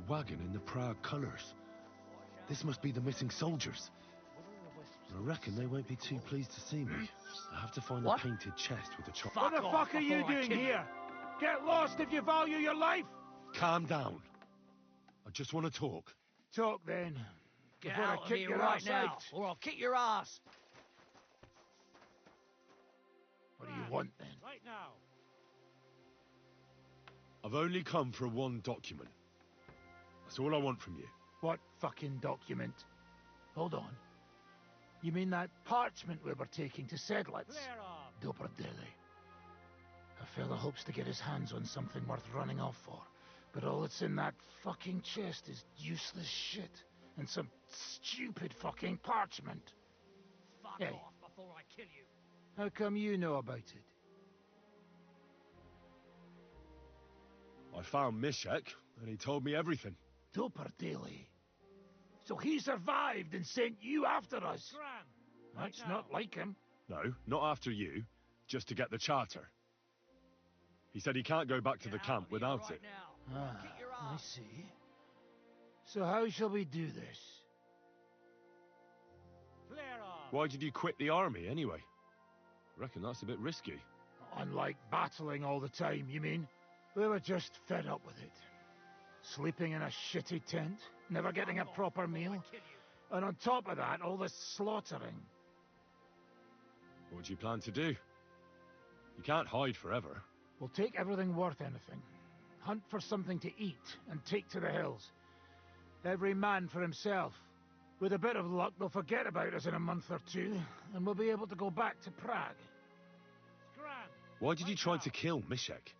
wagon in the Prague colours. This must be the missing soldiers. I reckon they won't be too pleased to see me. I have to find the painted chest with the chop. What the fuck are you doing here? Get lost if you value your life! Calm down. I just want to talk. Talk then. Get Before out I of kick here your right ass now, out. or I'll kick your ass! What do you want then? Right now. I've only come for one document. That's all I want from you. What fucking document? Hold on. You mean that parchment we were taking to Sedlitz? Clear off. Dobrodeli. A fella hopes to get his hands on something worth running off for, but all that's in that fucking chest is useless shit and some stupid fucking parchment. Fuck Hey. off before I kill you. How come you know about it? I found Mishek, and he told me everything. Dobrodeli. So he survived and sent you after us? Gran. That's Right now. not like him. No, not after you. Just to get the charter. He said he can't go back to the Get out camp of here without right it. now, or I'll Ah, kick your I ass. see. So how shall we do this? Clear off. Why did you quit the army, anyway? I reckon that's a bit risky. Unlike battling all the time, you mean? We were just fed up with it. Sleeping in a shitty tent, never getting a Fuck off proper before I meal, kill you. and on top of that, all the slaughtering. What do you plan to do? You can't hide forever. We'll take everything worth anything. Hunt for something to eat and take to the hills. Every man for himself. With a bit of luck, they'll forget about us in a month or two, and we'll be able to go back to Prague. Gran. Why did you Right try now. to kill Mishek?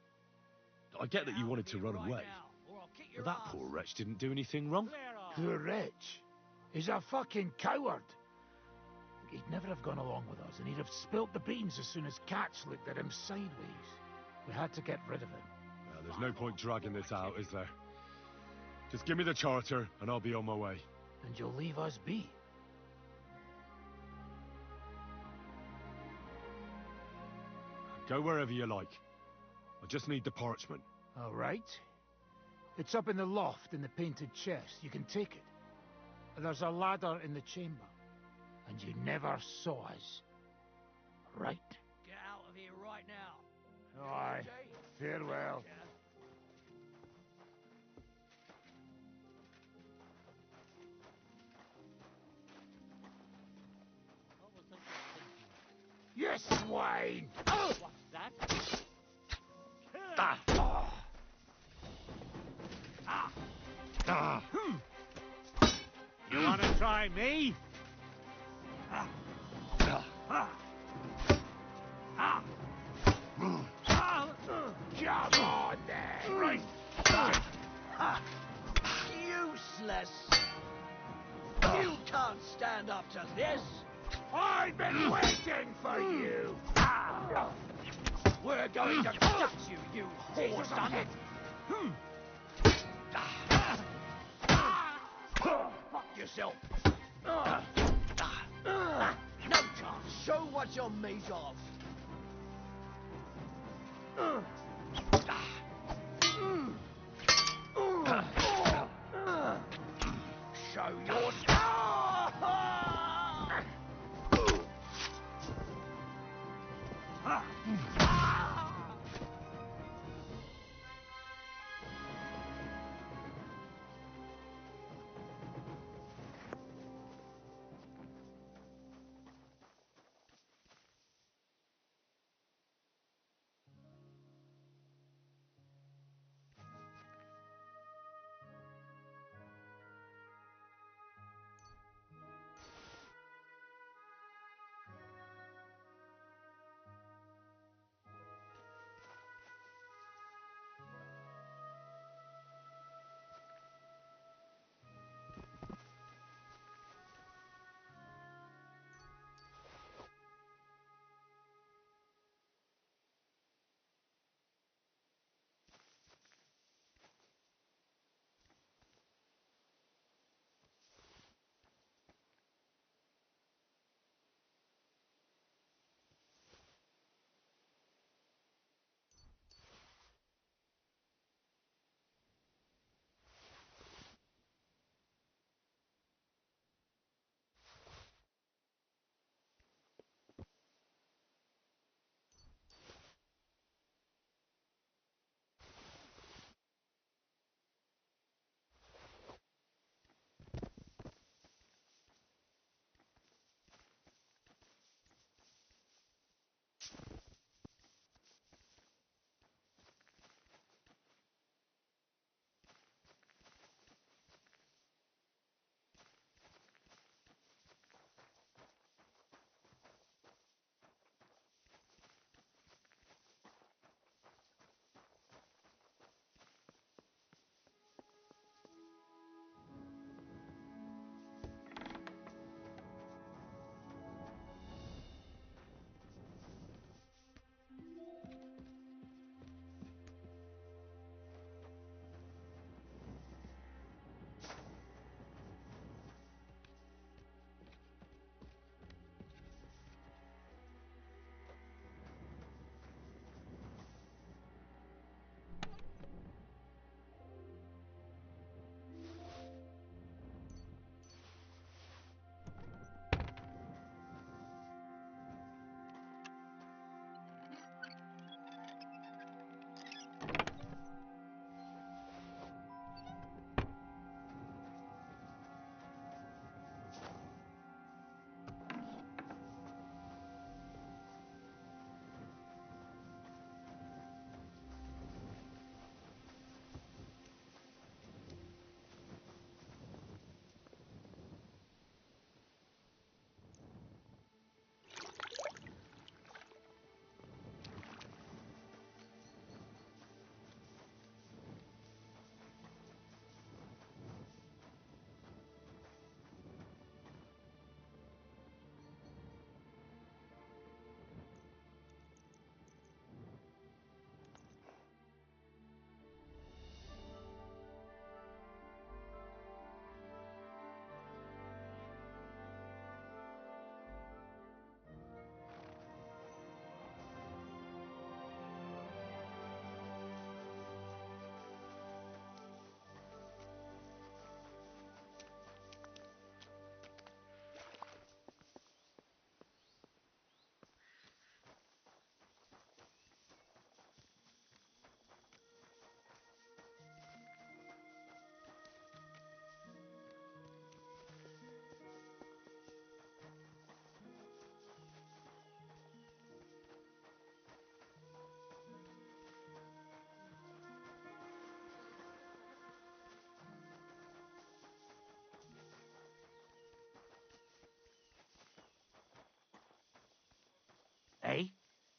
I get that Get you out wanted of to here run right away, now, or I'll kick but your that ass. poor wretch didn't do anything wrong. Clear off. Poor wretch. He's a fucking coward. He'd never have gone along with us, and he'd have spilt the beans as soon as Catch looked at him sideways. We had to get rid of him. Well, there's no point dragging this out, is there? Just give me the charter, and I'll be on my way. And you'll leave us be. Go wherever you like. I just need the parchment. All right. It's up in the loft in the painted chest. You can take it. There's a ladder in the chamber. And you never saw us. Right? Get out of here right now. Aye. Okay? Farewell. Yeah. What was I just thinking? You swine! What's that? Kill him. Ah! Ah. Ah! You want to try me? Ah. Ah! Ah. Ah. Ah. Come on then! Right. Ha! Useless! You can't stand up to this! I've been waiting for you! Ah. We're going to gut you, you Jesus, I'm whoreson! hit. Fuck yourself! No chance! Show what you're made of! Show your...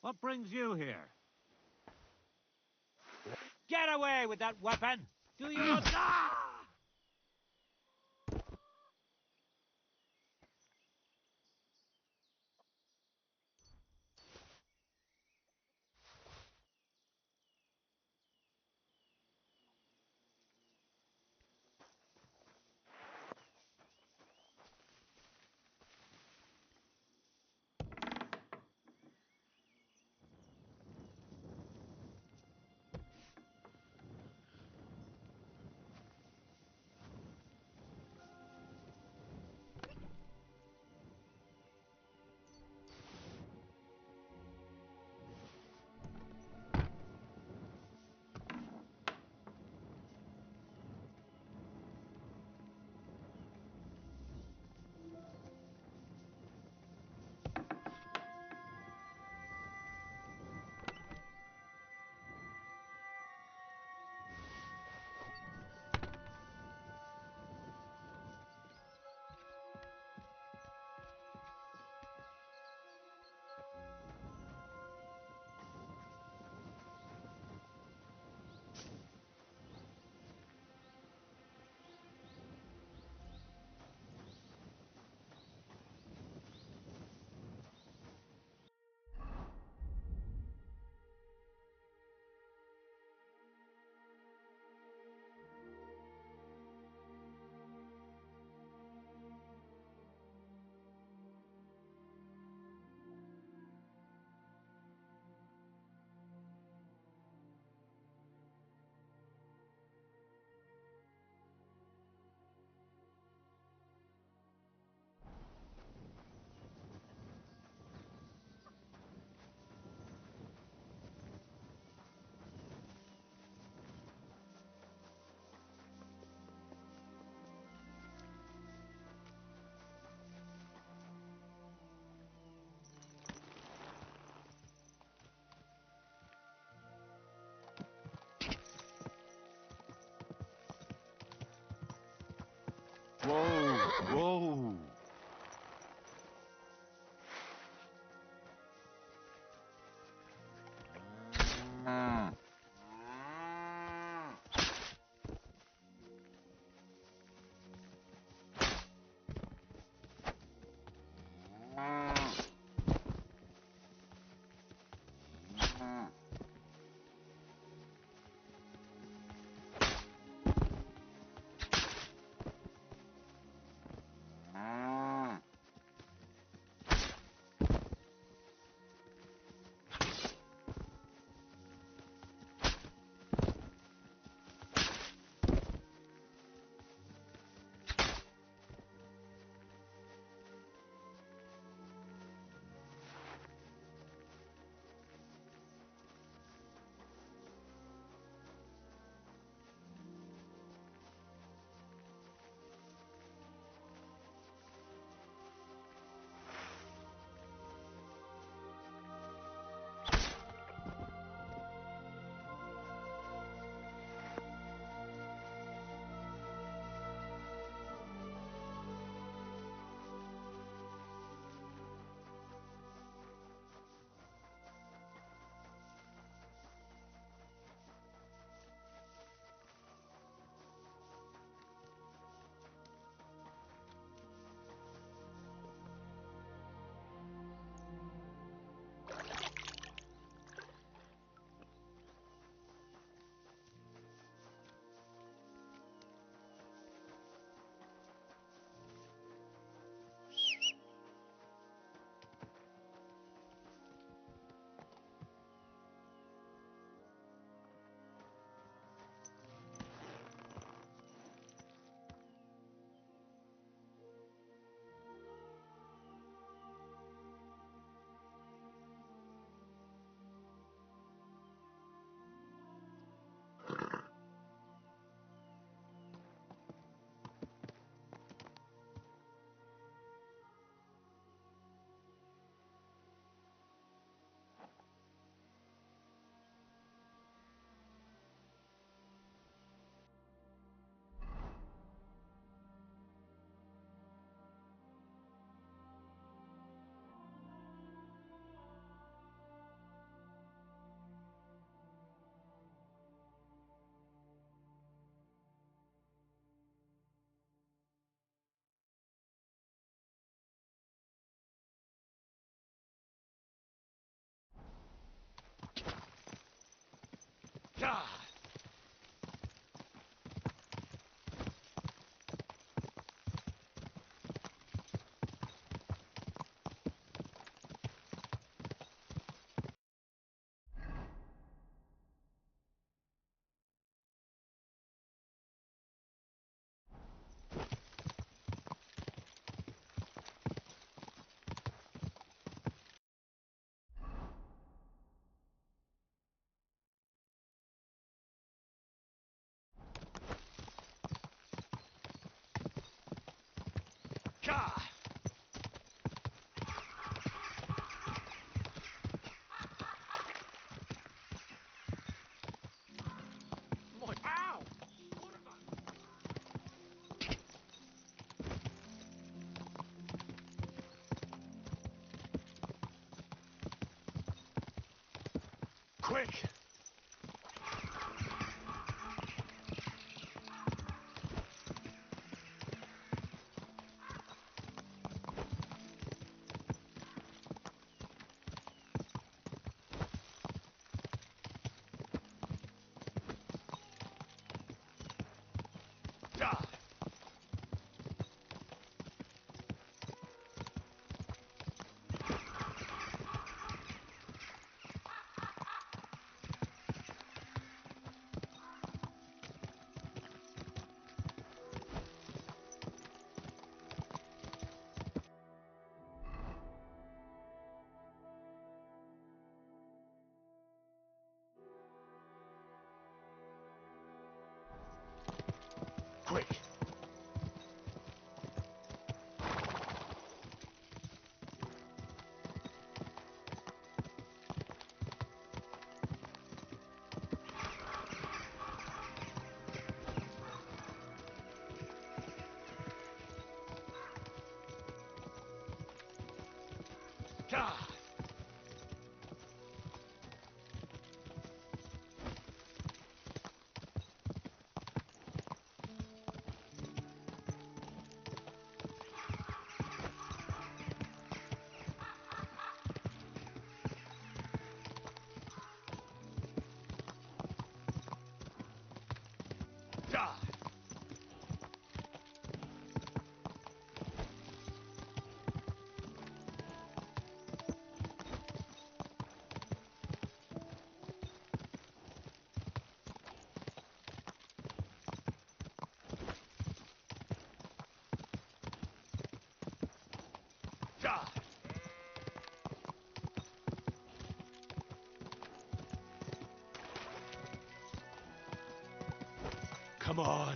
What brings you here? Get away with that weapon! Do you not... Ah! God! God! My, ow! What am I? Quick! God! Quick! God! God! God! Come on.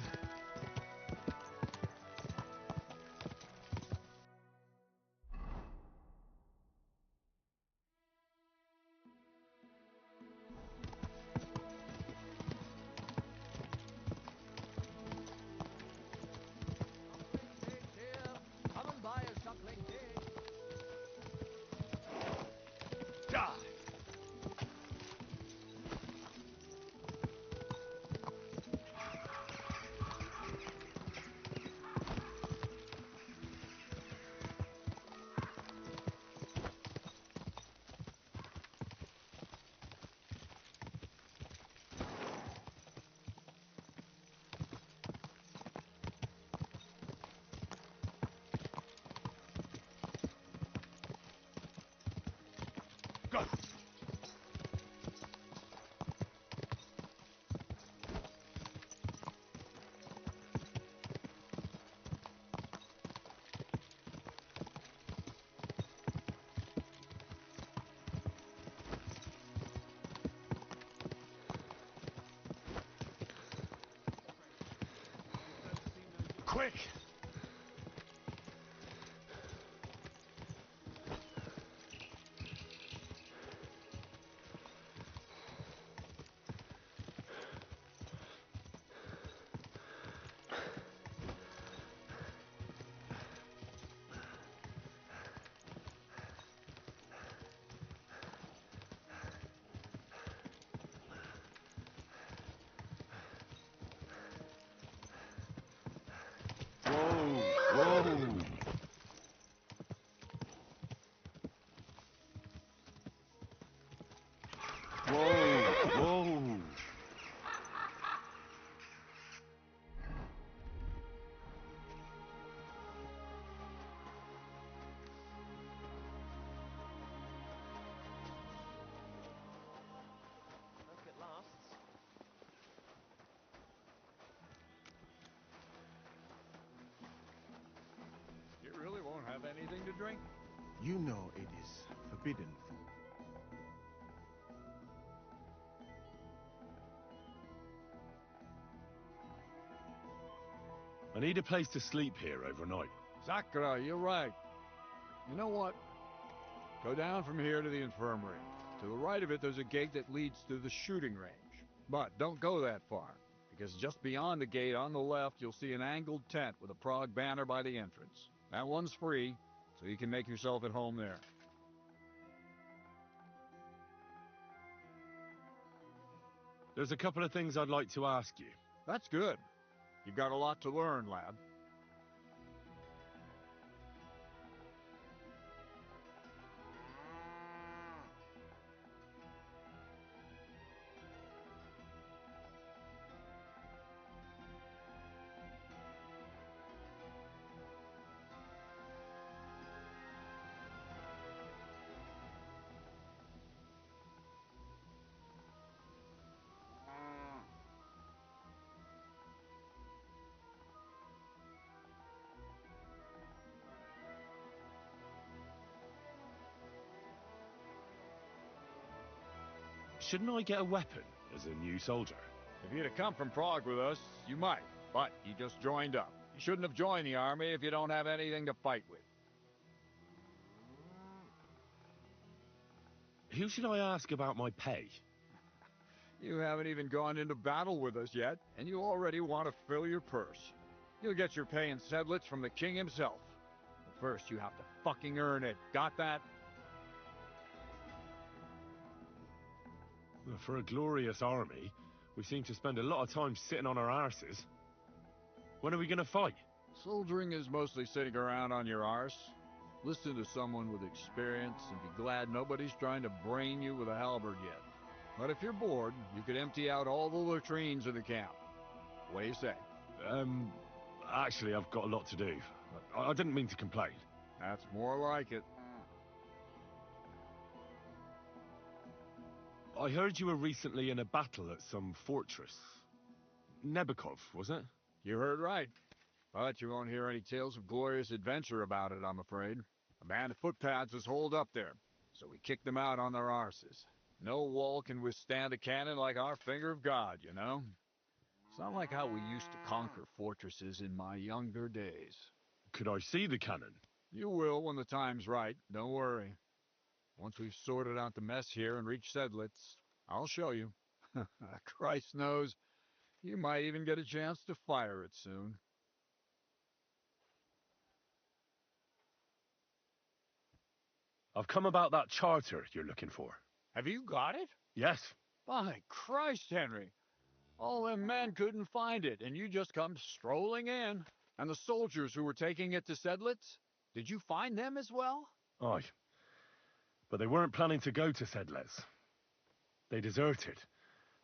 Come and buy a suckling pig. God! Go! Quick! drink? You know it is forbidden. I need a place to sleep here overnight. Sakura, you're right. You know what? Go down from here to the infirmary. To the right of it, there's a gate that leads to the shooting range. But don't go that far, because just beyond the gate on the left, you'll see an angled tent with a Prague banner by the entrance. That one's free, so you can make yourself at home there. There's a couple of things I'd like to ask you. That's good. You've got a lot to learn, lad. Shouldn't I get a weapon as a new soldier? If you'd have come from Prague with us, you might, but you just joined up. You shouldn't have joined the army if you don't have anything to fight with. Who should I ask about my pay? You haven't even gone into battle with us yet, and you already want to fill your purse. You'll get your pay in sedlets from the king himself. But first, you have to fucking earn it. Got that? Well, for a glorious army, we seem to spend a lot of time sitting on our arses. When are we going to fight? Soldiering is mostly sitting around on your arse. Listen to someone with experience and be glad nobody's trying to brain you with a halberd yet. But if you're bored, you could empty out all the latrines of the camp. What do you say? Actually, I've got a lot to do. I didn't mean to complain. That's more like it. I heard you were recently in a battle at some fortress. Nebukov, was it? You heard right. But you won't hear any tales of glorious adventure about it, I'm afraid. A band of footpads was holed up there, so we kicked them out on their arses. No wall can withstand a cannon like our finger of God, you know? It's not like how we used to conquer fortresses in my younger days. Could I see the cannon? You will when the time's right, don't worry. Once we've sorted out the mess here and reached Sedlitz, I'll show you. Christ knows, you might even get a chance to fire it soon. I've come about that charter you're looking for. Have you got it? Yes. By Christ, Henry. All them men couldn't find it, and you just come strolling in. And the soldiers who were taking it to Sedlitz, did you find them as well? Aye. But they weren't planning to go to Sedlitz. They deserted,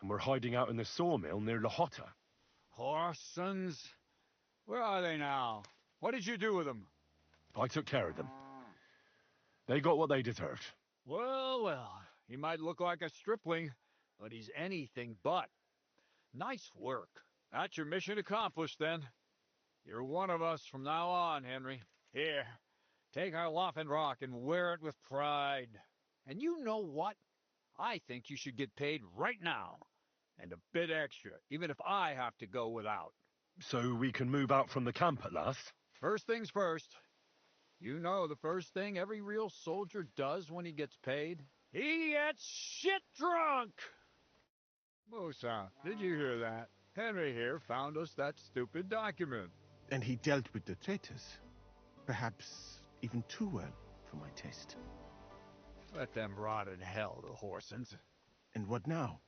and were hiding out in the sawmill near Lahota. Horsons? Where are they now? What did you do with them? I took care of them. They got what they deserved. Well, well, he might look like a stripling, but he's anything but. Nice work. That's your mission accomplished, then. You're one of us from now on, Henry. Here, take our Waffenrock and wear it with pride. And you know what? I think you should get paid right now. And a bit extra, even if I have to go without. So we can move out from the camp at last? First things first. You know the first thing every real soldier does when he gets paid? He gets shit drunk! Musa, did you hear that? Henry here found us that stupid document. And he dealt with the traitors. Perhaps even too well for my taste. Let them rot in hell, the Horsens. And what now?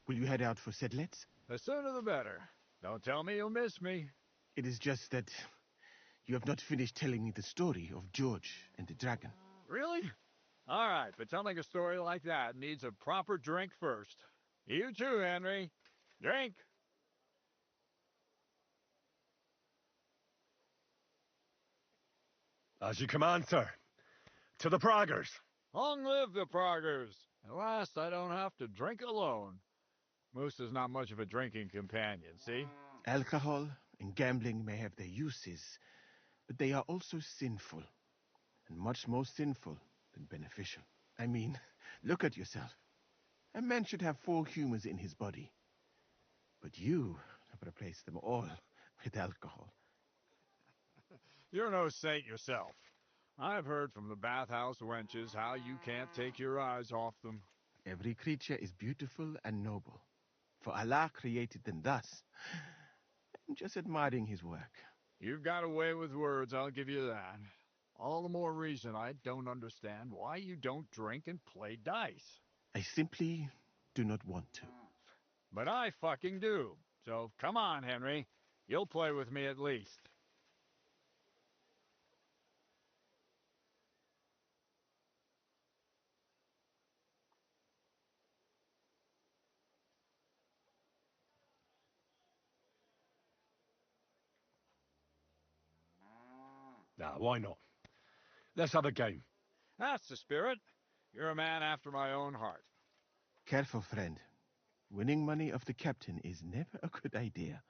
Will you head out for Sedlitz? The sooner the better. Don't tell me you'll miss me. It is just that you have not finished telling me the story of George and the dragon. Really? All right, but telling a story like that needs a proper drink first. You too, Henry. Drink! As you command, sir. To the Praggers. Long live the Praggers! At last I don't have to drink alone. Moose is not much of a drinking companion, see? Alcohol and gambling may have their uses, but they are also sinful. and much more sinful than beneficial. I mean, look at yourself. A man should have 4 humors in his body. But you have replaced them all with alcohol. You're no saint yourself. I've heard from the bathhouse wenches how you can't take your eyes off them. Every creature is beautiful and noble, for Allah created them thus. I'm just admiring his work. You've got a way with words, I'll give you that. All the more reason I don't understand why you don't drink and play dice. I simply do not want to. But I fucking do. So come on, Henry. You'll play with me at least. Nah, why not? Let's have a game. That's the spirit. You're a man after my own heart. Careful, friend. Winning money off the captain is never a good idea.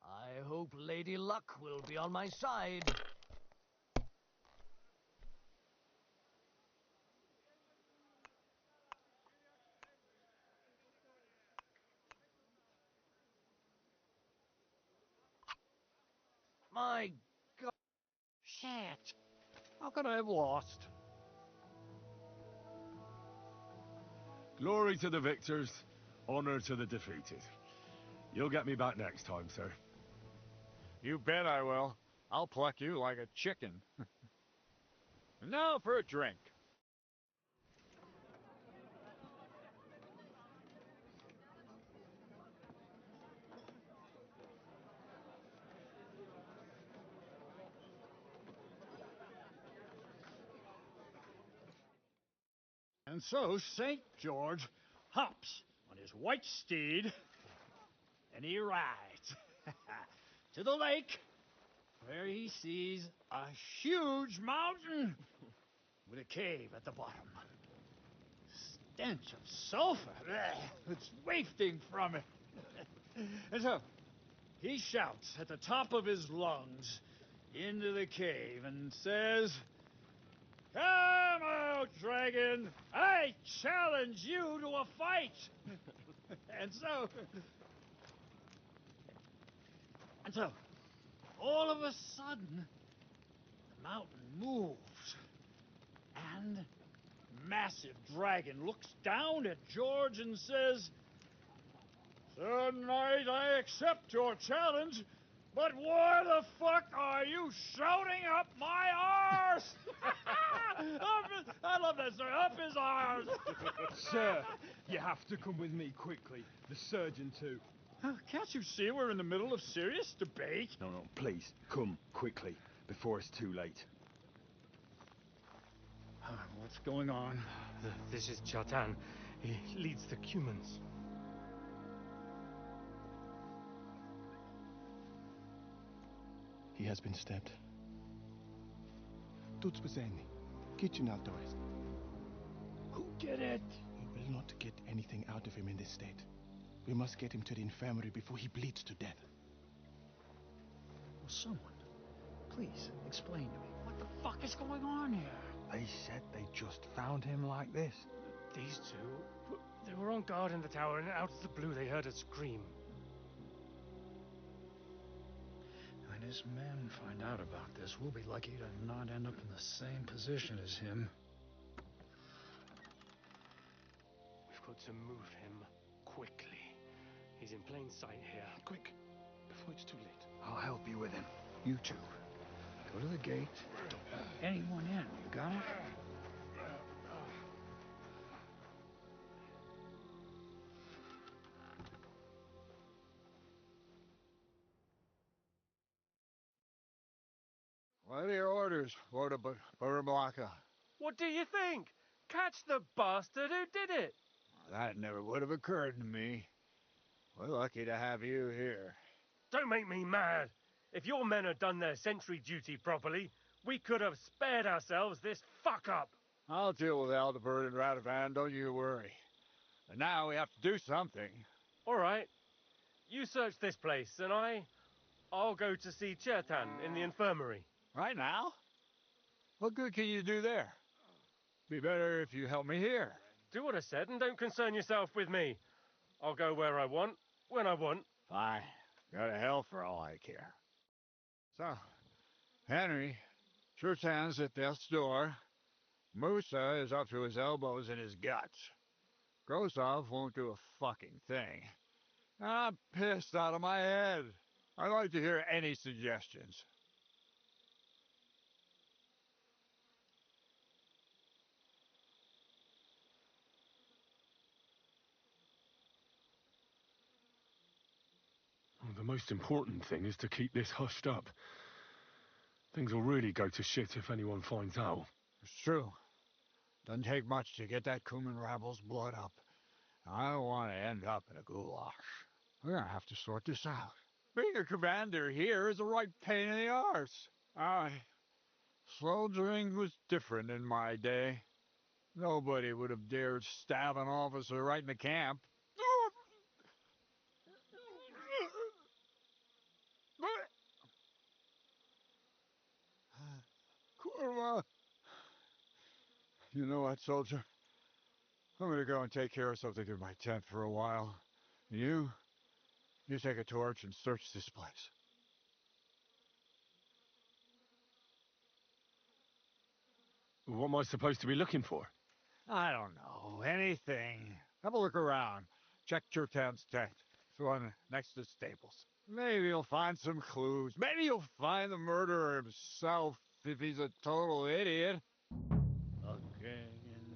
I hope Lady Luck will be on my side. My God. Shit. How could I have lost? Glory to the victors, honor to the defeated. You'll get me back next time, sir. You bet I will. I'll pluck you like a chicken. Now for a drink. And so St. George hops on his white steed, and he rides to the lake, where he sees a huge mountain with a cave at the bottom. Stench of sulfur, it's wafting from it. And so he shouts at the top of his lungs into the cave and says, "Come out, dragon! I challenge you to a fight!" And so, all of a sudden, the mountain moves, and massive dragon looks down at George and says, "Sir Knight, I accept your challenge, but why the fuck are you shouting up my arse?" I love that, sir. Up his arse. Sir, you have to come with me quickly. The surgeon too. Can't you see we're in the middle of serious debate? No, please, come quickly, before it's too late. What's going on? This is Chatan. He leads the Cumans. He has been stabbed. Tudo bem. Kitchen alto est. Who did it? We will not get anything out of him in this state. We must get him to the infirmary before he bleeds to death. Well, someone, please explain to me. What the fuck is going on here? They said they just found him like this. These two, they were on guard in the tower, and out of the blue they heard a scream. When his men find out about this, we'll be lucky to not end up in the same position as him. We've got to move him quickly. He's in plain sight here. Quick, before it's too late. I'll help you with him. You two, go to the gate. Don't let anyone in. You got it? What are your orders, Lord of Burblaka? What do you think? Catch the bastard who did it! That never would have occurred to me. We're lucky to have you here. Don't make me mad. If your men had done their sentry duty properly, we could have spared ourselves this fuck-up. I'll deal with Aldebert and Radovan, don't you worry. And now we have to do something. All right. You search this place, and I'll go to see Chertan in the infirmary. Right now? What good can you do there? Be better if you help me here. Do what I said and don't concern yourself with me. I'll go where I want, when I want. Fine. Go to hell for all I care. So, Henry, Chertan's at death's door. Musa is up to his elbows in his guts. Grosov won't do a fucking thing. I'm pissed out of my head. I'd like to hear any suggestions. Well, the most important thing is to keep this hushed up. Things will really go to shit if anyone finds out. It's true. Doesn't take much to get that Kuman rabble's blood up. I don't want to end up in a goulash. We're gonna have to sort this out. Being a commander here is a right pain in the arse. Soldiering was different in my day. Nobody would have dared stab an officer right in the camp. Kurva! You know what, soldier? I'm gonna go and take care of something in my tent for a while. You take a torch and search this place. What am I supposed to be looking for? I don't know. Anything. Have a look around. Check Chertan's tent. It's the one next to the stables. Maybe you'll find some clues. Maybe you'll find the murderer himself if he's a total idiot. Fucking and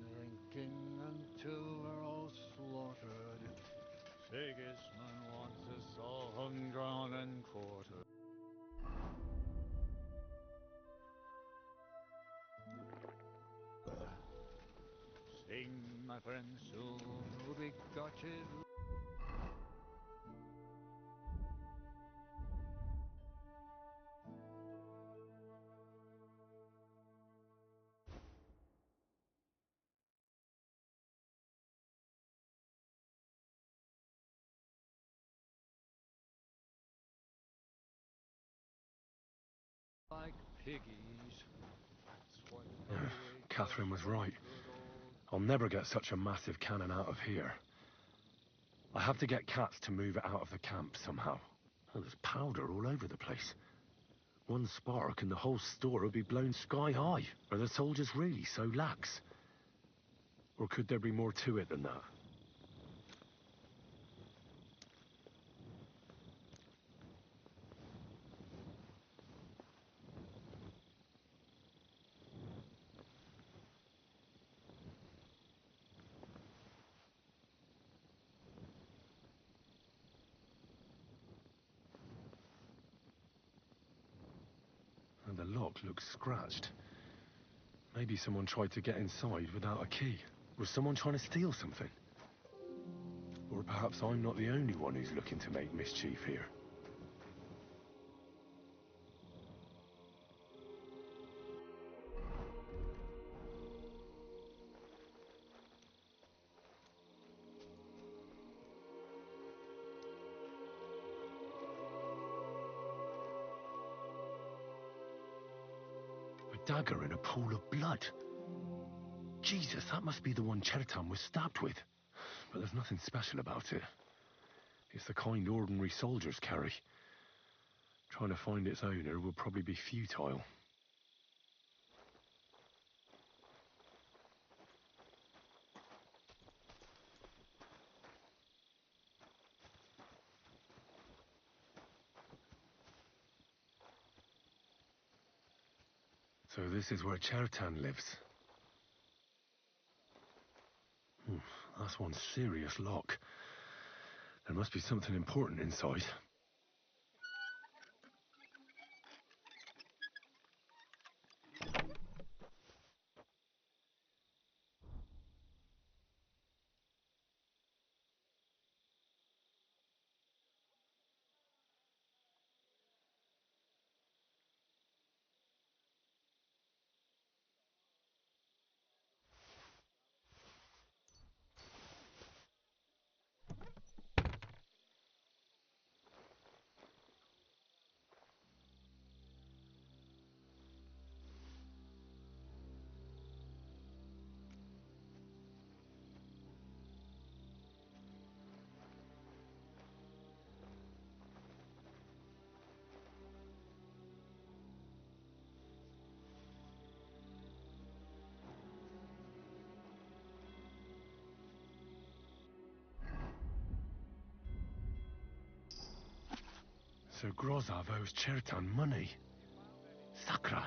drinking until we're all slaughtered. Sigismund wants us all hung, drawn, and quartered. Sing, my friends, soon we'll be gutted. Like piggies. That's what Catherine was right. I'll never get such a massive cannon out of here. I have to get cats to move it out of the camp somehow. Oh, there's powder all over the place. One spark and the whole store will be blown sky high. Are the soldiers really so lax? Or could there be more to it than that? And the lock looks scratched. Maybe someone tried to get inside without a key. Was someone trying to steal something? Or perhaps I'm not the only one who's looking to make mischief here. A dagger in a pool of blood. Jesus, that must be the one Chertan was stabbed with. But there's nothing special about it. It's the kind ordinary soldiers carry. Trying to find its owner will probably be futile. So this is where Chertan lives. That's one serious lock. There must be something important inside. So Grozov owes Chertan money. Sakra.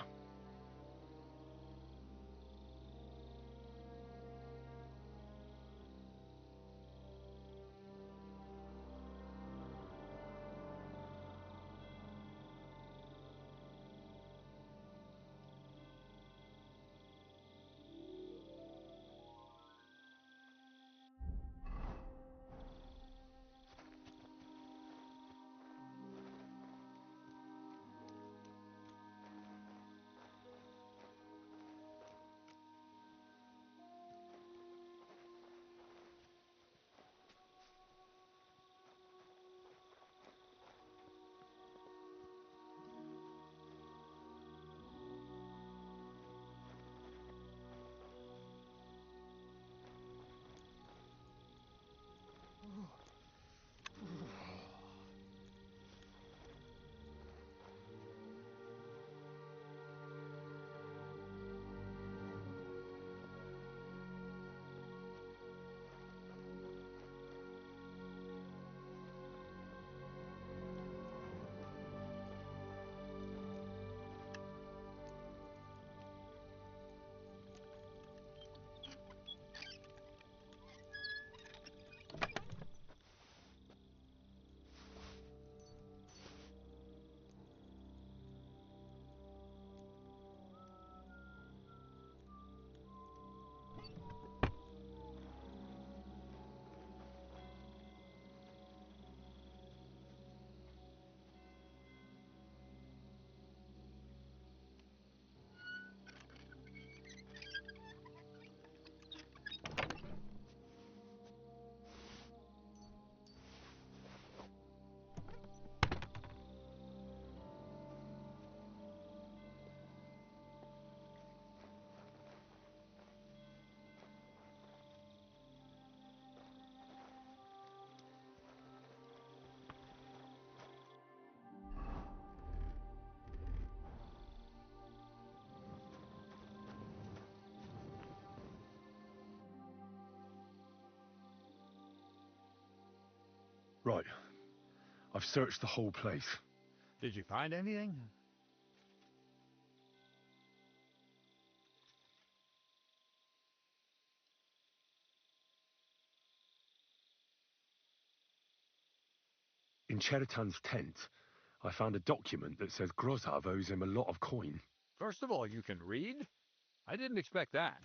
Right. I've searched the whole place. Did you find anything? In Cheritan's tent, I found a document that says Grozov owes him a lot of coin. First of all, you can read? I didn't expect that.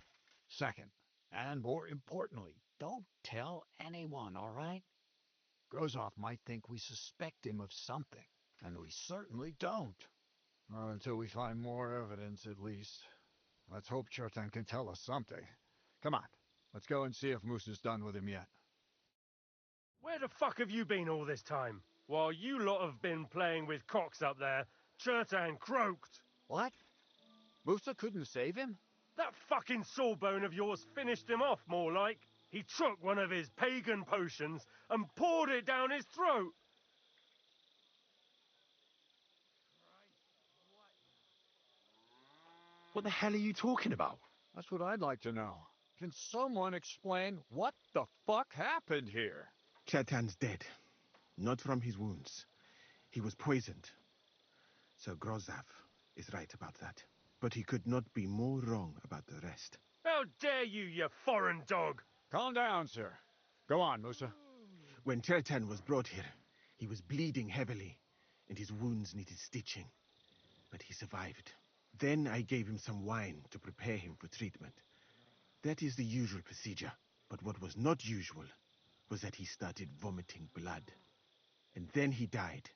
Second, and more importantly, don't tell anyone, all right? Grozov might think we suspect him of something, and we certainly don't. Well, until we find more evidence, at least. Let's hope Chertan can tell us something. Come on, let's go and see if Moose is done with him yet. Where the fuck have you been all this time? While you lot have been playing with cocks up there, Chertan croaked. What? Musa couldn't save him? That fucking sawbone of yours finished him off, more like. He took one of his pagan potions and poured it down his throat. What the hell are you talking about? That's what I'd like to know. Can someone explain what the fuck happened here? Chertan's dead. Not from his wounds. He was poisoned. So Grozov is right about that. But he could not be more wrong about the rest. How dare you, you foreign dog! Calm down, sir. Go on, Musa. When Chertan was brought here, he was bleeding heavily, and his wounds needed stitching. But he survived. Then I gave him some wine to prepare him for treatment. That is the usual procedure. But what was not usual was that he started vomiting blood. And then he died.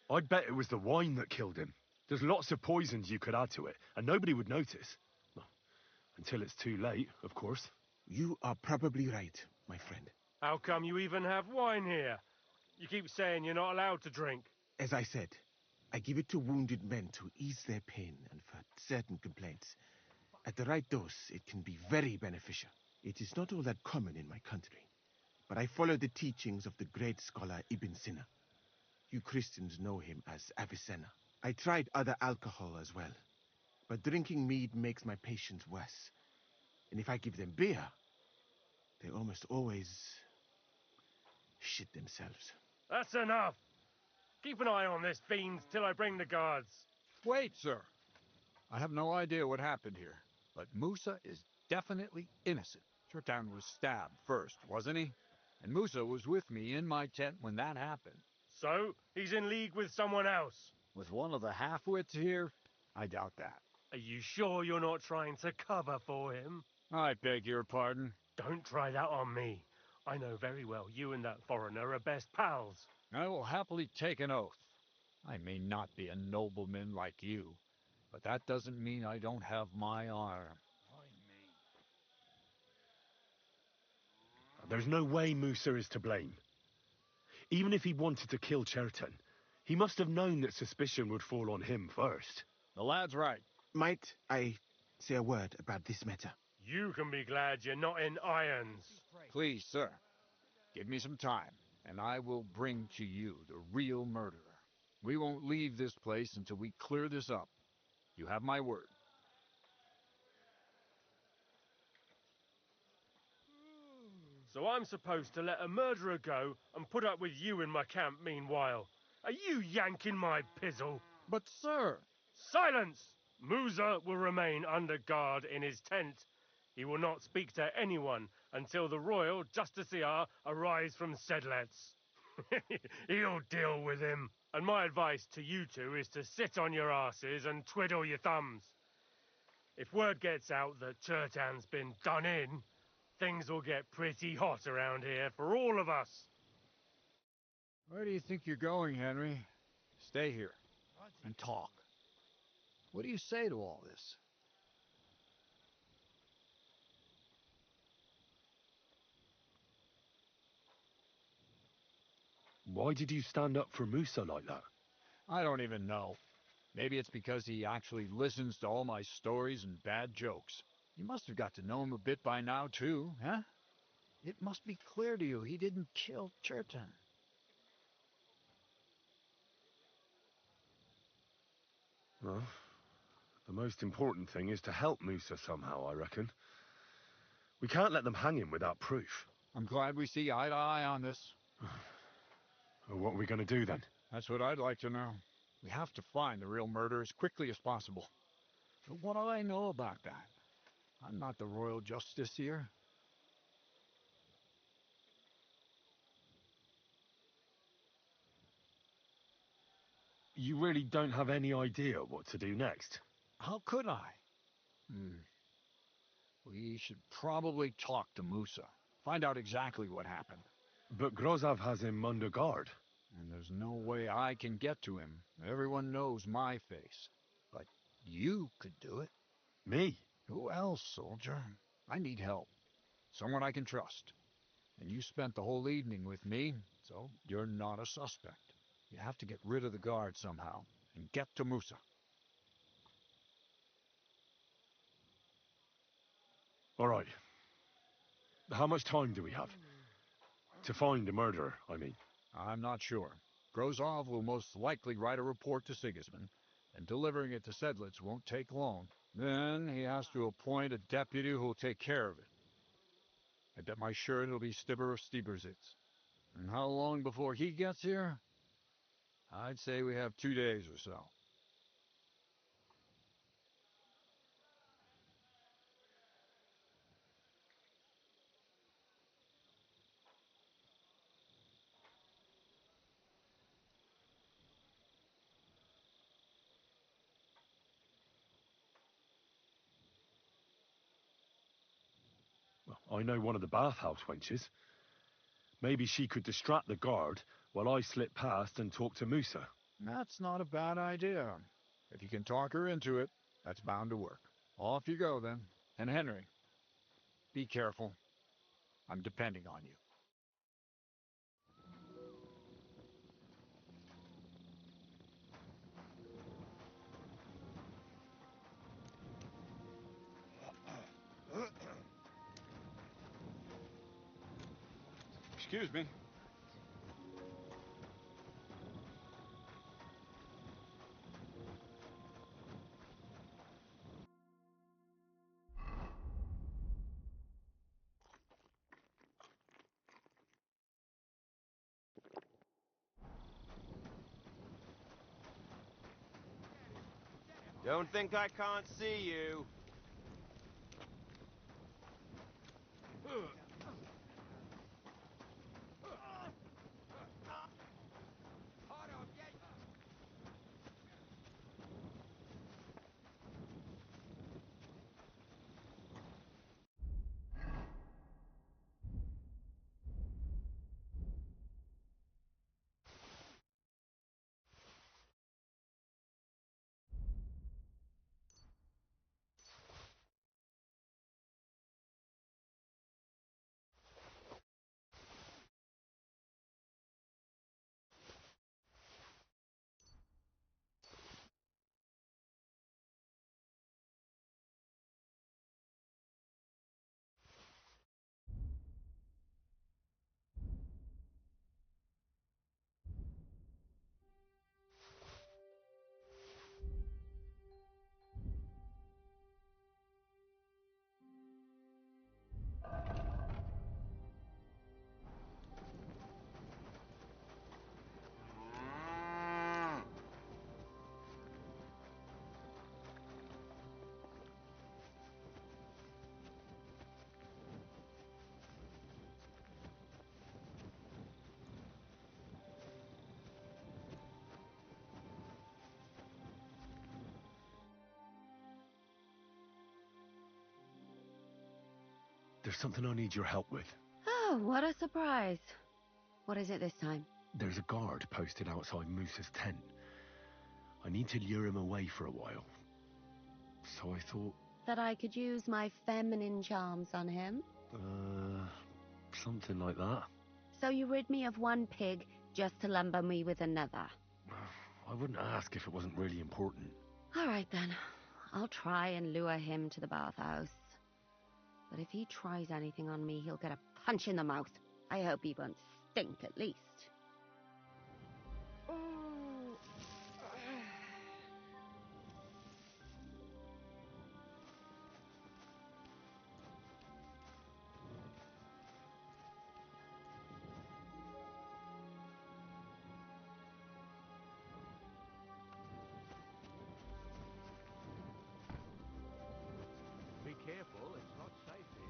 I'd bet it was the wine that killed him. There's lots of poisons you could add to it, and nobody would notice. Well, until it's too late, of course. You are probably right, my friend. How come you even have wine here? You keep saying you're not allowed to drink. As I said, I give it to wounded men to ease their pain and for certain complaints. At the right dose, it can be very beneficial. It is not all that common in my country, but I follow the teachings of the great scholar Ibn Sina. You Christians know him as Avicenna. I tried other alcohol as well, but drinking mead makes my patients worse. And if I give them beer, they almost always shit themselves. That's enough. Keep an eye on this fiend till I bring the guards. Wait, sir. I have no idea what happened here, but Musa is definitely innocent. Chertan was stabbed first, wasn't he? And Musa was with me in my tent when that happened. So, he's in league with someone else. With one of the half-wits here? I doubt that. Are you sure you're not trying to cover for him? I beg your pardon. Don't try that on me. I know very well you and that foreigner are best pals. I will happily take an oath. I may not be a nobleman like you, but that doesn't mean I don't have my honor. There's no way Musa is to blame. Even if he wanted to kill Chertan, he must have known that suspicion would fall on him first. The lad's right. Might I say a word about this matter? You can be glad you're not in irons. Please, sir, give me some time, and I will bring to you the real murderer. We won't leave this place until we clear this up. You have my word. So I'm supposed to let a murderer go and put up with you in my camp meanwhile. Are you yanking my pizzle? But, sir... Silence! Musa will remain under guard in his tent. He will not speak to anyone until the royal justiciar arrives from Sedlets. He'll deal with him. And my advice to you two is to sit on your asses and twiddle your thumbs. If word gets out that Chertan's been done in, things will get pretty hot around here for all of us. Where do you think you're going, Henry? Stay here and talk. What do you say to all this? Why did you stand up for Musa like that? I don't even know. Maybe it's because he actually listens to all my stories and bad jokes. You must have got to know him a bit by now, too, huh? It must be clear to you he didn't kill Chertan. Well, the most important thing is to help Musa somehow, I reckon. We can't let them hang him without proof. I'm glad we see eye to eye on this. Well, what are we going to do then? That's what I'd like to know. We have to find the real murderer as quickly as possible. But what do I know about that? I'm not the royal justiciar. You really don't have any idea what to do next? How could I? We should probably talk to Musa. Find out exactly what happened. But Grozov has him under guard. And there's no way I can get to him. Everyone knows my face. But you could do it. Me? Who else, soldier? I need help. Someone I can trust. And you spent the whole evening with me, so you're not a suspect. You have to get rid of the guard somehow, and get to Musa. All right. How much time do we have? To find the murderer, I mean. I'm not sure. Grozov will most likely write a report to Sigismund, and delivering it to Sedlitz won't take long. Then he has to appoint a deputy who'll take care of it. I bet my shirt it'll be Stibber of Stiebersitz. And how long before he gets here? I'd say we have 2 days or so. Well, I know one of the bathhouse wenches. Maybe she could distract the guard while I slip past and talk to Musa. That's not a bad idea. If you can talk her into it, that's bound to work. Off you go, then. And Henry, be careful. I'm depending on you. Excuse me. Don't think I can't see you. There's something I need your help with. Oh, what a surprise. What is it this time? There's a guard posted outside Moose's tent. I need to lure him away for a while. So I thought... That I could use my feminine charms on him? Something like that. So you rid me of one pig just to lumber me with another? I wouldn't ask if it wasn't really important. All right then. I'll try and lure him to the bathhouse. But if he tries anything on me, he'll get a punch in the mouth. I hope he won't stink at least. Be careful, it's not safe here.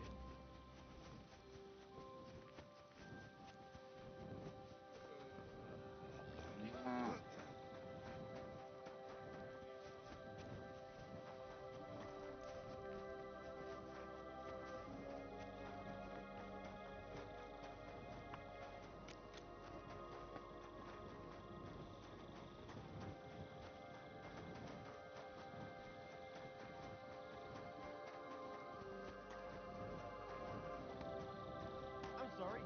I'm sorry.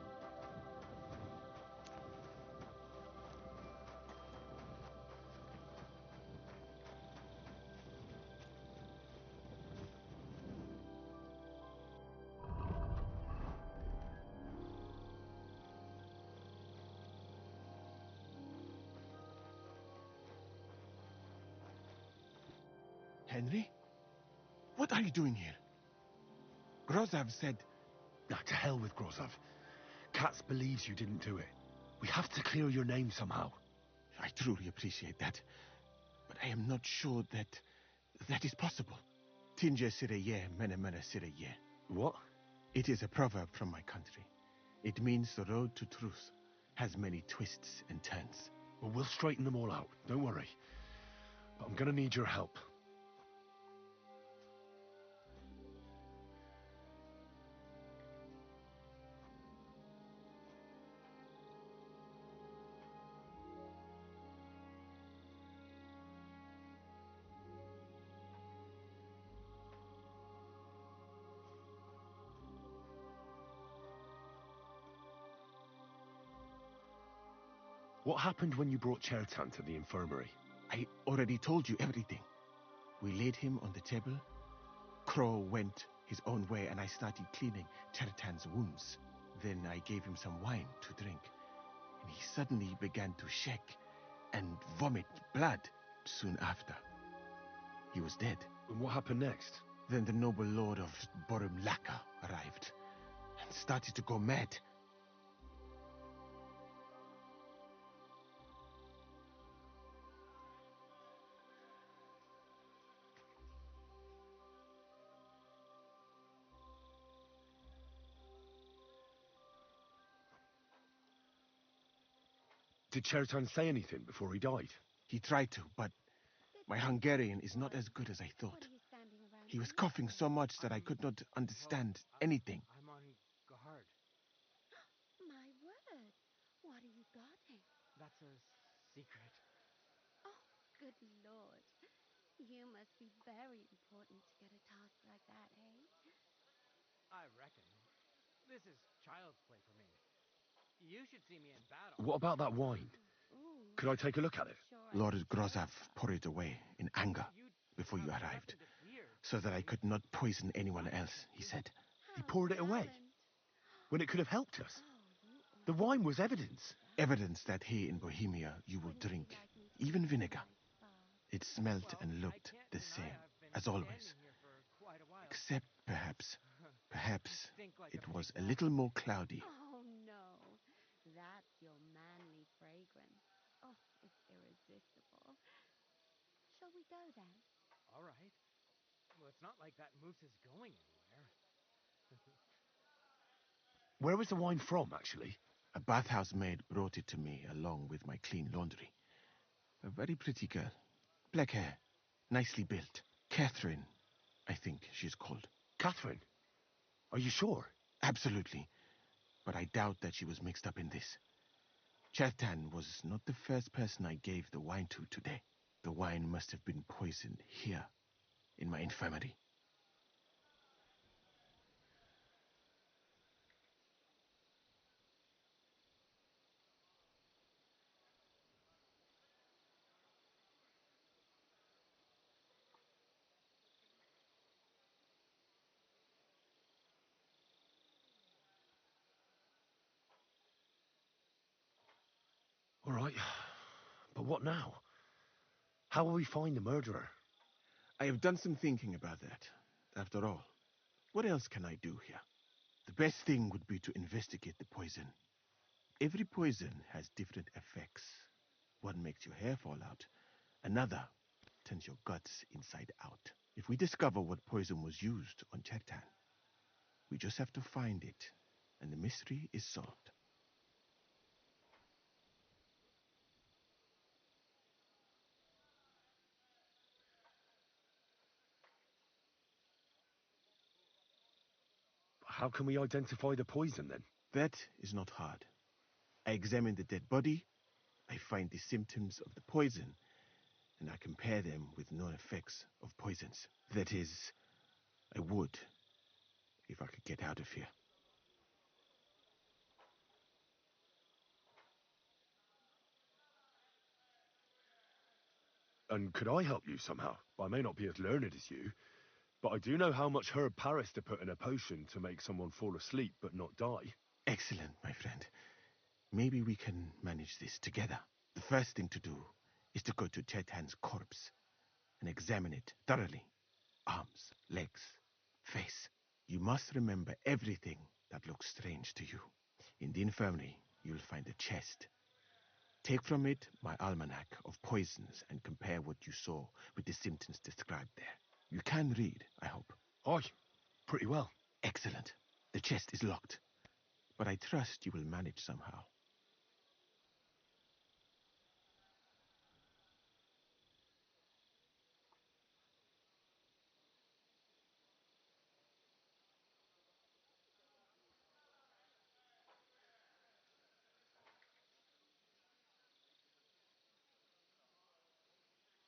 Henry? What are you doing here? Grozov said... Now, to hell with Grozov. Katz believes you didn't do it. We have to clear your name somehow. I truly appreciate that. But I am not sure that is possible. Tinja Sireye, mene mene Sireye. What? It is a proverb from my country. It means the road to truth has many twists and turns. Well, we'll straighten them all out. Don't worry. But I'm gonna need your help. What happened when you brought Chertan to the infirmary? I already told you everything. We laid him on the table. Crow went his own way and I started cleaning Chertan's wounds. Then I gave him some wine to drink. And he suddenly began to shake and vomit blood soon after. He was dead. And what happened next? Then the noble lord of Borumlaka arrived and started to go mad. Did Chertan say anything before he died? He tried to, but my Hungarian is not as good as I thought. He was coughing so much that I could not understand anything. I'm on guard. My word. What are you guarding? That's a secret. Oh, good lord. You must be very important to get a task like that, eh? I reckon. This is child's play for me. You should see me in battle. What about that wine? Ooh, Could I take a look at it? sure Lord I Grozov poured it away in anger before you arrived, so that I could not poison anyone else, he said. He poured it away when it could have helped us. The wine was evidence. Evidence that here in Bohemia you will drink, even vinegar. It smelt and looked the same, as always. Except perhaps it was a little more cloudy. Oh no, that's your manly fragrance. Oh, it's irresistible. Shall we go then? All right. Well, it's not like that moose is going anywhere. Where was the wine from, actually? A bathhouse maid brought it to me along with my clean laundry. A very pretty girl. Black hair, nicely built. Catherine, I think she's called. Catherine? Are you sure? Absolutely. But I doubt that she was mixed up in this. Chertan was not the first person I gave the wine to today. The wine must have been poisoned here, in my infirmary. All right. But what now? How will we find the murderer? I have done some thinking about that. After all, what else can I do here? The best thing would be to investigate the poison. Every poison has different effects. One makes your hair fall out. Another turns your guts inside out. If we discover what poison was used on Chertan, we just have to find it, and the mystery is solved. How can we identify the poison, then? That is not hard. I examine the dead body, I find the symptoms of the poison, and I compare them with known effects of poisons. That is, I would, if I could get out of here. And could I help you somehow? I may not be as learned as you, but I do know how much herb Paris to put in a potion to make someone fall asleep but not die. Excellent, my friend. Maybe we can manage this together. The first thing to do is to go to Chertan's corpse and examine it thoroughly. Arms, legs, face. You must remember everything that looks strange to you. In the infirmary, you'll find a chest. Take from it my almanac of poisons and compare what you saw with the symptoms described there. You can read, I hope. Aye, pretty well. Excellent. The chest is locked, but I trust you will manage somehow.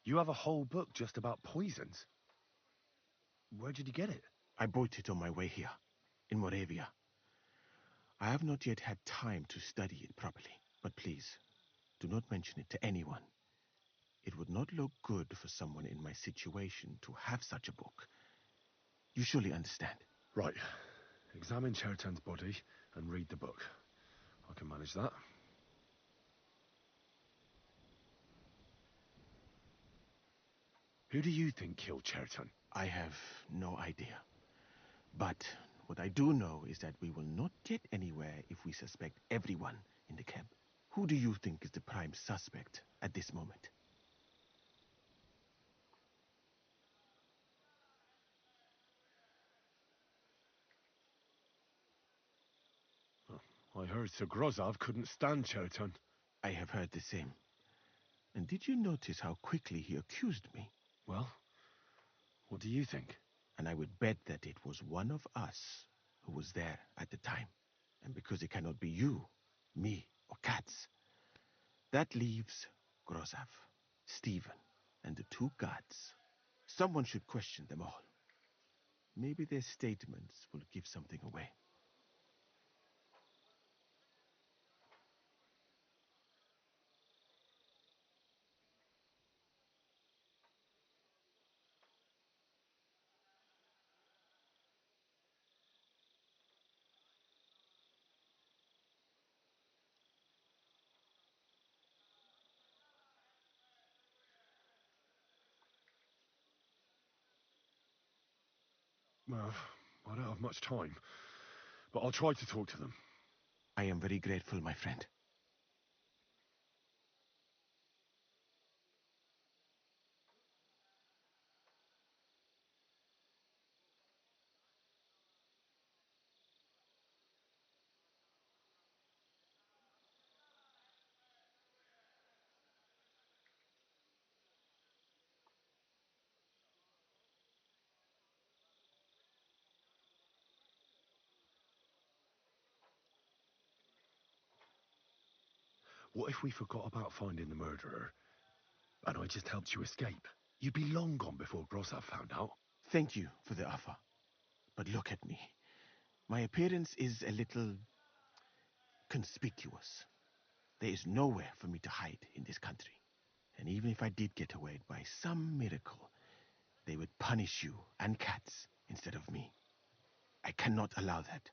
You have a whole book just about poisons. Where did you get it? I bought it on my way here, in Moravia. I have not yet had time to study it properly, but please, do not mention it to anyone. It would not look good for someone in my situation to have such a book. You surely understand. Right. Examine Chertan's body and read the book. I can manage that. Who do you think killed Chertan? I have no idea. But what I do know is that we will not get anywhere if we suspect everyone in the camp. Who do you think is the prime suspect at this moment? I heard Sir Grozov couldn't stand Chertan. I have heard the same. And did you notice how quickly he accused me? Well, what do you think? And I would bet that it was one of us who was there at the time. And because it cannot be you, me, or Katz, that leaves Grozav, Stephen, and the two gods. Someone should question them all. Maybe their statements will give something away. Well, I don't have much time, but I'll try to talk to them. I am very grateful, my friend. What if we forgot about finding the murderer, and I just helped you escape? You'd be long gone before Grossav found out. Thank you for the offer. But look at me. My appearance is a little conspicuous. There is nowhere for me to hide in this country. And even if I did get away by some miracle, they would punish you and Katz instead of me. I cannot allow that.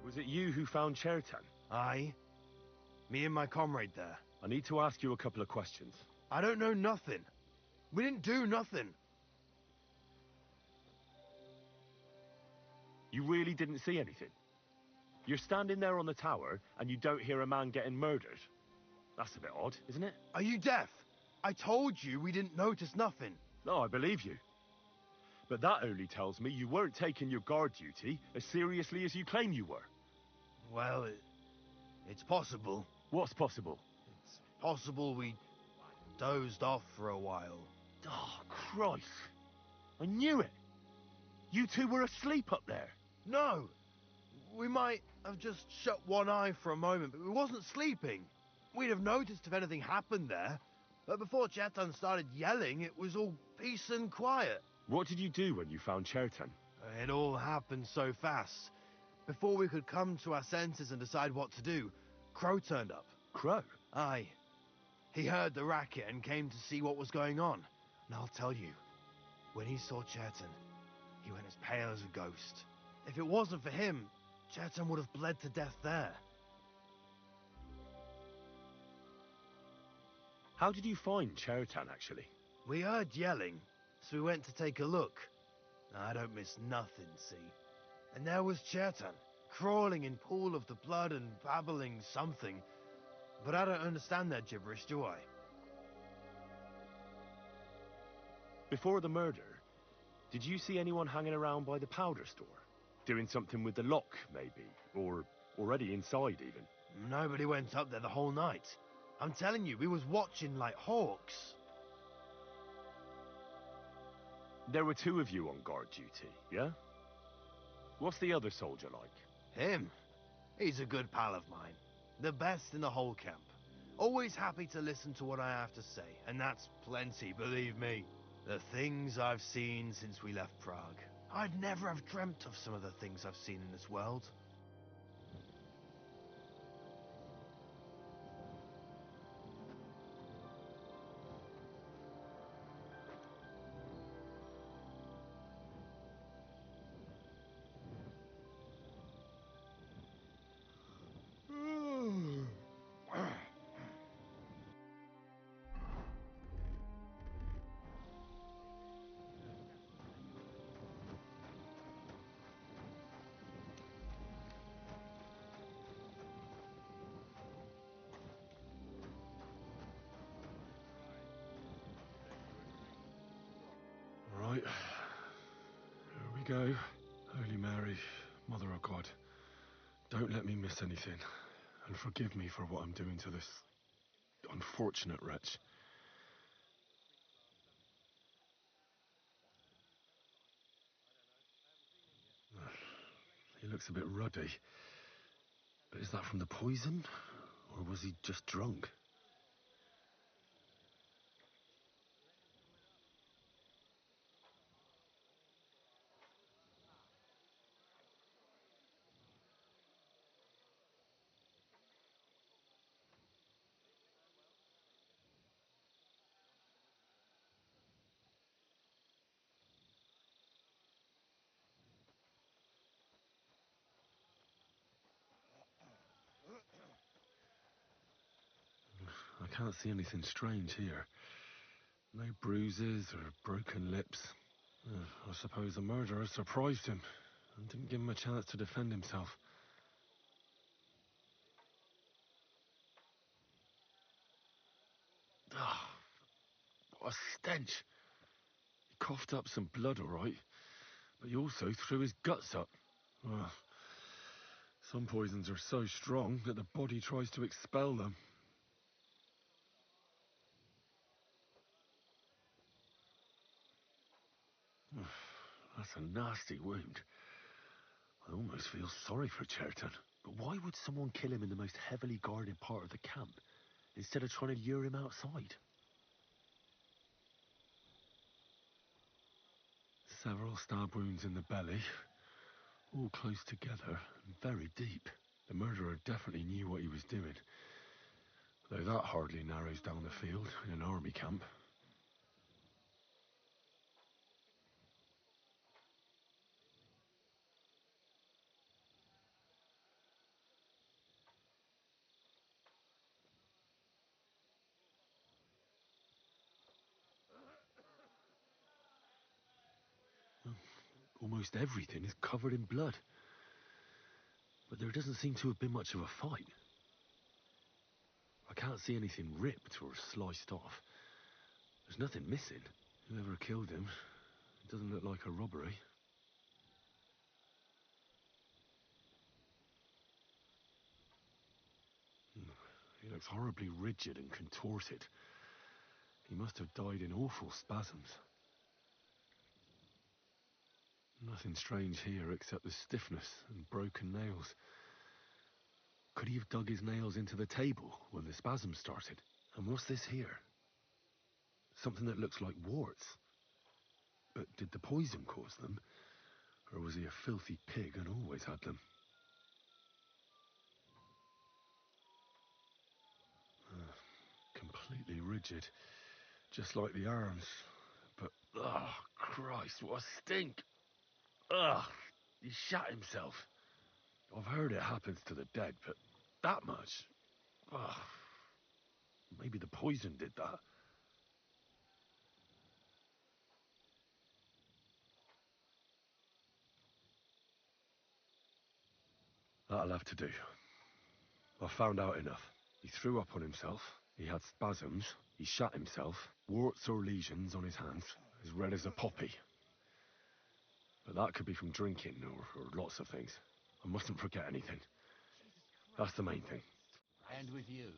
Was it you who found Chertan? Aye. Me and my comrade there. I need to ask you a couple of questions. I don't know nothing. We didn't do nothing. You really didn't see anything? You're standing there on the tower, and you don't hear a man getting murdered? That's a bit odd, isn't it? Are you deaf? I told you we didn't notice nothing. No, I believe you. But that only tells me you weren't taking your guard duty as seriously as you claim you were. Well, it's possible. What's possible? It's possible we dozed off for a while. Oh, Christ. I knew it. You two were asleep up there. No. We might have just shut one eye for a moment, but we wasn't sleeping. We'd have noticed if anything happened there. But before Chetan started yelling, it was all peace and quiet. What did you do when you found Chertan? It all happened so fast. Before we could come to our senses and decide what to do, Crow turned up. Crow? Aye. He heard the racket and came to see what was going on. And I'll tell you, when he saw Cherton, he went as pale as a ghost. If it wasn't for him, Cherton would have bled to death there. How did you find Cherton, actually? We heard yelling, so we went to take a look. I don't miss nothing, see? And there was Cherton, crawling in pool of the blood and babbling something. But I don't understand their gibberish, do I? Before the murder, did you see anyone hanging around by the powder store? Doing something with the lock, maybe? Or already inside, even? Nobody went up there the whole night. I'm telling you, we was watching like hawks. There were 2 of you on guard duty, yeah? What's the other soldier like? Him? He's a good pal of mine. The best in the whole camp. Always happy to listen to what I have to say, and that's plenty, believe me. The things I've seen since we left Prague. I'd never have dreamt of some of the things I've seen in this world. Right. Here we go. Holy Mary, Mother of God, don't let me miss anything, and forgive me for what I'm doing to this unfortunate wretch. He looks a bit ruddy. But is that from the poison? Or was he just drunk? I can't see anything strange here. No bruises or broken lips. I suppose the murderer surprised him and didn't give him a chance to defend himself. Ah, what a stench. He coughed up some blood, all right, but he also threw his guts up. Ah, some poisons are so strong that the body tries to expel them. That's a nasty wound. I almost feel sorry for Cherton. But why would someone kill him in the most heavily guarded part of the camp, instead of trying to lure him outside? Several stab wounds in the belly, all close together, and very deep. The murderer definitely knew what he was doing. Though that hardly narrows down the field in an army camp. Almost everything is covered in blood. But there doesn't seem to have been much of a fight. I can't see anything ripped or sliced off. There's nothing missing. Whoever killed him, it doesn't look like a robbery. He looks horribly rigid and contorted. He must have died in awful spasms. Nothing strange here except the stiffness and broken nails. Could he have dug his nails into the table when the spasms started? And what's this here? Something that looks like warts. But did the poison cause them? Or was he a filthy pig and always had them? Completely rigid, just like the arms. But, oh, Christ, what a stink! Ugh, he shat himself. I've heard it happens to the dead, but that much? Ugh, maybe the poison did that. That'll have to do. I found out enough. He threw up on himself, he had spasms, he shat himself, warts or lesions on his hands, as red as a poppy. But that could be from drinking, or lots of things. I mustn't forget anything. That's the main thing. And with you.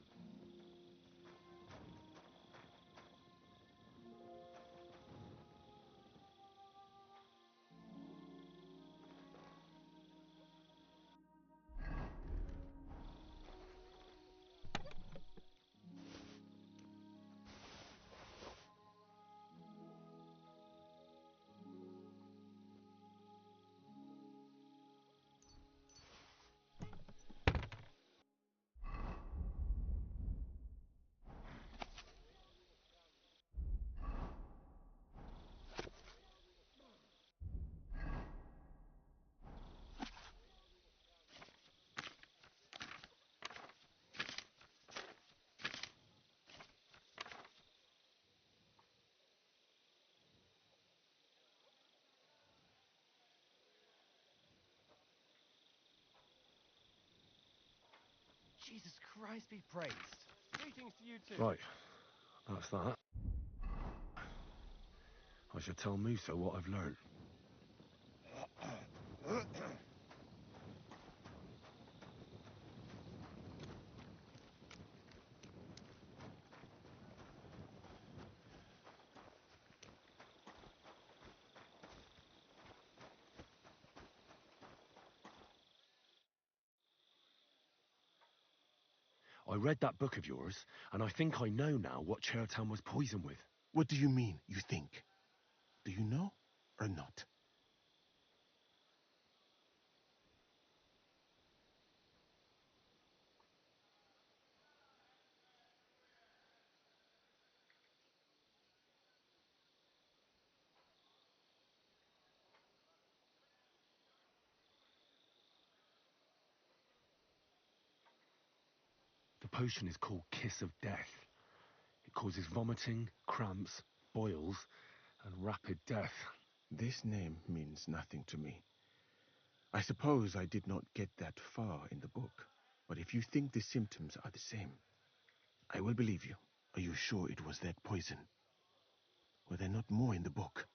Jesus Christ be praised. Greetings to you too. Right, that's that. I should tell Musa what I've learned. I read that book of yours, and I think I know now what Chertown was poisoned with. What do you mean, you think? Do you know or not? The potion is called Kiss of Death. It causes vomiting, cramps, boils, and rapid death. This name means nothing to me. I suppose I did not get that far in the book, but if you think the symptoms are the same, I will believe you. Are you sure it was that poison? Were there not more in the book?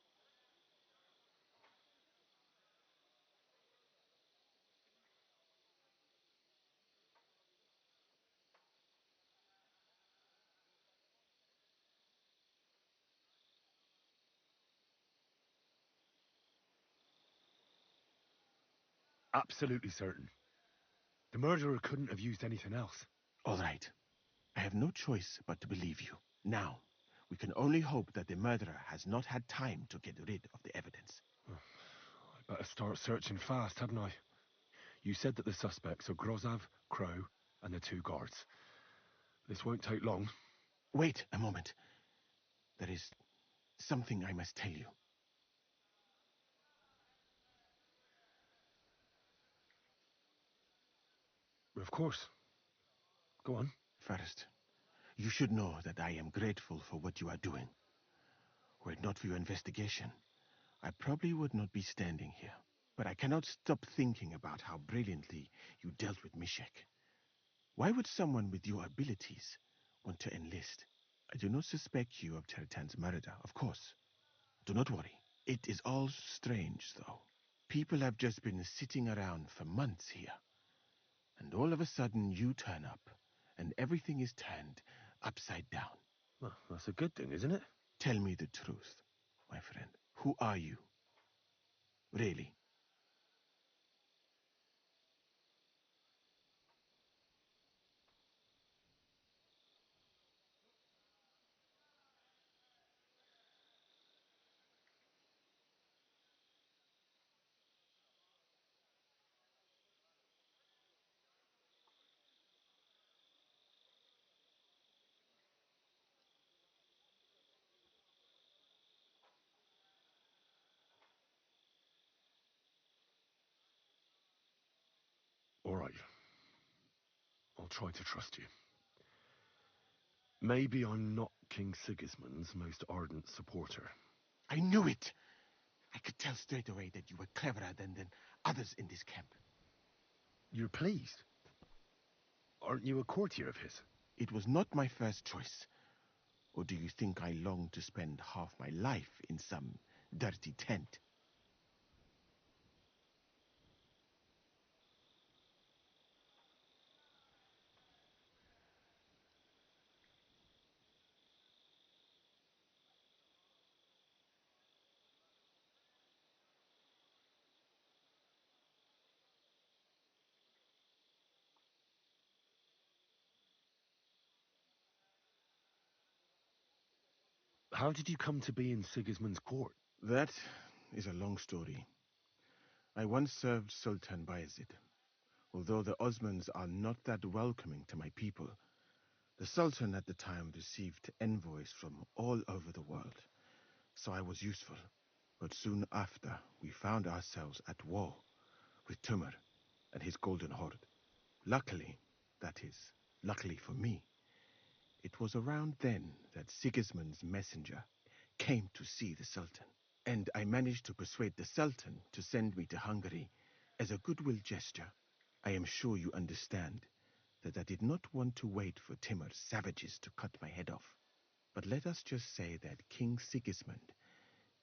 Absolutely certain. The murderer couldn't have used anything else. All right. I have no choice but to believe you. Now, we can only hope that the murderer has not had time to get rid of the evidence. I better start searching fast, hadn't I? You said that the suspects are Grozav, Crow, and the two guards. This won't take long. Wait a moment. There is something I must tell you. Of course. Go on. First, you should know that I am grateful for what you are doing. Were it not for your investigation, I probably would not be standing here. But I cannot stop thinking about how brilliantly you dealt with Mishek. Why would someone with your abilities want to enlist? I do not suspect you of Chertan's murder, of course. Do not worry. It is all strange, though. People have just been sitting around for months here. And all of a sudden you turn up, and everything is turned upside down. Well, that's a good thing, isn't it? Tell me the truth, my friend. Who are you? Really? try to trust you. Maybe I'm not King Sigismund's most ardent supporter. I knew it! I could tell straight away that you were cleverer than others in this camp. You're pleased? Aren't you a courtier of his? It was not my first choice. Or do you think I long to spend half my life in some dirty tent? How did you come to be in Sigismund's court? That is a long story. I once served Sultan Bayezid. Although the Osmans are not that welcoming to my people, the Sultan at the time received envoys from all over the world, so I was useful. But soon after, we found ourselves at war with Timur and his Golden Horde. Luckily, that is, luckily for me, it was around then that Sigismund's messenger came to see the Sultan, and I managed to persuade the Sultan to send me to Hungary as a goodwill gesture. I am sure you understand that I did not want to wait for Timur's savages to cut my head off. But let us just say that King Sigismund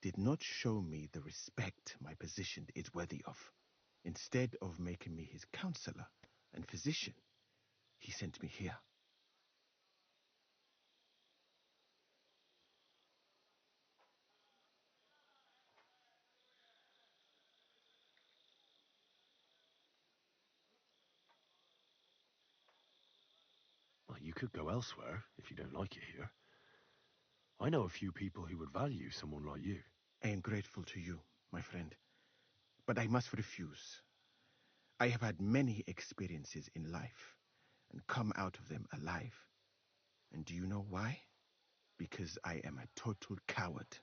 did not show me the respect my position is worthy of. Instead of making me his counselor and physician, he sent me here. Well, you could go elsewhere if you don't like it here. I know a few people who would value someone like you. I am grateful to you, my friend, but I must refuse. I have had many experiences in life and come out of them alive. And do you know why? Because I am a total coward.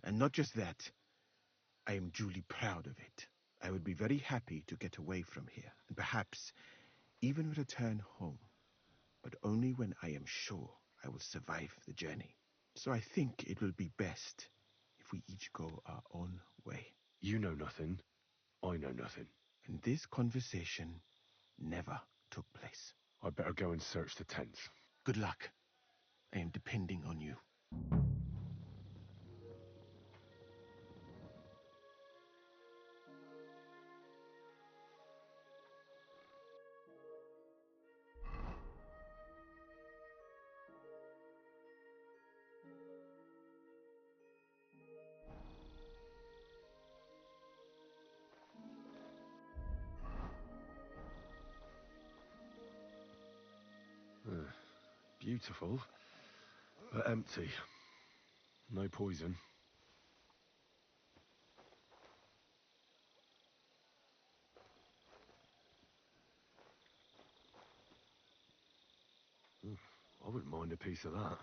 And not just that, I am duly proud of it. I would be very happy to get away from here and perhaps even return home, but only when I am sure I will survive the journey. So I think it will be best if we each go our own way. You know nothing. I know nothing. And this conversation never took place. I better go and search the tents. Good luck. I am depending on you. Beautiful, but empty. No poison. I wouldn't mind a piece of that.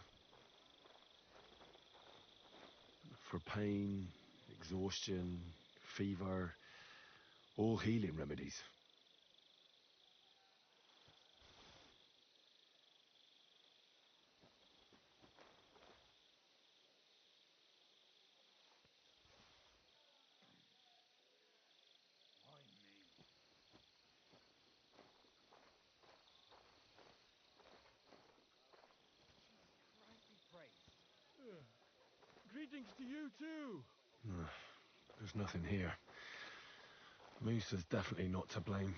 For pain, exhaustion, fever, all healing remedies. Greetings to you too. There's nothing here. Moose is definitely not to blame.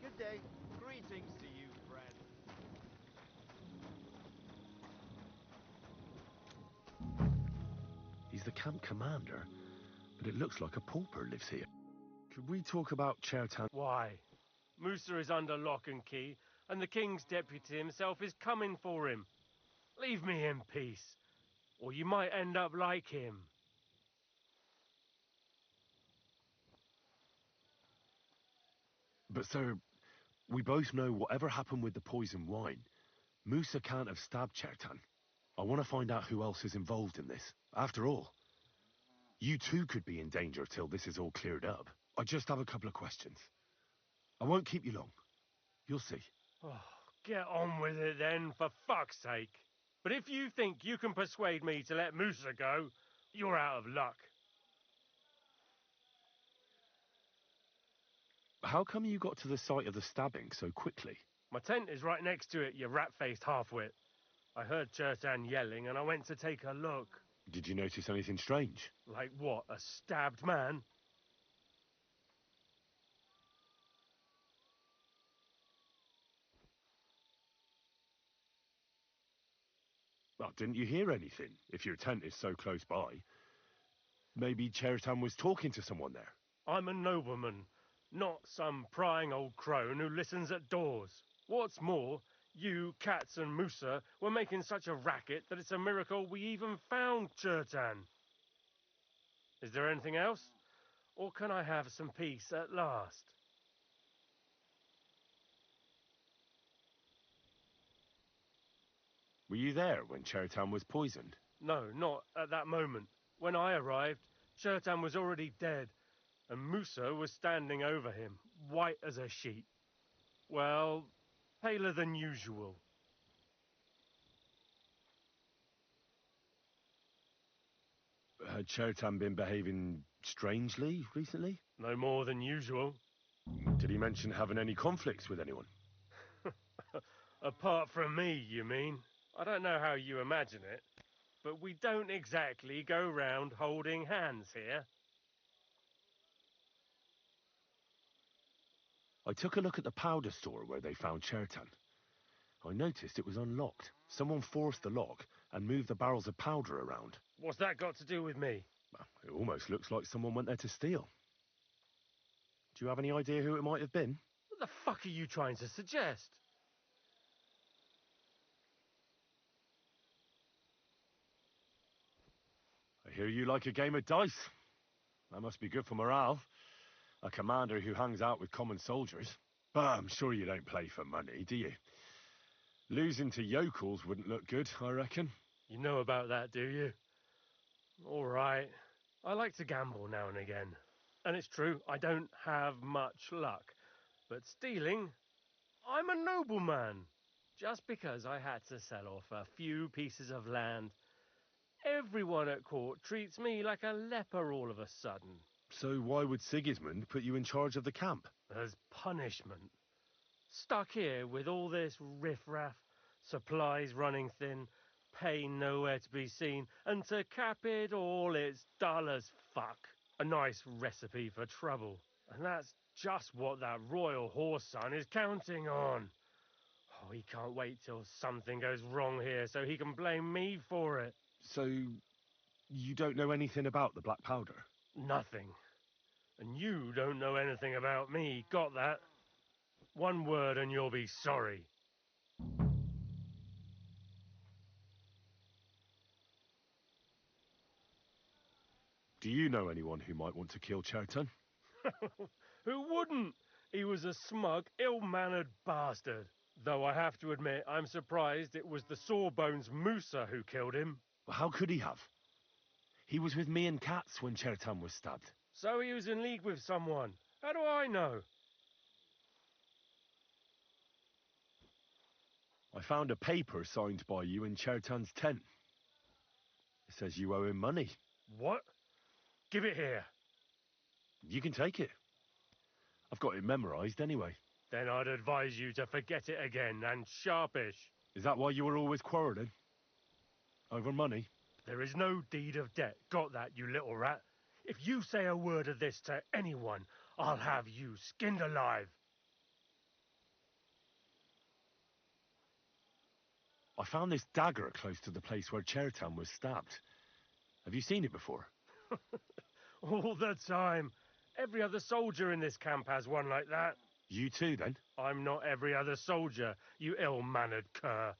Good day. Greetings to you, friend. He's the camp commander, but it looks like a pauper lives here. Could we talk about Chertan? Why? Musa is under lock and key, and the king's deputy himself is coming for him. Leave me in peace. or you might end up like him. But, sir, we both know whatever happened with the poison wine, Musa can't have stabbed Chertan. I want to find out who else is involved in this. After all, you too could be in danger till this is all cleared up. I just have a couple of questions. I won't keep you long. You'll see. Oh, get on with it then, for fuck's sake. But if you think you can persuade me to let Musa go, you're out of luck. How come you got to the site of the stabbing so quickly? My tent is right next to it, you rat-faced halfwit. I heard Chertan yelling and I went to take a look. Did you notice anything strange? Like what, a stabbed man? Well, didn't you hear anything, if your tent is so close by? Maybe Chertan was talking to someone there. I'm a nobleman, not some prying old crone who listens at doors. What's more, you, Cats and Musa were making such a racket that it's a miracle we even found Chertan. Is there anything else? Or can I have some peace at last? Were you there when Chertan was poisoned? No, not at that moment. When I arrived, Chertan was already dead, and Musa was standing over him, white as a sheet. Well, paler than usual. Had Chertan been behaving strangely recently? No more than usual. Did he mention having any conflicts with anyone? Apart from me, you mean? I don't know how you imagine it, but we don't exactly go round holding hands here. I took a look at the powder store where they found Chertan. I noticed it was unlocked. Someone forced the lock and moved the barrels of powder around. What's that got to do with me? Well, it almost looks like someone went there to steal. Do you have any idea who it might have been? What the fuck are you trying to suggest? I hear you like a game of dice. That must be good for morale. A commander who hangs out with common soldiers. But I'm sure you don't play for money, do you? Losing to yokels wouldn't look good, I reckon. You know about that, do you? All right. I like to gamble now and again. And it's true, I don't have much luck. But stealing, I'm a nobleman. Just because I had to sell off a few pieces of land, everyone at court treats me like a leper all of a sudden. So why would Sigismund put you in charge of the camp? As punishment. Stuck here with all this riffraff, supplies running thin, pay nowhere to be seen, and to cap it all, it's dull as fuck. A nice recipe for trouble. And that's just what that royal horse son is counting on. Oh, he can't wait till something goes wrong here so he can blame me for it. So, you don't know anything about the black powder? Nothing. And you don't know anything about me, got that? One word and you'll be sorry. Do you know anyone who might want to kill Chertan? Who wouldn't? He was a smug, ill-mannered bastard. Though I have to admit, I'm surprised it was the Sawbones Musa who killed him. Well, how could he have? He was with me and Cats when Chertan was stabbed. So he was in league with someone. How do I know? I found a paper signed by you in Chertan's tent. It says you owe him money. What? Give it here. You can take it. I've got it memorized anyway. Then I'd advise you to forget it again, and sharpish. Is that why you were always quarrelling? Over money? There is no deed of debt. Got that, you little rat? If you say a word of this to anyone, I'll have you skinned alive. I found this dagger close to the place where Chertan was stabbed. Have you seen it before? All the time. Every other soldier in this camp has one like that. You too, then? I'm not every other soldier, you ill-mannered cur.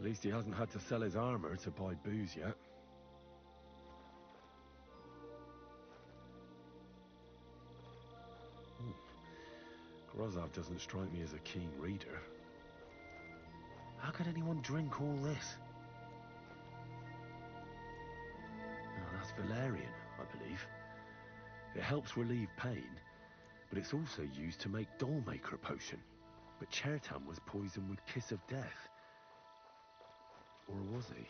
least he hasn't had to sell his armor to buy booze yet. Grozov doesn't strike me as a keen reader. How could anyone drink all this? Oh, that's valerian, I believe. It helps relieve pain, but it's also used to make Dollmaker potion. But Chertan was poisoned with Kiss of Death. Or was he?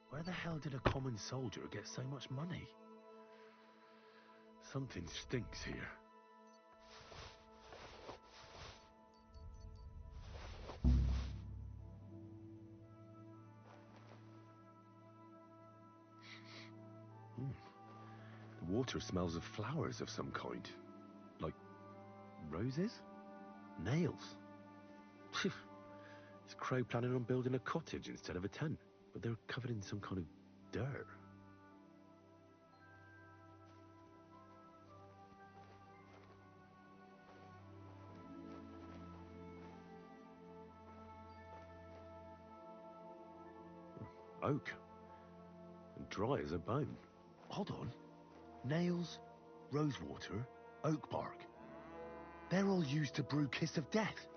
Where the hell did a common soldier get so much money? Something stinks here. The water smells of flowers of some kind. Like roses? Nails? Is Crow planning on building a cottage instead of a tent? But they're covered in some kind of dirt. Oak. And dry as a bone. Hold on. Nails, rosewater, oak bark. They're all used to brew Kiss of Death.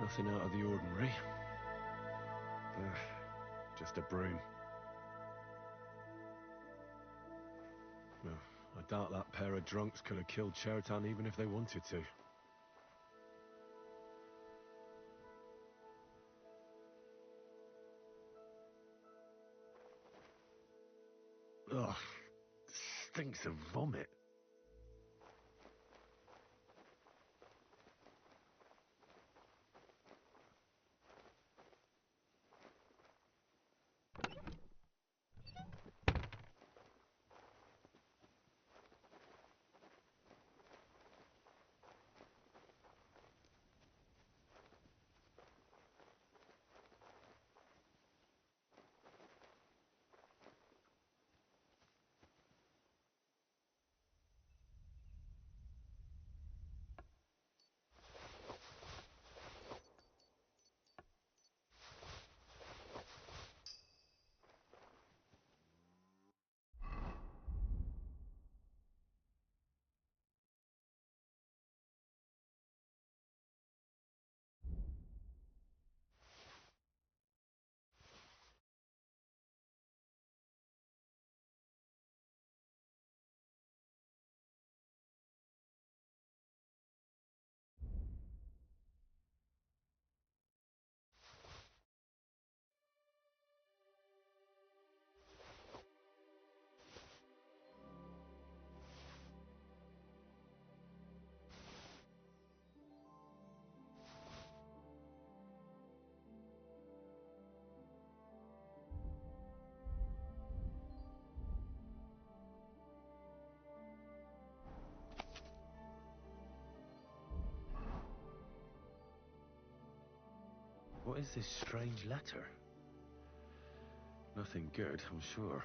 Nothing out of the ordinary. Just a broom. I doubt that pair of drunks could have killed Chertan even if they wanted to. Ugh, stinks of vomit. What is this strange letter? Nothing good, I'm sure.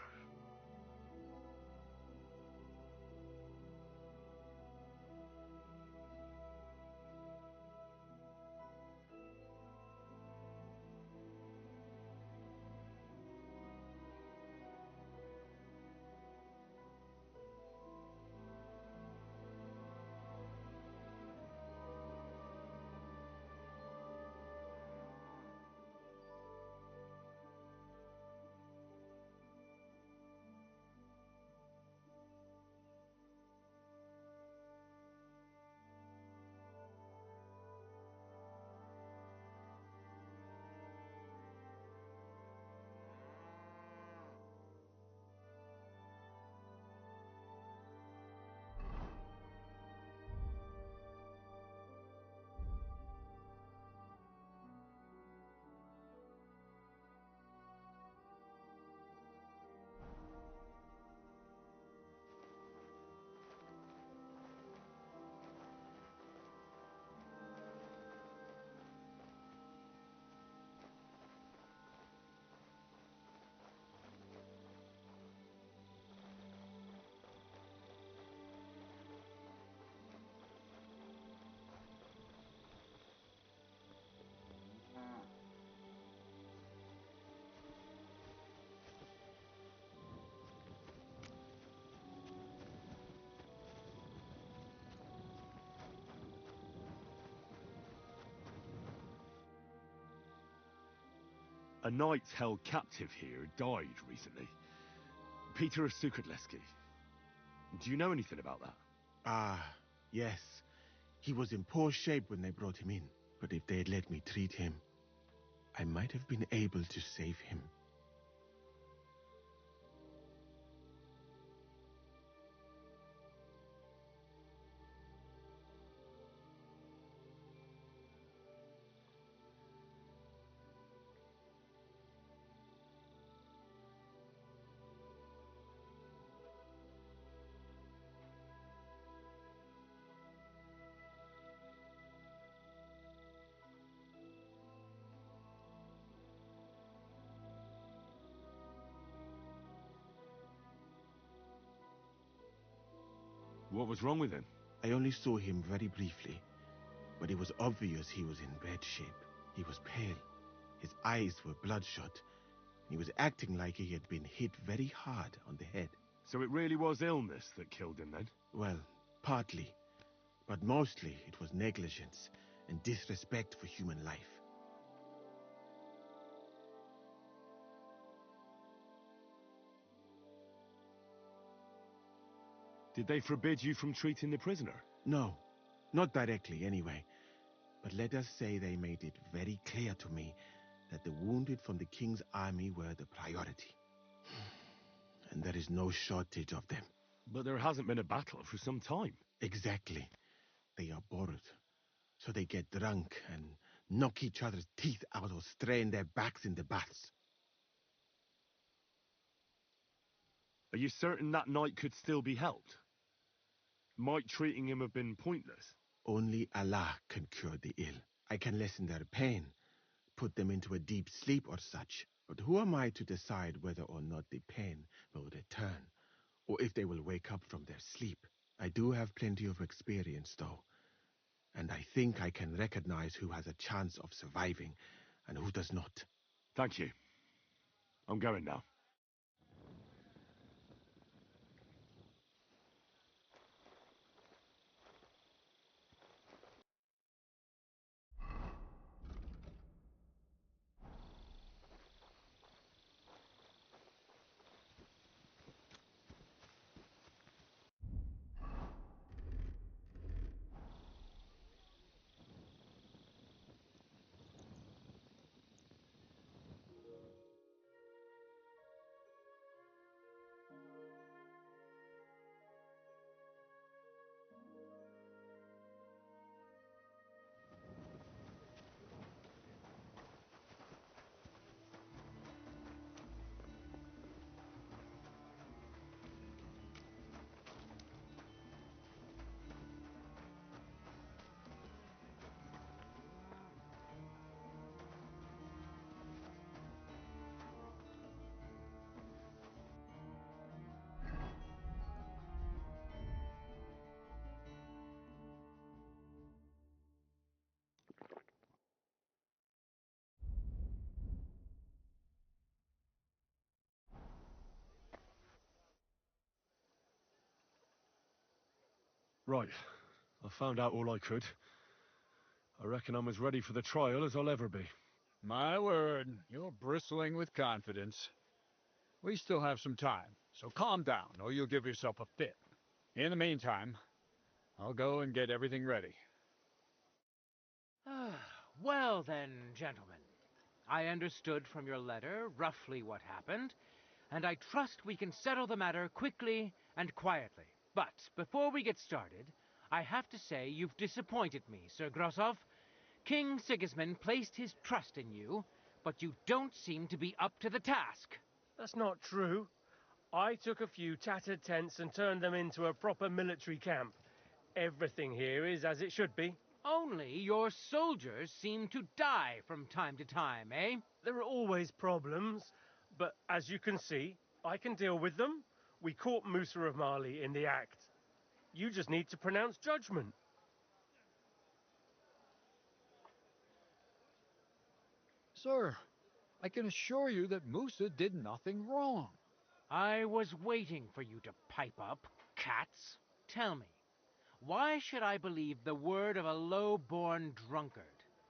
A knight held captive here died recently. Peter of Sukatleski. Do you know anything about that? Ah, yes. He was in poor shape when they brought him in. But if they had let me treat him, I might have been able to save him. What was wrong with him? I only saw him very briefly, but it was obvious he was in bad shape. He was pale. His eyes were bloodshot. He was acting like he had been hit very hard on the head. So it really was illness that killed him then? Well, partly. But mostly it was negligence and disrespect for human life. Did they forbid you from treating the prisoner? No, not directly anyway. But let us say they made it very clear to me that the wounded from the king's army were the priority. And there is no shortage of them. But there hasn't been a battle for some time. Exactly. They are bored. So they get drunk and knock each other's teeth out or strain their backs in the baths. Are you certain that knight could still be helped? Might treating him have been pointless? Only Allah can cure the ill. I can lessen their pain, put them into a deep sleep or such. But who am I to decide whether or not the pain will return, or if they will wake up from their sleep? I do have plenty of experience, though, and I think I can recognize who has a chance of surviving and who does not. Thank you. I'm going now. Right. I found out all I could. I reckon I'm as ready for the trial as I'll ever be. My word, you're bristling with confidence. We still have some time, so calm down, or you'll give yourself a fit. In the meantime, I'll go and get everything ready. Well then, gentlemen, I understood from your letter roughly what happened, and I trust we can settle the matter quickly and quietly. But before we get started, I have to say you've disappointed me, Sir Grosov. King Sigismund placed his trust in you, but you don't seem to be up to the task. That's not true. I took a few tattered tents and turned them into a proper military camp. Everything here is as it should be. Only your soldiers seem to die from time to time, eh? There are always problems, but as you can see, I can deal with them. We caught Musa of Mali in the act. You just need to pronounce judgment. Sir, I can assure you that Musa did nothing wrong. I was waiting for you to pipe up, cats. Tell me, why should I believe the word of a low-born drunkard?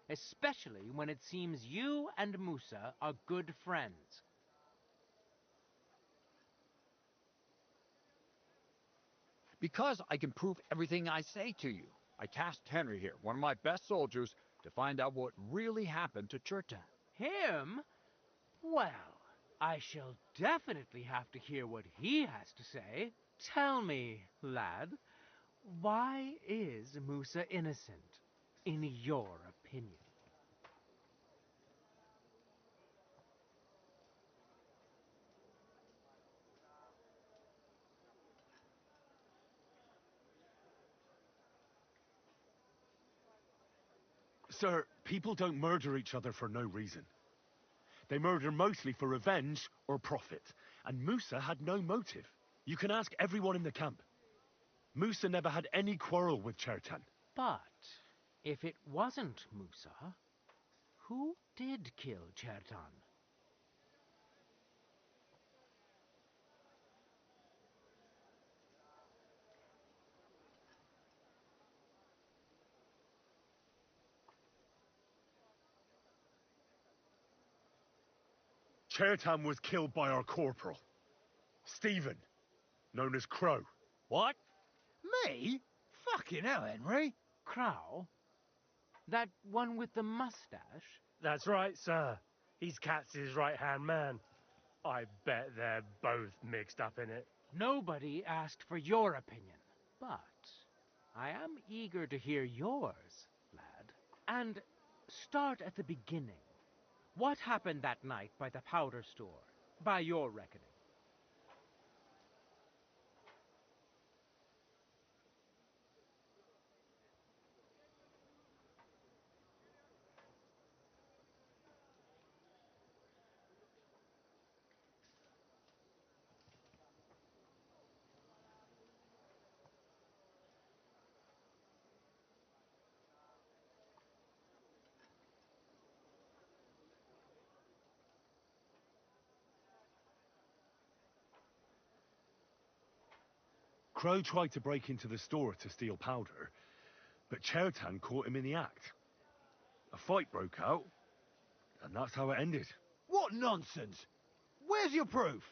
especially when it seems you and Musa are good friends. Because I can prove everything I say to you, I tasked Henry here, one of my best soldiers, to find out what really happened to Chertan. Him? Well, I shall definitely have to hear what he has to say. Tell me, lad, why is Musa innocent, in your opinion? Sir, people don't murder each other for no reason. They murder mostly for revenge or profit, and Musa had no motive. You can ask everyone in the camp. Musa never had any quarrel with Chertan. But if it wasn't Musa, who did kill Chertan? Chertan was killed by our corporal, Stephen, known as Crow. What? Me? Fucking hell, Henry. Crow? That one with the mustache? That's right, sir. He's Katz's right-hand man. I bet they're both mixed up in it. Nobody asked for your opinion, but I am eager to hear yours, lad. And start at the beginning. What happened that night by the powder store, by your reckoning? Crow tried to break into the store to steal powder, but Chertan caught him in the act. A fight broke out, and that's how it ended. What nonsense! Where's your proof?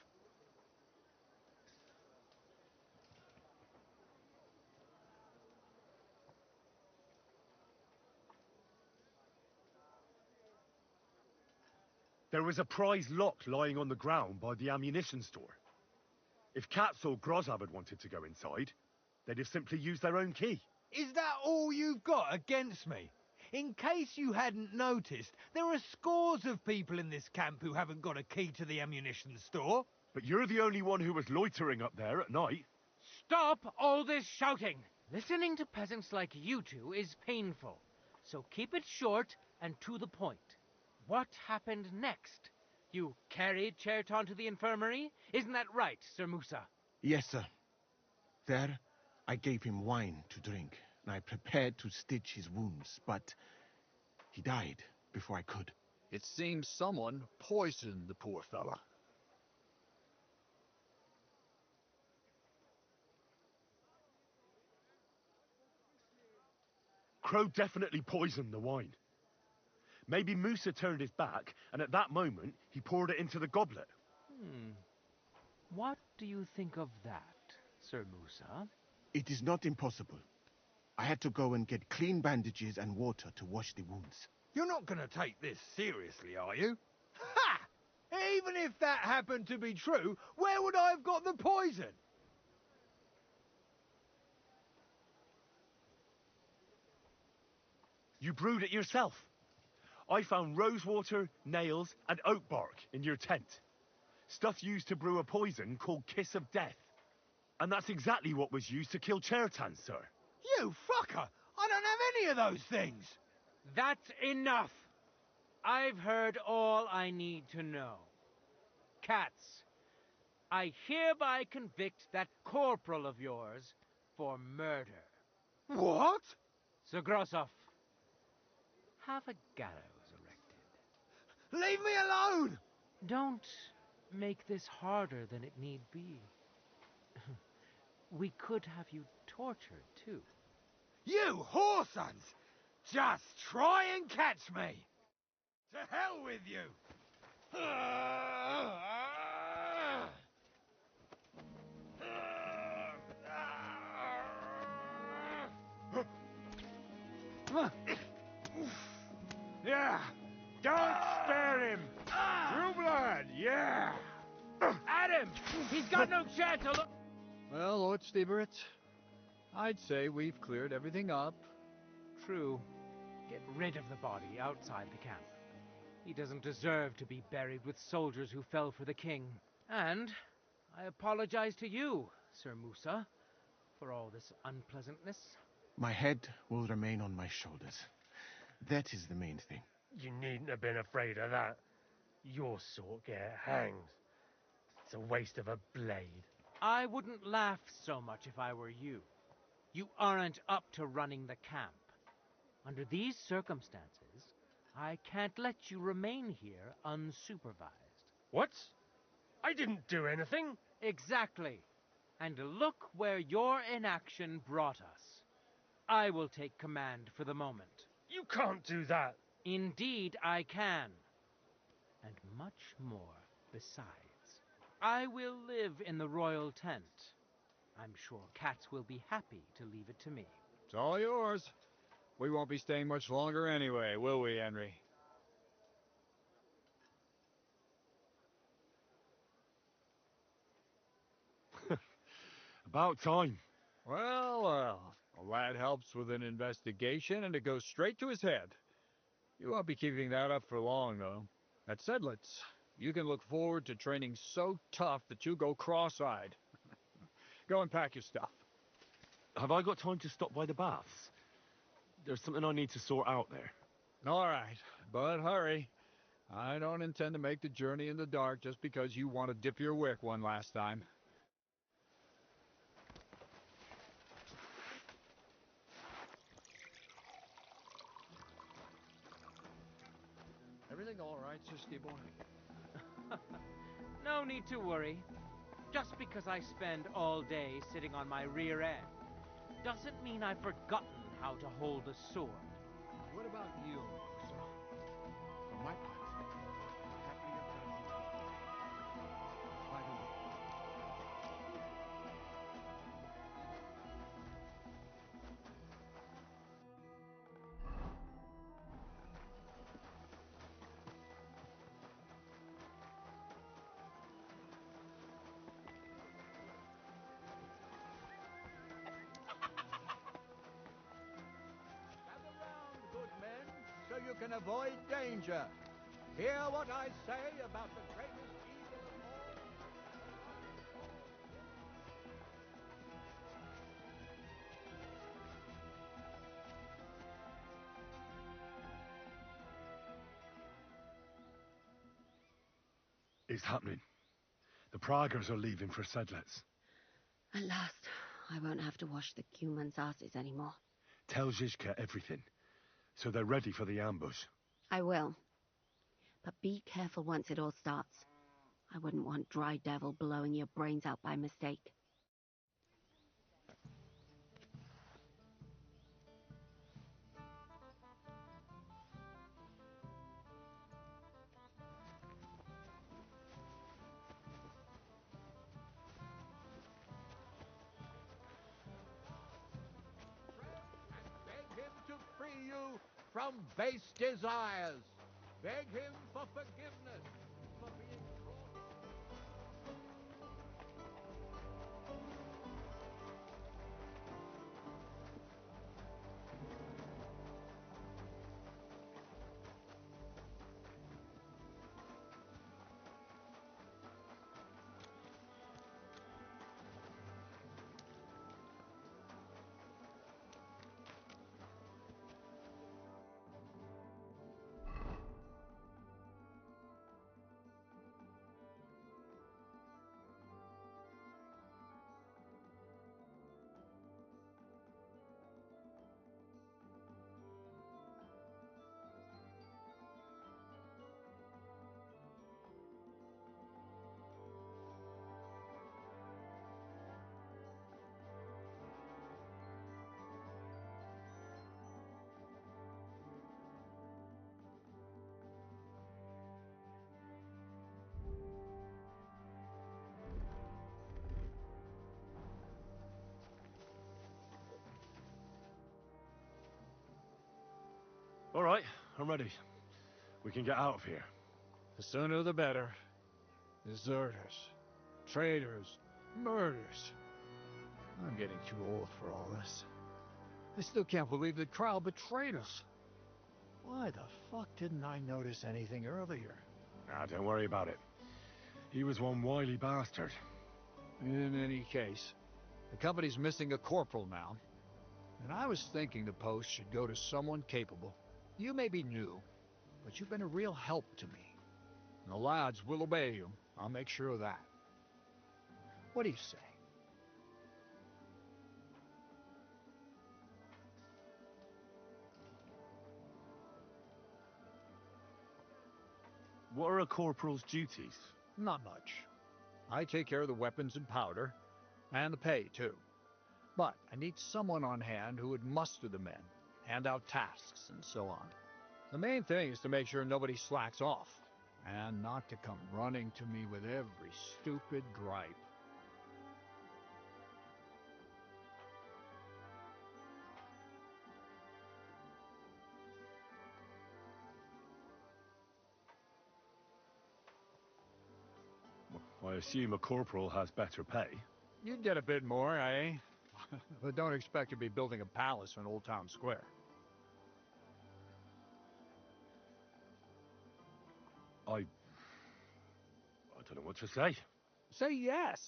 There was a prize lock lying on the ground by the ammunition store. If Katz or Grozab had wanted to go inside, they'd have simply used their own key. Is that all you've got against me? In case you hadn't noticed, there are scores of people in this camp who haven't got a key to the ammunition store. But you're the only one who was loitering up there at night. Stop all this shouting! Listening to peasants like you two is painful, so keep it short and to the point. What happened next? You carried Chertan to the infirmary? Isn't that right, Sir Musa? Yes, sir. There, I gave him wine to drink, and I prepared to stitch his wounds, but he died before I could. It seems someone poisoned the poor fella. Crow definitely poisoned the wine. Maybe Musa turned his back, and at that moment, he poured it into the goblet. What do you think of that, Sir Musa? It is not impossible. I had to go and get clean bandages and water to wash the wounds. You're not going to take this seriously, are you? Ha! Even if that happened to be true, where would I have got the poison? You brewed it yourself. I found rosewater, nails, and oak bark in your tent. Stuff used to brew a poison called Kiss of Death. And that's exactly what was used to kill Chertan, sir. You fucker! I don't have any of those things! That's enough! I've heard all I need to know. Katz, I hereby convict that corporal of yours for murder. What? Sir Grossoff, have a gallows erected. Leave me alone! Don't make this harder than it need be. We could have you tortured, too. You whoresons! Just try and catch me! To hell with you! Yeah! Don't spare him! True blood, yeah! At him! He's got no chance of... Well, Lord Stieberitz, I'd say we've cleared everything up. True. Get rid of the body outside the camp. He doesn't deserve to be buried with soldiers who fell for the king. And I apologize to you, Sir Musa, for all this unpleasantness. My head will remain on my shoulders. That is the main thing. You needn't have been afraid of that. Your sort get hanged. It's a waste of a blade. I wouldn't laugh so much if I were you. You aren't up to running the camp. Under these circumstances, I can't let you remain here unsupervised. What? I didn't do anything. Exactly. And look where your inaction brought us. I will take command for the moment. You can't do that. Indeed, I can. And much more besides. I will live in the royal tent. I'm sure cats will be happy to leave it to me. It's all yours. We won't be staying much longer anyway, will we, Henry? About time. Well, a lad helps with an investigation and it goes straight to his head. You won't be keeping that up for long, though. At Sedlitz, you can look forward to training so tough that you go cross-eyed. Go and pack your stuff. Have I got time to stop by the baths? There's something I need to sort out there. All right, but hurry. I don't intend to make the journey in the dark just because you want to dip your wick one last time. Everything all right, Sir Steeborn? No need to worry. Just because I spend all day sitting on my rear end doesn't mean I've forgotten how to hold a sword. What about you, Musa? For my part, happily observing. By the way, Gather round, good men, so you can avoid danger. Hear what I say about the greatest evil of all. It's happening. The Pragers are leaving for Sedlitz. At last, I won't have to wash the humans' asses anymore. Tell Zizka everything, so they're ready for the ambush. I will. But be careful once it all starts. I wouldn't want Dry Devil blowing your brains out by mistake. Beg him to free you from base desires. Beg him for forgiveness for being brought. All right, I'm ready. We can get out of here. The sooner the better. Deserters, traitors, murders. I'm getting too old for all this. I still can't believe that Kyle betrayed us. Why the fuck didn't I notice anything earlier? Nah, don't worry about it. He was one wily bastard. In any case, the company's missing a corporal now. And I was thinking the post should go to someone capable. You may be new, but you've been a real help to me. And the lads will obey you. I'll make sure of that. What do you say? What are a corporal's duties? Not much. I take care of the weapons and powder, and the pay, too. But I need someone on hand who would muster the men, hand out tasks, and so on. The main thing is to make sure nobody slacks off, and not to come running to me with every stupid gripe. I assume a corporal has better pay. You'd get a bit more, eh? But don't expect to be building a palace in Old Town Square. I don't know what to say. Say yes.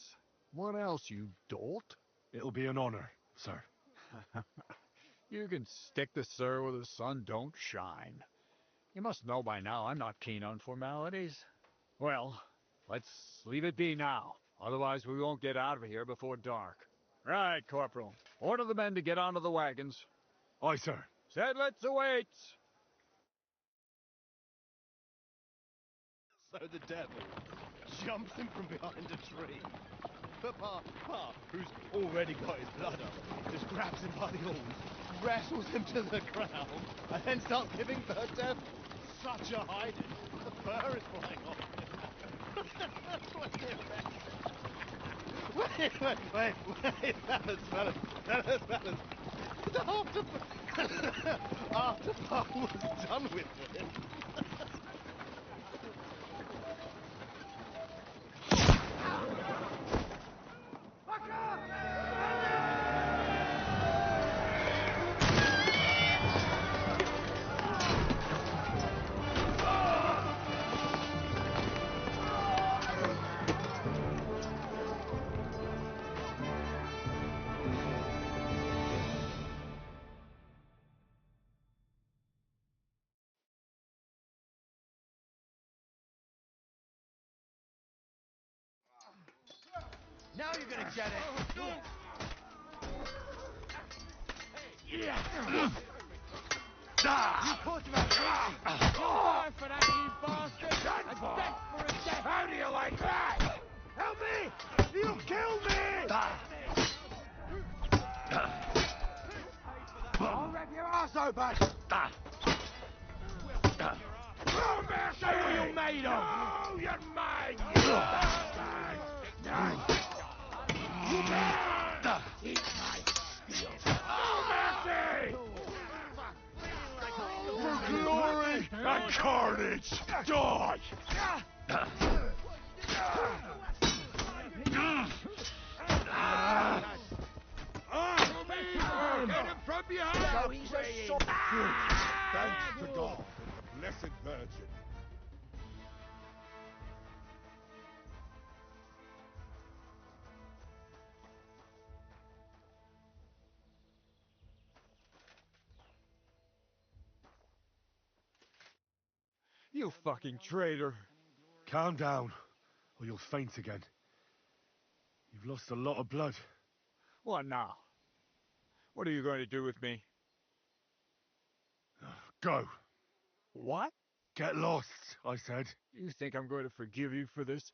What else, you dolt? It'll be an honor, sir. You can stick the sir where the sun don't shine. You must know by now I'm not keen on formalities. Well, let's leave it be now. Otherwise we won't get out of here before dark. Right, Corporal. Order the men to get onto the wagons. Aye, sir. Sedlets awaits! So the devil jumps him from behind a tree. But Pa, who's already got his blood up, just grabs him by the horns, wrestles him to the ground, and then starts giving the devil such a hiding. The fur is flying off. Wait, fellas. After Pa was done with it. Now you're gonna get it! Yeah! You caught him out, you'll die for that, you bastard! And death for a death! How do you like that? Help me! You'll kill me! I'll rip your ass open! Oh, man, show what you're made of! No, you're mine! Eat my steel! Oh, mercy! For glory and carnage, die! Get him from behind! So he's a shot. Thanks to God and the Blessed Virgin. You fucking traitor. Calm down, or you'll faint again. You've lost a lot of blood. What now? What are you going to do with me? Go. What? Get lost, I said. You think I'm going to forgive you for this?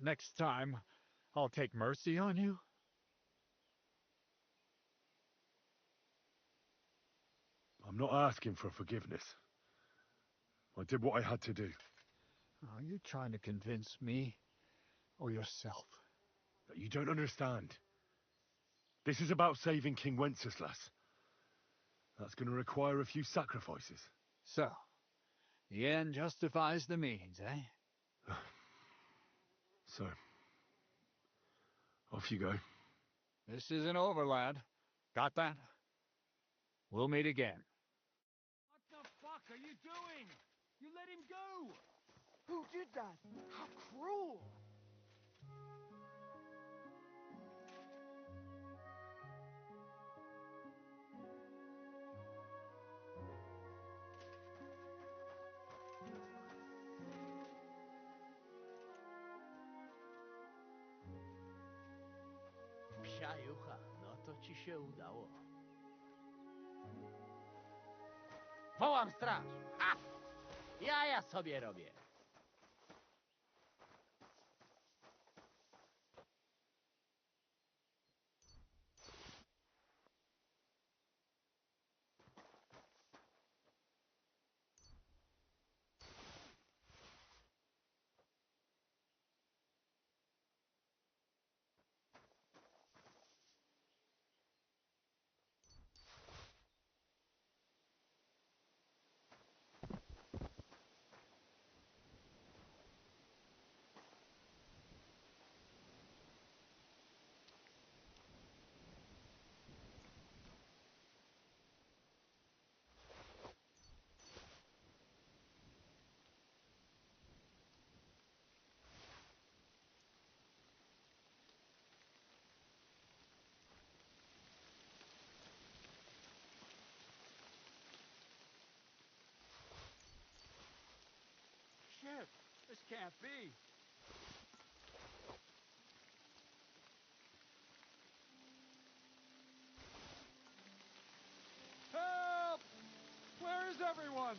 Next time, I'll take mercy on you? I'm not asking for forgiveness. I did what I had to do. Are you trying to convince me or yourself? That you don't understand. This is about saving King Wenceslas. That's going to require a few sacrifices. So, the end justifies the means, eh? So, off you go. This isn't over, lad. Got that? We'll meet again. What the fuck are you doing? You let him go! Who did that? How cruel! Psia jucha, no to ci się udało. Wołam straż! Ha! Ja sobie robię. Shit, this can't be. Help! Where is everyone?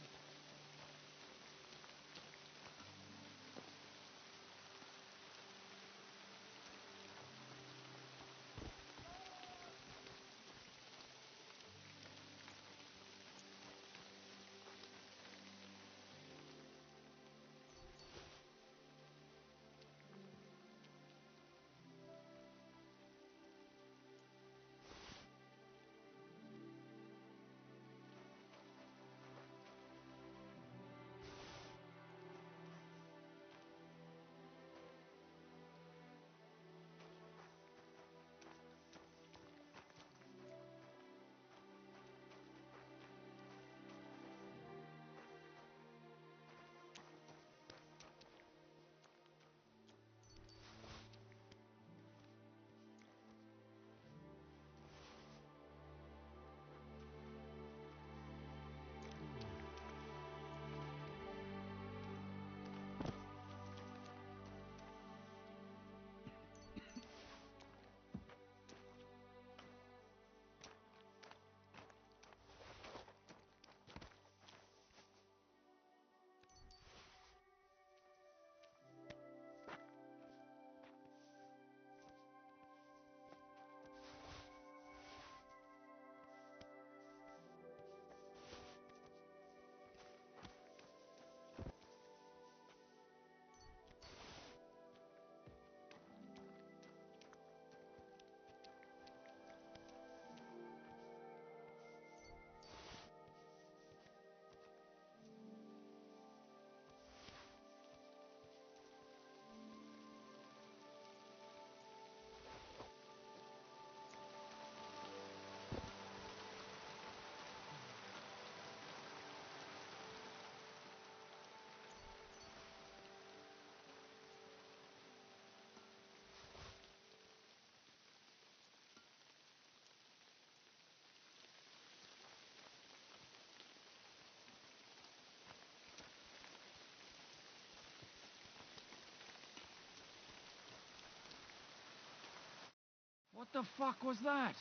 What the fuck was that?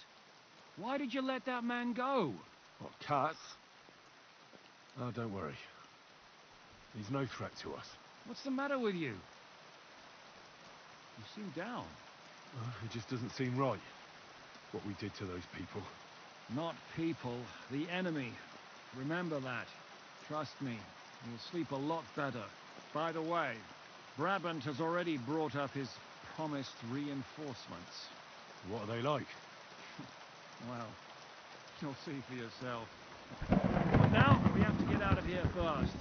Why did you let that man go? What, cats? Oh, don't worry. He's no threat to us. What's the matter with you? You seem down. It just doesn't seem right, what we did to those people. Not people, the enemy. Remember that. Trust me, you'll sleep a lot better. By the way, Brabant has already brought up his promised reinforcements. What are they like? Well, you'll see for yourself. But now, we have to get out of here first.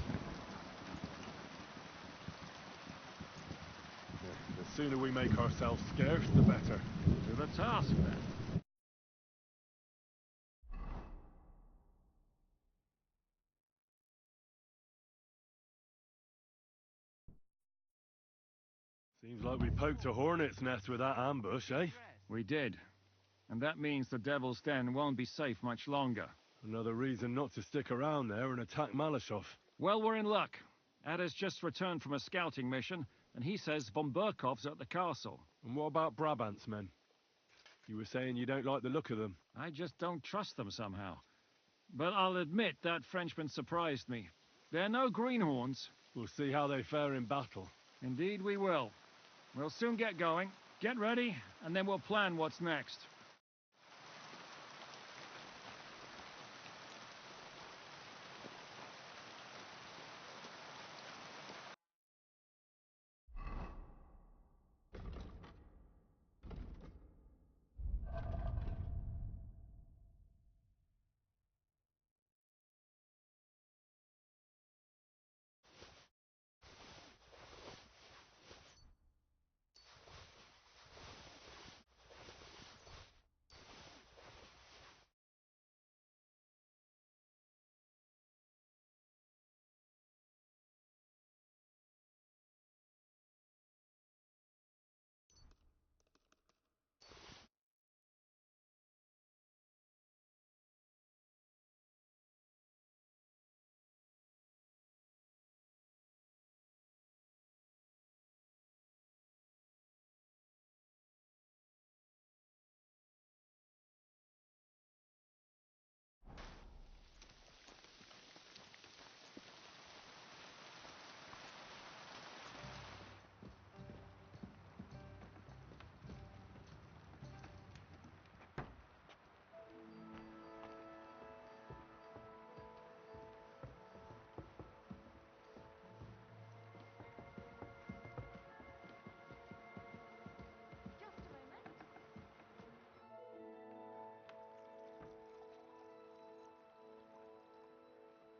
The sooner we make ourselves scarce, the better. To the task, then. Seems like we poked a hornet's nest with that ambush, eh? We did. And that means the Devil's Den won't be safe much longer. Another reason not to stick around there and attack Malashov. Well, we're in luck. Ada's just returned from a scouting mission, and he says von Burkov's at the castle. And what about Brabant's men? You were saying you don't like the look of them. I just don't trust them somehow. But I'll admit that Frenchman surprised me. They're no greenhorns. We'll see how they fare in battle. Indeed we will. We'll soon get going. Get ready, and then we'll plan what's next.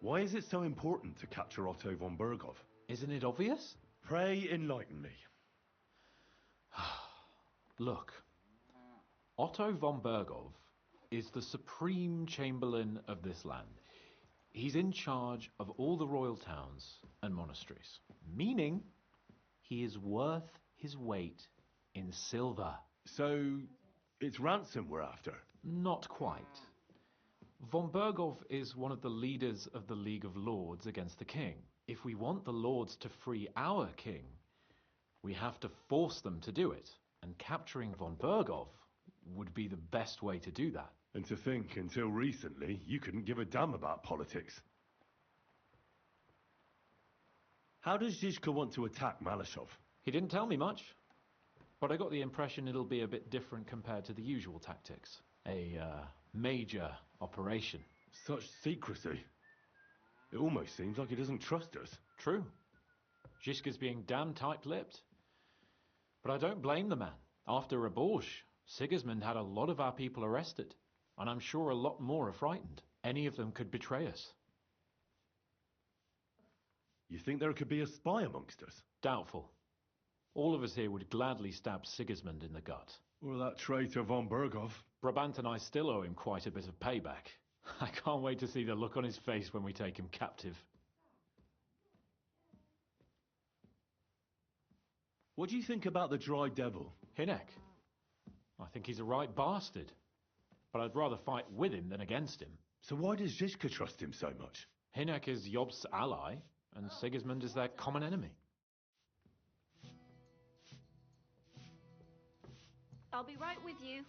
Why is it so important to capture Otto von Berghof? Isn't it obvious? Pray enlighten me. Look, Otto von Berghof is the supreme chamberlain of this land. He's in charge of all the royal towns and monasteries, meaning he is worth his weight in silver. So, it's ransom we're after? Not quite. Von Berghof is one of the leaders of the League of Lords against the king. If we want the lords to free our king, we have to force them to do it. And capturing von Berghof would be the best way to do that. And to think, until recently, you couldn't give a damn about politics. How does Zizka want to attack Malashov? He didn't tell me much, but I got the impression it'll be a bit different compared to the usual tactics. A major operation. Such secrecy. It almost seems like he doesn't trust us. True. Zizka's being damn tight-lipped. But I don't blame the man. After Raborj, Sigismund had a lot of our people arrested, and I'm sure a lot more are frightened. Any of them could betray us. You think there could be a spy amongst us? Doubtful. All of us here would gladly stab Sigismund in the gut. Or that traitor von Berghof. Brabant and I still owe him quite a bit of payback. I can't wait to see the look on his face when we take him captive. What do you think about the Dry Devil? Hinek. I think he's a right bastard. But I'd rather fight with him than against him. So why does Zizka trust him so much? Hinek is Job's ally, and Sigismund is their common enemy. I'll be right with you.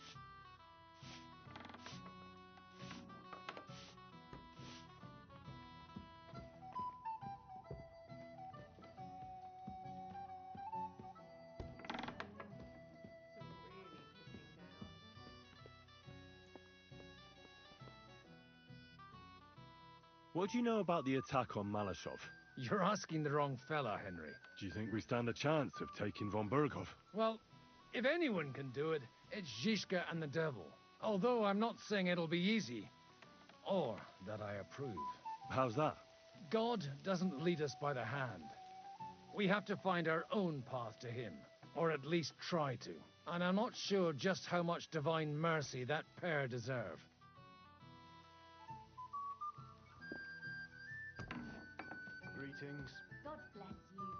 What do you know about the attack on Malashov? You're asking the wrong fella, Henry. Do you think we stand a chance of taking von Berghof? Well, if anyone can do it, it's Zizka and the devil. Although I'm not saying it'll be easy. or that I approve. How's that? God doesn't lead us by the hand. We have to find our own path to him, or at least try to. And I'm not sure just how much divine mercy that pair deserve. Greetings. God bless you.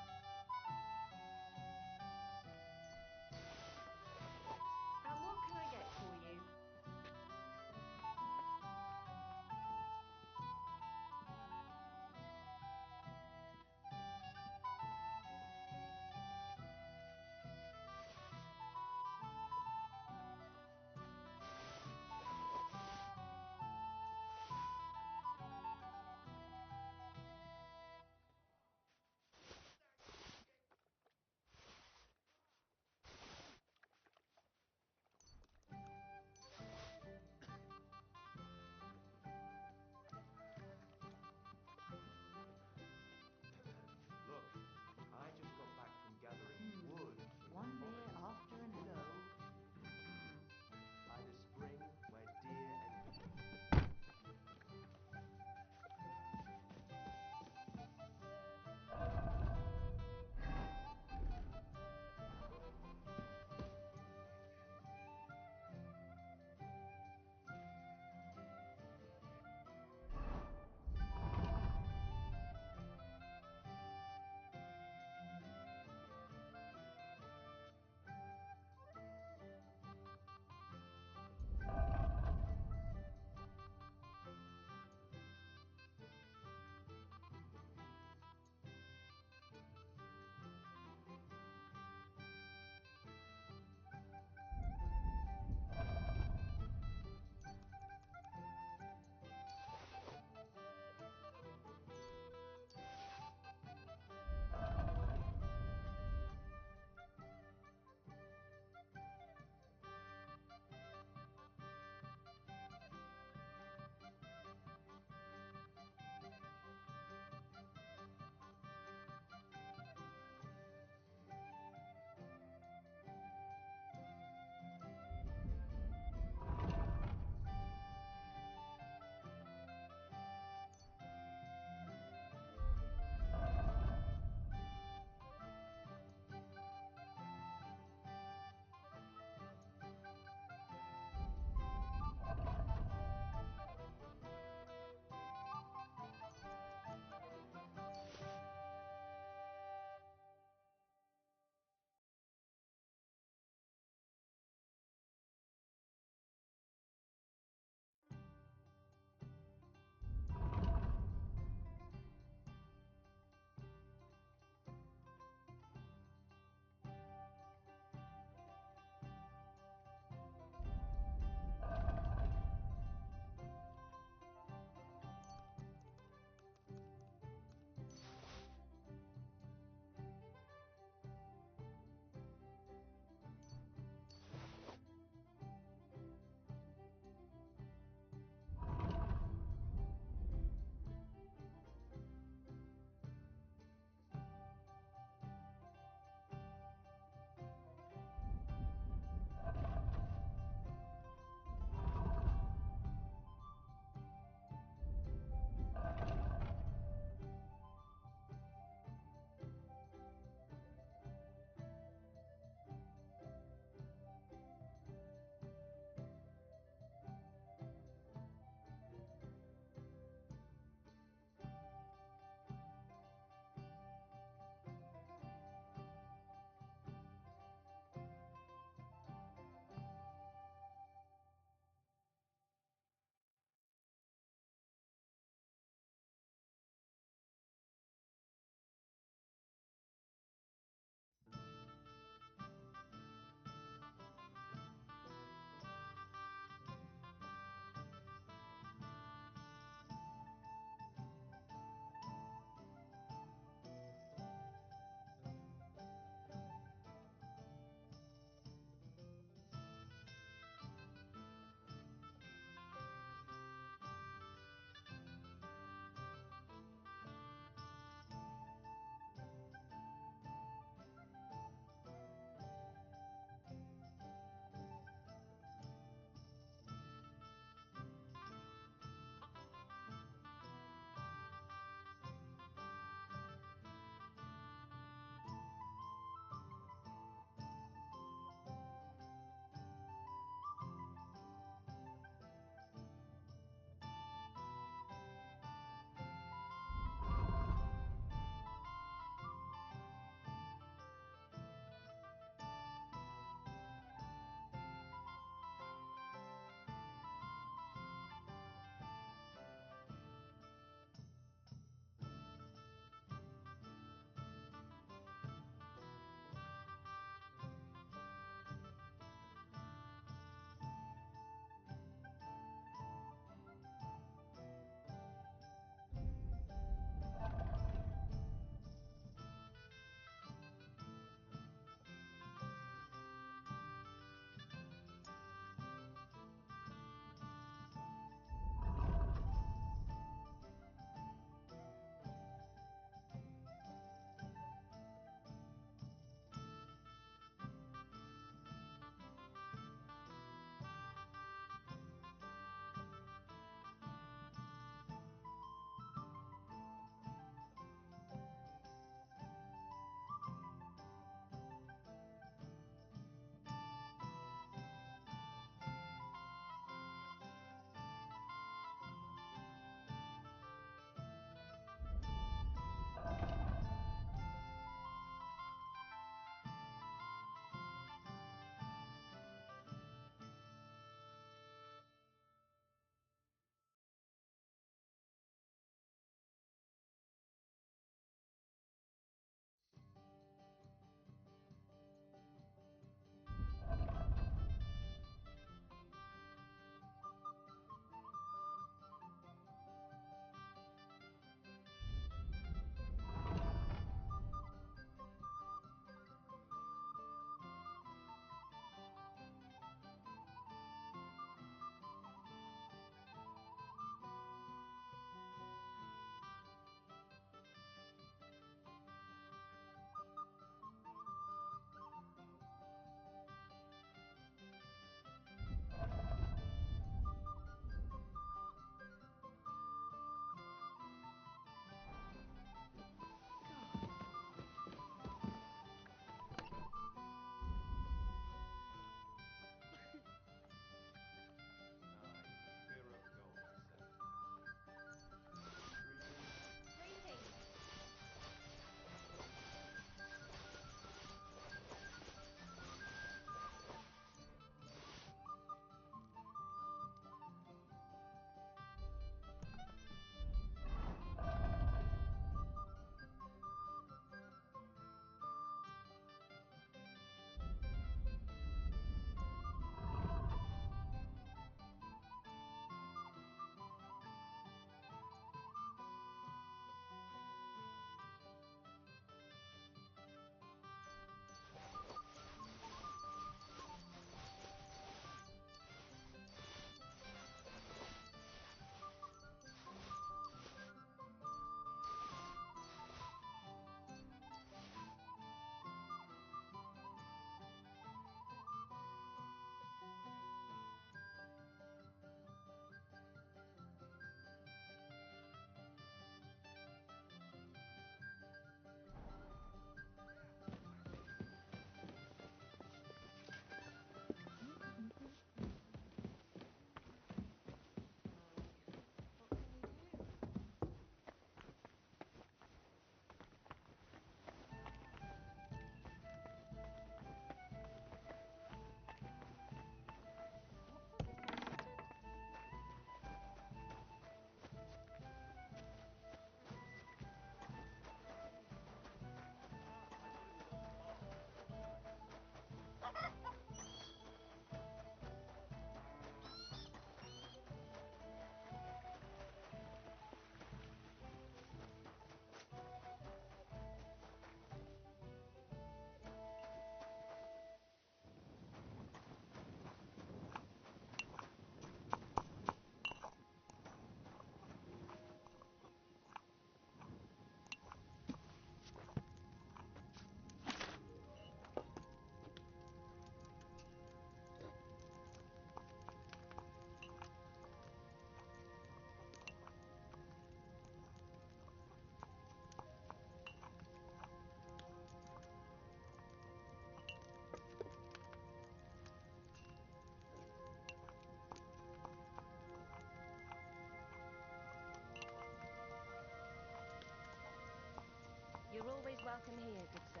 welcome here, good sir.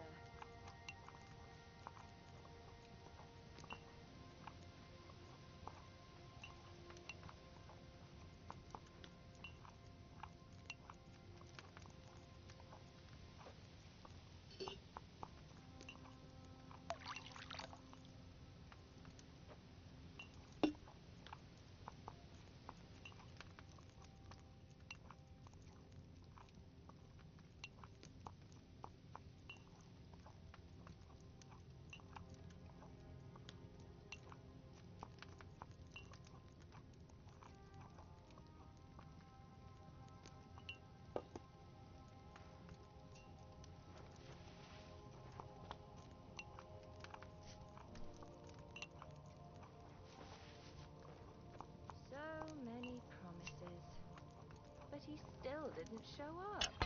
So many promises. But he still didn't show up.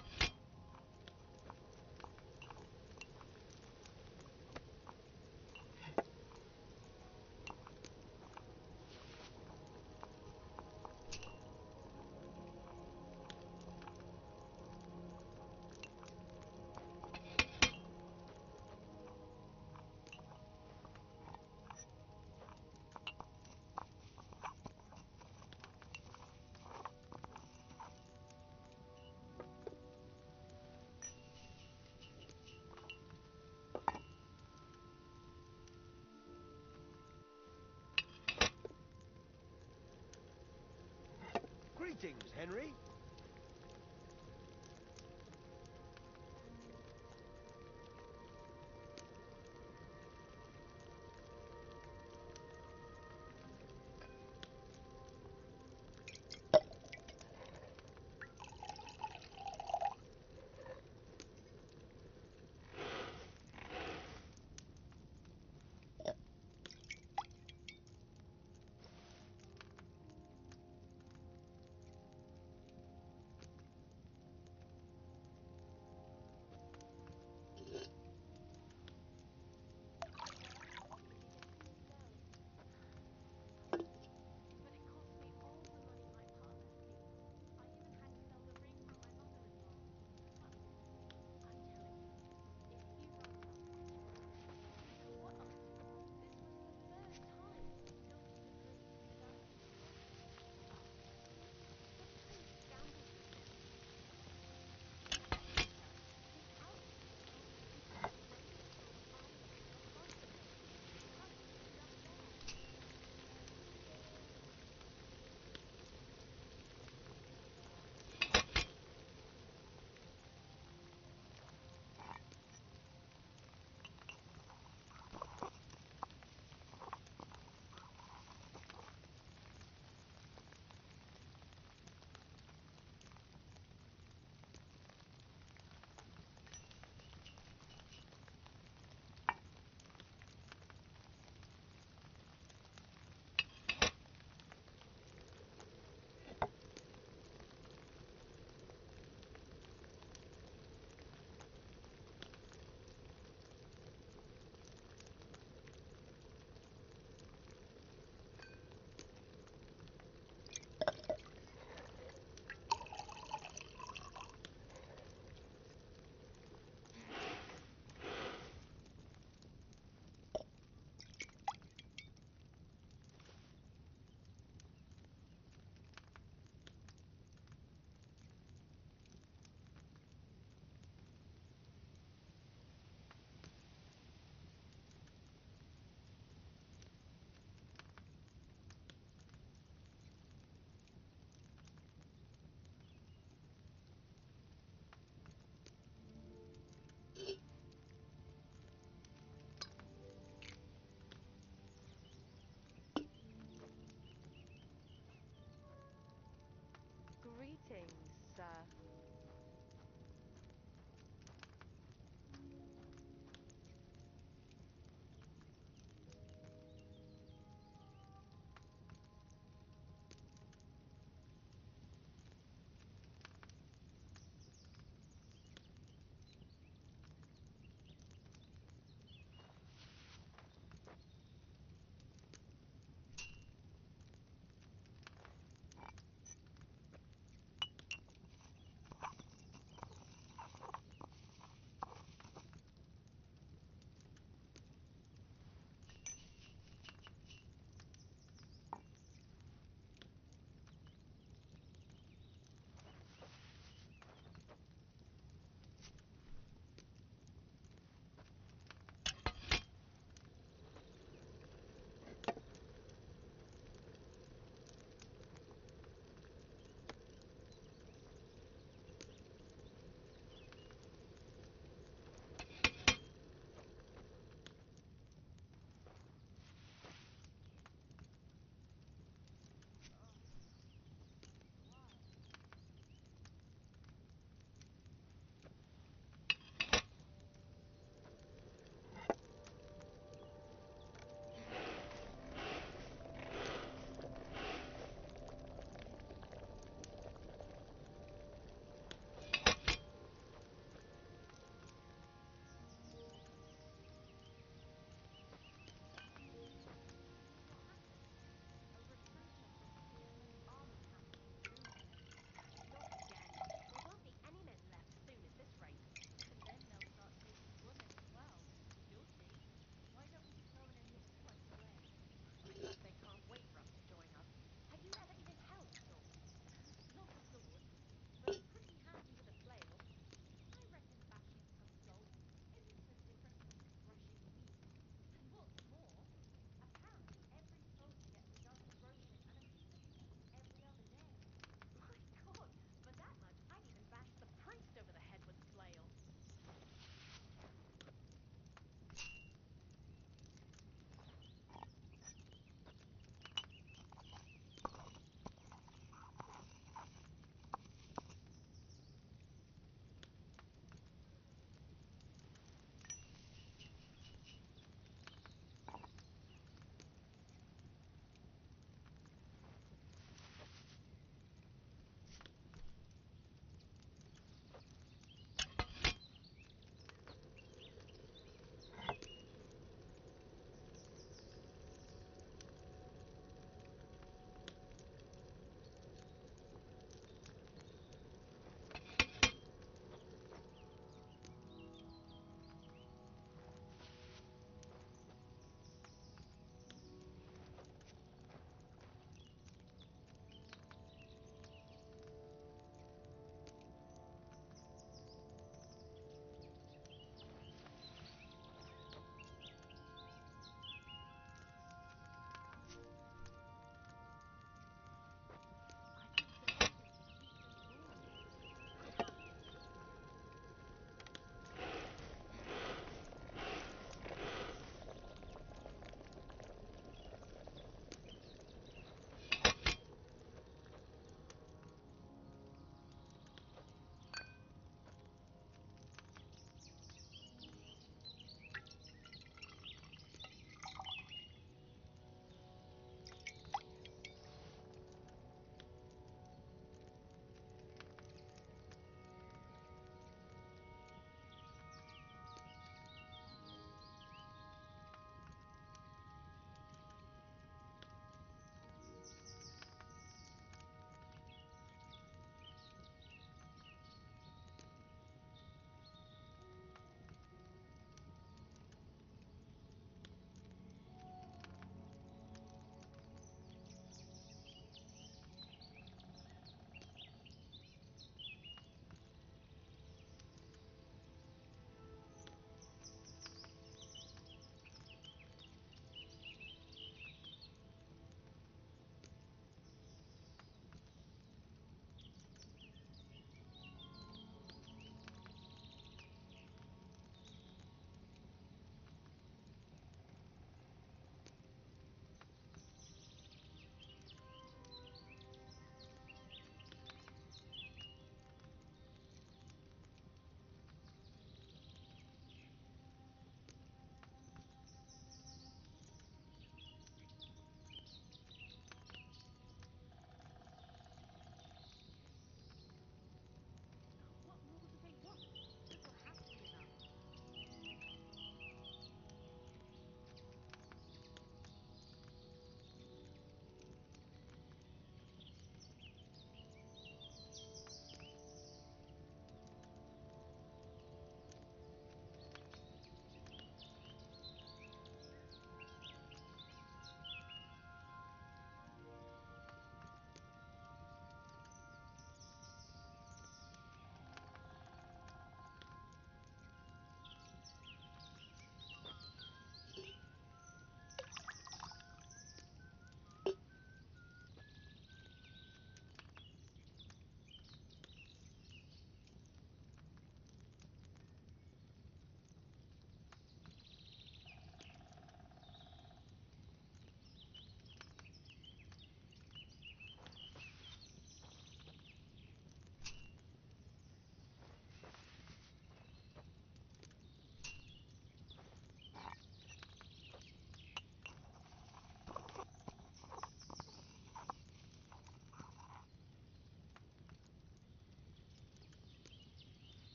Greetings, Henry.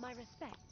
My respects.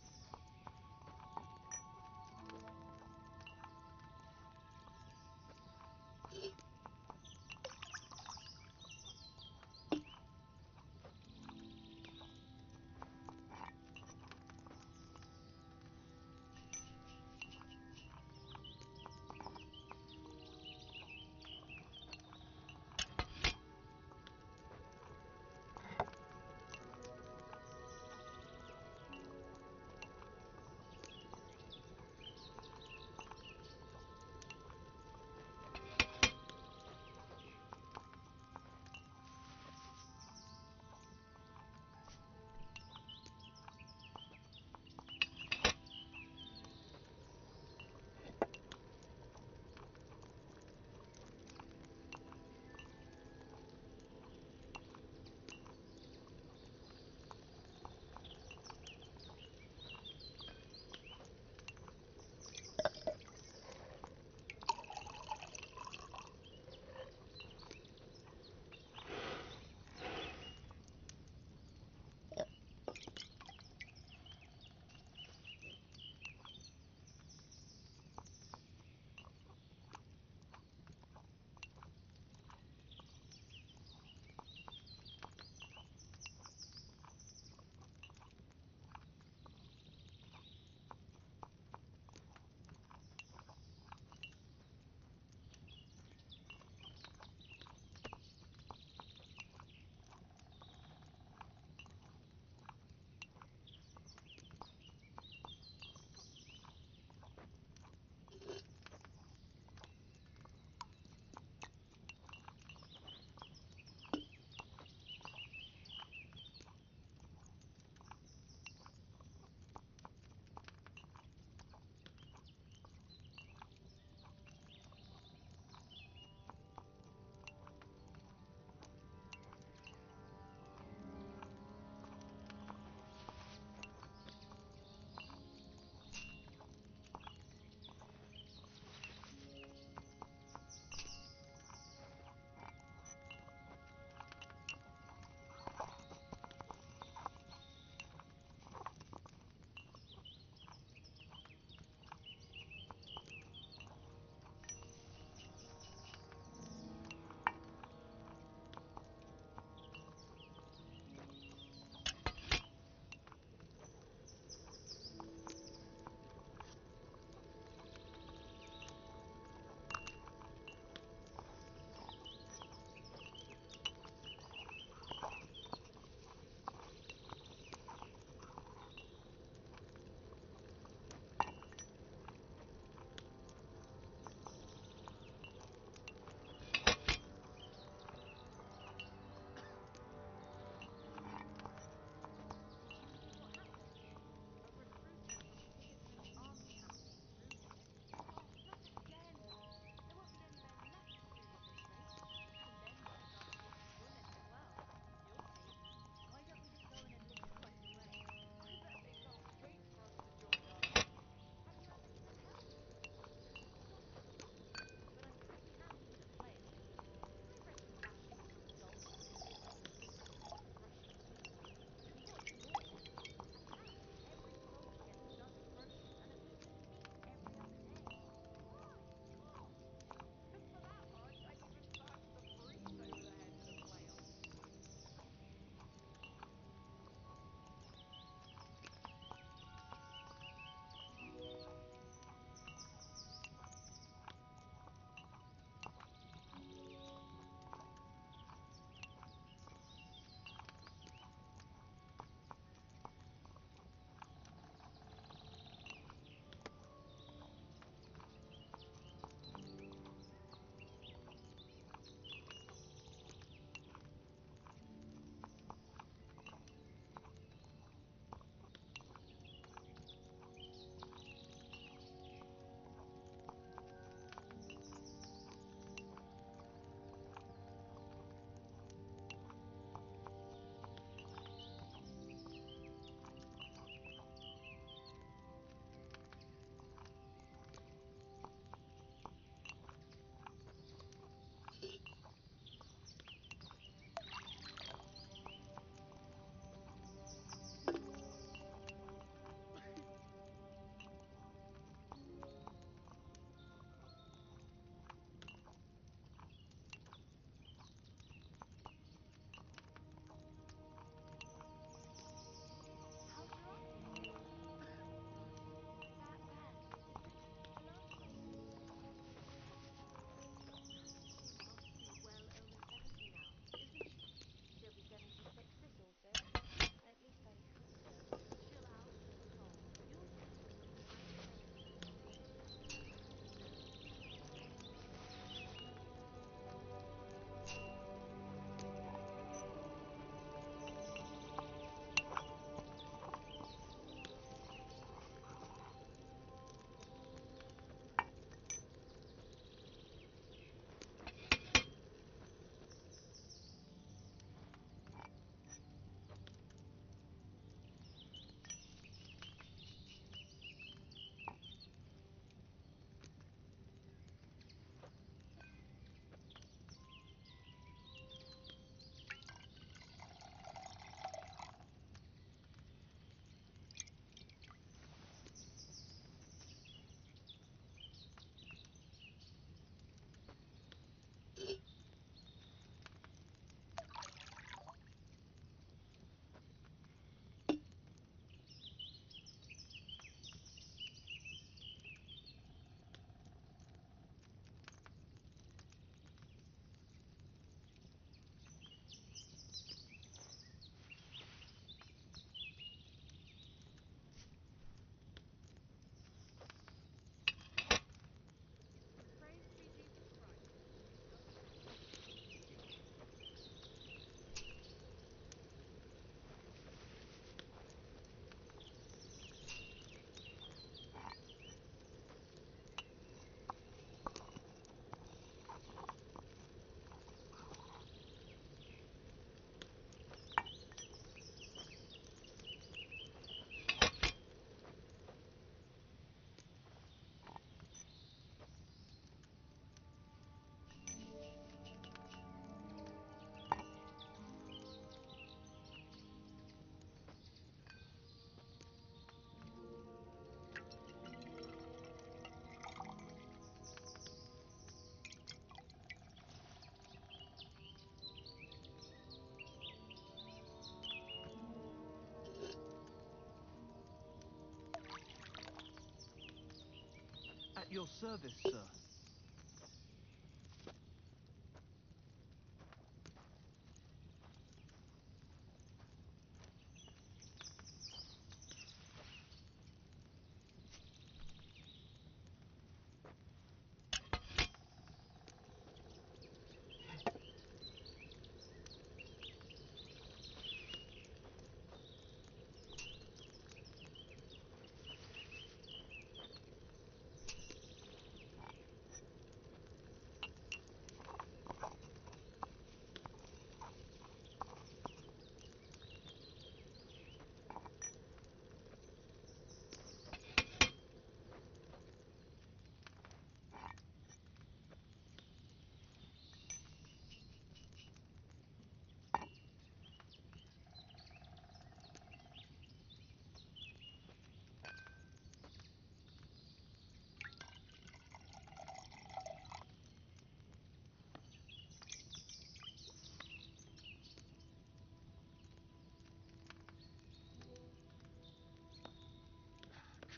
your service, sir.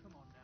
Come on now.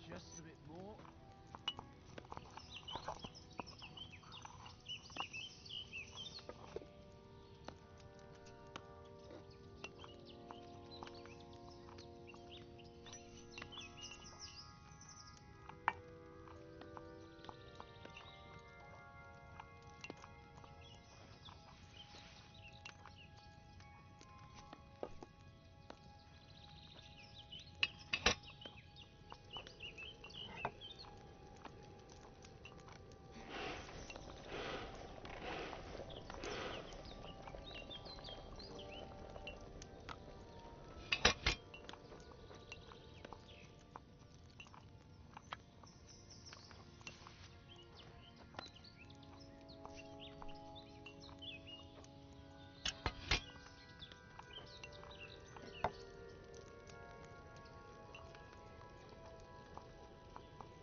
Just a bit more.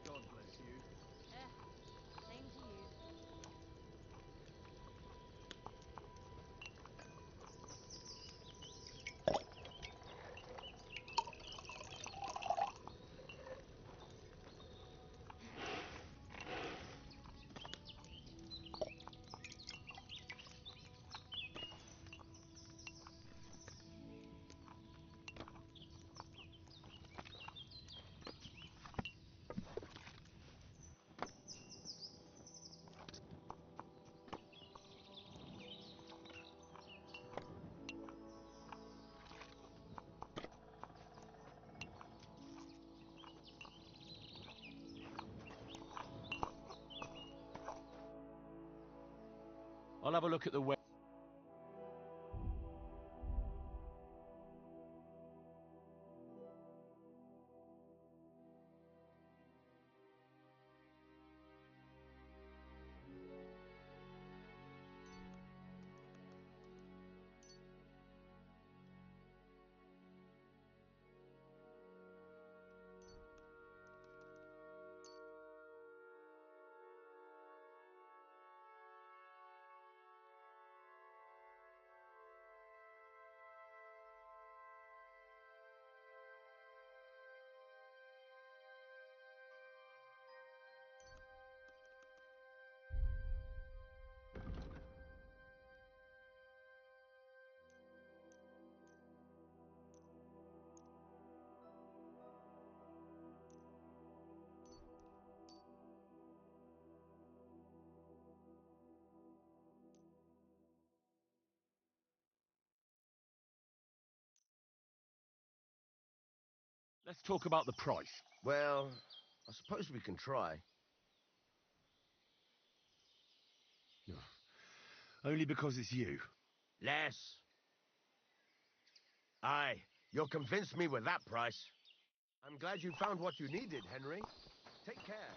God bless you. Same to you. I'll have a look at the web. Let's talk about the price. Well, I suppose we can try. Only because it's you. Less. Aye, you'll convince me with that price. I'm glad you found what you needed, Henry. Take care.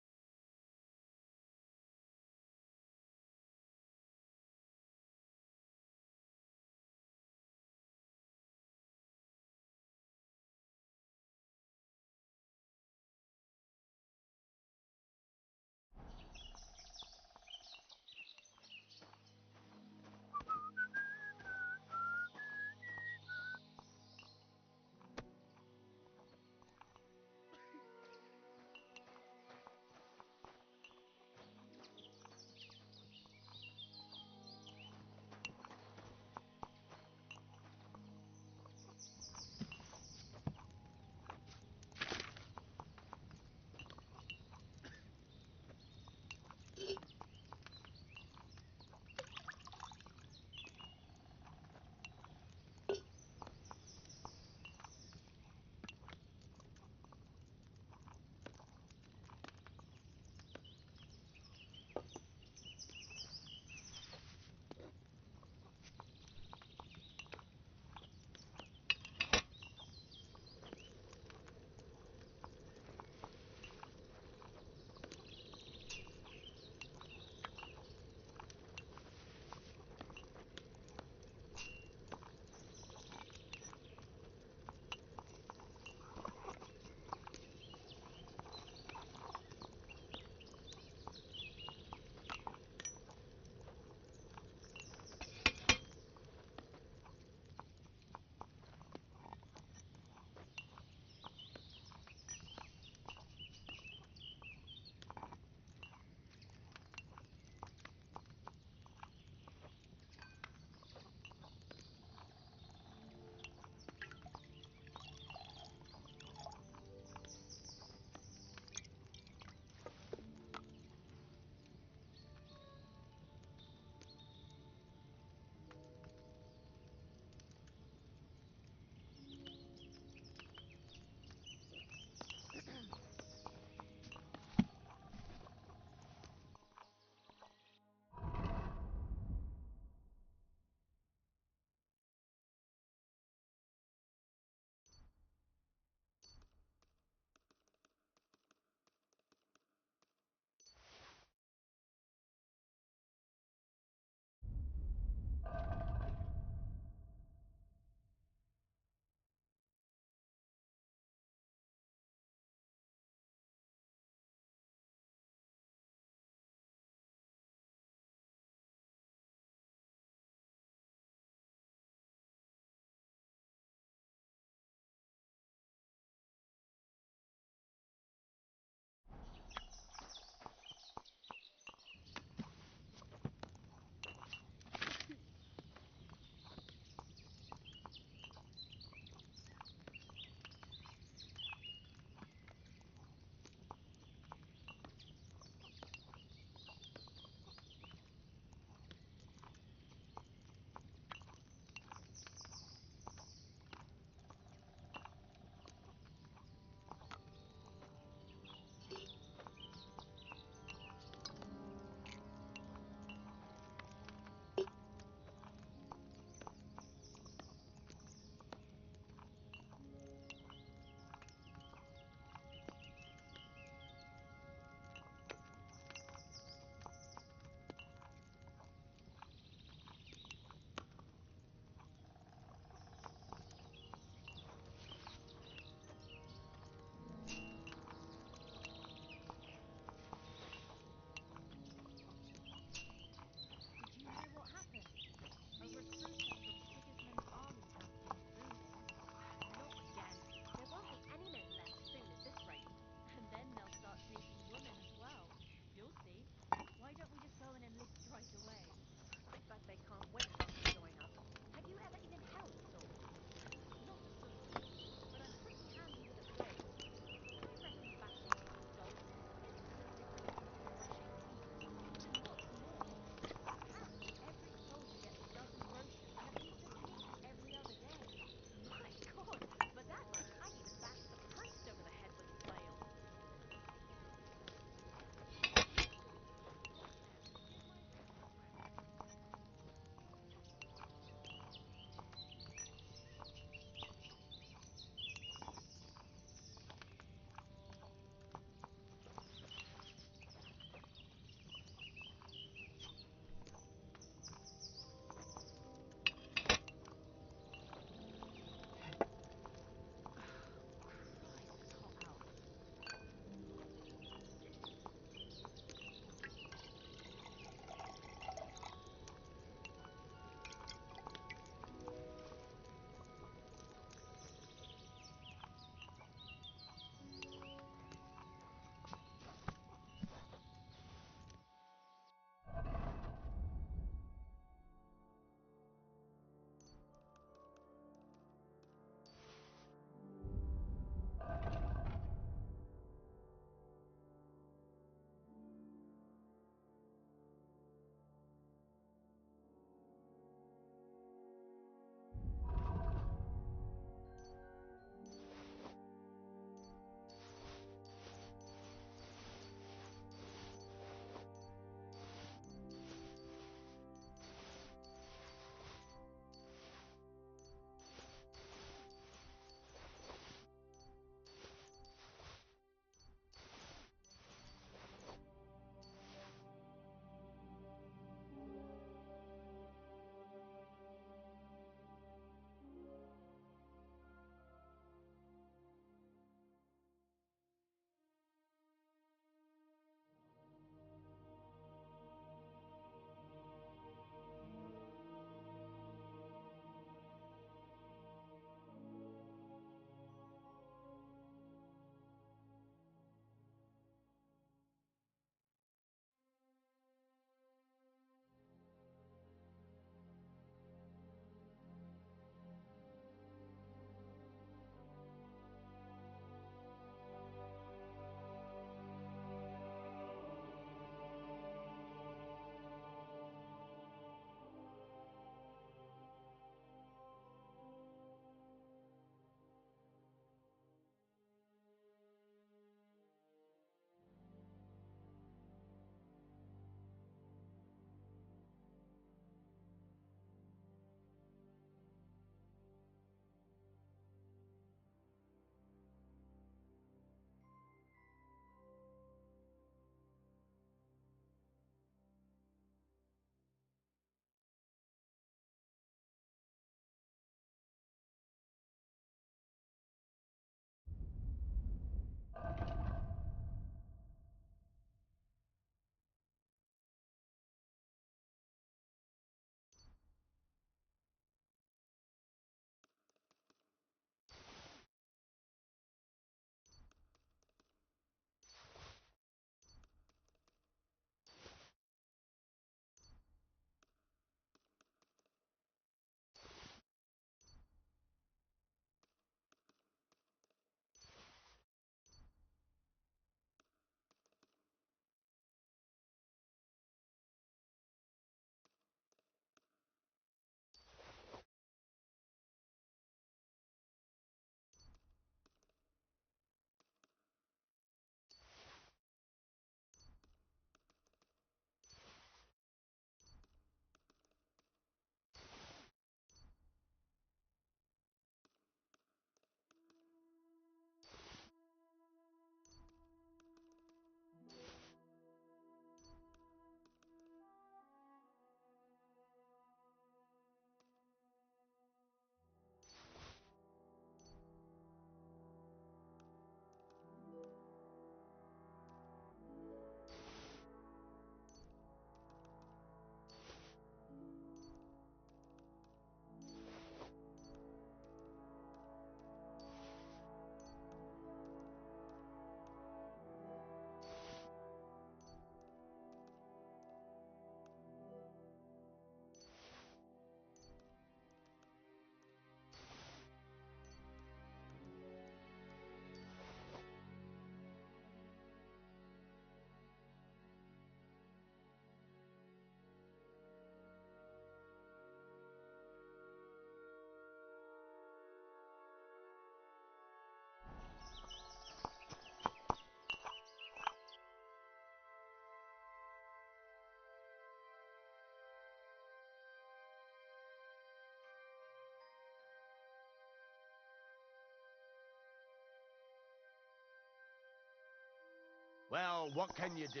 Well, what can you do?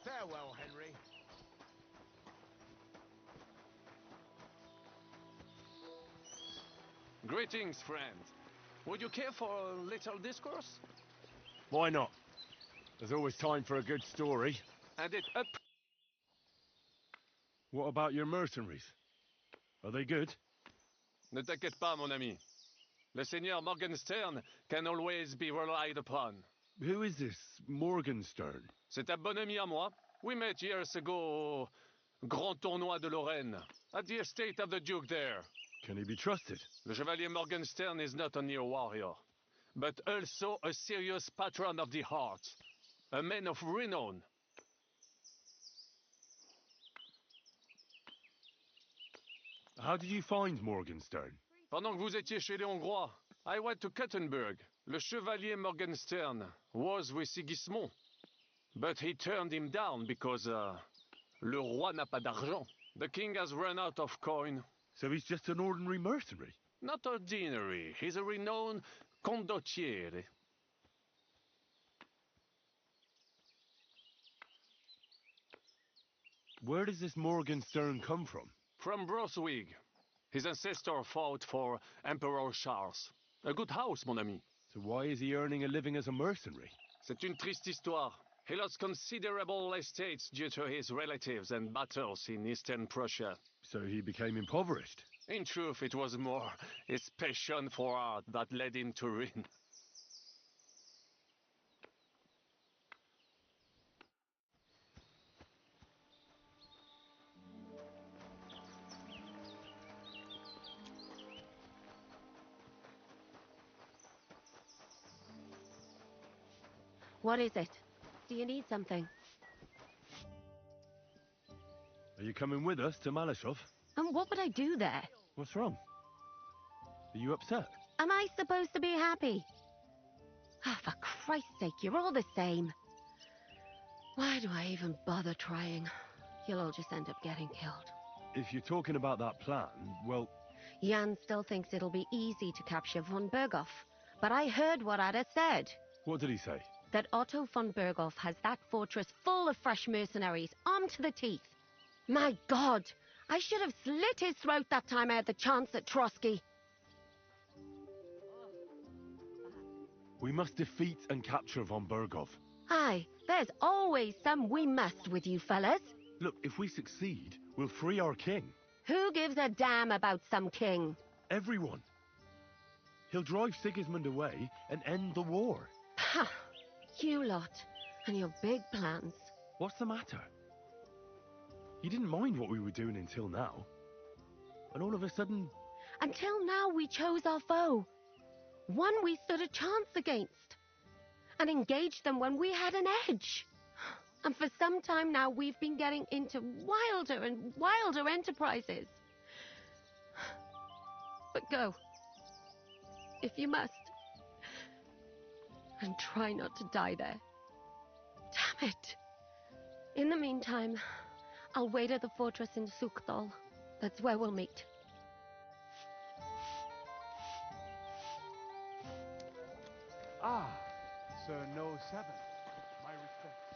Farewell, Henry. Greetings, friend. Would you care for a little discourse? Why not? There's always time for a good story. And it up. What about your mercenaries? Are they good? Ne t'inquiète pas, mon ami. Le Seigneur Morgenstern can always be relied upon. Who is this Morgenstern? C'est un bon ami à moi. We met years ago au Grand Tournoi de Lorraine, at the estate of the Duke there. Can he be trusted? Le Chevalier Morgenstern is not only a warrior, but also a serious patron of the heart. A man of renown. How did you find Morgenstern? Pendant que vous étiez chez les Hongrois, I went to Kettenberg. Le Chevalier Morgenstern was with Sigismund. But he turned him down because, le roi n'a pas d'argent. The king has run out of coin. So he's just an ordinary mercenary? Not ordinary. He's a renowned condottiere. Where does this Morgenstern come from? From Brunswick. His ancestor fought for Emperor Charles. A good house, mon ami. So why is he earning a living as a mercenary? C'est une triste histoire. He lost considerable estates due to his relatives and battles in Eastern Prussia. So he became impoverished? In truth, it was more his passion for art that led him to ruin. What is it? Do you need something? Are you coming with us to Malashov? And what would I do there? What's wrong? Are you upset? Am I supposed to be happy? Ah, for Christ's sake, you're all the same. Why do I even bother trying? You'll all just end up getting killed. If you're talking about that plan, well... Jan still thinks it'll be easy to capture von Berghoff, but I heard what Ada said. What did he say? That Otto von Berghoff has that fortress full of fresh mercenaries, armed to the teeth. My God! I should have slit his throat that time I had the chance at Trotsky. We must defeat and capture von Berghoff. Aye, there's always some we must with you fellas. Look, if we succeed, we'll free our king. Who gives a damn about some king? Everyone. He'll drive Sigismund away and end the war. Ha! You lot, and your big plans. What's the matter? You didn't mind what we were doing until now. And all of a sudden... Until now we chose our foe. One we stood a chance against. And engaged them when we had an edge. And for some time now we've been getting into wilder and wilder enterprises. But go. If you must. And try not to die there. Damn it. In the meantime, I'll wait at the fortress in Sukdal. That's where we'll meet. Ah, Sir No 7. My respects.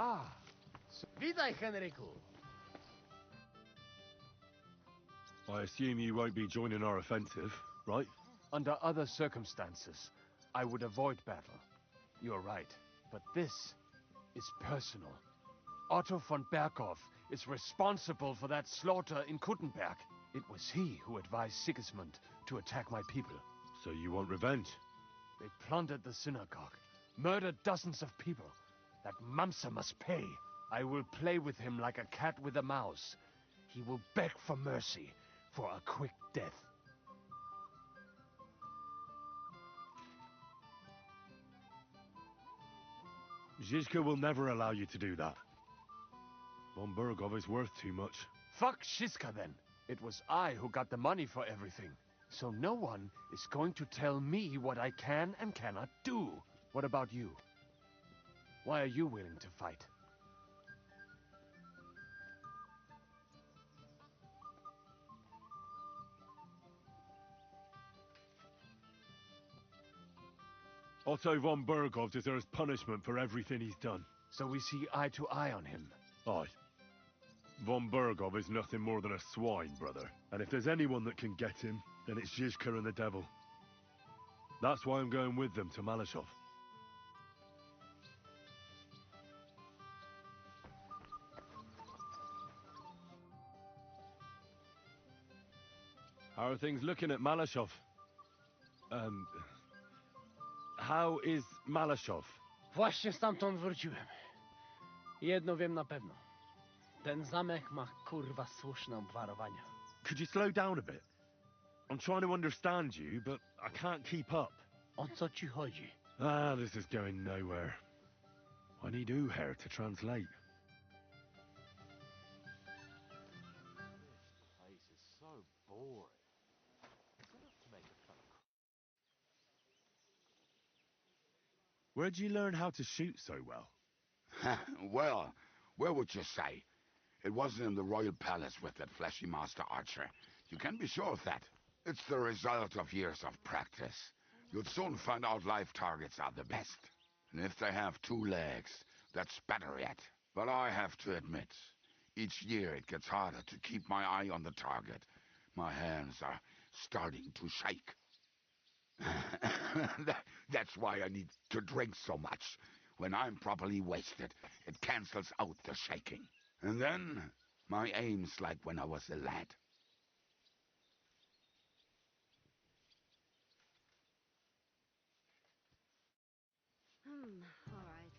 Ah, witaj, Henryku. I assume you won't be joining our offensive, right? Under other circumstances, I would avoid battle. You're right. But this is personal. Otto von Berkhoff is responsible for that slaughter in Kuttenberg. It was he who advised Sigismund to attack my people. So you want revenge? They plundered the synagogue, murdered dozens of people. That Mamsa must pay. I will play with him like a cat with a mouse. He will beg for mercy, for a quick death. Zizka will never allow you to do that. Von Bergov is worth too much. Fuck Zizka then. It was I who got the money for everything. So no one is going to tell me what I can and cannot do. What about you? Why are you willing to fight? Otto von Bergov deserves punishment for everything he's done. So we see eye to eye on him. Aye. Von Bergov is nothing more than a swine, brother. And if there's anyone that can get him, then it's Zizka and the devil. That's why I'm going with them to Malashov. How are things looking at Malashov? How is Malashov? Właśnie stamtąd wróciłem. Jedno wiem na pewno. Ten zamek ma kurwa słuszne obwarowania. Could you slow down a bit? I'm trying to understand you, but I can't keep up. O co ci chodzi? This is going nowhere. I need Uher to translate. This place is so boring. It's enough to make a fella cry. Where'd you learn how to shoot so well? Well, where would you say? It wasn't in the royal palace with that fleshy master archer. You can be sure of that. It's the result of years of practice. You'll soon find out live targets are the best. And if they have 2 legs, that's better yet. But I have to admit, each year it gets harder to keep my eye on the target. My hands are starting to shake. That's why I need to drink so much. When I'm properly wasted, it cancels out the shaking. And then, my aim's like when I was a lad. All right.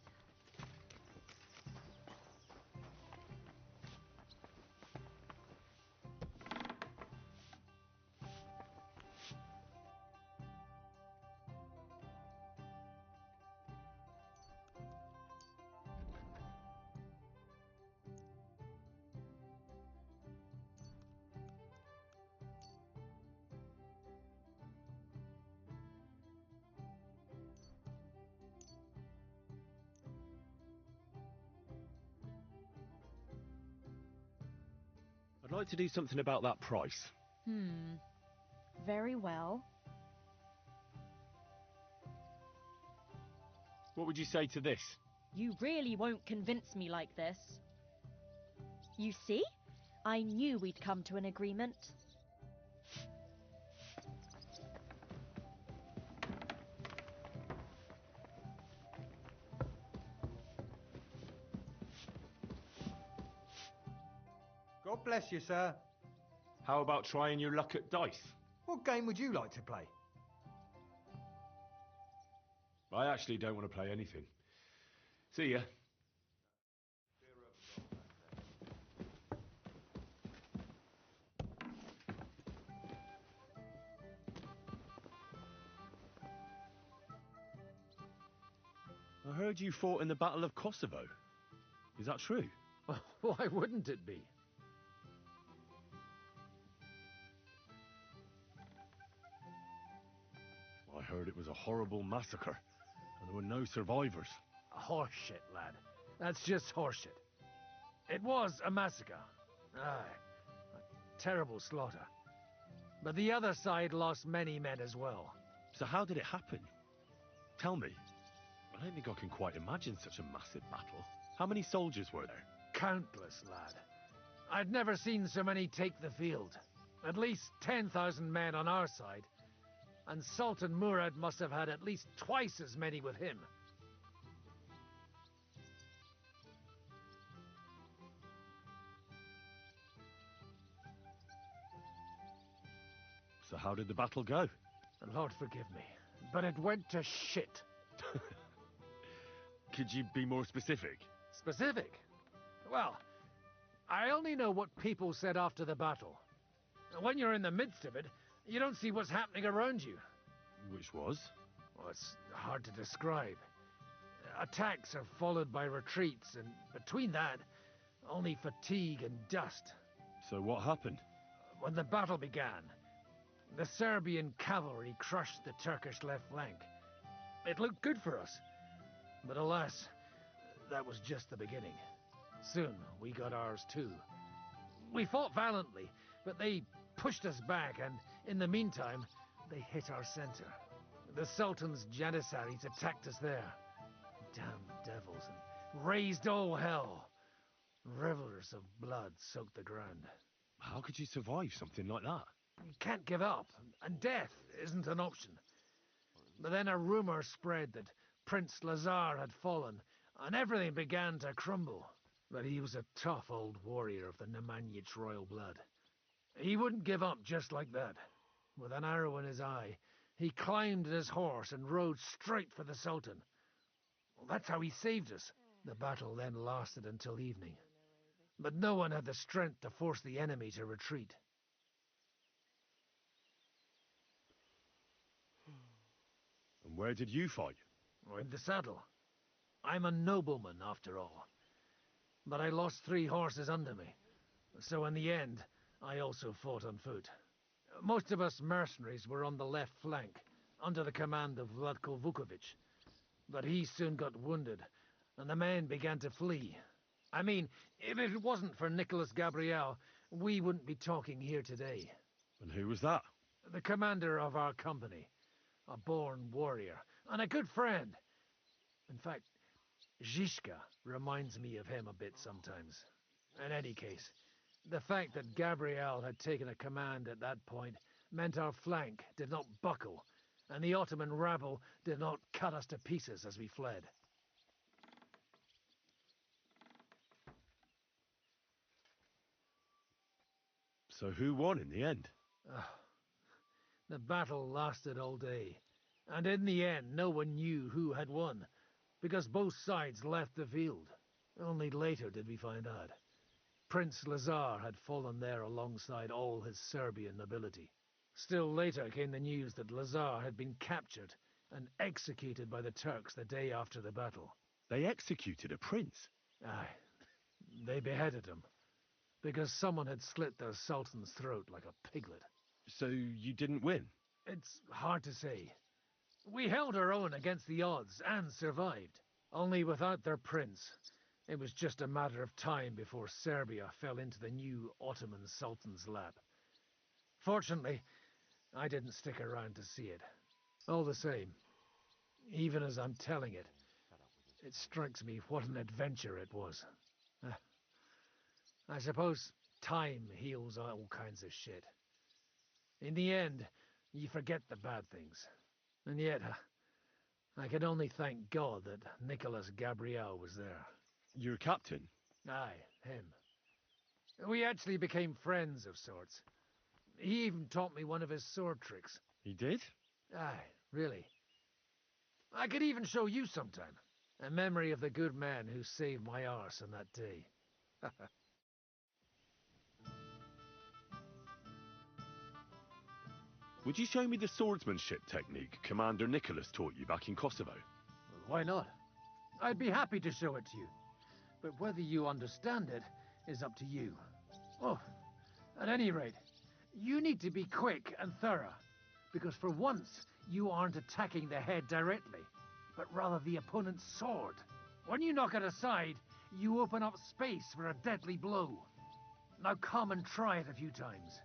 I'd like to do something about that price. Very well. What would you say to this? You really won't convince me like this. You see? I knew we'd come to an agreement. God bless you, sir. How about trying your luck at dice? What game would you like to play? I actually don't want to play anything. See ya. I heard you fought in the Battle of Kosovo. Is that true? Why wouldn't it be? I heard it was a horrible massacre, and there were no survivors. Horseshit, lad. That's just horseshit. It was a massacre. Aye. A terrible slaughter. But the other side lost many men as well. So how did it happen? Tell me. I don't think I can quite imagine such a massive battle. How many soldiers were there? Countless, lad. I'd never seen so many take the field. At least 10,000 men on our side. And Sultan Murad must have had at least twice as many with him. So how did the battle go? Lord forgive me, but it went to shit. Could you be more specific? Specific? Well, I only know what people said after the battle. When you're in the midst of it, you don't see what's happening around you. Which was? Well, it's hard to describe. Attacks are followed by retreats, and between that, only fatigue and dust. So what happened? When the battle began, the Serbian cavalry crushed the Turkish left flank. It looked good for us, but alas, that was just the beginning. Soon, we got ours too. We fought valiantly, but they pushed us back, and in the meantime, they hit our center. The Sultan's Janissaries attacked us there. Damn devils, and raised all hell. Rivers of blood soaked the ground. How could you survive something like that? You can't give up, and death isn't an option. But then a rumor spread that Prince Lazar had fallen, and everything began to crumble. But he was a tough old warrior of the Nemanjic royal blood. He wouldn't give up just like that. With an arrow in his eye, he climbed his horse and rode straight for the Sultan. Well, that's how he saved us. The battle then lasted until evening. But no one had the strength to force the enemy to retreat. And where did you fight? In the saddle. I'm a nobleman, after all. But I lost 3 horses under me. So in the end, I also fought on foot. Most of us mercenaries were on the left flank, under the command of Vlatko Vukovic. But he soon got wounded, and the men began to flee. I mean, if it wasn't for Nicholas Gabriel, we wouldn't be talking here today. And who was that? The commander of our company. A born warrior, and a good friend. In fact, Zhishka reminds me of him a bit sometimes. In any case, the fact that Gabriel had taken a command at that point meant our flank did not buckle, and the Ottoman rabble did not cut us to pieces as we fled. So who won in the end? The battle lasted all day, and in the end no one knew who had won, because both sides left the field. Only later did we find out. Prince Lazar had fallen there alongside all his Serbian nobility. Still later came the news that Lazar had been captured and executed by the Turks the day after the battle. They executed a prince? Aye. They beheaded him, because someone had slit the Sultan's throat like a piglet. So you didn't win? It's hard to say. We held our own against the odds and survived. Only without their prince, it was just a matter of time before Serbia fell into the new Ottoman Sultan's lap. Fortunately, I didn't stick around to see it. All the same, even as I'm telling it, it strikes me what an adventure it was. I suppose time heals all kinds of shit. In the end, you forget the bad things. And yet, I can only thank God that Nicholas Gabriel was there. Your captain? Aye, him. We actually became friends of sorts. He even taught me one of his sword tricks. He did? Aye, really. I could even show you sometime. A memory of the good man who saved my arse on that day. Would you show me the swordsmanship technique Commander Nicholas taught you back in Kosovo? Why not? I'd be happy to show it to you. But whether you understand it is up to you. Oh, at any rate, you need to be quick and thorough. Because for once, you aren't attacking the head directly, but rather the opponent's sword. When you knock it aside, you open up space for a deadly blow. Now come and try it a few times.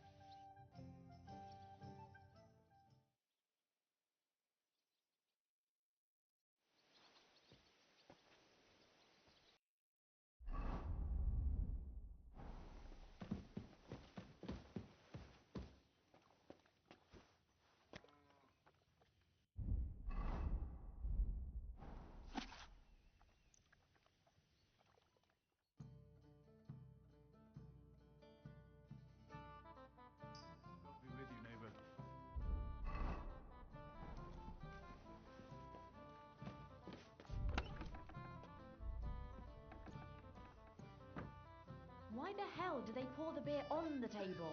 the hell do they pour the beer on the table?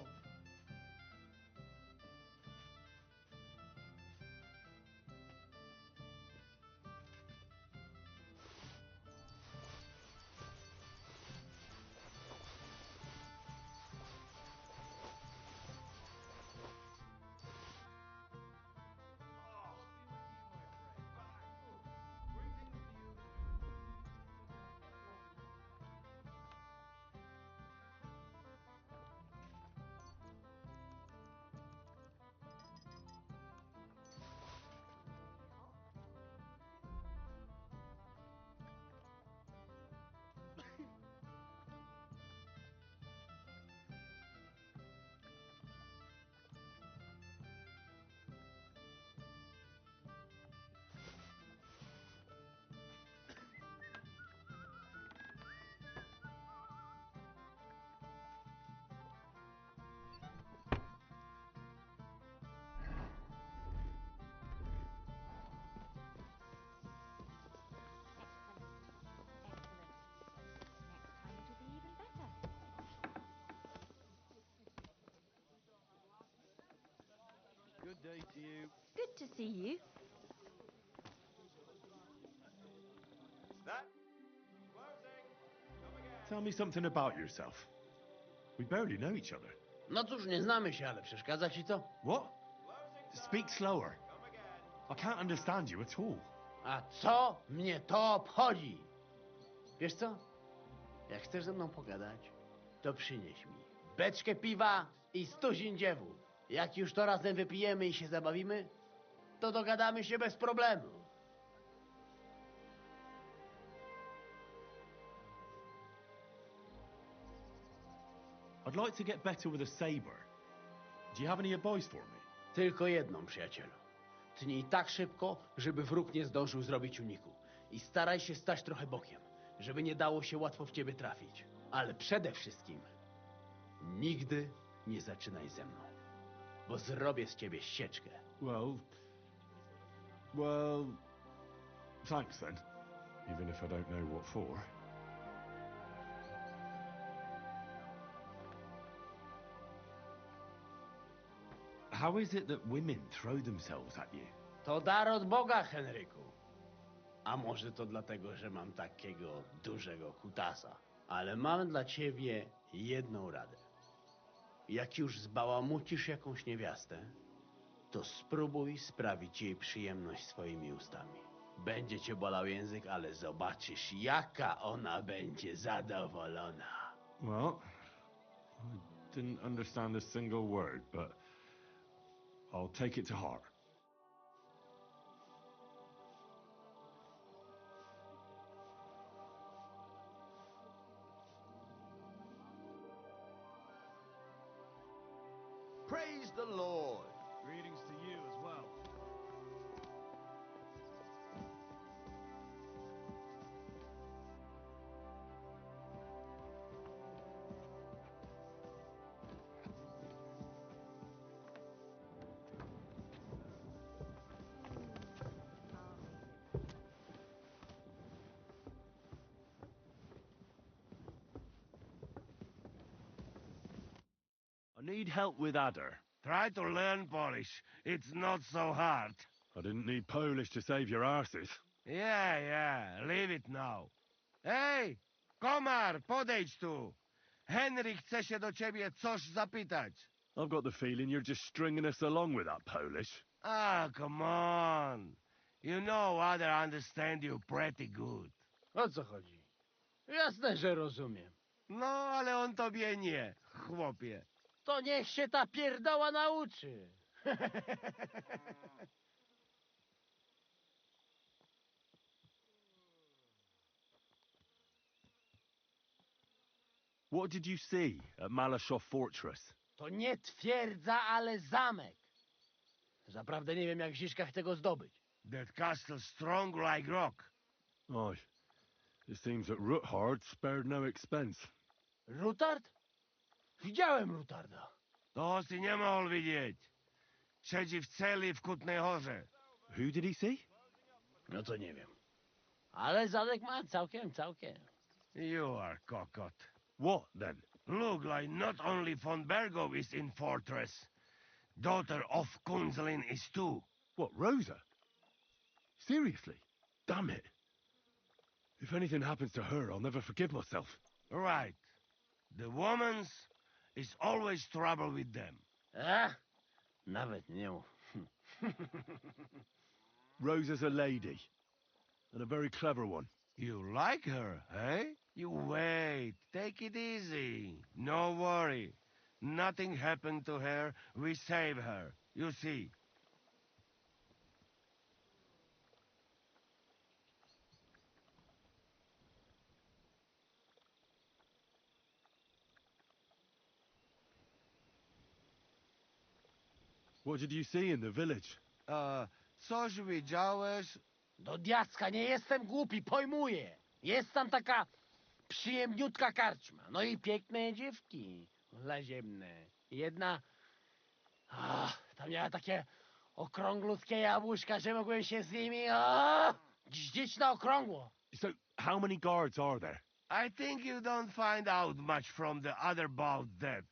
Good day to you. Good to see you. Tell me something about yourself. We barely know each other. No cóż, nie znamy się, ale przeszkadza ci to? What? Speak slower. I can't understand you at all. A co mnie to obchodzi? Wiesz co? Jak chcesz ze mną pogadać, to przynieś mi beczkę piwa i 100 ziędziewów. Jak już to razem wypijemy i się zabawimy, to dogadamy się bez problemu. I'd like to get better with a saber. Do you have any advice for me? Tylko jedną, przyjacielu. Tnij tak szybko, żeby wróg nie zdążył zrobić uniku. I staraj się stać trochę bokiem, żeby nie dało się łatwo w ciebie trafić. Ale przede wszystkim nigdy nie zaczynaj ze mną, bo zrobię z ciebie sieczkę. Well, thanks then. Even if I don't know what for. How is it that women throw themselves at you? To dar od Boga, Henryku. A może to dlatego, że mam takiego dużego kutasa. Ale mam dla ciebie jedną radę. Jak już zbałamucisz jakąś niewiastę, to spróbuj sprawić jej przyjemność swoimi ustami. Będzie cię bolał język, ale zobaczysz, jaka ona będzie zadowolona. Well, I didn't understand a single word, but I'll take it to heart. Praise the Lord. Greetings to you as well. I need help with Adder. Try to learn Polish. It's not so hard. I didn't need Polish to save your arses. Yeah, leave it now. Hej, komar, podejdź tu. Henry chce się do ciebie coś zapytać. I've got the feeling you're just stringing us along with that Polish. Ah, come on. You know Adder understand you pretty good. O co chodzi? Jasne, że rozumiem. No, ale on tobie nie, chłopie. To niech się ta pierdoła nauczy. What did you see at Malashow Fortress? To nie twierdza, ale zamek. Zaprawdę nie wiem, jak Ziszka chce go zdobyć. That castle strong like rock. Aye. It seems that Ruthard spared no expense. Rutard? Widziałem Rutarda. To si nie mógł widzieć. Siedzi w celi w Kutnej Horze. Who did he see? No to nie wiem. Ale zamek ma całkiem. You are cockot. What, then? Look like not only von Bergov is in fortress. Daughter of Kunzelin is too. What, Rosa? Seriously? Damn it. If anything happens to her, I'll never forgive myself. Right. The woman's is always trouble with them. Nawet nie. Rosa's a lady. And a very clever one. You like her, eh? You wait. Take it easy. No worry. Nothing happened to her. We save her. You see. What did you see in the village? Coś widziałeś? Do diacka, nie jestem głupi, pojmuję. Jest tam taka przyjemniutka karczma. No i piękne dziewki. Laziemne. Jedna... ta miała takie okrąglutkie jabłuszka, że mogłem się z nimi... Gdzieś na okrągło. So, how many guards are there? I think you don't find out much from the other about that.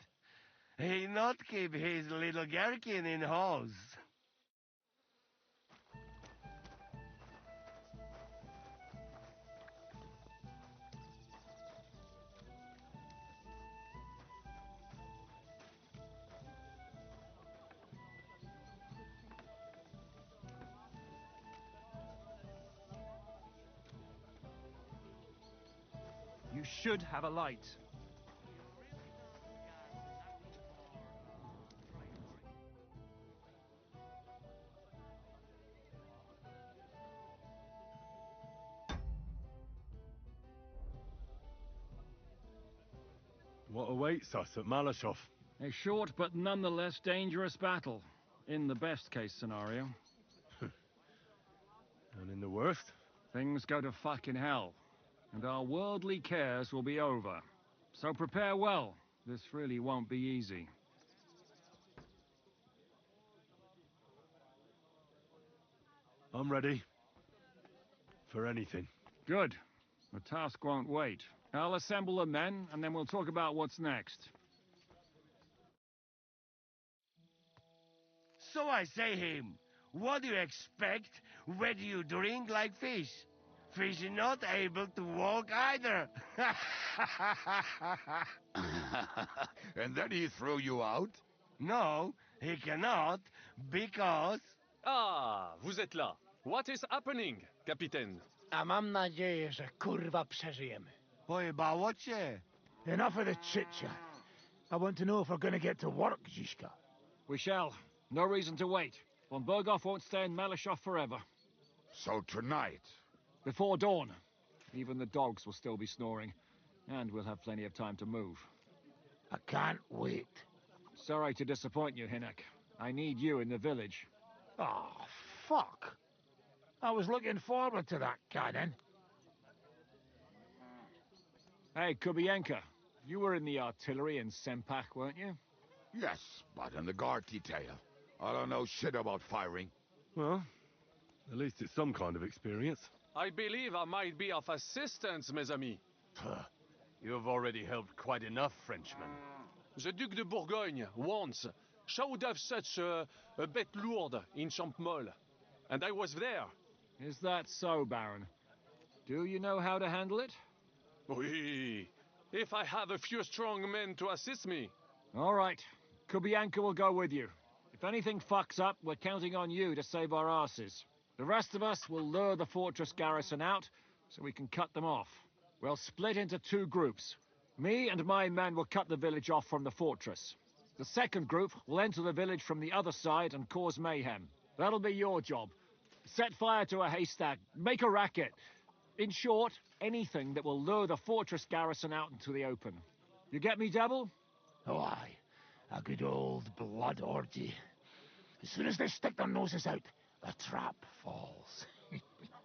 He not keep his little gherkin in halls. You should have a light. What awaits us at Malashov? A short but nonetheless dangerous battle, in the best case scenario. And in the worst? Things go to fucking hell, and our worldly cares will be over. So prepare well. This really won't be easy. I'm ready. For anything. Good. The task won't wait. I'll assemble the men, and then we'll talk about what's next. So I say him, what do you expect when you drink like fish? Fish is not able to walk either. And then he threw you out? No, he cannot, because... Ah, vous êtes là. What is happening, Capitaine? A mam nadzieję, że kurwa przeżyjemy. Pojebało cię. Enough of the chit-chat. I want to know if we're gonna get to work, Zizka. We shall. No reason to wait. Von Berghoff won't stay in Malashov forever. So tonight? Before dawn. Even the dogs will still be snoring. And we'll have plenty of time to move. I can't wait. Sorry to disappoint you, Hinek. I need you in the village. Oh, fuck. I was looking forward to that, cannon. Hey, Kubienka. You were in the artillery in Sempak, weren't you? Yes, but in the guard detail. I don't know shit about firing. Well, at least it's some kind of experience. I believe I might be of assistance, mes amis. You've already helped quite enough, Frenchman. The Duc de Bourgogne, once, showed off such a bête lourde in Champmol. And I was there. Is that so, Baron? Do you know how to handle it? Oui. If I have a few strong men to assist me. All right. Kubianka will go with you. If anything fucks up, we're counting on you to save our asses. The rest of us will lure the fortress garrison out, so we can cut them off. We'll split into two groups. Me and my men will cut the village off from the fortress. The second group will enter the village from the other side and cause mayhem. That'll be your job. Set fire to a haystack, make a racket. In short, anything that will lure the fortress garrison out into the open. You get me, Devil? Oh, aye. A good old blood orgy. As soon as they stick their noses out, the trap falls.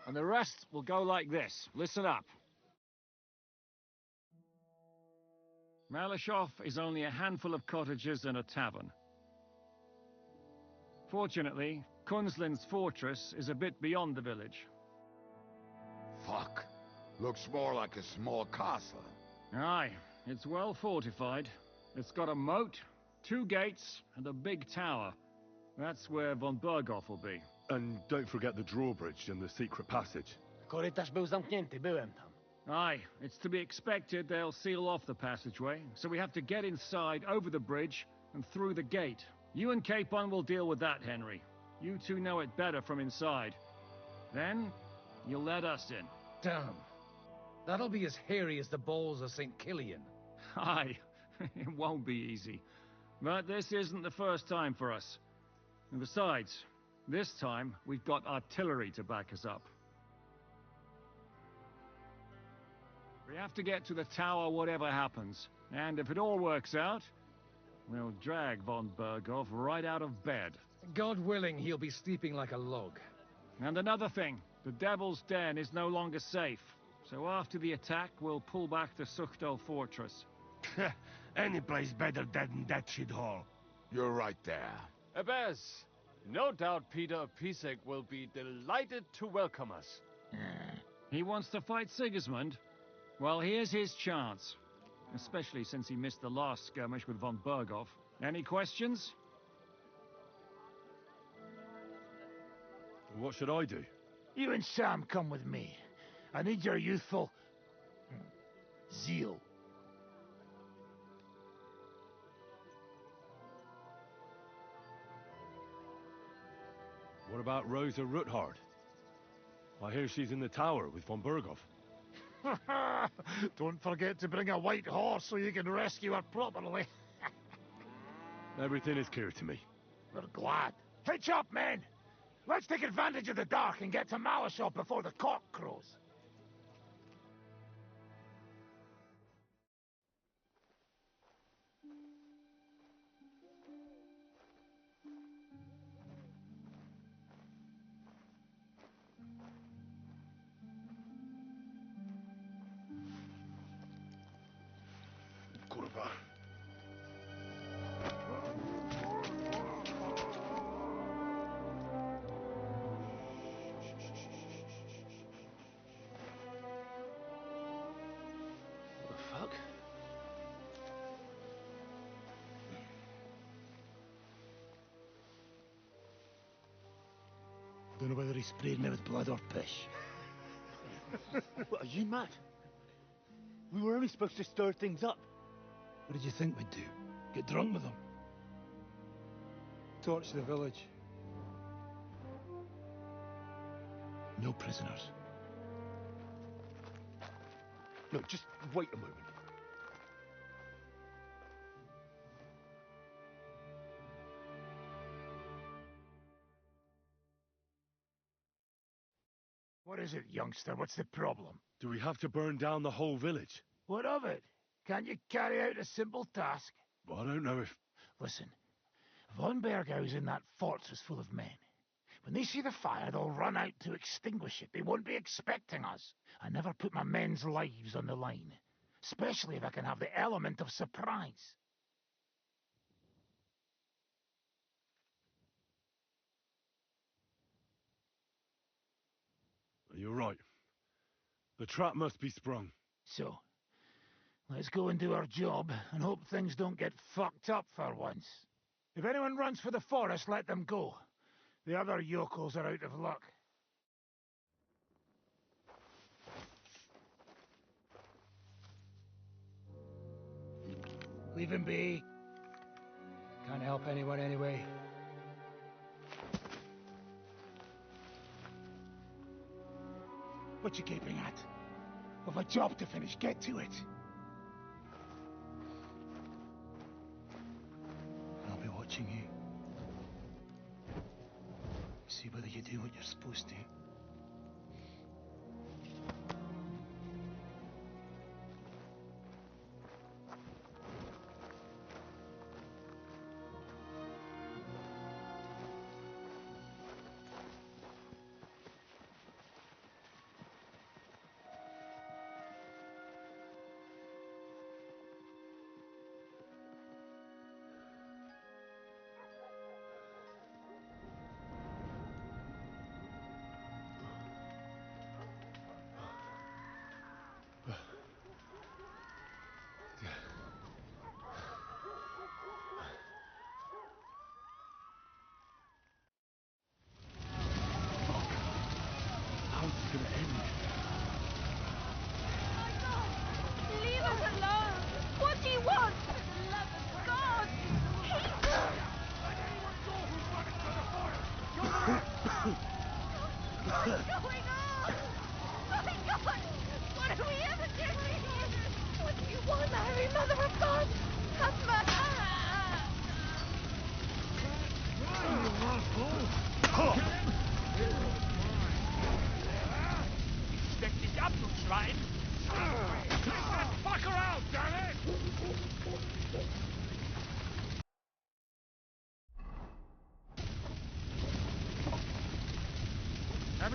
And the rest will go like this. Listen up. Malashov is only a handful of cottages and a tavern. Fortunately, Kunzlin's fortress is a bit beyond the village. Fuck. Looks more like a small castle. Aye. It's well fortified. It's got a moat, 2 gates, and a big tower. That's where von Berghoff will be. And don't forget the drawbridge and the secret passage. Korytarz był zamknięty, byłem tam. Aye, it's to be expected they'll seal off the passageway, so we have to get inside, over the bridge, and through the gate. You and Capon will deal with that, Henry. You two know it better from inside. Then, you'll let us in. Damn. That'll be as hairy as the balls of St. Killian. Aye, it won't be easy. But this isn't the first time for us. And besides, this time, we've got artillery to back us up. We have to get to the tower whatever happens. And if it all works out, we'll drag von Berghoff right out of bed. God willing, he'll be sleeping like a log. And another thing, the Devil's Den is no longer safe. So after the attack, we'll pull back to Suchtel Fortress. Any place better than that shithole. You're right there. Ebez, no doubt Peter of Pisek will be delighted to welcome us. He wants to fight Sigismund? Well, here's his chance. Especially since he missed the last skirmish with von Berghoff. Any questions? What should I do? You and Sam come with me. I need your youthful zeal. What about Rosa Ruthard? I hear she's in the tower with von Berghoff. Don't forget to bring a white horse so you can rescue her properly. Everything is clear to me. We're glad. Hitch up, men! Let's take advantage of the dark and get to Malashov before the cock crows. Kurwa. What the fuck? Don't know whether he sprayed me with blood or piss. What, are you mad? We were only supposed to stir things up. What did you think we'd do? Get drunk with them? Torch the village. No prisoners. No, just wait a moment. What is it, youngster? What's the problem? Do we have to burn down the whole village? What of it? Can't you carry out a simple task? I don't know if... Listen, von Bergau's in that fortress full of men. When they see the fire, they'll run out to extinguish it. They won't be expecting us. I never put my men's lives on the line, especially if I can have the element of surprise. You're right. The trap must be sprung. So, let's go and do our job and hope things don't get fucked up for once. If anyone runs for the forest, let them go. The other yokels are out of luck. Leave him be. Can't help anyone anyway. What you keeping at? We've a job to finish. Get to it. I'll be watching you. See whether you do what you're supposed to.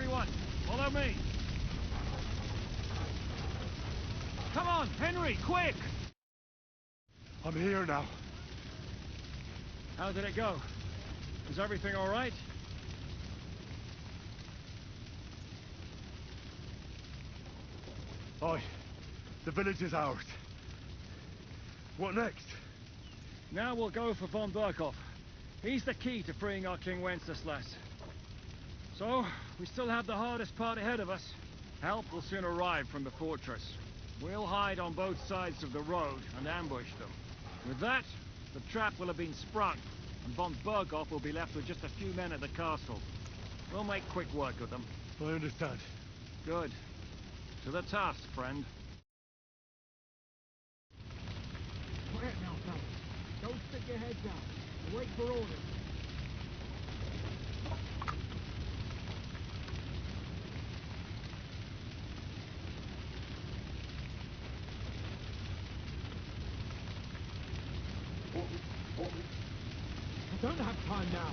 everyone, follow me. Come on, Henry, quick! I'm here now. How did it go? Is everything all right? Aye. The village is ours. What next? Now we'll go for von Berkhoff. He's the key to freeing our King Wenceslas. So, we still have the hardest part ahead of us. Help will soon arrive from the fortress. We'll hide on both sides of the road and ambush them. With that, the trap will have been sprung, and von Berkhoff will be left with just a few men at the castle. We'll make quick work of them. I understand. Good. To the task, friend. Quiet now, fellas. Don't stick your heads out. We'll wait for orders. I don't have time now.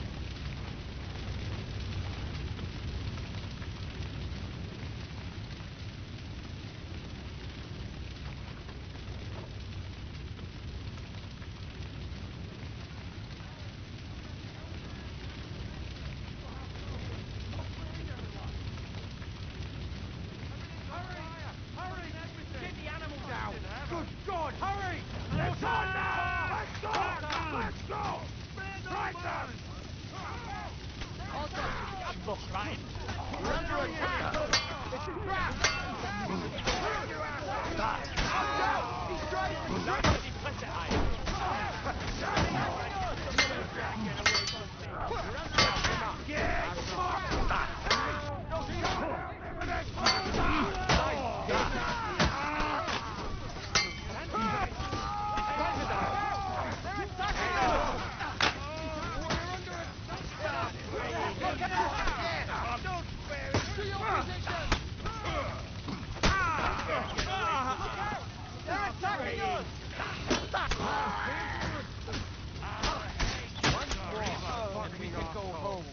Hurry! Get the animal down! Good God, hurry! Let's on on now! now! Let's go! Let's go! Right them! Look, Ryan. We're under attack! It's a trap! Watch out! He's driving! That's an implicit They're attacking us! Once more, and we can go home.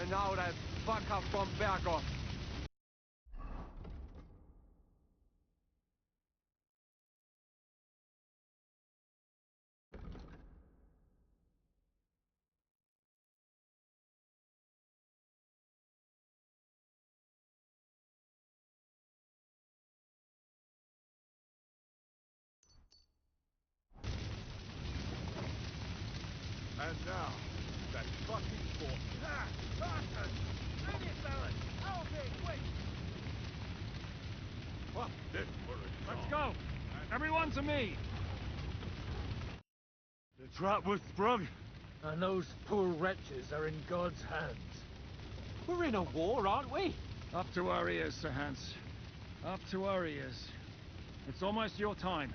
And now that fuck up von Berghoff. And now, that fucking fortress. Bastard! Move it, fellas! Out of here, quick! Fuck this for a job. Let's go! Everyone to me! The trap was sprung. And those poor wretches are in God's hands. We're in a war, aren't we? Up to our ears, Sir Hans. Up to our ears. It's almost your time.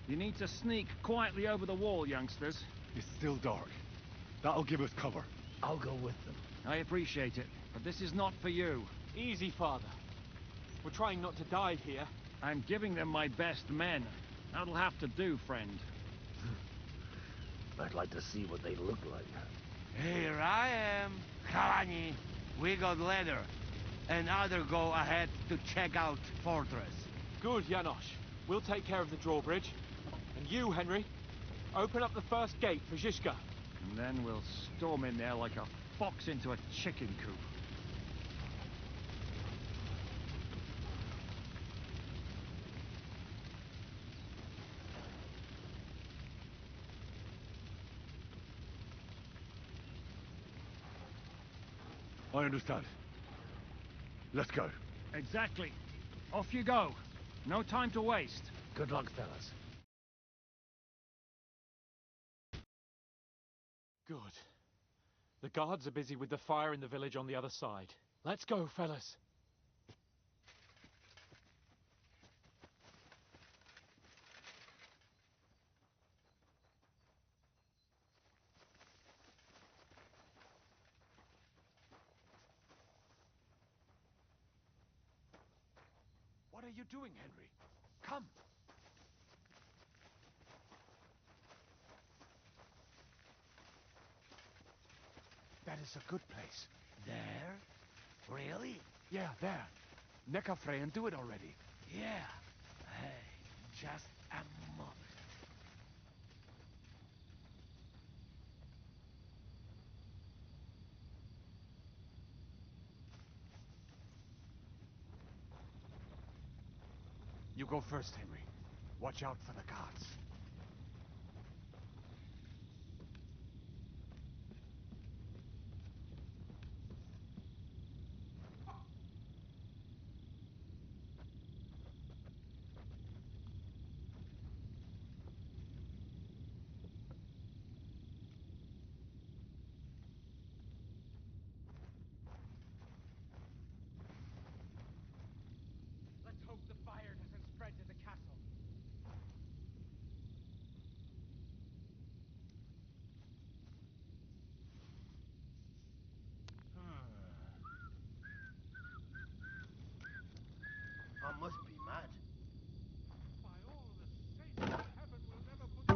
You need to sneak quietly over the wall, youngsters. It's still dark. That'll give us cover. I'll go with them. I appreciate it, but this is not for you. Easy, Father. We're trying not to die here. I'm giving them my best men. That'll have to do, friend. I'd like to see what they look like. Here I am, Kalani. We got leather. And other go ahead to check out fortress. Good, Janosch. We'll take care of the drawbridge. And you, Henry, open up the first gate for Zizka. And then we'll storm in there like a fox into a chicken coop. I understand. Let's go. Exactly. Off you go. No time to waste. Good luck, fellas. Good. The guards are busy with the fire in the village on the other side. Let's go, fellas. What are you doing, Henry? Come! That is a good place. There? Really? Yeah, there. Neck a fray and do it already. Yeah. Hey, just a moment. You go first, Henry. Watch out for the guards. Let's hope the fire doesn't spread to the castle. I must be mad. By all the saints in heaven, we'll never put...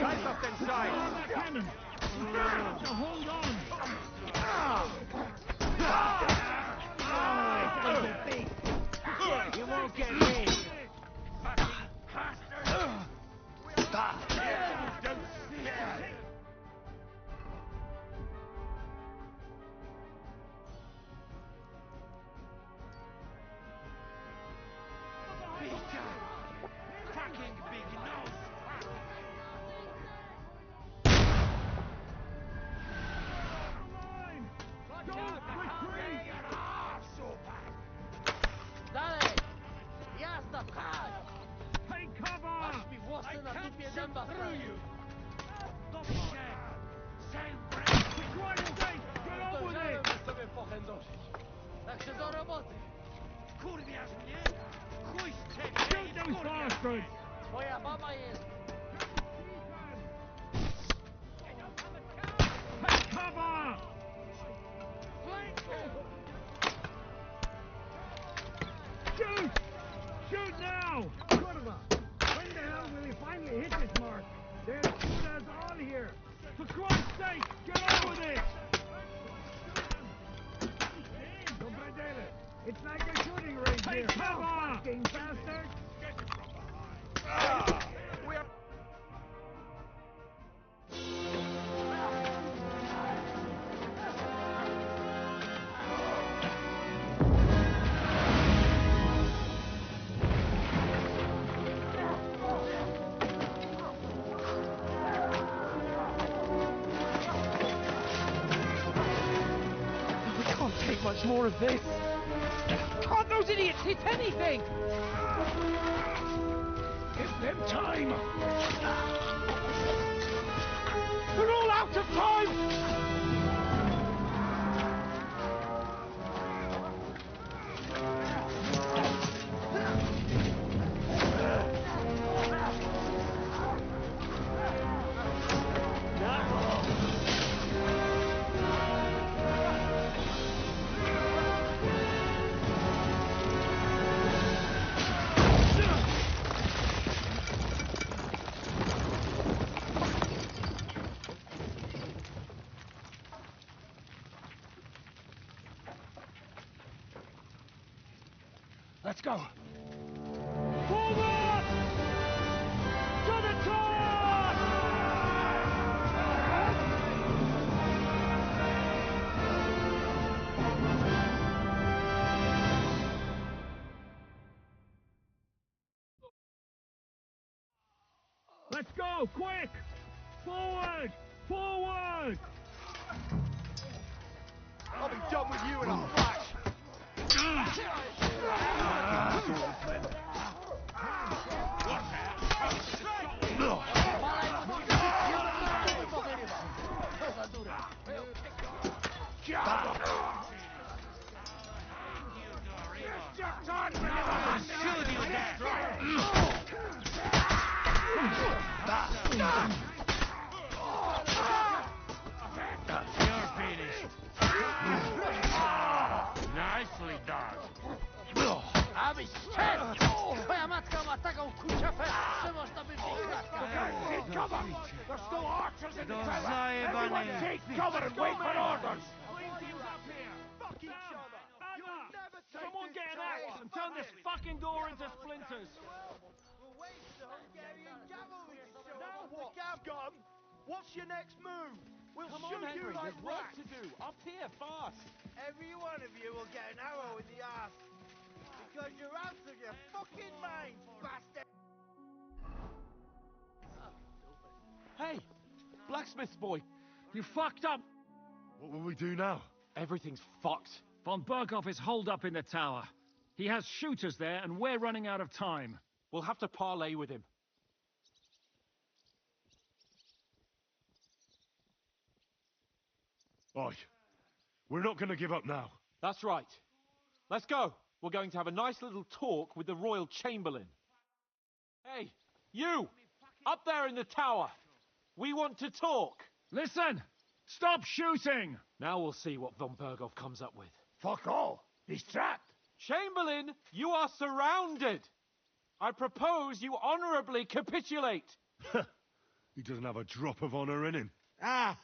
Guys up inside! Cannon! Hold on! You won't get me! Fucking bastard! Don't see it! Peter! Fucking big nose! Dalej! Jazda, pchaj! Take cover! Aż mi włosy na dupie dęba you! Zdążyłem sobie pochędożyć. Także do roboty. Kurwiasz mnie? Chuj z ciebie i wkurwiasz mnie. Twoja baba jest... Take cover! Shoot! Shoot now! Kurva! When the hell will he finally hit this mark? There's Buddhas on here! For Christ's sake, get on with it! It's like a shooting range here! Take cover! Fucking bastard! We are... We can't take much more of this. Can't those idiots hit anything? Give them time! They're all out of time! Let's go. Forward! To the top! Let's go, quick! Forward! Forward! I'll be done with you in a flash. Twoja matka ma taką kuciapę, że można by w niej klaskać. Take cover! There's still archers in the tower! Everyone take cover and wait for orders! Fuck each other! You'll never take Someone get an axe and turn this fucking door into splinters! We'll waste the Hungarian cavalry to show up the camp. Scum? What's your next move? We'll shoot you like rats! to do. Up here, fast. Every one of you will get an arrow in the ass. Because you're out of your fucking minds, bastard! Hey, blacksmith's boy. You fucked up! What will we do now? Everything's fucked. Von Berghoff is holed up in the tower. He has shooters there, and we're running out of time. We'll have to parley with him. Oi, we're not going to give up now. That's right. Let's go. We're going to have a nice little talk with the Royal Chamberlain. Hey, you! Up there in the tower! We want to talk! Listen! Stop shooting! Now we'll see what von Berghoff comes up with. Fuck all! He's trapped! Chamberlain, you are surrounded! I propose you honourably capitulate! He doesn't have a drop of honor in him. Ah!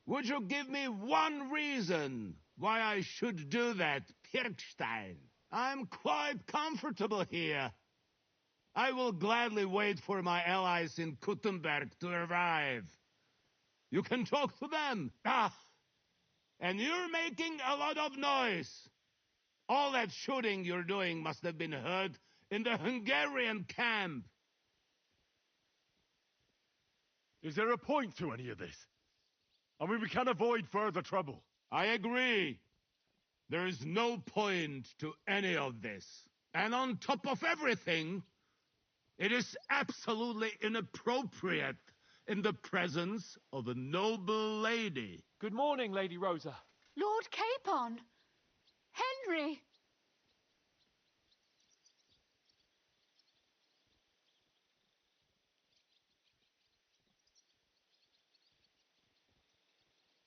Would you give me one reason why I should do that, Pirkstein? I'm quite comfortable here. I will gladly wait for my allies in Kuttenberg to arrive. You can talk to them. Ah! And you're making a lot of noise. All that shooting you're doing must have been heard in the Hungarian camp. Is there a point to any of this? I mean, we can avoid further trouble. I agree. There is no point to any of this. And on top of everything, it is absolutely inappropriate in the presence of a noble lady. Good morning, Lady Rosa. Lord Capon! Henry!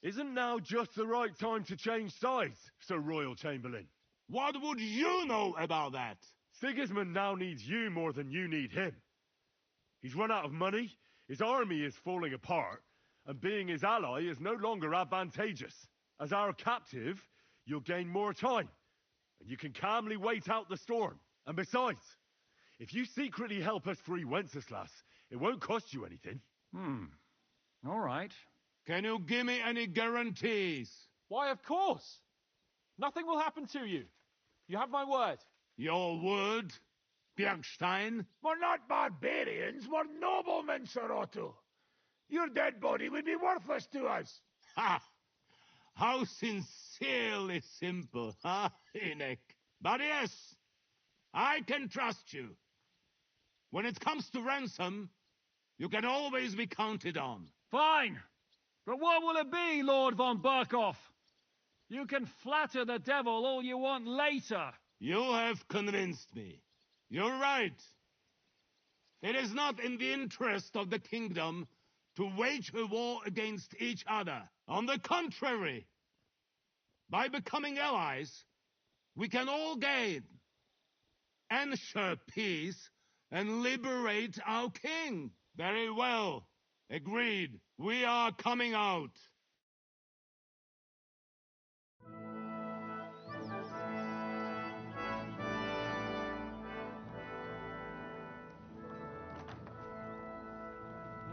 Isn't now just the right time to change sides, Sir Royal Chamberlain? What would you know about that? Sigismund now needs you more than you need him. He's run out of money, his army is falling apart, and being his ally is no longer advantageous. As our captive, you'll gain more time, and you can calmly wait out the storm. And besides, if you secretly help us free Wenceslas, it won't cost you anything. All right. Can you give me any guarantees? Why, of course. Nothing will happen to you. You have my word. Your word, Bjergstein? We're not barbarians, we're noblemen, Sir Otto. Your dead body would be worthless to us. Ha! How sincerely simple, huh, Enoch? But yes, I can trust you. When it comes to ransom, you can always be counted on. Fine. But what will it be, Lord von Berghoff? You can flatter the devil all you want later. You have convinced me. You're right. It is not in the interest of the kingdom to wage a war against each other. On the contrary, by becoming allies, we can all gain, ensure peace, and liberate our king. Very well. Agreed. We are coming out.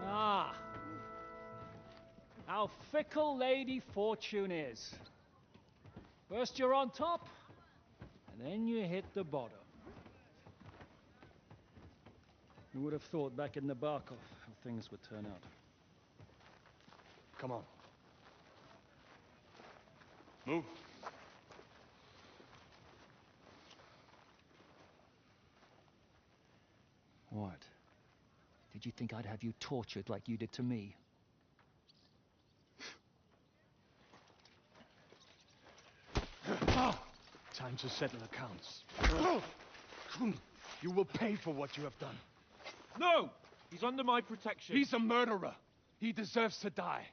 Ah. How fickle Lady Fortune is. First you're on top, and then you hit the bottom. Who would have thought back in Nabokov how things would turn out? Come on. Move. What? Did you think I'd have you tortured like you did to me? Time to settle accounts. You will pay for what you have done. No! He's under my protection. He's a murderer. He deserves to die.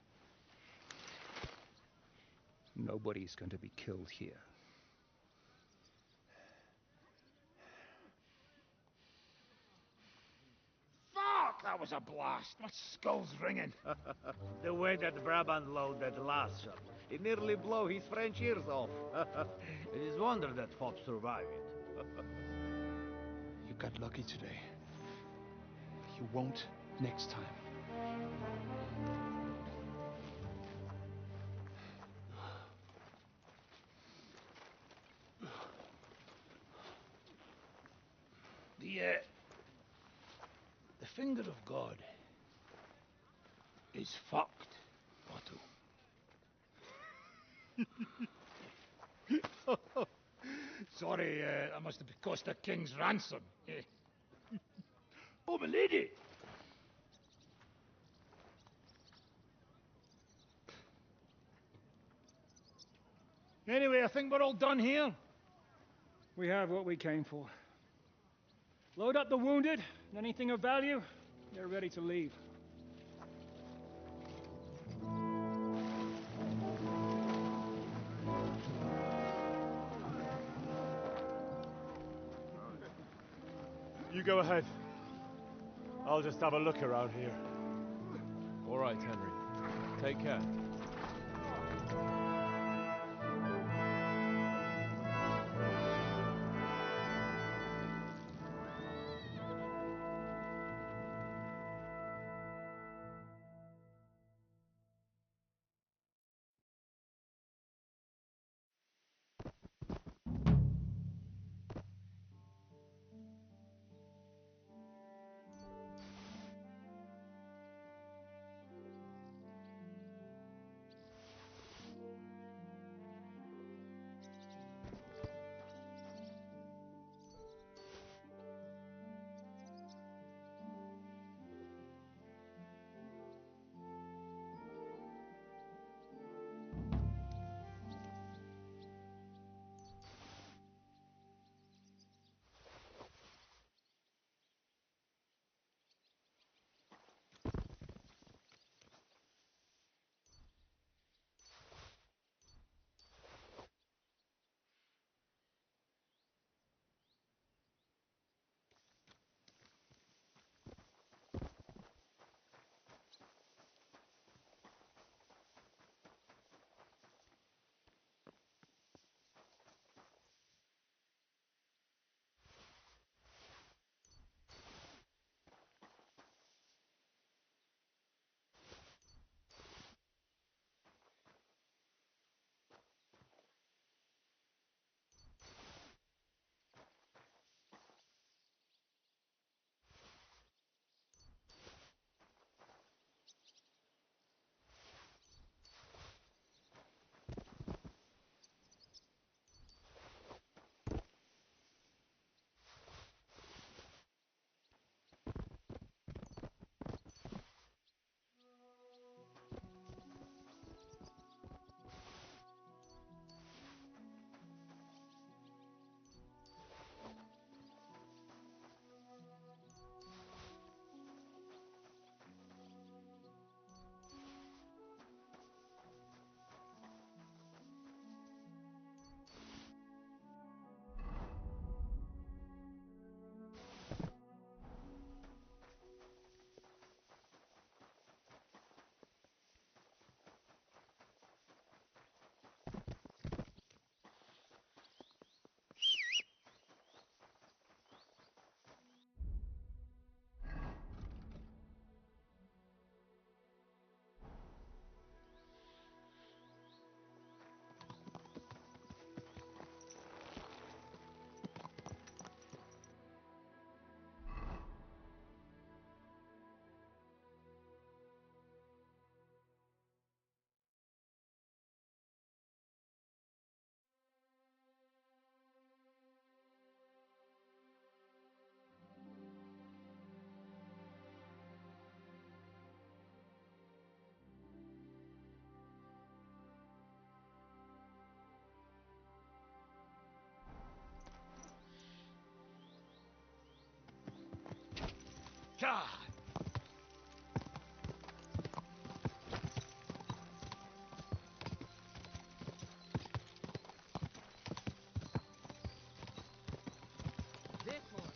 Nobody's going to be killed here. That was a blast. My skull's ringing. The way that Brabant load that last shot, it nearly blow his French ears off. It is wonder that fop survived it. You got lucky today. You won't next time. The finger of God is fucked, Otto. Sorry, that must have cost a king's ransom. Oh, my lady! Anyway, I think we're all done here. We have what we came for. Load up the wounded, and anything of value, they're ready to leave. You go ahead. I'll just have a look around here. All right, Henry. Take care. God! This horse.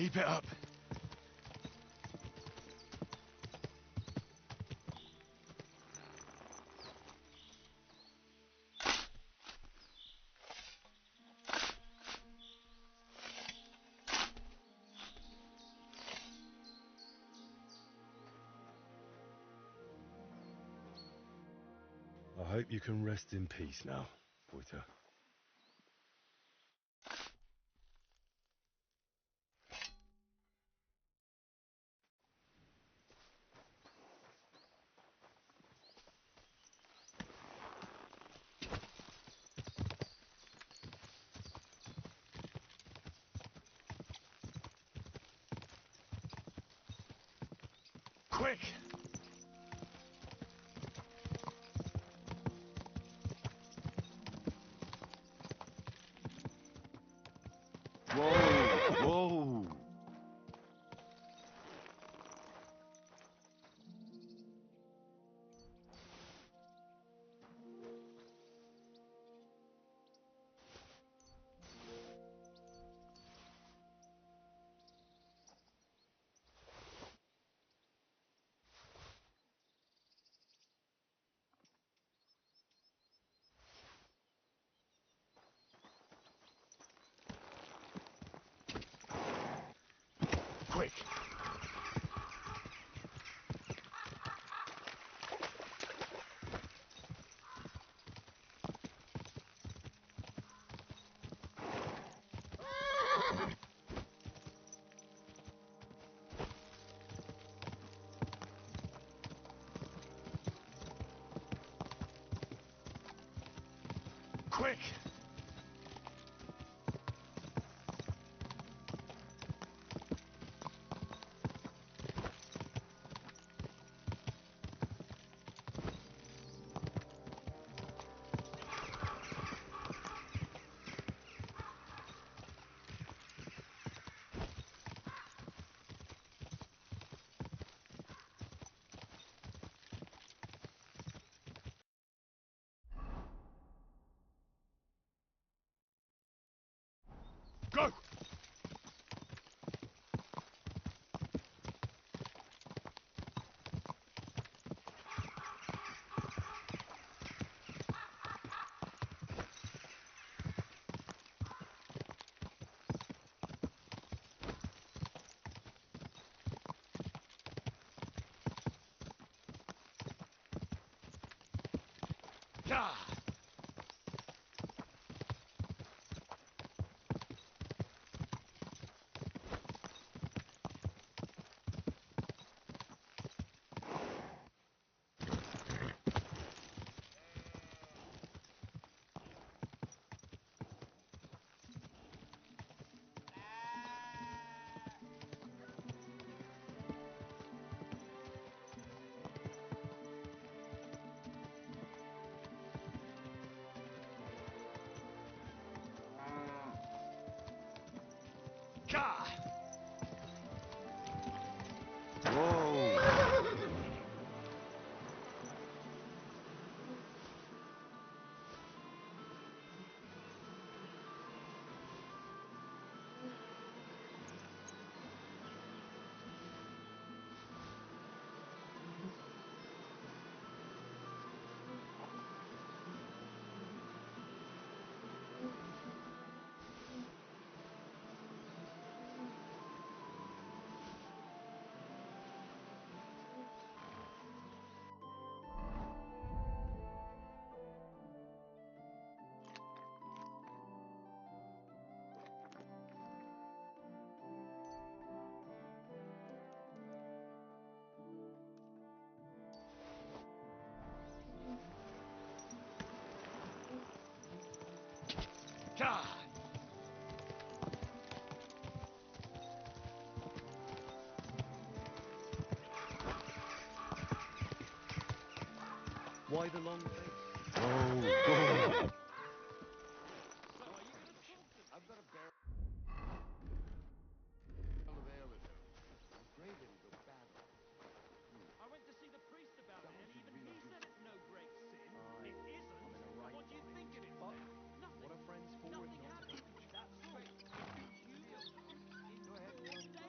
Keep it up. I hope you can rest in peace now, Witter. Quick! Whoa! Whoa! Quick! Quick! Go! Yeah! God! Whoa! God! Why the long face? Oh, I've got a barrel of ale or two. I'm craving a good battle. I went to see the priest about it, and even he said it's no great sin. It isn't. What do you think of it? Nothing. What are friends for if Nothing not to happened. help each other? That's right. It beats you. Go ahead, Neil.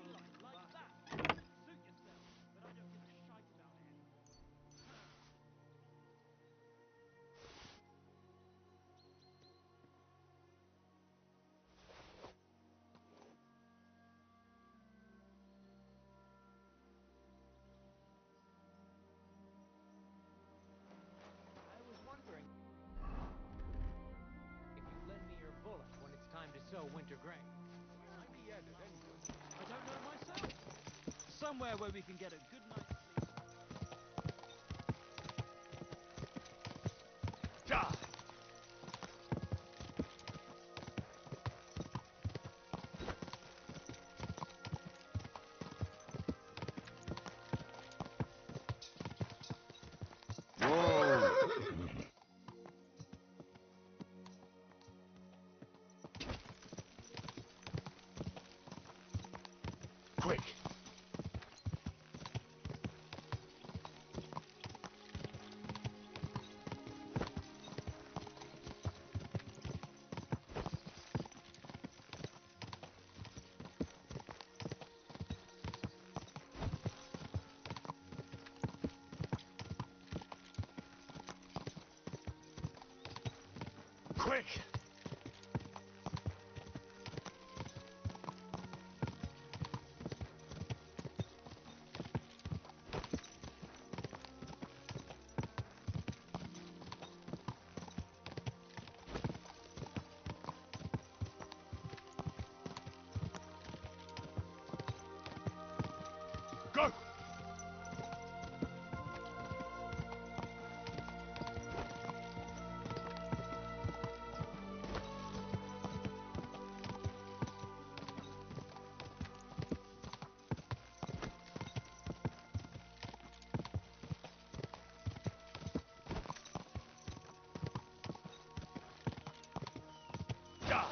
Great. Might be headed anyway. I don't know myself. Somewhere where we can get a good night's sleep. Ja! Quick! Quick! Go! Ja!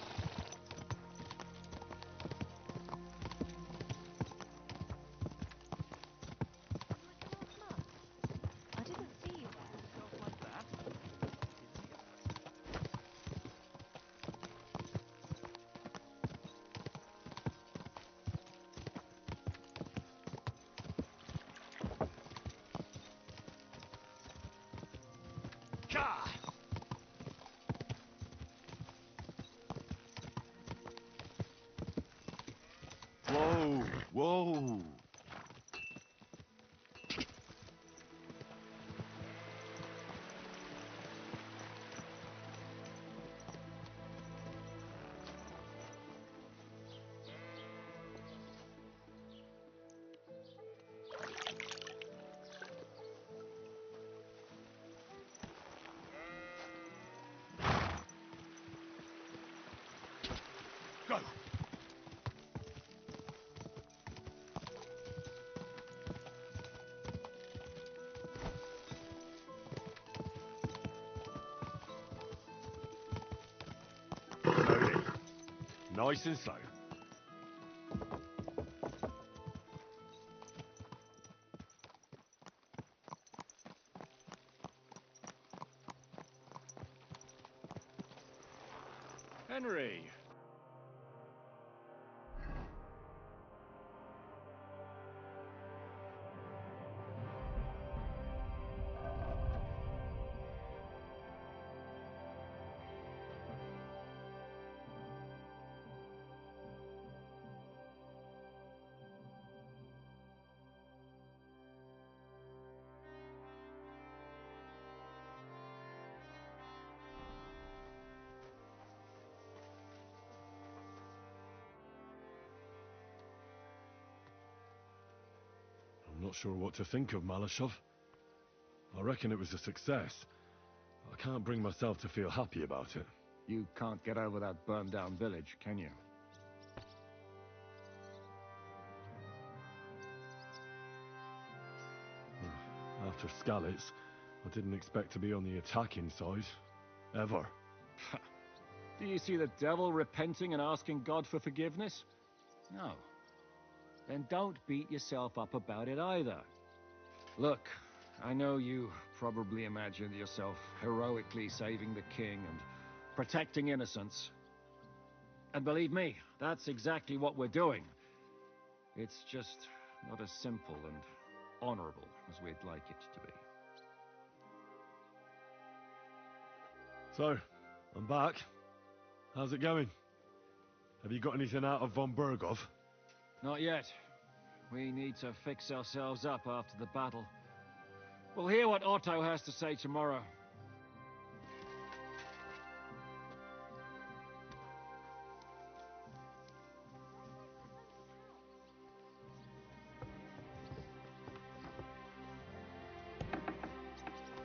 I didn't see you there. Stuff like that. Ja! Whoa, whoa. Go! Slowly. Nice and slow. Henry! I'm not sure what to think of Malashov. I reckon it was a success. I can't bring myself to feel happy about it. You can't get over that burned-down village, can you? After Skalitz, I didn't expect to be on the attacking side. Ever. Do you see the devil repenting and asking God for forgiveness? No. Then don't beat yourself up about it either. Look, I know you probably imagined yourself heroically saving the king and protecting innocents. And believe me, that's exactly what we're doing. It's just not as simple and honorable as we'd like it to be. So, I'm back. How's it going? Have you got anything out of von Bergov? Not yet. We need to fix ourselves up after the battle. We'll hear what Otto has to say tomorrow.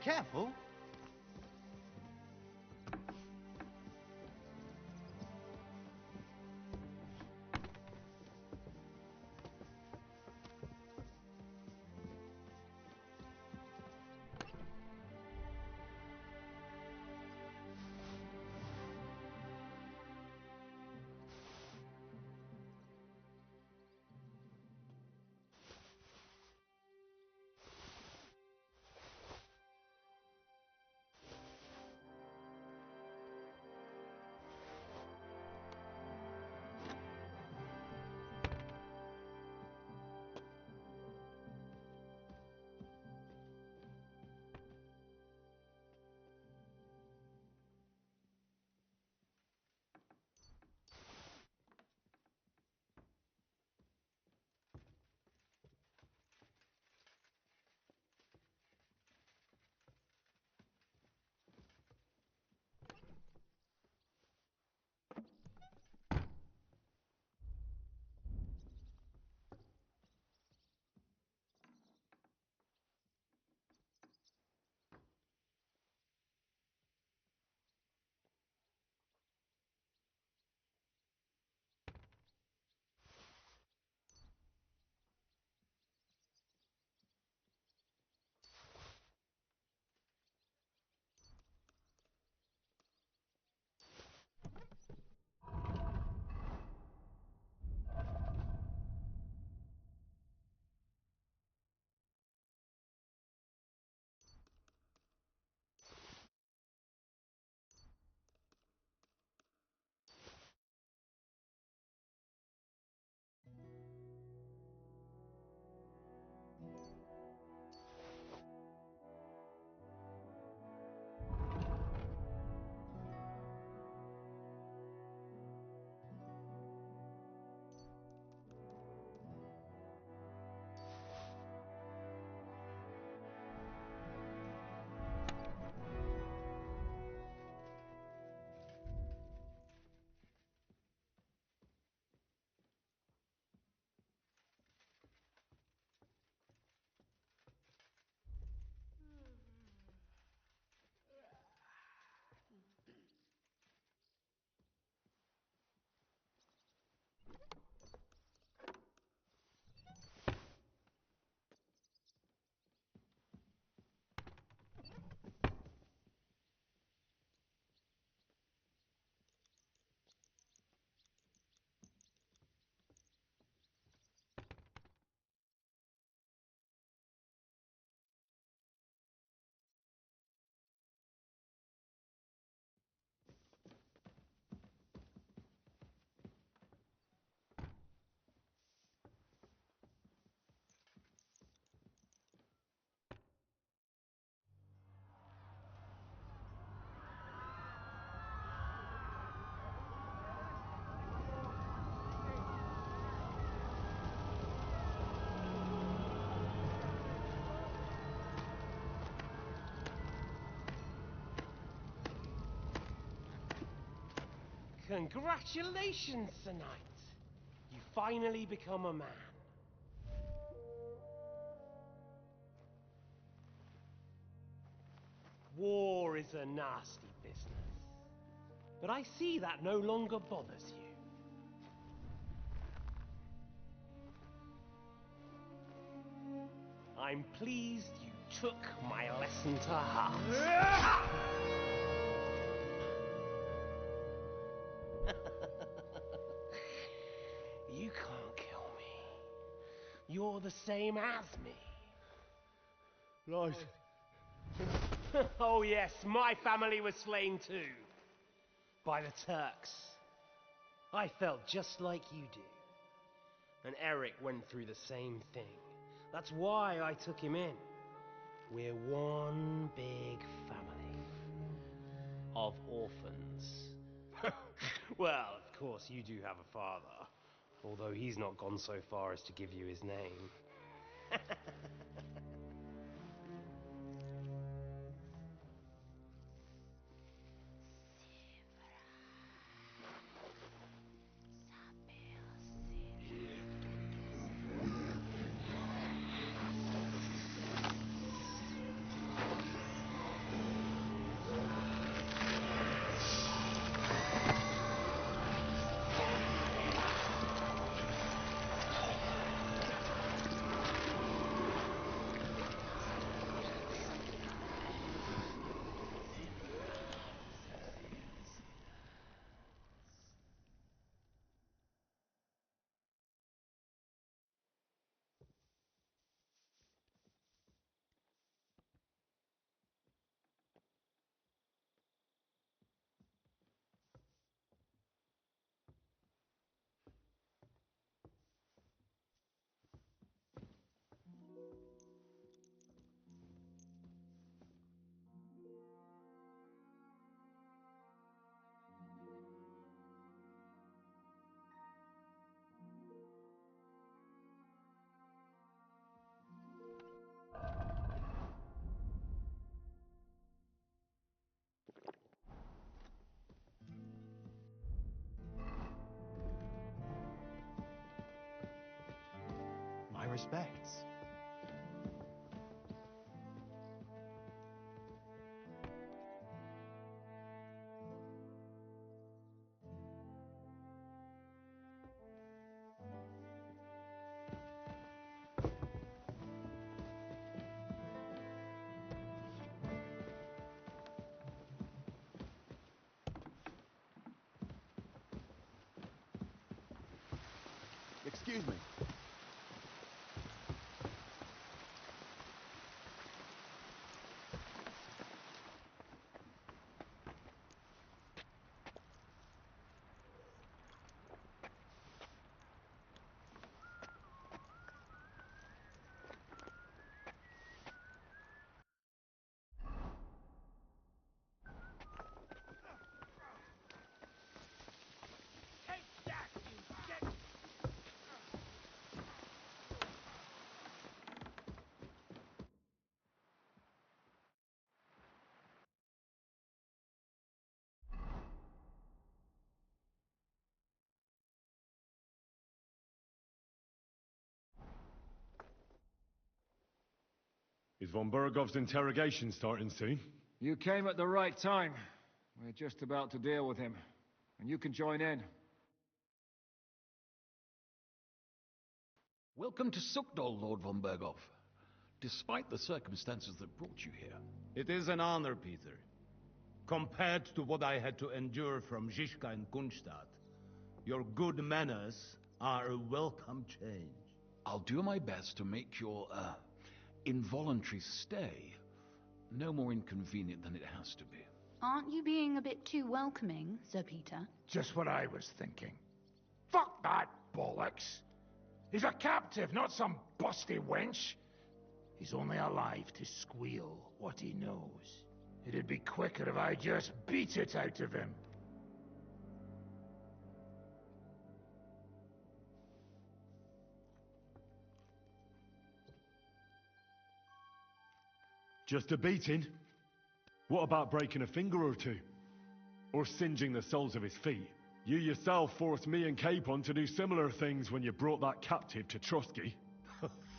Careful. Congratulations, Sir Knight. You finally become a man. War is a nasty business, but I see that no longer bothers you. I'm pleased you took my lesson to heart. You can't kill me. You're the same as me. Right. Oh yes, my family was slain too. By the Turks. I felt just like you do. And Eric went through the same thing. That's why I took him in. We're one big family. Of orphans. Well, of course you do have a father. Although he's not gone so far as to give you his name. respects. Excuse me. Is von Bergov's interrogation starting soon? You came at the right time. We're just about to deal with him. And you can join in. Welcome to Sukdol, Lord von Bergov. Despite the circumstances that brought you here. It is an honor, Peter. Compared to what I had to endure from Zizka and Kunstadt, your good manners are a welcome change. I'll do my best to make your, involuntary stay no more inconvenient than it has to be. Aren't you being a bit too welcoming, Sir Peter? Just what I was thinking. Fuck that bollocks! He's a captive, not some busty wench. He's only alive to squeal what he knows. It'd be quicker if I just beat it out of him. Just a beating? What about breaking a finger or two? Or singeing the soles of his feet? You yourself forced me and Capon to do similar things when you brought that captive to Trotsky.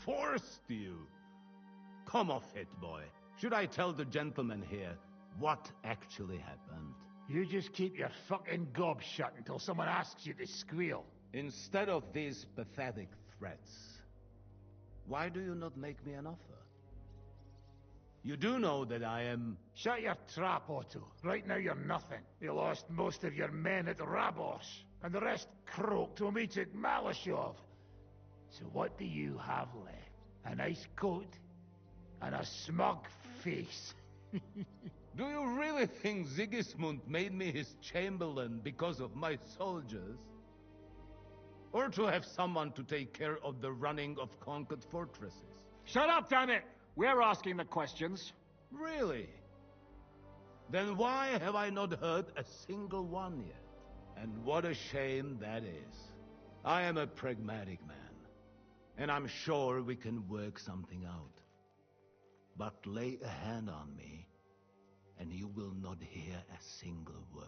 Forced you? Come off it, boy. Should I tell the gentleman here what actually happened? You just keep your fucking gob shut until someone asks you to squeal. Instead of these pathetic threats, why do you not make me an offer? You do know that I am... Shut your trap, Otto. Right now you're nothing. You lost most of your men at Rabos, and the rest croaked when we took Malashov. So what do you have left? A nice coat? And a smug face? Do you really think Sigismund made me his chamberlain because of my soldiers? Or to have someone to take care of the running of conquered fortresses? Shut up, damn it! We're asking the questions. Really? Then why have I not heard a single one yet? And what a shame that is. I am a pragmatic man, and I'm sure we can work something out. But lay a hand on me, and you will not hear a single word.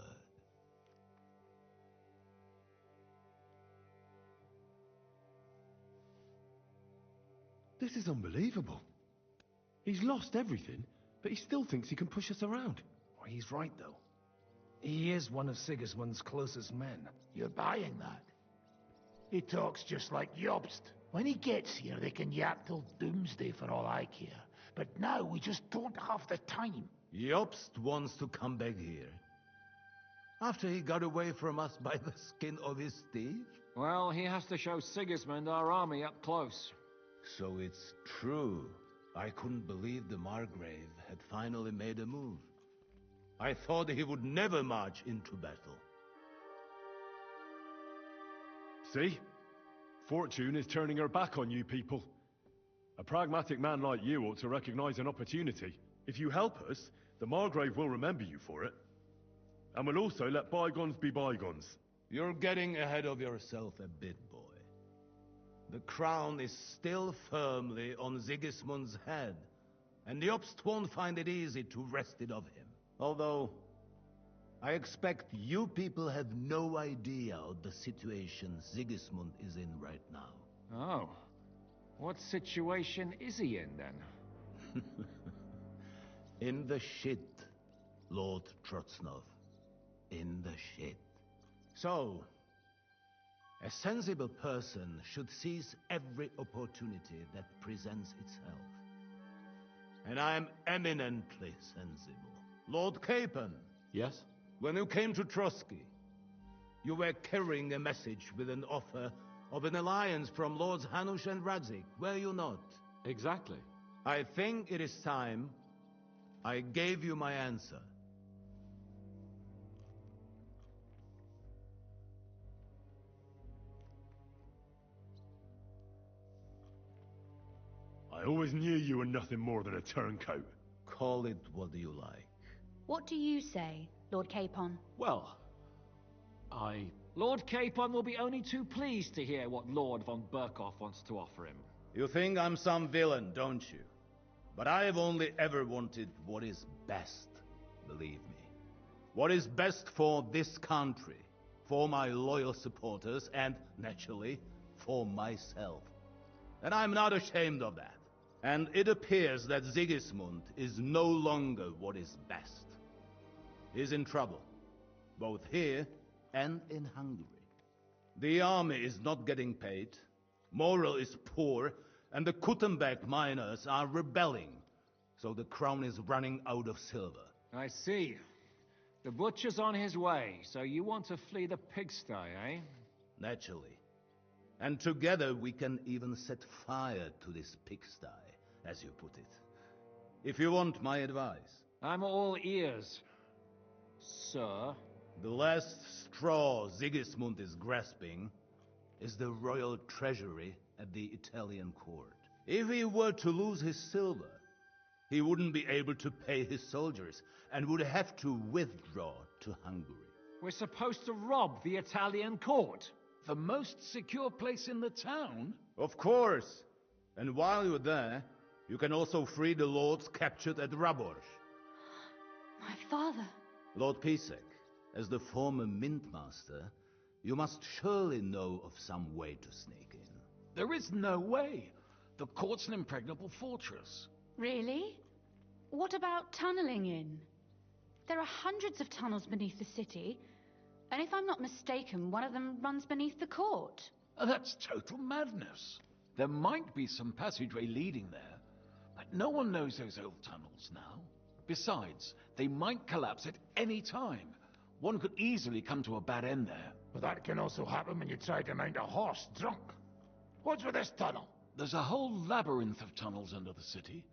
This is unbelievable. He's lost everything, but he still thinks he can push us around. Well, he's right, though. He is one of Sigismund's closest men. You're buying that? He talks just like Jobst. When he gets here, they can yap till doomsday for all I care. But now we just don't have the time. Jobst wants to come back here. After he got away from us by the skin of his teeth? Well, he has to show Sigismund our army up close. So it's true. I couldn't believe the Margrave had finally made a move. I thought he would never march into battle. See? Fortune is turning her back on you people. A pragmatic man like you ought to recognize an opportunity. If you help us, the Margrave will remember you for it. And will also let bygones be bygones. You're getting ahead of yourself a bit, boy. The crown is still firmly on Sigismund's head, and Jobst won't find it easy to wrest it of him. Although, I expect you people have no idea of the situation Sigismund is in right now. Oh. What situation is he in, then? In the shit, Lord Trotsnov. In the shit. So, a sensible person should seize every opportunity that presents itself. And I am eminently sensible. Lord Capon. Yes? When you came to Trotsky, you were carrying a message with an offer of an alliance from Lords Hanush and Radzik, were you not? Exactly. I think it is time I gave you my answer. I always knew you were nothing more than a turncoat. Call it what you like. What do you say, Lord Capon? Well, Lord Capon will be only too pleased to hear what Lord von Burkhoff wants to offer him. You think I'm some villain, don't you? But I have only ever wanted what is best, believe me. What is best for this country, for my loyal supporters, and, naturally, for myself. And I'm not ashamed of that. And it appears that Sigismund is no longer what is best. He's in trouble, both here and in Hungary. The army is not getting paid, morale is poor, and the Kuttenberg miners are rebelling. So the crown is running out of silver. I see. The butcher's on his way, so you want to flee the pigsty, eh? Naturally. And together we can even set fire to this pigsty, as you put it. If you want my advice. I'm all ears, sir. The last straw Sigismund is grasping is the royal treasury at the Italian court. If he were to lose his silver, he wouldn't be able to pay his soldiers and would have to withdraw to Hungary. We're supposed to rob the Italian court. The most secure place in the town? Of course. And while you're there, you can also free the lords captured at Raborz. My father. Lord Pisek, as the former Mintmaster, you must surely know of some way to sneak in. There is no way. The court's an impregnable fortress. Really? What about tunneling in? There are hundreds of tunnels beneath the city, and if I'm not mistaken, one of them runs beneath the court. That's total madness. There might be some passageway leading there, but no one knows those old tunnels now. Besides, they might collapse at any time. One could easily come to a bad end there. But that can also happen when you try to mount a horse drunk. What's with this tunnel? There's a whole labyrinth of tunnels under the city.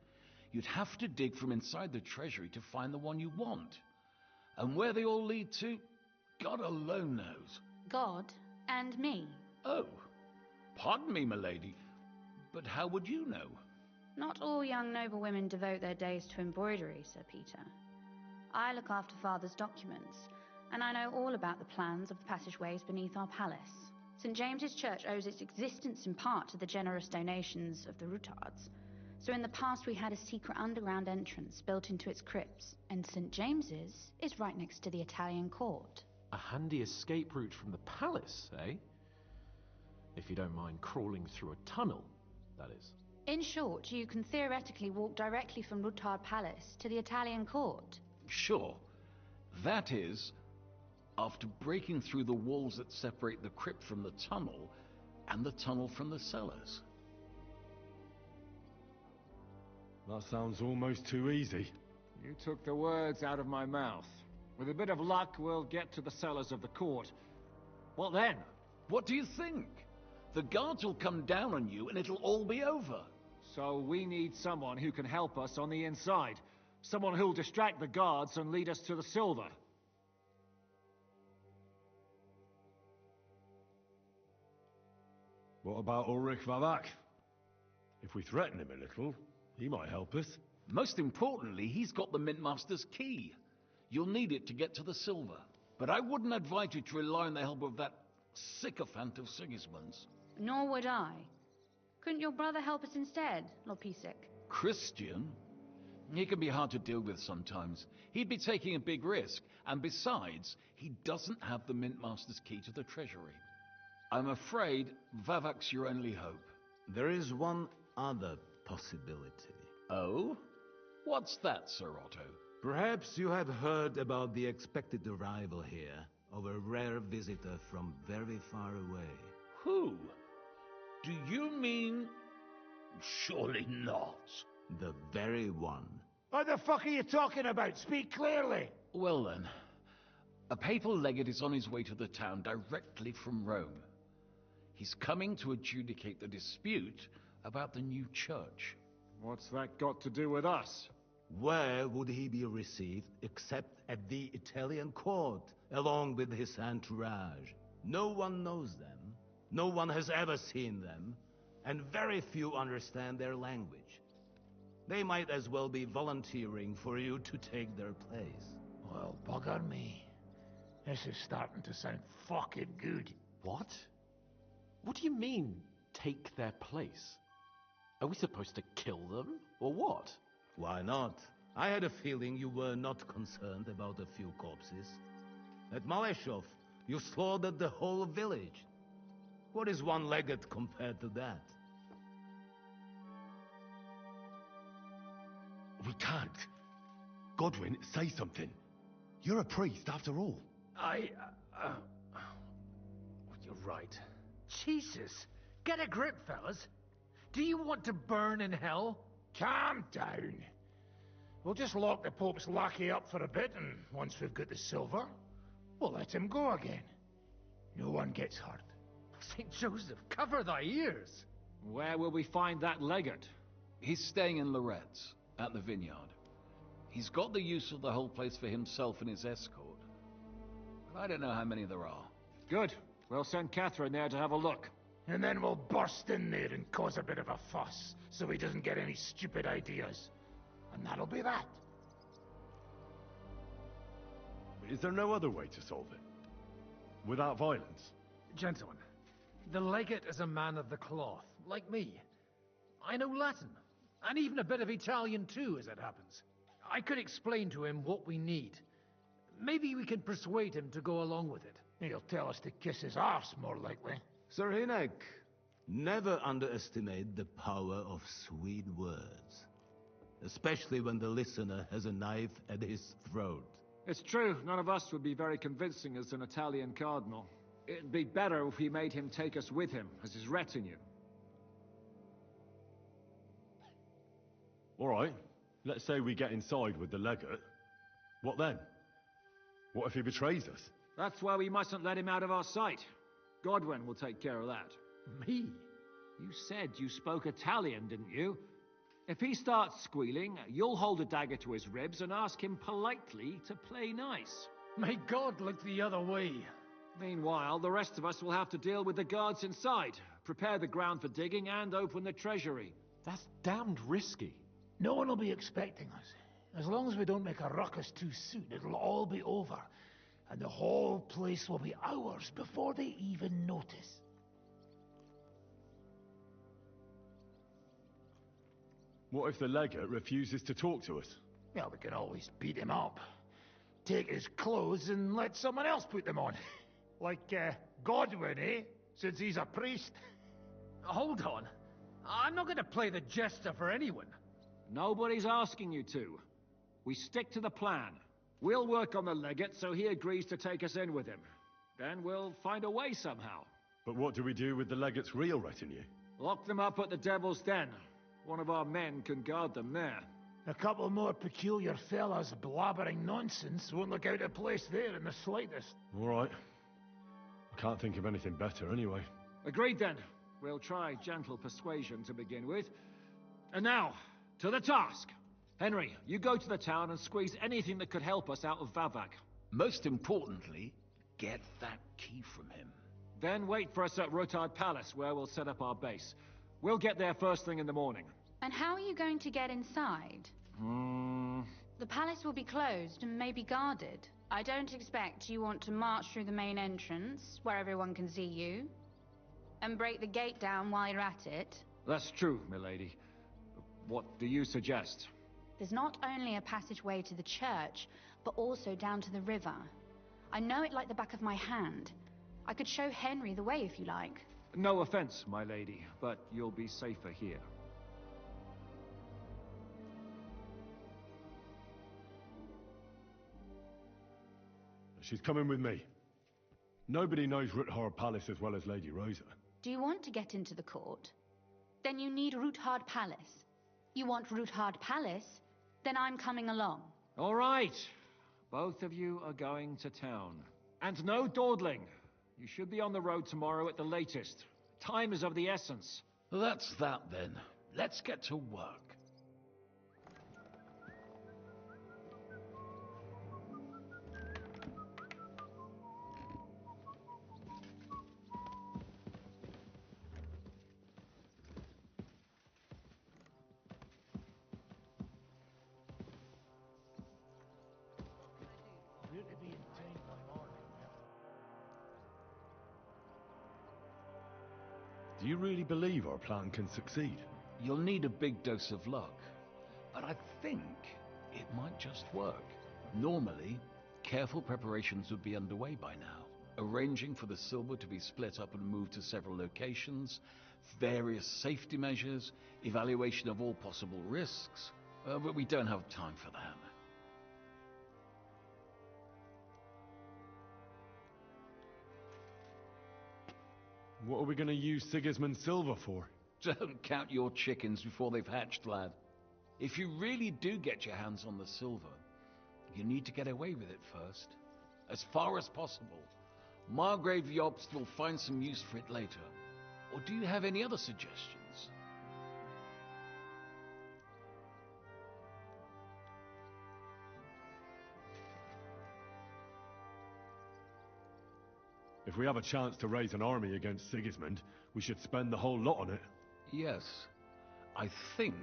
You'd have to dig from inside the treasury to find the one you want. And where they all lead to, God alone knows. God and me. Oh, pardon me, milady, but how would you know? Not all young noble women devote their days to embroidery, Sir Peter. I look after Father's documents, and I know all about the plans of the passageways beneath our palace. St. James's Church owes its existence in part to the generous donations of the Rutards. So in the past we had a secret underground entrance built into its crypts, and St. James's is right next to the Italian court. a handy escape route from the palace, eh? If you don't mind crawling through a tunnel, that is. In short, you can theoretically walk directly from Rutard Palace to the Italian court. Sure. That is, after breaking through the walls that separate the crypt from the tunnel, and the tunnel from the cellars. That sounds almost too easy. You took the words out of my mouth. With a bit of luck, we'll get to the cellars of the court. What then? What do you think? The guards will come down on you and it'll all be over. So we need someone who can help us on the inside. Someone who'll distract the guards and lead us to the silver. What about Ulrich Vavak? If we threaten him a little, he might help us. Most importantly, he's got the Mintmaster's key. You'll need it to get to the silver. But I wouldn't advise you to rely on the help of that sycophant of Sigismund's. Nor would I. Couldn't your brother help us instead, Lord Pisek? Christian? He can be hard to deal with sometimes. He'd be taking a big risk, and besides, he doesn't have the Mintmaster's key to the treasury. I'm afraid Vavak's your only hope. There is one other possibility. Oh? What's that, Sir Otto? Perhaps you have heard about the expected arrival here of a rare visitor from very far away. Who? Do you mean... Surely not. The very one. What the fuck are you talking about? Speak clearly. Well then, a papal legate is on his way to the town directly from Rome. He's coming to adjudicate the dispute about the new church. What's that got to do with us? Where would he be received except at the Italian court, along with his entourage? No one knows them, no one has ever seen them, and very few understand their language. They might as well be volunteering for you to take their place. Well, bugger me. This is starting to sound fucking good. What? What do you mean, take their place? Are we supposed to kill them, or what? Why not? I had a feeling you were not concerned about a few corpses. At Maleshov, you slaughtered the whole village. What is one legate compared to that? We can't. Godwin, say something. You're a priest, after all. You're right. Jesus! Get a grip, fellas. Do you want to burn in hell? Calm down. We'll just lock the Pope's lackey up for a bit, and once we've got the silver, we'll let him go again. No one gets hurt. St. Joseph, cover thy ears! Where will we find that legate? He's staying in Loretz, at the vineyard. He's got the use of the whole place for himself and his escort. But I don't know how many there are. Good. We'll send Catherine there to have a look. And then we'll burst in there and cause a bit of a fuss, so he doesn't get any stupid ideas. And that'll be that. Is there no other way to solve it? Without violence? Gentlemen, the legate is a man of the cloth, like me. I know Latin, and even a bit of Italian too, as it happens. I could explain to him what we need. Maybe we can persuade him to go along with it. He'll tell us to kiss his arse, more likely. Sir Hinek, never underestimate the power of sweet words. Especially when the listener has a knife at his throat. It's true, none of us would be very convincing as an Italian cardinal. It'd be better if we made him take us with him, as his retinue. All right. Let's say we get inside with the legate. What then? What if he betrays us? That's why we mustn't let him out of our sight. Godwin will take care of that. Me? You said you spoke Italian, didn't you? If he starts squealing, you'll hold a dagger to his ribs and ask him politely to play nice. May God look the other way. Meanwhile, the rest of us will have to deal with the guards inside, prepare the ground for digging, and open the treasury. That's damned risky. No one will be expecting us. As long as we don't make a ruckus too soon, it'll all be over. And the whole place will be ours before they even notice. What if the legate refuses to talk to us? Well, we can always beat him up. Take his clothes and let someone else put them on. Like, Godwin, eh? Since he's a priest. Hold on. I'm not going to play the jester for anyone. Nobody's asking you to. We stick to the plan. We'll work on the legate so he agrees to take us in with him. Then we'll find a way somehow. But what do we do with the legate's real retinue? Lock them up at the Devil's Den. One of our men can guard them there. A couple more peculiar fellas blabbering nonsense won't look out of place there in the slightest. All right. I can't think of anything better anyway. Agreed then. We'll try gentle persuasion to begin with. And now, to the task. Henry, you go to the town and squeeze anything that could help us out of Vavak. Most importantly, get that key from him. Then wait for us at Rotard Palace, where we'll set up our base. We'll get there first thing in the morning. And how are you going to get inside? The palace will be closed and maybe guarded. I don't expect you want to march through the main entrance, where everyone can see you, and break the gate down while you're at it. That's true, milady. What do you suggest? There's not only a passageway to the church, but also down to the river. I know it like the back of my hand. I could show Henry the way if you like. No offense, my lady, but you'll be safer here. She's coming with me. Nobody knows Ruthard Palace as well as Lady Rosa. Do you want to get into the court? Then you need Ruthard Palace. You want Ruthard Palace? Then I'm coming along. All right. Both of you are going to town. And no dawdling. You should be on the road tomorrow at the latest. Time is of the essence. That's that then. Let's get to work. Do you really believe our plan can succeed? You'll need a big dose of luck, but I think it might just work. Normally, careful preparations would be underway by now, arranging for the silver to be split up and moved to several locations, various safety measures, evaluation of all possible risks, but we don't have time for that. What are we going to use Sigismund's silver for? Don't count your chickens before they've hatched, lad. If you really do get your hands on the silver, you need to get away with it first, as far as possible. Margrave Jobst will find some use for it later. Or do you have any other suggestions? If we have a chance to raise an army against Sigismund, we should spend the whole lot on it. Yes. I think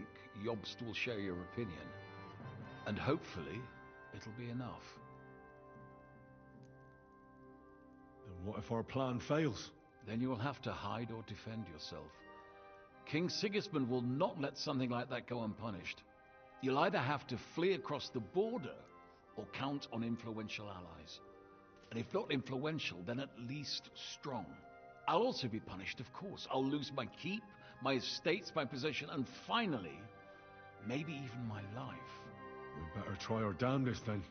Jobst will share your opinion. And hopefully, it'll be enough. And what if our plan fails? Then you will have to hide or defend yourself. King Sigismund will not let something like that go unpunished. You'll either have to flee across the border or count on influential allies. And if not influential, then at least strong. I'll also be punished, of course. I'll lose my keep, my estates, my position, and finally, maybe even my life. We better try our damnedest then,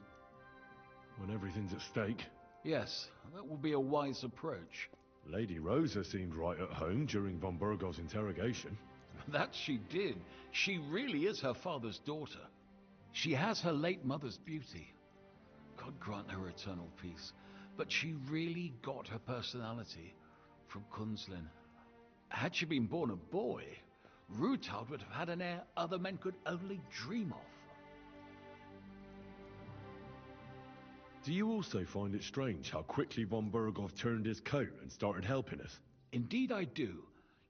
when everything's at stake. Yes, that will be a wise approach. Lady Rosa seemed right at home during von Burgov's interrogation. That she did. She really is her father's daughter. She has her late mother's beauty. God grant her eternal peace. But she really got her personality from Kunzlin. Had she been born a boy, Ruthard would have had an air other men could only dream of. Do you also find it strange how quickly von Burgov turned his coat and started helping us? Indeed I do,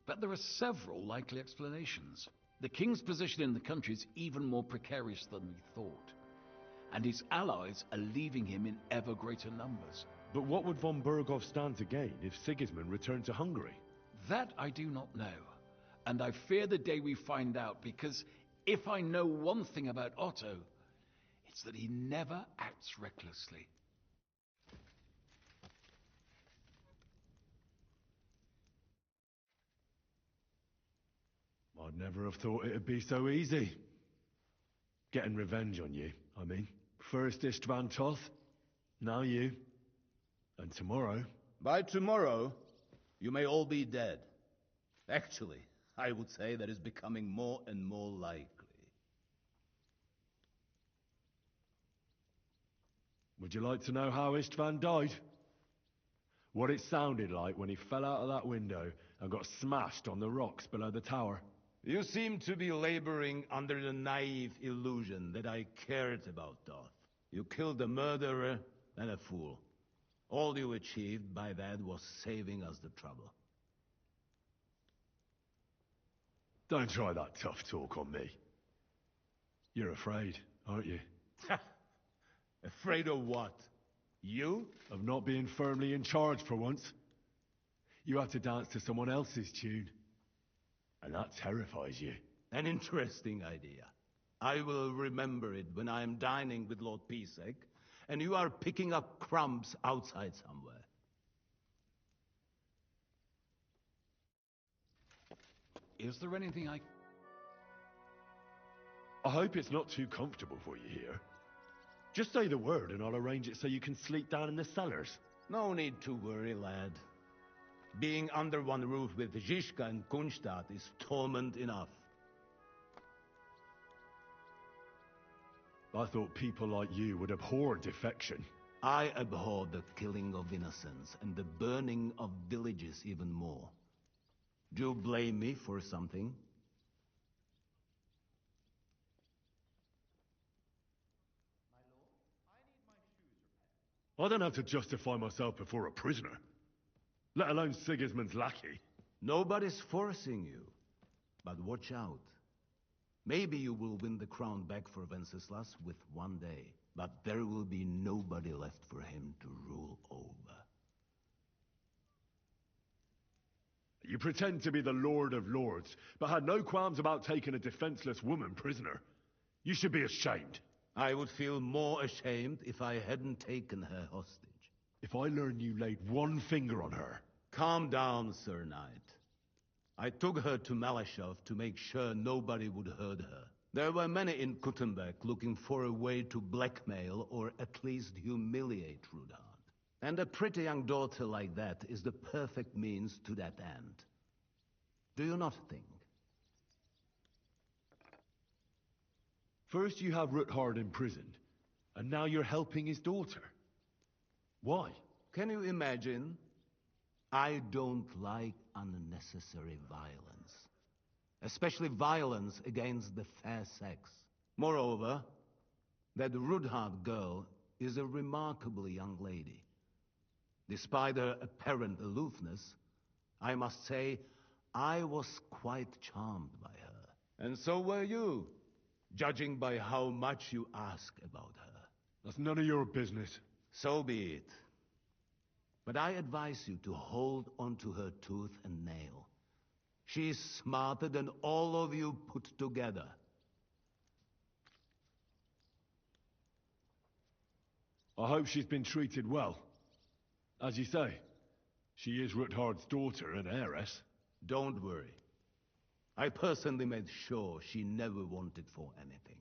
but there are several likely explanations. The king's position in the country is even more precarious than we thought, and his allies are leaving him in ever greater numbers. But what would von Burgov stand to gain if Sigismund returned to Hungary? That I do not know, and I fear the day we find out, because if I know one thing about Otto, it's that he never acts recklessly. I'd never have thought it'd be so easy. Getting revenge on you, I mean. First Istvan Toth, now you. And tomorrow... By tomorrow, you may all be dead. Actually, I would say that is becoming more and more likely. Would you like to know how Istvan died? What it sounded like when he fell out of that window and got smashed on the rocks below the tower? You seem to be laboring under the naive illusion that I cared about Toth. You killed a murderer and a fool. All you achieved by that was saving us the trouble. Don't try that tough talk on me. You're afraid, aren't you? Afraid of what? You? Of not being firmly in charge for once. You had to dance to someone else's tune. And that terrifies you. An interesting idea. I will remember it when I am dining with Lord Pisek, and you are picking up crumbs outside somewhere. Is there anything I hope it's not too comfortable for you here. Just say the word and I'll arrange it so you can sleep down in the cellars. No need to worry, lad. Being under one roof with Zizka and Kunstadt is torment enough. I thought people like you would abhor defection. I abhor the killing of innocents and the burning of villages even more. Do you blame me for something? I don't have to justify myself before a prisoner, let alone Sigismund's lackey. Nobody's forcing you. But watch out. Maybe you will win the crown back for Wenceslas with one day, but there will be nobody left for him to rule over. You pretend to be the Lord of Lords, but had no qualms about taking a defenseless woman prisoner. You should be ashamed. I would feel more ashamed if I hadn't taken her hostage. If I learn you laid one finger on her... Calm down, Sir Knight. I took her to Malashov to make sure nobody would hurt her. There were many in Kuttenberg looking for a way to blackmail or at least humiliate Rudhard. And a pretty young daughter like that is the perfect means to that end. Do you not think? First you have Rudhard imprisoned, and now you're helping his daughter. Why? Can you imagine? I don't like unnecessary violence. Especially violence against the fair sex. Moreover, that Rudhard girl is a remarkable young lady. Despite her apparent aloofness, I must say, I was quite charmed by her. And so were you, judging by how much you ask about her. That's none of your business. So be it. But I advise you to hold onto her tooth and nail. She's smarter than all of you put together. I hope she's been treated well. As you say, she is Rudhard's daughter and heiress. Don't worry. I personally made sure she never wanted for anything.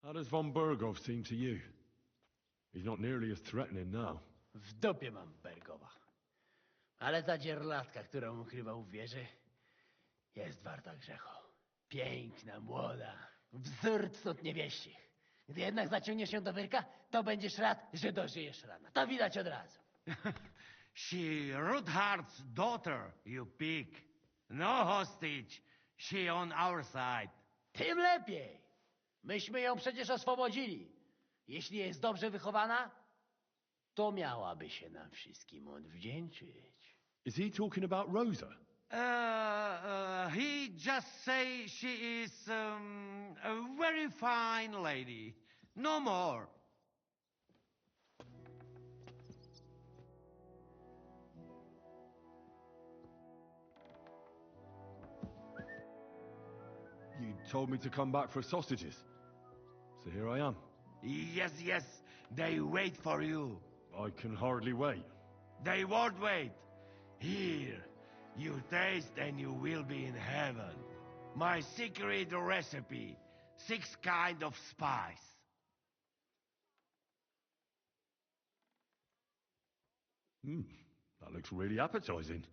How does von Berghoff seem to you? He's not nearly as threatening now. W dupie mam Bergowa. Ale ta dzierlatka, którą ukrywał w wieży, jest warta grzechu. Piękna, młoda, wzór cnót niewieścich. Gdy jednak zaciągniesz się do wyrka, to będziesz rad, że dożyjesz rana. To widać od razu. She Rudhard's daughter, you pig. No hostage. She on our side. Tym lepiej. Myśmy ją przecież oswobodzili. Jeśli jest dobrze wychowana, to miałaby się nam wszystkim odwdzięczyć. Is he talking about Rosa? He just say she is a very fine lady. No more. You told me to come back for sausages. So here I am. Yes, yes. They wait for you. I can hardly wait. They won't wait. Here. You taste and you will be in heaven. My secret recipe. 6 kind of spice. That looks really appetizing.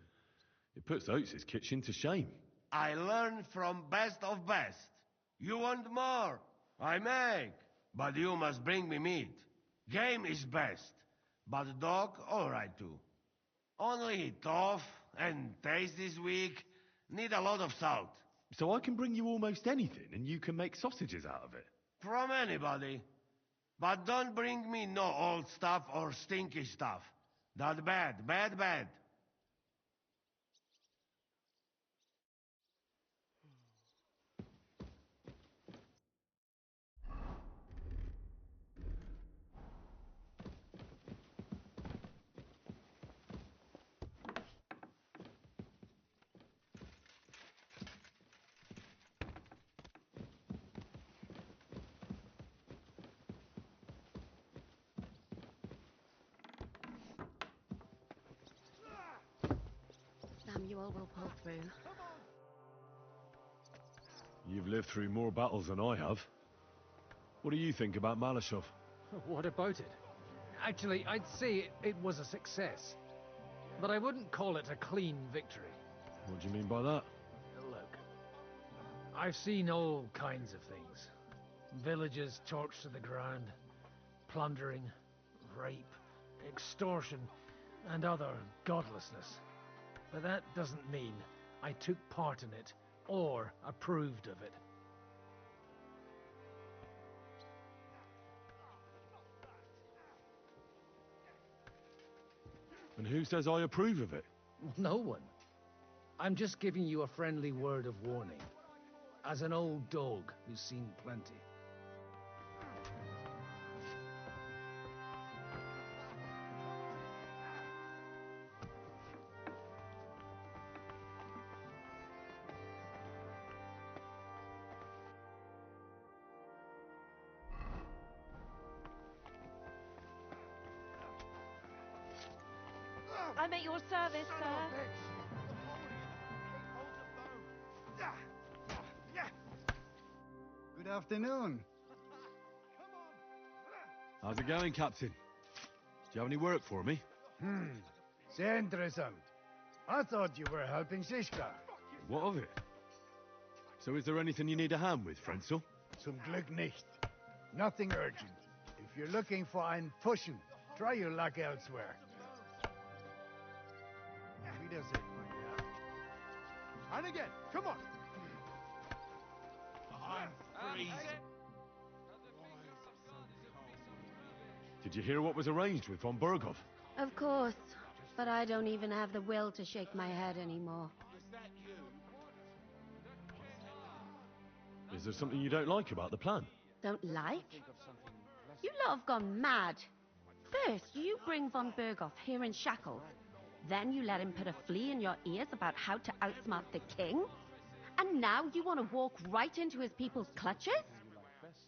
It puts Oates' kitchen to shame. I learn from best of best. You want more? I make. But you must bring me meat. Game is best. But dog, alright too. Only tough and taste is weak. Need a lot of salt. So I can bring you almost anything and you can make sausages out of it? From anybody. But don't bring me no old stuff or stinky stuff. That bad, bad, bad. Samuel will pull through. You've lived through more battles than I have. What do you think about Malashov? What about it? Actually, I'd say it was a success. But I wouldn't call it a clean victory. What do you mean by that? Look, I've seen all kinds of things. Villages torched to the ground, plundering, rape, extortion, and other godlessness. But that doesn't mean I took part in it or approved of it. And who says I approve of it? No one. I'm just giving you a friendly word of warning. As an old dog who's seen plenty. I'm at your service, sir. Good afternoon. How's it going, Captain? Do you have any work for me? Sehr interessant. I thought you were helping Zizka. What of it? So is there anything you need a hand with, Frenzel? Zum Glück nicht. Nothing urgent. If you're looking for einen Fuschen, try your luck elsewhere. Wiedersehen, mein Herr. And again, come on. I'm freezing. Did you hear what was arranged with von Berghoff? Of course. But I don't even have the will to shake my head anymore. Is there something you don't like about the plan? Don't like? You lot have gone mad. First, you bring von Berghoff here in shackles. Then you let him put a flea in your ears about how to outsmart the king? And now you want to walk right into his people's clutches?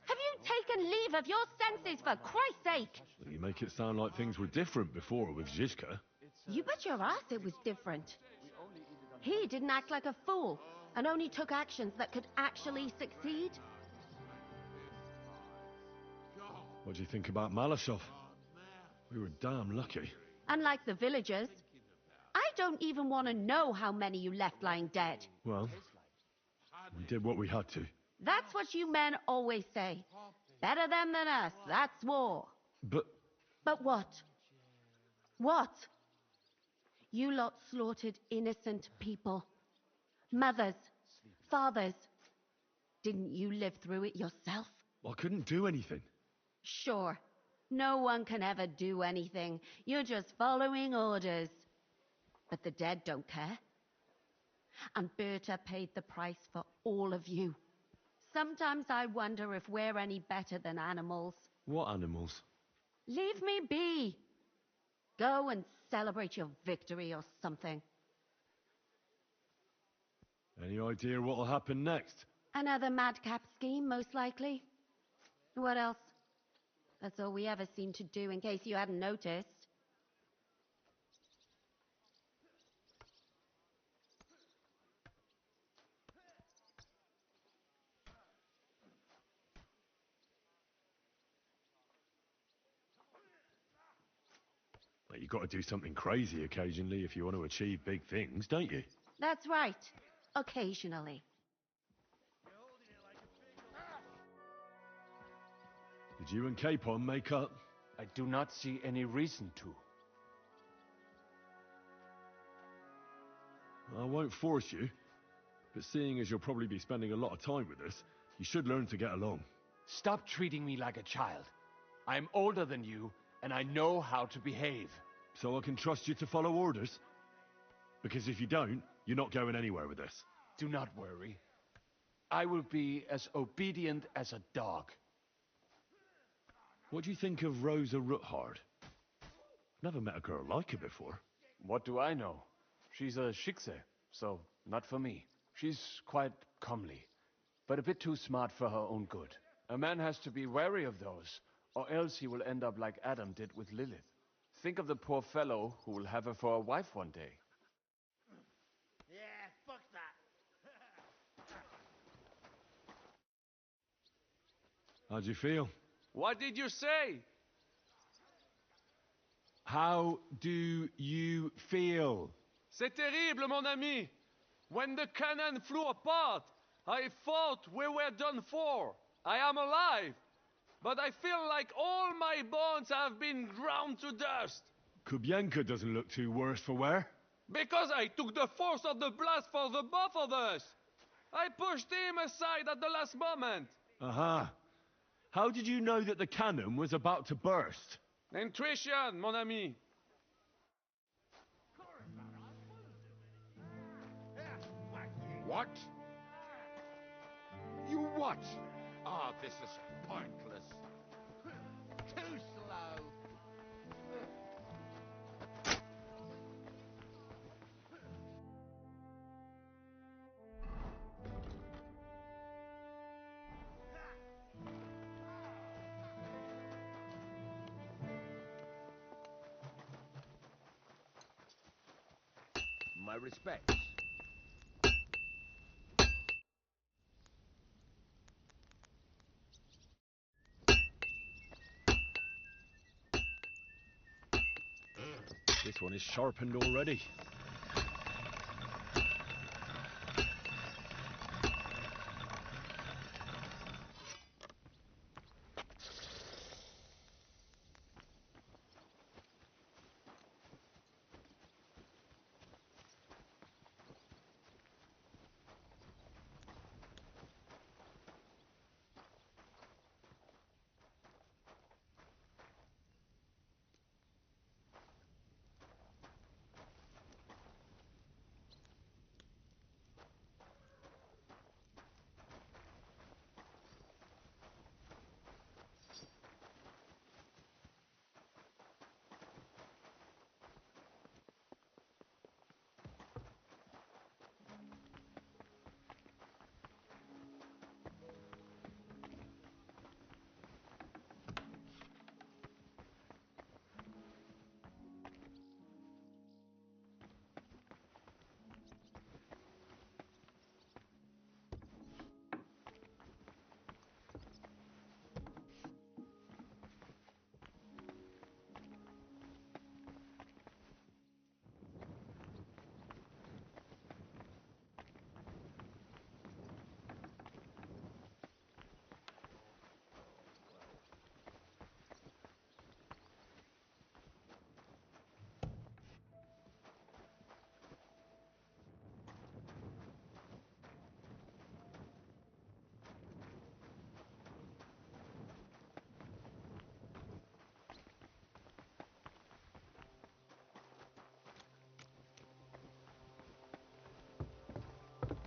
Have you taken leave of your senses, for Christ's sake? You make it sound like things were different before with Zizka. You bet your ass it was different. He didn't act like a fool, and only took actions that could actually succeed. What do you think about Malashov? We were damn lucky. Unlike the villagers, I don't even want to know how many you left lying dead. Well, we did what we had to. That's what you men always say. Better them than us, that's war. But what? What? You lot slaughtered innocent people. Mothers, fathers. Didn't you live through it yourself? I couldn't do anything. Sure. No one can ever do anything. You're just following orders. But the dead don't care. And Berta paid the price for all of you. Sometimes I wonder if we're any better than animals. What animals? Leave me be. Go and celebrate your victory or something. Any idea what'll happen next? Another madcap scheme, most likely. What else? That's all we ever seem to do, in case you hadn't noticed. got to do something crazy occasionally if you want to achieve big things, don't you? That's right. Occasionally. Did you and Capon make up? I do not see any reason to. I won't force you, but seeing as you'll probably be spending a lot of time with us, you should learn to get along. Stop treating me like a child. I am older than you, and I know how to behave. So I can trust you to follow orders? Because if you don't, you're not going anywhere with this. Do not worry. I will be as obedient as a dog. What do you think of Rosa Ruthard? Never met a girl like her before. What do I know? She's a Schickse, so not for me. She's quite comely, but a bit too smart for her own good. A man has to be wary of those, or else he will end up like Adam did with Lilith. Think of the poor fellow who will have her for a wife one day. Yeah, fuck that. How'd you feel? What did you say? How do you feel? C'est terrible, mon ami. When the cannon flew apart, I thought we were done for. I am alive, but I feel like all my bones have been ground to dust. Kubyanka doesn't look too worse for wear. Because I took the force of the blast for the both of us. I pushed him aside at the last moment. Aha. How did you know that the cannon was about to burst? Intuition, mon ami. What? You what? Ah, this is pointless. Too slow. My respects. This one is sharpened already.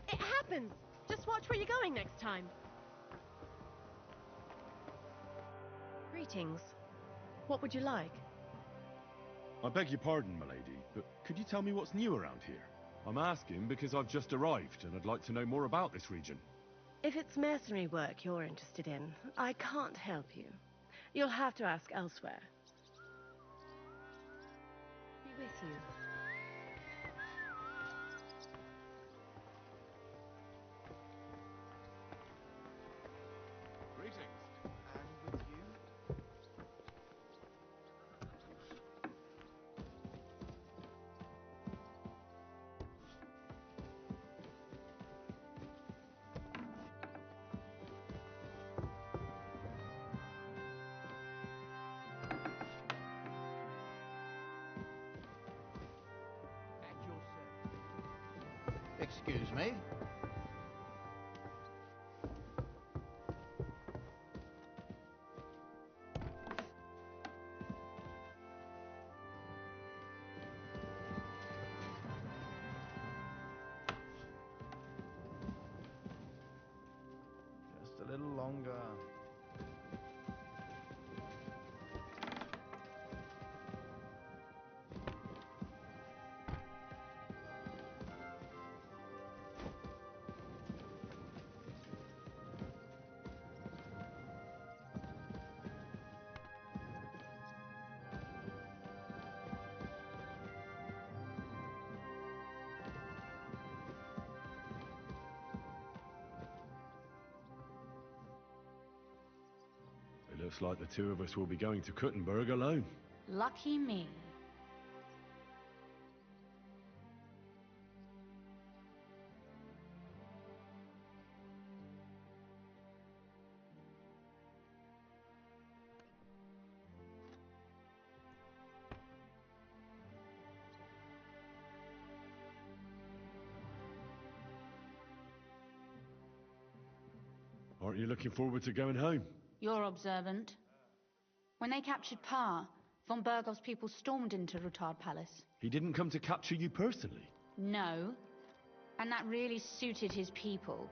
It happens! Just watch where you're going next time. Greetings. What would you like? I beg your pardon, milady, but could you tell me what's new around here? I'm asking because I've just arrived, and I'd like to know more about this region. If it's mercenary work you're interested in, I can't help you. You'll have to ask elsewhere. Be with you. Excuse me. Just a little longer. It looks like the two of us will be going to Kuttenberg alone. Lucky me. Aren't you looking forward to going home? You're observant. When they captured Pa, von Bergov's people stormed into Rutard Palace. He didn't come to capture you personally? No. And that really suited his people.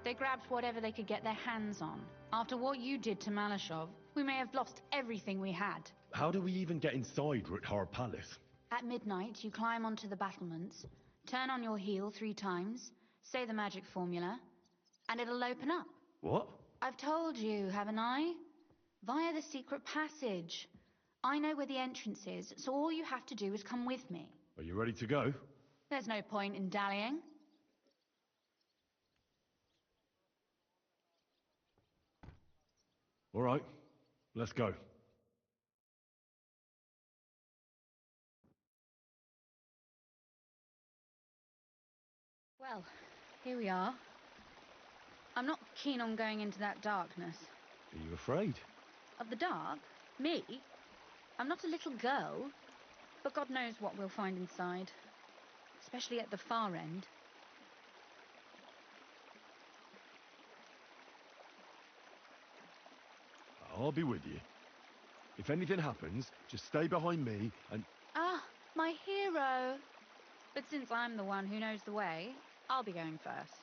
They grabbed whatever they could get their hands on. After what you did to Malashov, we may have lost everything we had. How do we even get inside Rutard Palace? At midnight, you climb onto the battlements, turn on your heel 3 times, say the magic formula, and it'll open up. What? I've told you, haven't I? Via the secret passage. I know where the entrance is, so all you have to do is come with me. Are you ready to go? There's no point in dallying. All right, let's go. Well, here we are. I'm not keen on going into that darkness. Are you afraid? Of the dark? Me? I'm not a little girl. But God knows what we'll find inside. Especially at the far end. I'll be with you. If anything happens, just stay behind me and... Ah, my hero. But since I'm the one who knows the way, I'll be going first.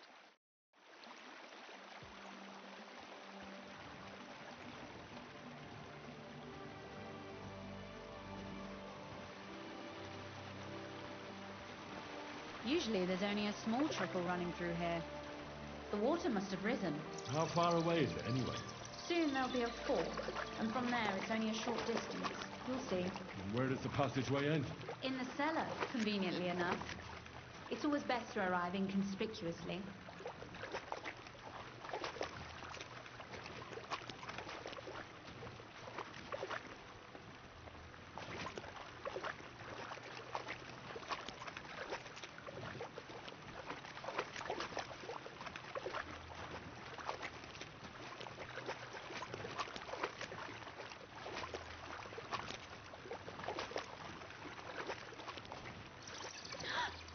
Usually there's only a small trickle running through here. The water must have risen. How far away is it anyway? Soon there'll be a fork, and from there it's only a short distance. You'll see. And where does the passageway end? In the cellar, conveniently enough. It's always best to arrive inconspicuously.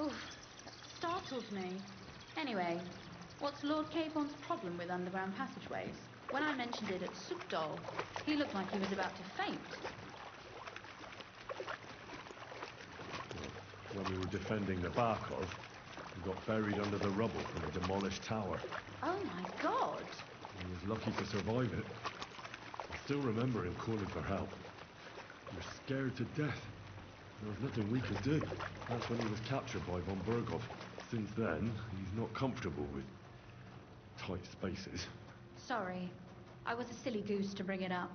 Oof, startled me. Anyway, what's Lord Capon's problem with underground passageways? When I mentioned it at Sukdol, he looked like he was about to faint. When we were defending the Barkov, we got buried under the rubble from a demolished tower. Oh my God! He was lucky to survive it. I still remember him calling for help. We were scared to death. There was nothing we could do. That's when he was captured by von Bergov. Since then, he's not comfortable with tight spaces. Sorry. I was a silly goose to bring it up.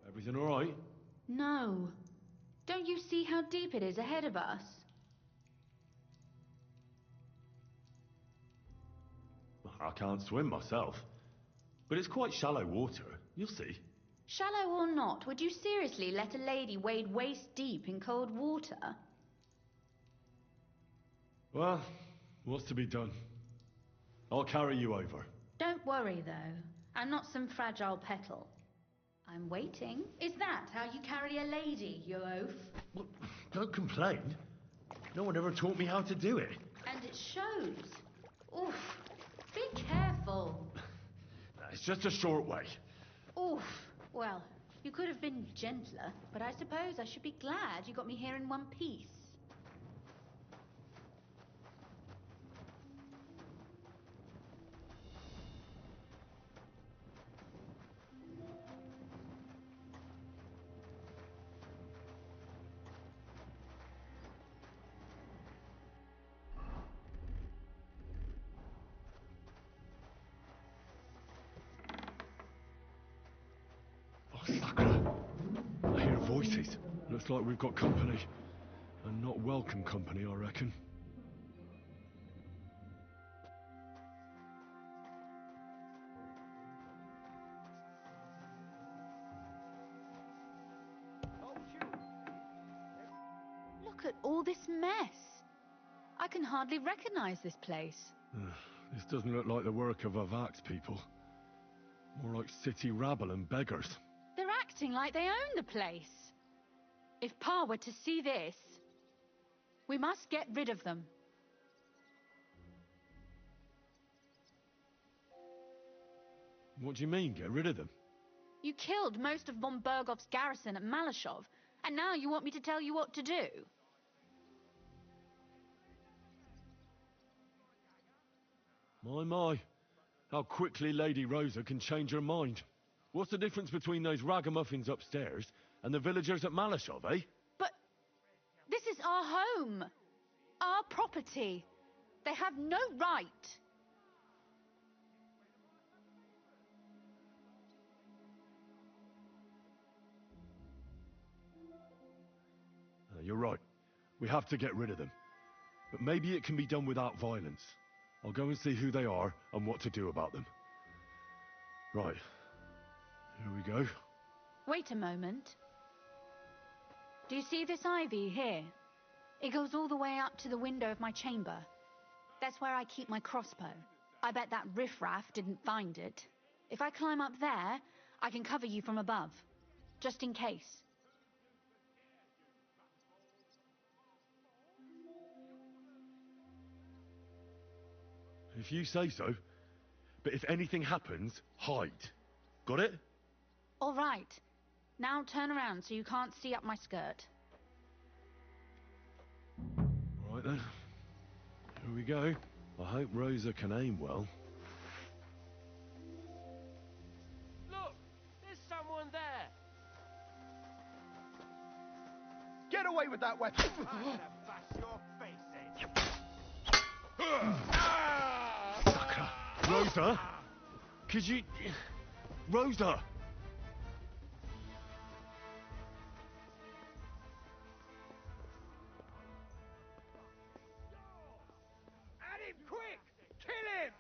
Everything all right? No. Don't you see how deep it is ahead of us? I can't swim myself. But it's quite shallow water. You'll see. Shallow or not, would you seriously let a lady wade waist deep in cold water? Well, what's to be done? I'll carry you over. Don't worry, though. I'm not some fragile petal. I'm waiting. Is that how you carry a lady, you oaf? Well, don't complain. No one ever taught me how to do it. And it shows. Oof. Be careful. It's just a short way. Oof. Well, you could have been gentler, but I suppose I should be glad you got me here in one piece. I hear voices. Looks like we've got company. And not welcome company, I reckon. Look at all this mess. I can hardly recognize this place. This doesn't look like the work of Avak's people. More like city rabble and beggars. They're acting like they own the place. If Pa were to see this, we must get rid of them. What do you mean, get rid of them? You killed most of von Bergov's garrison at Malashov, and now you want me to tell you what to do? My. How quickly Lady Rosa can change her mind. What's the difference between those ragamuffins upstairs and the villagers at Malashov, eh? But this is our home. Our property. They have no right. You're right. We have to get rid of them. But maybe it can be done without violence. I'll go and see who they are and what to do about them. Right. Here we go. Wait a moment. Do you see this ivy here? It goes all the way up to the window of my chamber. That's where I keep my crossbow. I bet that riffraff didn't find it. If I climb up there, I can cover you from above. Just in case. If you say so. But if anything happens, hide. Got it? All right. Now turn around so you can't see up my skirt. All right then. Here we go. I hope Rosa can aim well. Look! There's someone there! Get away with that weapon! I'm gonna bash your face in! Fucker! Rosa? Could you... Rosa! At him, quick! Kill him!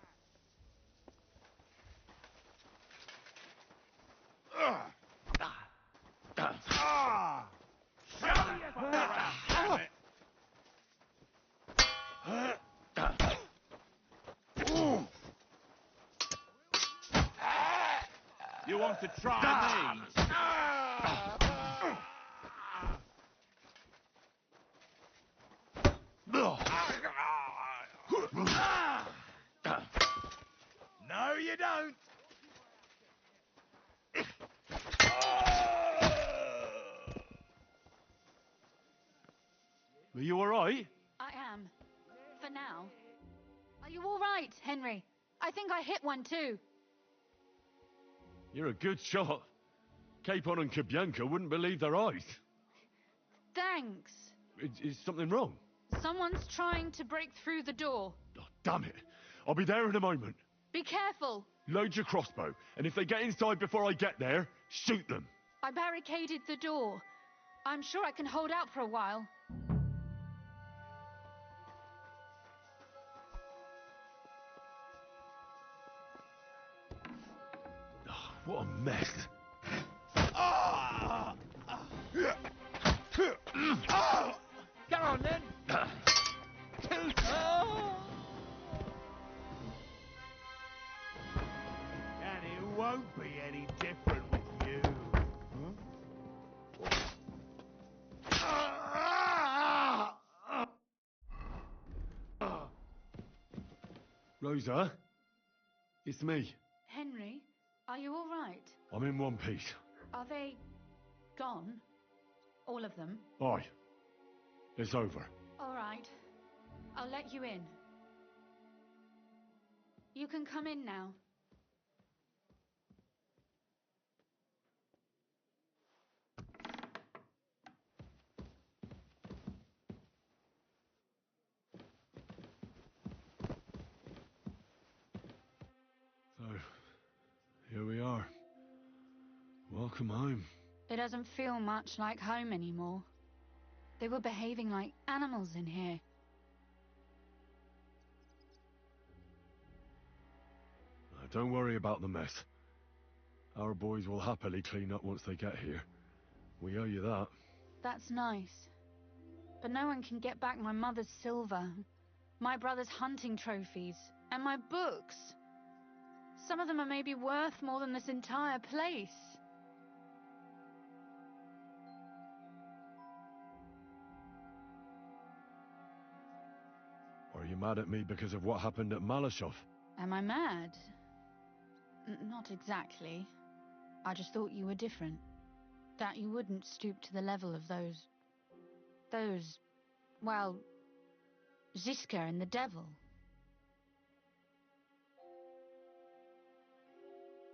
You want to try me? No, you don't! Are you alright? I am. For now. Are you all right, Henry? I think I hit one too. You're a good shot. Capon and Kabianka wouldn't believe their eyes. Thanks. Is something wrong? Someone's trying to break through the door. Oh, damn it. I'll be there in a moment. Be careful. Load your crossbow, and if they get inside before I get there, shoot them. I barricaded the door. I'm sure I can hold out for a while. What a mess. Go on then! won't be any different with you. Rosa? It's me. Henry, are you all right? I'm in one piece. Are they gone? All of them? Aye. It's over. All right. I'll let you in. You can come in now. So, here we are. Welcome home. It doesn't feel much like home anymore. They were behaving like animals in here. Don't worry about the mess. Our boys will happily clean up once they get here. We owe you that. That's nice. But no one can get back my mother's silver, my brother's hunting trophies, and my books. Some of them are maybe worth more than this entire place. Are you mad at me because of what happened at Malashov? Am I mad? Not exactly. I just thought you were different. That you wouldn't stoop to the level of those, well, Ziska and the devil.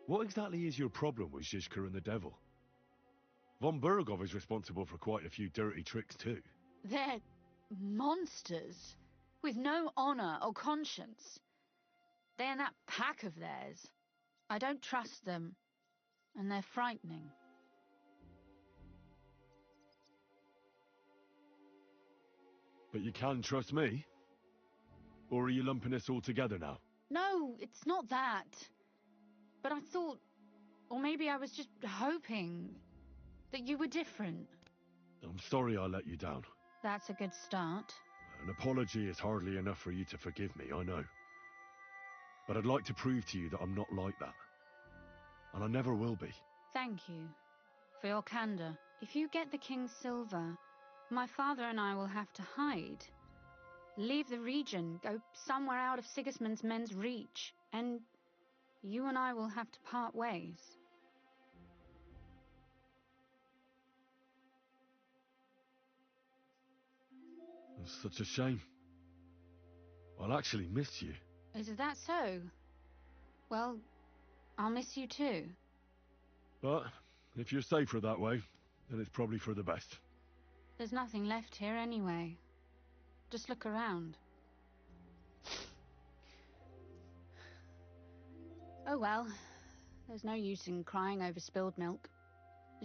What exactly is your problem with Zizka and the devil? Von Burgov is responsible for quite a few dirty tricks too. They're monsters, with no honor or conscience. They and that pack of theirs. I don't trust them, and they're frightening. But you can trust me? Or are you lumping us all together now? No, it's not that. But I thought, or maybe I was just hoping, that you were different. I'm sorry I let you down. That's a good start. An apology is hardly enough for you to forgive me, I know. But I'd like to prove to you that I'm not like that. And I never will be. Thank you for your candor. If you get the king's silver, my father and I will have to hide. Leave the region, go somewhere out of Sigismund's men's reach, and you and I will have to part ways. It's such a shame. I'll actually miss you. Is that so? Well, I'll miss you too. But if you're safer that way, then it's probably for the best. There's nothing left here anyway. Just look around. Oh well, there's no use in crying over spilled milk.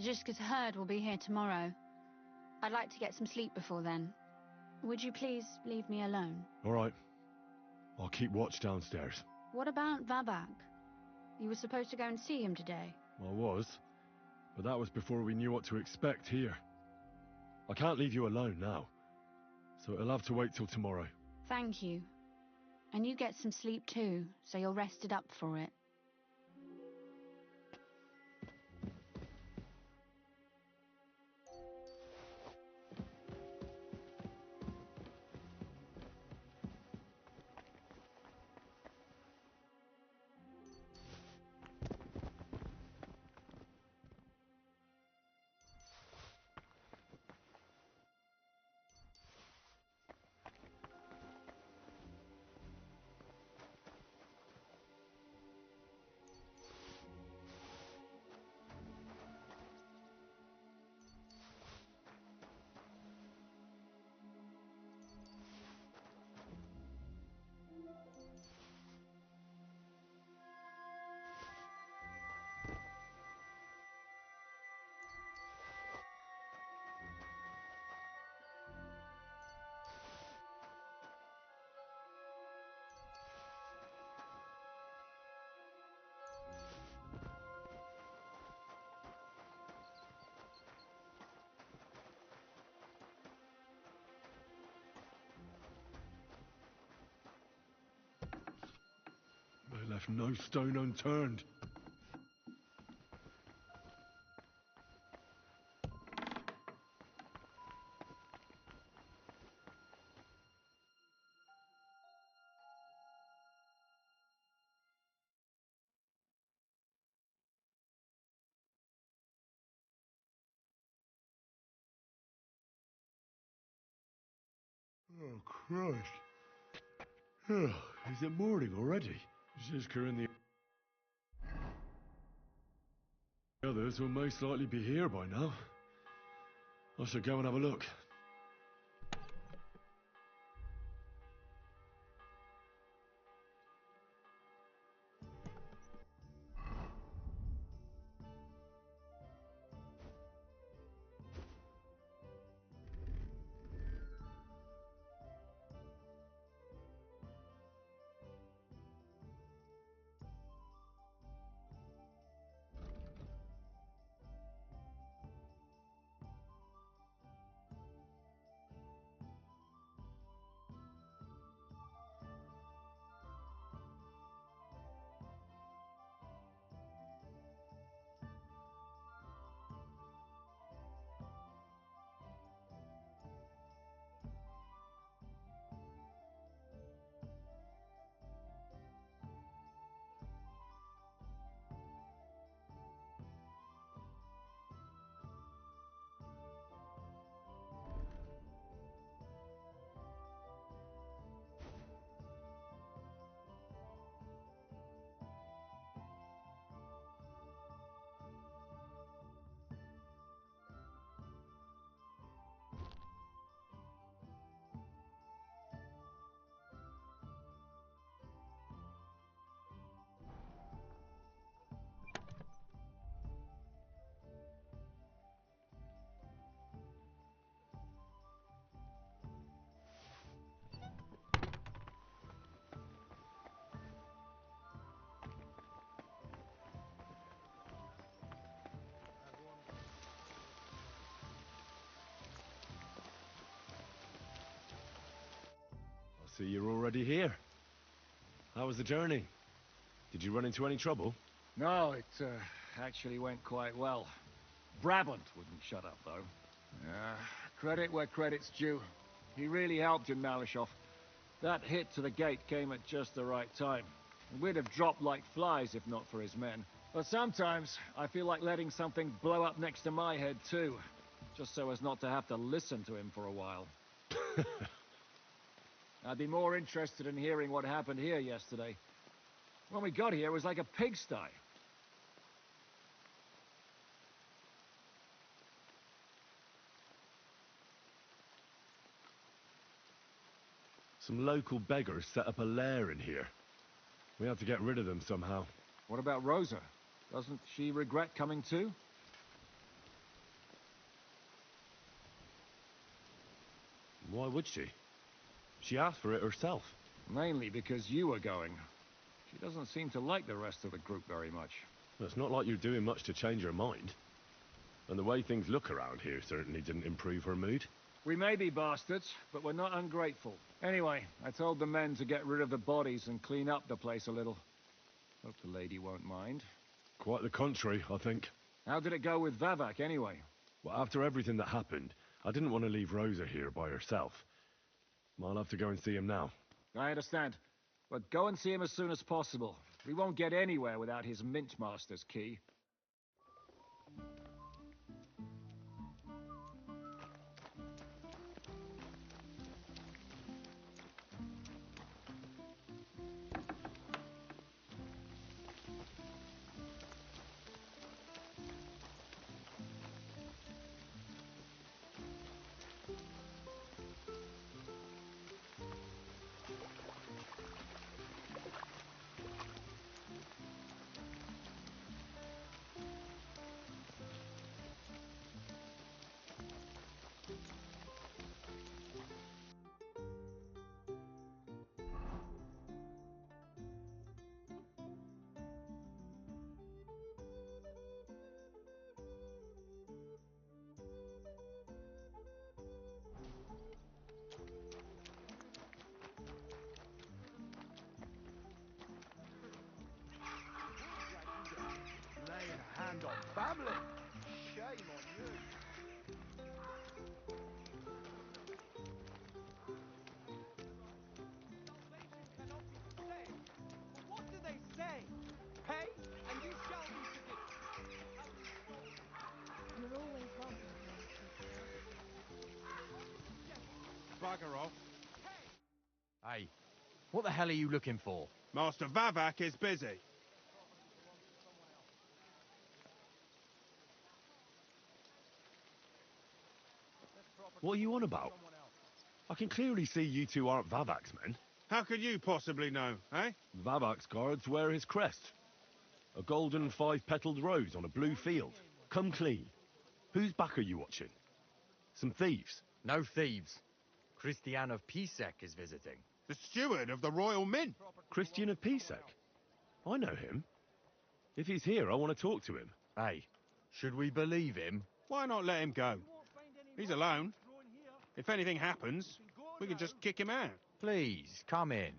Ziska's herd will be here tomorrow. I'd like to get some sleep before then. Would you please leave me alone? All right. I'll keep watch downstairs. What about Vabak? You were supposed to go and see him today. I was, but that was before we knew what to expect here. I can't leave you alone now, so it'll have to wait till tomorrow. Thank you. And you get some sleep too, so you're rested up for it. They left no stone unturned. Oh, Christ. Is it morning already? Zizka and the others will most likely be here by now. I should go and have a look. I see you're already here. How was the journey? Did you run into any trouble? No, it actually went quite well. Brabant wouldn't shut up, though. Credit where credit's due. He really helped in Malishov. That hit to the gate came at just the right time. We'd have dropped like flies if not for his men. But sometimes I feel like letting something blow up next to my head too, just so as not to have to listen to him for a while. I'd be more interested in hearing what happened here yesterday. When we got here, it was like a pigsty. Some local beggars set up a lair in here. We had to get rid of them somehow. What about Rosa? Doesn't she regret coming too? Why would she? She asked for it herself. Mainly because you were going. She doesn't seem to like the rest of the group very much. It's not like you're doing much to change her mind. And the way things look around here certainly didn't improve her mood. We may be bastards, but we're not ungrateful. Anyway, I told the men to get rid of the bodies and clean up the place a little. Hope the lady won't mind. Quite the contrary, I think. How did it go with Vavak, anyway? Well, after everything that happened, I didn't want to leave Rosa here by herself. I'll have to go and see him now. I understand. But go and see him as soon as possible. We won't get anywhere without his Mint Master's key. Laying a hand on family. Shame on you. Salvation cannot be saved. But what do they say? Pay, and you shall be forgiven. You're always welcome here, Peter. Bugger off. What the hell are you looking for? Master Vavak is busy. What are you on about? I can clearly see you two aren't Vavak's men. How could you possibly know, eh? Vavak's guards wear his crest. A golden five-petaled rose on a blue field. Come clean. Whose back are you watching? Some thieves? No thieves. Christian of Pisek is visiting. The steward of the Royal Mint. Christian of Pisek? I know him. If he's here, I want to talk to him. Hey, should we believe him? Why not let him go? He's alone. If anything happens, we can just kick him out. Please, come in.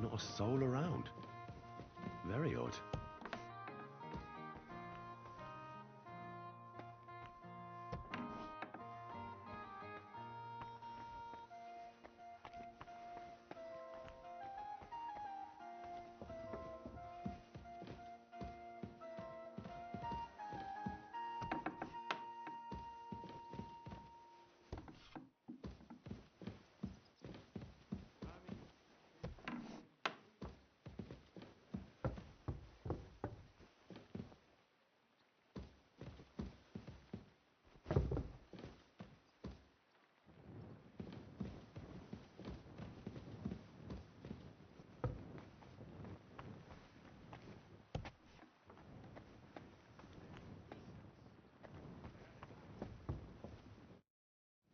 Not a soul around. Very odd.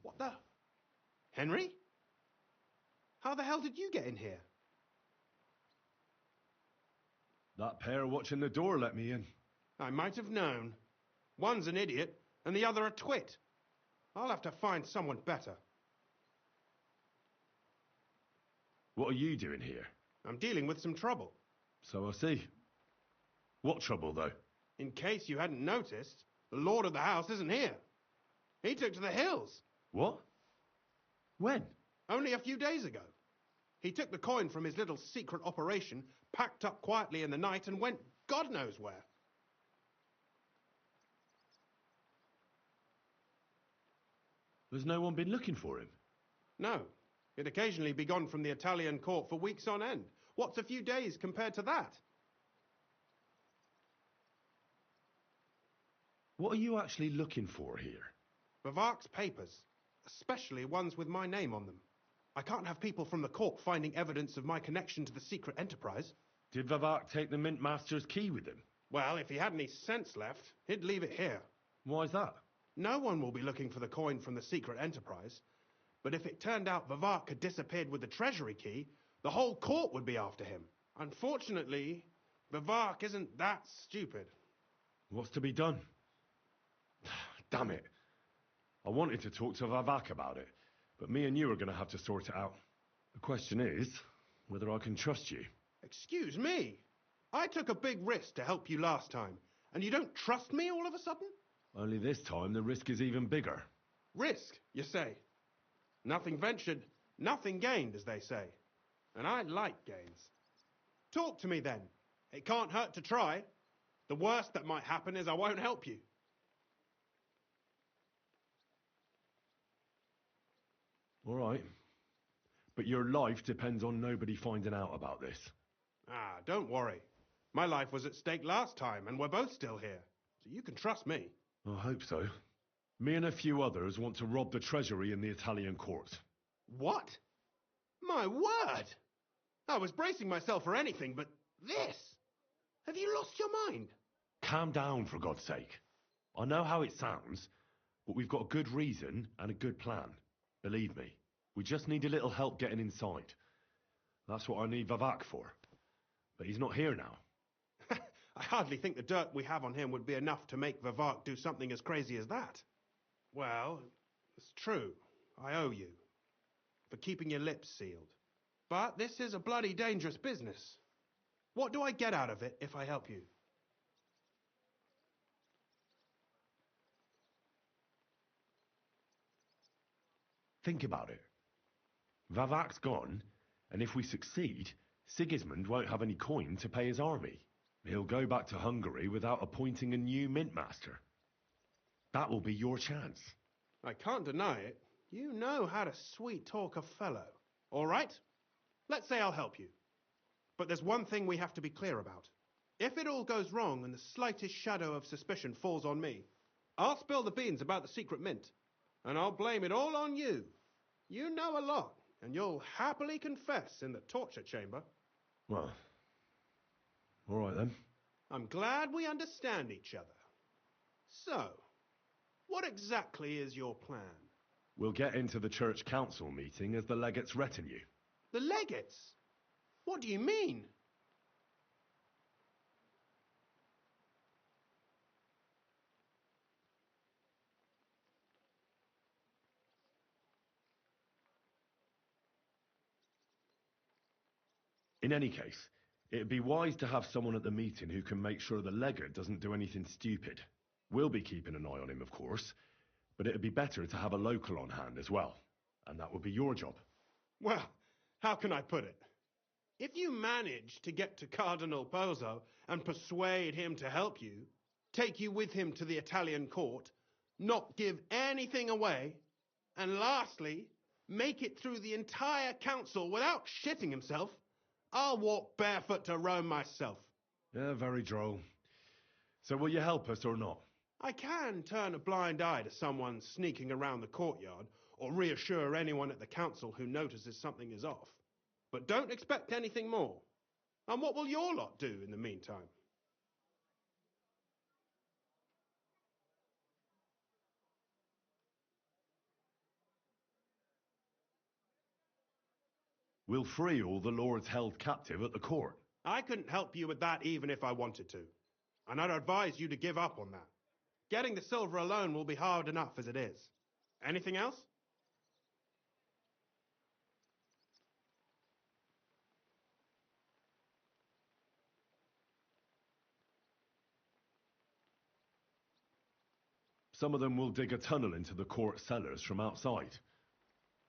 What the? Henry? How the hell did you get in here? That pair watching the door let me in. I might have known. One's an idiot, and the other a twit. I'll have to find someone better. What are you doing here? I'm dealing with some trouble. So I see. What trouble, though? In case you hadn't noticed, the lord of the house isn't here. He took to the hills. What? When? Only a few days ago. He took the coin from his little secret operation, packed up quietly in the night, and went God knows where. Has no one been looking for him? No. He'd occasionally be gone from the Italian court for weeks on end. What's a few days compared to that? What are you actually looking for here? Vavak's papers, especially ones with my name on them. I can't have people from the court finding evidence of my connection to the secret enterprise. Did Vavak take the Mint Master's key with him? Well, if he had any sense left, he'd leave it here. Why's that? No one will be looking for the coin from the secret enterprise. But if it turned out Vavak had disappeared with the treasury key, the whole court would be after him. Unfortunately, Vavak isn't that stupid. What's to be done? Damn it. I wanted to talk to Vavak about it, but me and you are going to have to sort it out. The question is whether I can trust you. Excuse me? I took a big risk to help you last time, and you don't trust me all of a sudden? Only this time the risk is even bigger. Risk, you say? Nothing ventured, nothing gained, as they say. And I like gains. Talk to me then. It can't hurt to try. The worst that might happen is I won't help you. All right. But your life depends on nobody finding out about this. Ah, don't worry. My life was at stake last time, and we're both still here. So you can trust me. I hope so. Me and a few others want to rob the treasury in the Italian court. What? My word! I was bracing myself for anything but this. Have you lost your mind? Calm down, for God's sake. I know how it sounds, but we've got a good reason and a good plan. Believe me, we just need a little help getting inside. That's what I need Vavak for. But he's not here now. I hardly think the dirt we have on him would be enough to make Vavak do something as crazy as that. Well, it's true. I owe you. For keeping your lips sealed. But this is a bloody dangerous business. What do I get out of it if I help you? Think about it. Vavak's gone, and if we succeed, Sigismund won't have any coin to pay his army. He'll go back to Hungary without appointing a new mint master. That will be your chance. I can't deny it. You know how to sweet-talk a fellow. All right? Let's say I'll help you. But there's one thing we have to be clear about. If it all goes wrong and the slightest shadow of suspicion falls on me, I'll spill the beans about the secret mint. And I'll blame it all on you. You know a lot, and you'll happily confess in the torture chamber. Well, all right then. I'm glad we understand each other. So, what exactly is your plan? We'll get into the church council meeting as the legate's retinue. The legates? What do you mean? In any case, it'd be wise to have someone at the meeting who can make sure the legate doesn't do anything stupid. We'll be keeping an eye on him, of course, but it'd be better to have a local on hand as well. And that would be your job. Well, how can I put it? If you manage to get to Cardinal Pozzo and persuade him to help you, take you with him to the Italian court, not give anything away, and lastly, make it through the entire council without shitting himself, I'll walk barefoot to Rome myself. Yeah, very droll. So will you help us or not? I can turn a blind eye to someone sneaking around the courtyard, or reassure anyone at the council who notices something is off. But don't expect anything more. And what will your lot do in the meantime? We'll free all the lords held captive at the court. I couldn't help you with that even if I wanted to. And I'd advise you to give up on that. Getting the silver alone will be hard enough as it is. Anything else? Some of them will dig a tunnel into the court cellars from outside.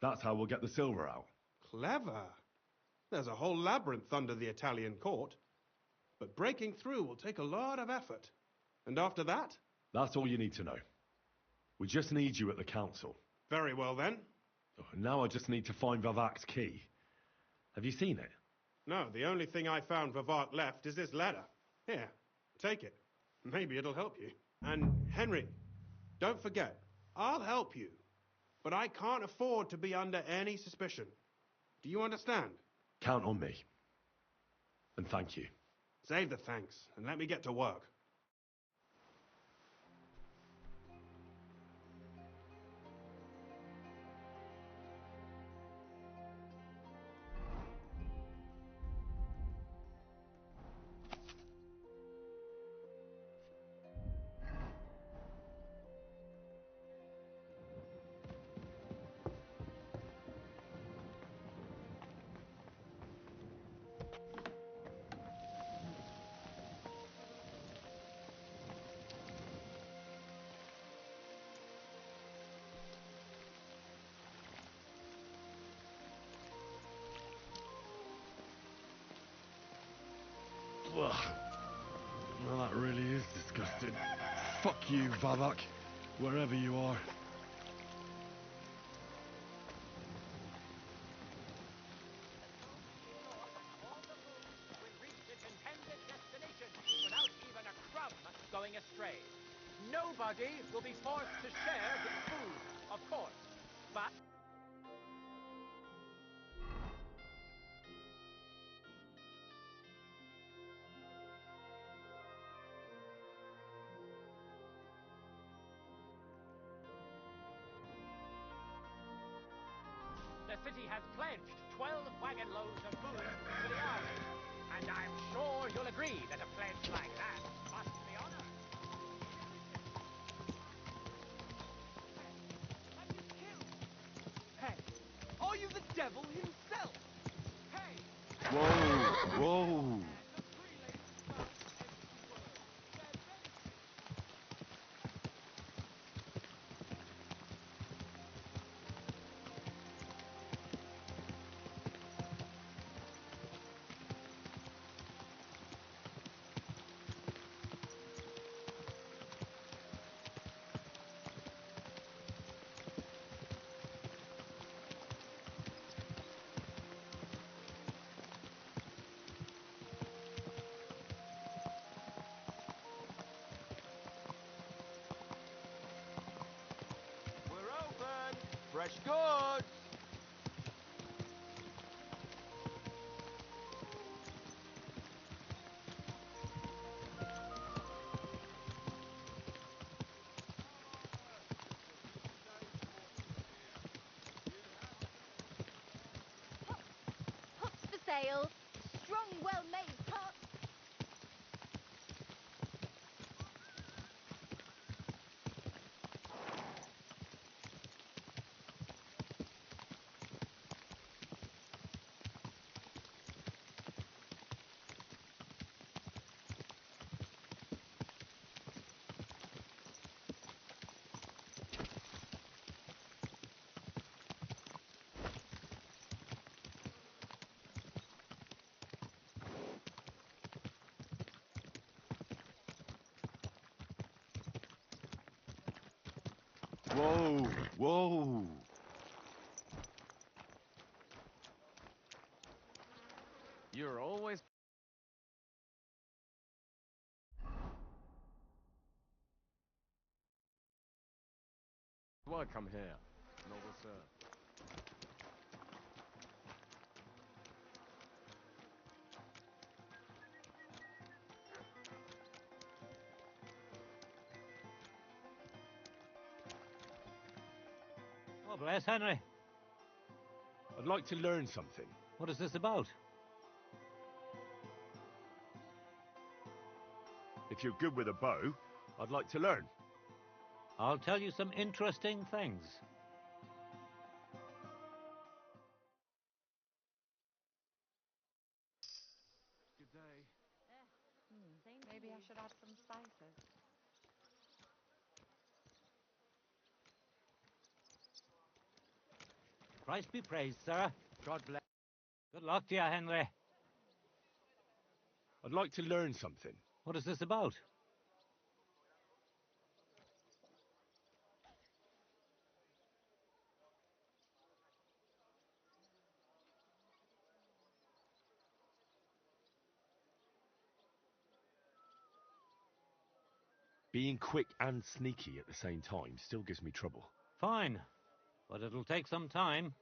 That's how we'll get the silver out. Clever. There's a whole labyrinth under the Italian court. But breaking through will take a lot of effort. And after that? That's all you need to know. We just need you at the council. Very well then. Oh, now I just need to find Vavak's key. Have you seen it? No, the only thing I found Vavak left is this ladder. Here, take it. Maybe it'll help you. And Henry, don't forget, I'll help you. But I can't afford to be under any suspicion. Do you understand? Count on me. And thank you. Save the thanks, and let me get to work. Ugh. Well, that really is disgusting. Fuck you, Vavak, wherever you are. Without even a crumb going astray. Nobody will be forced to share his food, of course, but... The city has pledged 12 wagon loads of food to the army, and I'm sure you'll agree that a pledge like that must be honored. Hey, are you the devil himself? Hey! Whoa, whoa. Fresh goods! Hops for sale. Strong, well-made pot. Whoa! Whoa! You're always... Welcome here, noble sir. Oh, bless Henry. I'd like to learn something. What is this about? If you're good with a bow, I'd like to learn. I'll tell you some interesting things. Good day. Maybe I should add some spices. Christ be praised, sir. God bless. Good luck to you, Henry. I'd like to learn something. What is this about? Being quick and sneaky at the same time still gives me trouble. Fine, but it'll take some time.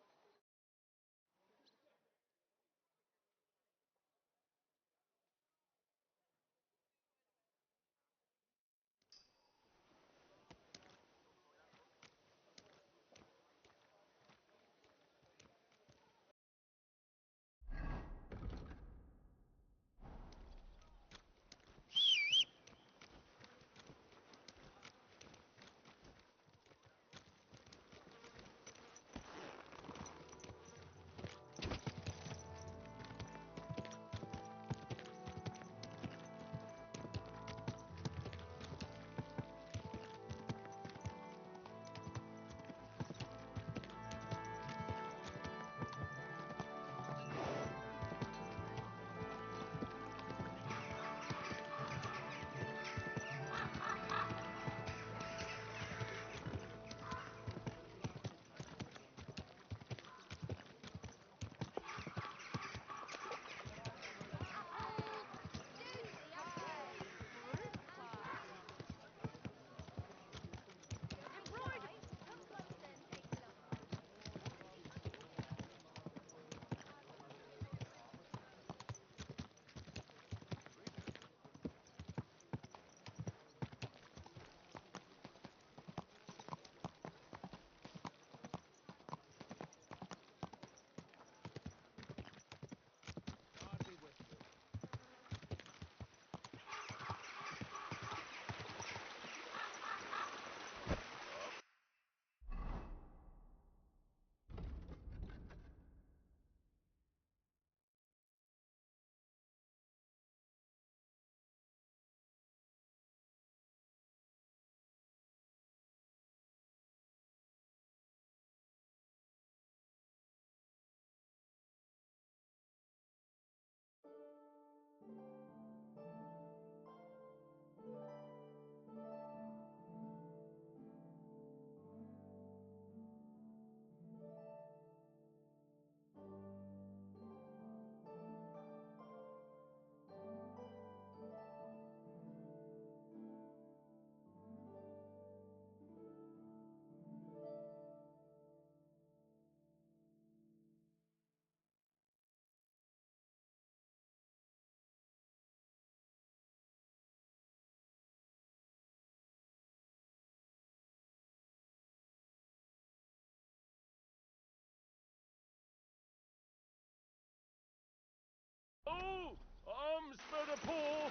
Oh, alms for the poor.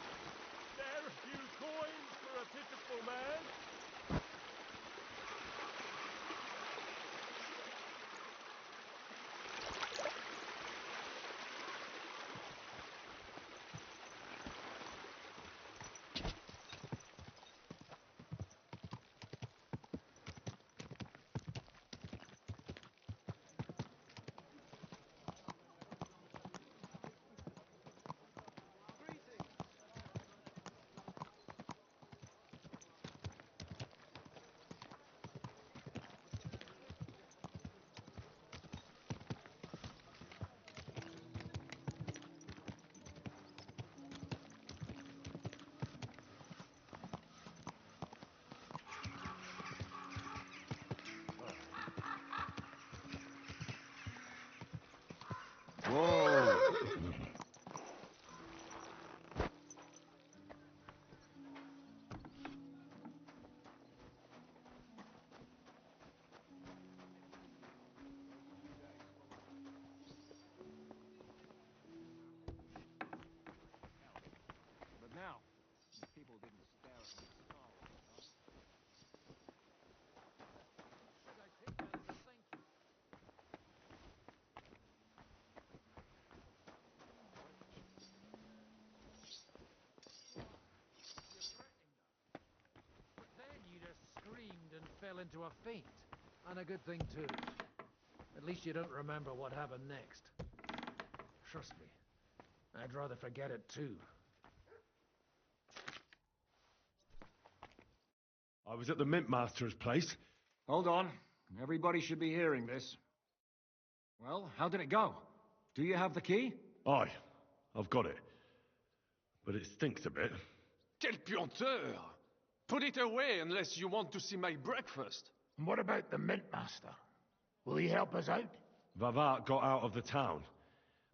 Spare a few coins for a pitiful man. But now, the people didn't stare at me scarlet, should I take that as a thank you? You're threatening them. But then you just screamed and fell into a faint. And a good thing, too. At least you don't remember what happened next. Trust me, I'd rather forget it, too. I was at the Mint Master's place. Hold on. Everybody should be hearing this. Well, how did it go? Do you have the key? Aye, I've got it. But it stinks a bit. Quel puanteur! Put it away unless you want to see my breakfast. And what about the Mint Master? Will he help us out? Vavat got out of the town.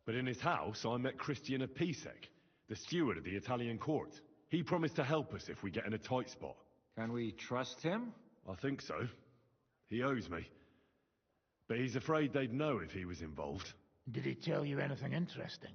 But in his house, I met Christian of Pisek, the steward of the Italian court. He promised to help us if we get in a tight spot. Can we trust him? I think so. He owes me. But he's afraid they'd know if he was involved. Did he tell you anything interesting?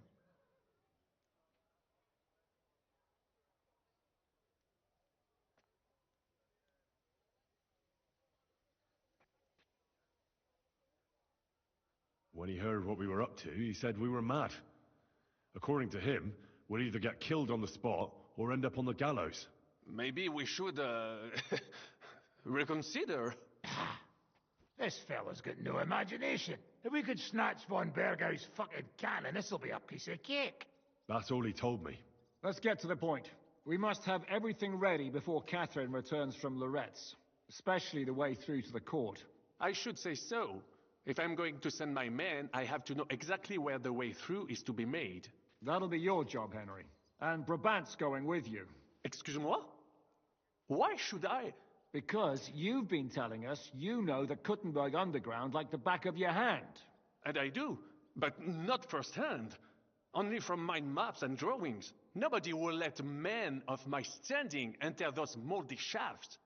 When he heard what we were up to, he said we were mad. According to him, we'd either get killed on the spot or end up on the gallows. Maybe we should, reconsider. This fella's got no imagination. If we could snatch von Bergau's fucking cannon, this'll be a piece of cake. That's all he told me. Let's get to the point. We must have everything ready before Catherine returns from Loretz, especially the way through to the court. I should say so. If I'm going to send my men, I have to know exactly where the way through is to be made. That'll be your job, Henry. And Brabant's going with you. Excuse-moi? Why should I? Because you've been telling us you know the Kuttenberg underground like the back of your hand. And I do, but not firsthand. Only from mind maps and drawings. Nobody will let men of my standing enter those moldy shafts.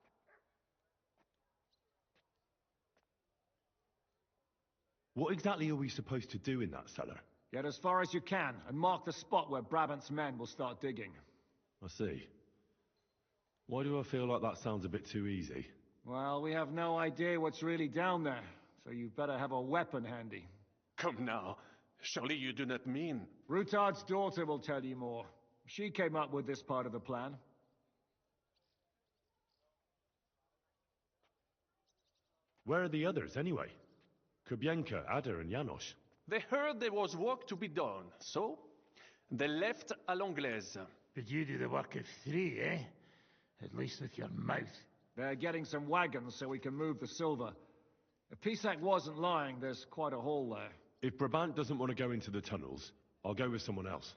What exactly are we supposed to do in that cellar? Get as far as you can, and mark the spot where Brabant's men will start digging. I see. Why do I feel like that sounds a bit too easy? Well, we have no idea what's really down there, so you've better have a weapon handy. Come now. Surely you do not mean... Rutard's daughter will tell you more. She came up with this part of the plan. Where are the others, anyway? Kubienka, Ada, and Janos. They heard there was work to be done, so they left à l'anglaise. But you do the work of 3, eh? At least with your mouth. They're getting some wagons so we can move the silver. If Pisak wasn't lying, there's quite a hole there. If Brabant doesn't want to go into the tunnels, I'll go with someone else.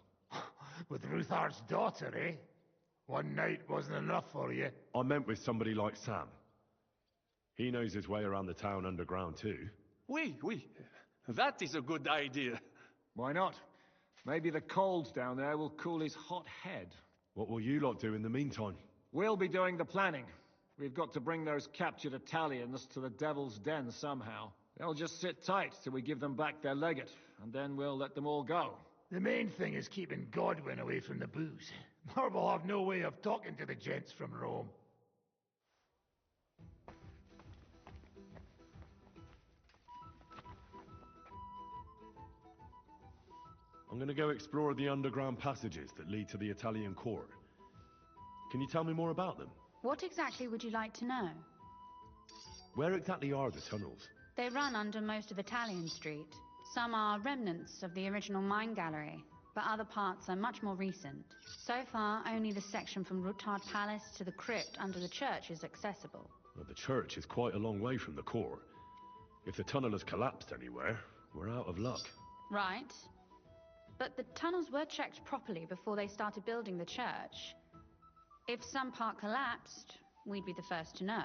With Ruthar's daughter, eh? One night wasn't enough for you. I meant with somebody like Sam. He knows his way around the town underground too. Oui. That is a good idea. Why not? Maybe the cold down there will cool his hot head. What will you lot do in the meantime? We'll be doing the planning. We've got to bring those captured Italians to the Devil's Den somehow. They'll just sit tight till we give them back their legate, and then we'll let them all go. The main thing is keeping Godwin away from the booze. Or we'll have no way of talking to the gents from Rome. I'm gonna go explore the underground passages that lead to the Italian court. Can you tell me more about them? What exactly would you like to know? Where exactly are the tunnels? They run under most of Italian Street. Some are remnants of the original mine gallery, but other parts are much more recent. So far, only the section from Ruttard Palace to the crypt under the church is accessible. Well, the church is quite a long way from the court. If the tunnel has collapsed anywhere, we're out of luck. Right. But the tunnels were checked properly before they started building the church. If some part collapsed, we'd be the first to know.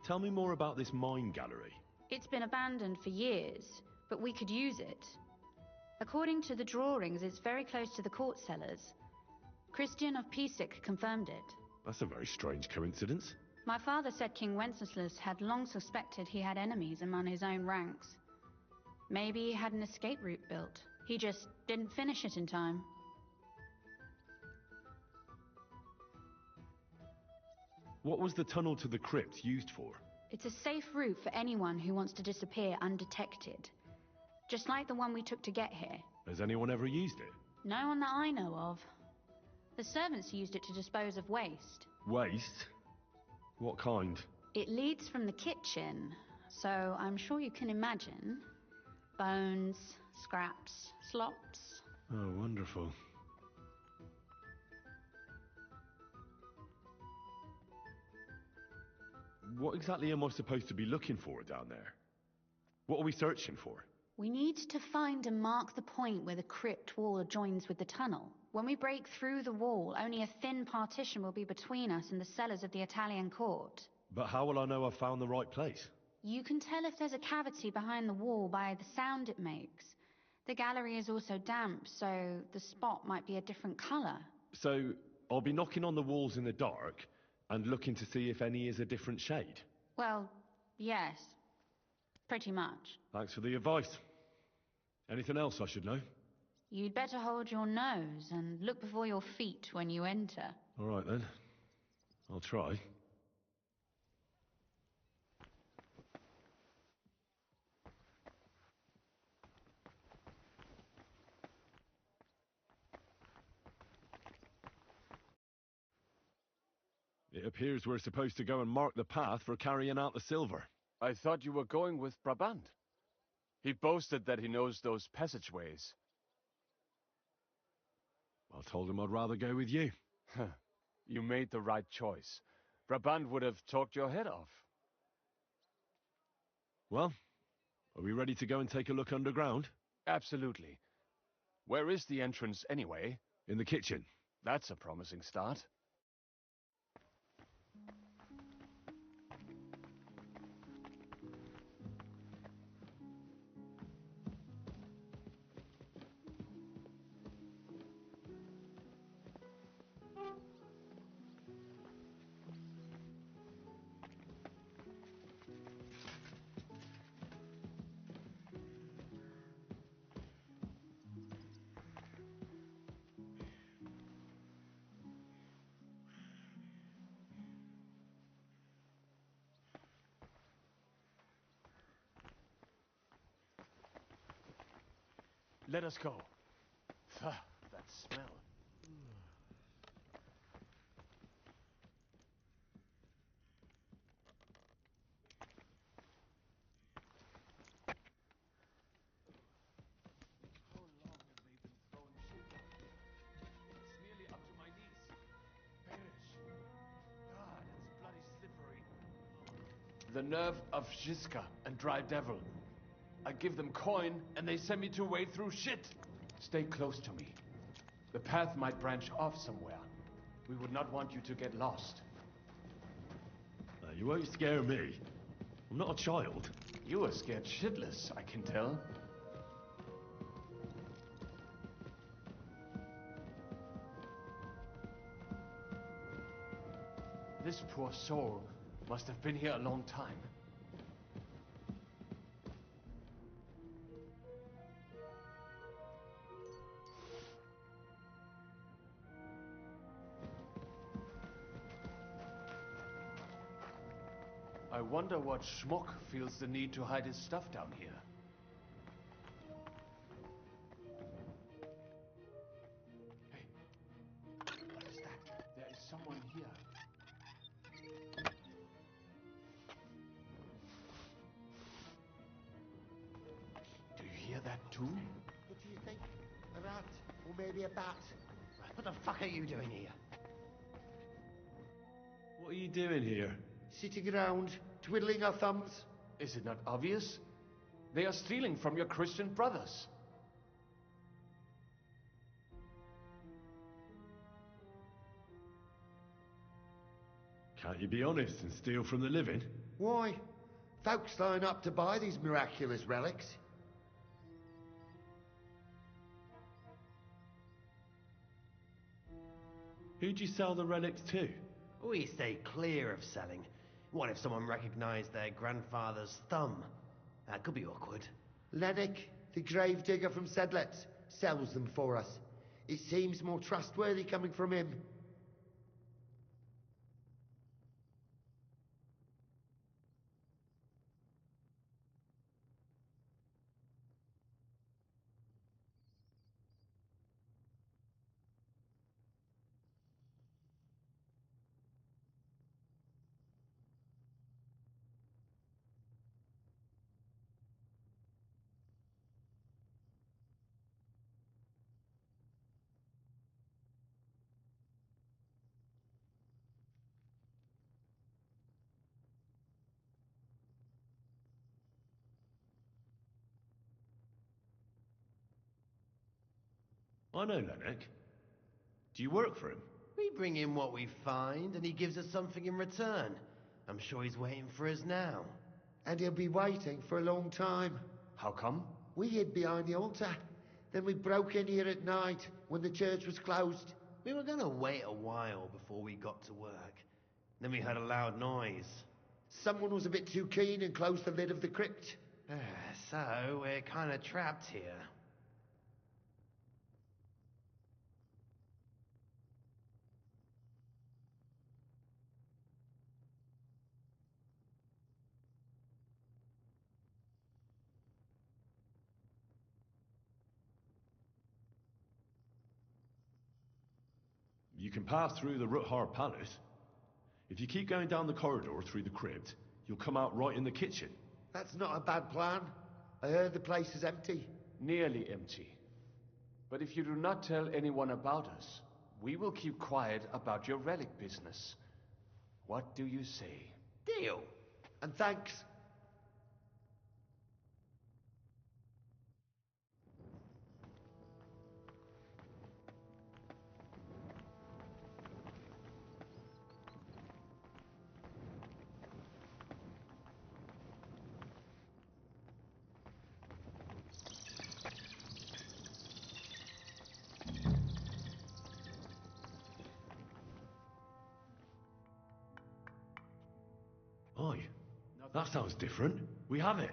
Tell me more about this mine gallery. It's been abandoned for years, but we could use it. According to the drawings, it's very close to the court cellars. Christian of Pisek confirmed it. That's a very strange coincidence. My father said King Wenceslas had long suspected he had enemies among his own ranks. Maybe he had an escape route built. He just didn't finish it in time. What was the tunnel to the crypt used for? It's a safe route for anyone who wants to disappear undetected. Just like the one we took to get here. Has anyone ever used it? No one that I know of. The servants used it to dispose of waste. Waste? What kind? It leads from the kitchen, so I'm sure you can imagine. Bones, scraps, slops. Oh, wonderful. What exactly am I supposed to be looking for down there? What are we searching for? We need to find and mark the point where the crypt wall joins with the tunnel. When we break through the wall, only a thin partition will be between us and the cellars of the Italian court. But how will I know I've found the right place? You can tell if there's a cavity behind the wall by the sound it makes. The gallery is also damp, so the spot might be a different color. So, I'll be knocking on the walls in the dark and looking to see if any is a different shade? Well, yes. Pretty much. Thanks for the advice. Anything else I should know? You'd better hold your nose and look before your feet when you enter. All right then. I'll try. It appears we're supposed to go and mark the path for carrying out the silver. I thought you were going with Brabant. He boasted that he knows those passageways. I told him I'd rather go with you. You made the right choice. Brabant would have talked your head off. Well, are we ready to go and take a look underground? Absolutely. Where is the entrance anyway? In the kitchen. That's a promising start. Let us go. That smell. How long have they been throwing shit? It's nearly up to my knees. Perish. God, it's bloody slippery. The nerve of Žižka and Dry Devil. I give them coin, and they send me to wade through shit. Stay close to me. The path might branch off somewhere. We would not want you to get lost. You won't scare me. I'm not a child. You are scared shitless, I can tell. This poor soul must have been here a long time. I wonder what schmuck feels the need to hide his stuff down here. Hey, what is that? There is someone here. Do you hear that too? What do you think? A rat? Or maybe a bat? What the fuck are you doing here? What are you doing here? Sitting around, twiddling our thumbs? Is it not obvious? They are stealing from your Christian brothers. Can't you be honest and steal from the living? Why? Folks line up to buy these miraculous relics. Who'd you sell the relics to? We stay clear of selling. What if someone recognized their grandfather's thumb? That could be awkward. Lennox, the gravedigger from Sedlets, sells them for us. It seems more trustworthy coming from him. I know Lennox. Do you work for him? We bring in what we find, and he gives us something in return. I'm sure he's waiting for us now. And he'll be waiting for a long time. How come? We hid behind the altar. Then we broke in here at night, when the church was closed. We were gonna wait a while before we got to work. Then we heard a loud noise. Someone was a bit too keen and closed the lid of the crypt. So, we're kinda trapped here. You can pass through the Ruthar Palace. If you keep going down the corridor through the crypt, you'll come out right in the kitchen. That's not a bad plan. I heard the place is empty. Nearly empty. But if you do not tell anyone about us, we will keep quiet about your relic business. What do you say? Deal. And thanks. Oi, that sounds different. We have it.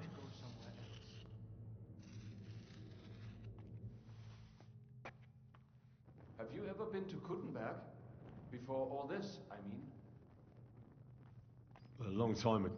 Have you ever been to Kuttenberg? Before all this, I mean. A long time ago.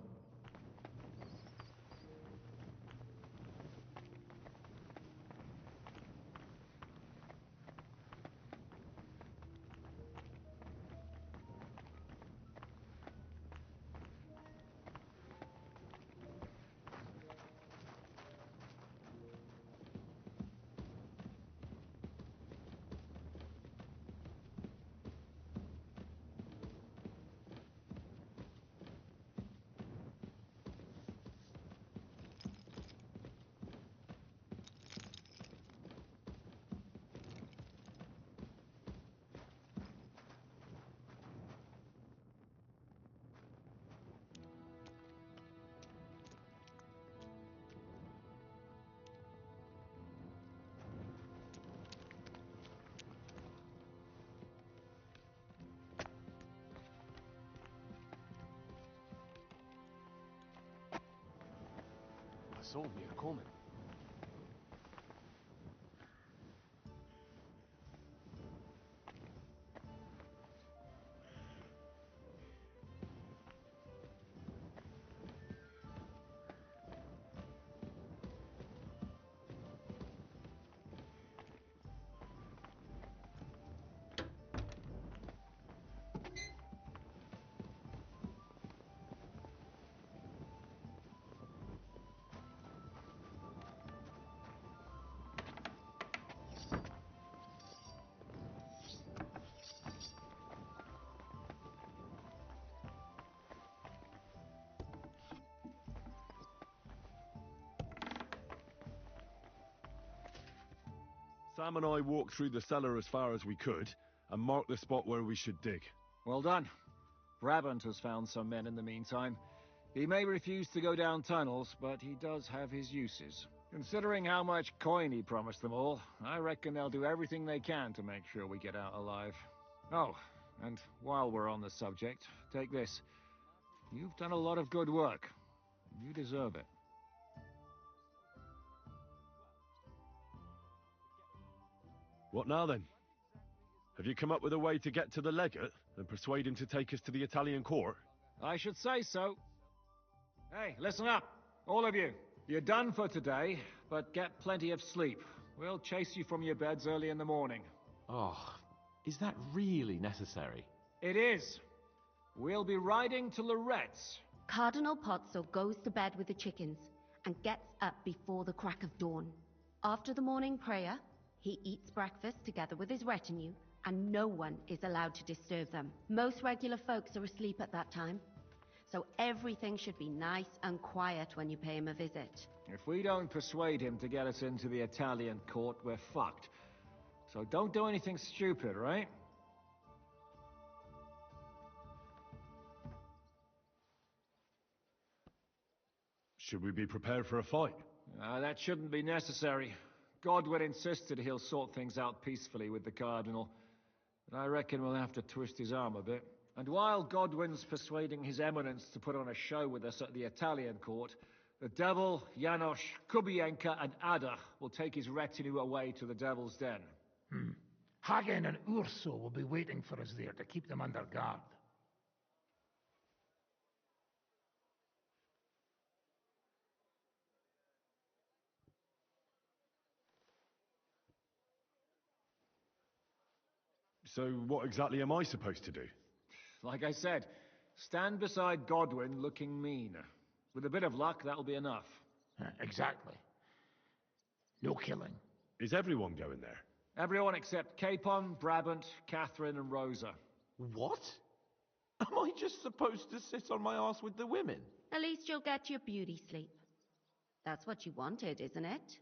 Så wir kommen. Sam and I walked through the cellar as far as we could, and marked the spot where we should dig. Well done. Brabant has found some men in the meantime. He may refuse to go down tunnels, but he does have his uses. Considering how much coin he promised them all, I reckon they'll do everything they can to make sure we get out alive. Oh, and while we're on the subject, take this. You've done a lot of good work. You deserve it. What now then? Have you come up with a way to get to the legate and persuade him to take us to the Italian court? I should say so. Hey, listen up, all of you. You're done for today, but get plenty of sleep. We'll chase you from your beds early in the morning. Oh, is that really necessary? It is. We'll be riding to Lorette's. Cardinal Pozzo goes to bed with the chickens and gets up before the crack of dawn. After the morning prayer, he eats breakfast together with his retinue, and no one is allowed to disturb them. Most regular folks are asleep at that time, so everything should be nice and quiet when you pay him a visit. If we don't persuade him to get us into the Italian court, we're fucked. So don't do anything stupid, right? Should we be prepared for a fight? That shouldn't be necessary. Godwin insisted he'll sort things out peacefully with the Cardinal. But I reckon we'll have to twist his arm a bit. And while Godwin's persuading His Eminence to put on a show with us at the Italian court, the Devil, Janosch, Kubienka, and Ada will take his retinue away to the Devil's Den. Hagen and Urso will be waiting for us there to keep them under guard. So what exactly am I supposed to do? Like I said, stand beside Godwin looking mean. With a bit of luck, that'll be enough. Exactly. No killing. Is everyone going there? Everyone except Capon, Brabant, Catherine, and Rosa. What? Am I just supposed to sit on my ass with the women? At least you'll get your beauty sleep. That's what you wanted, isn't it?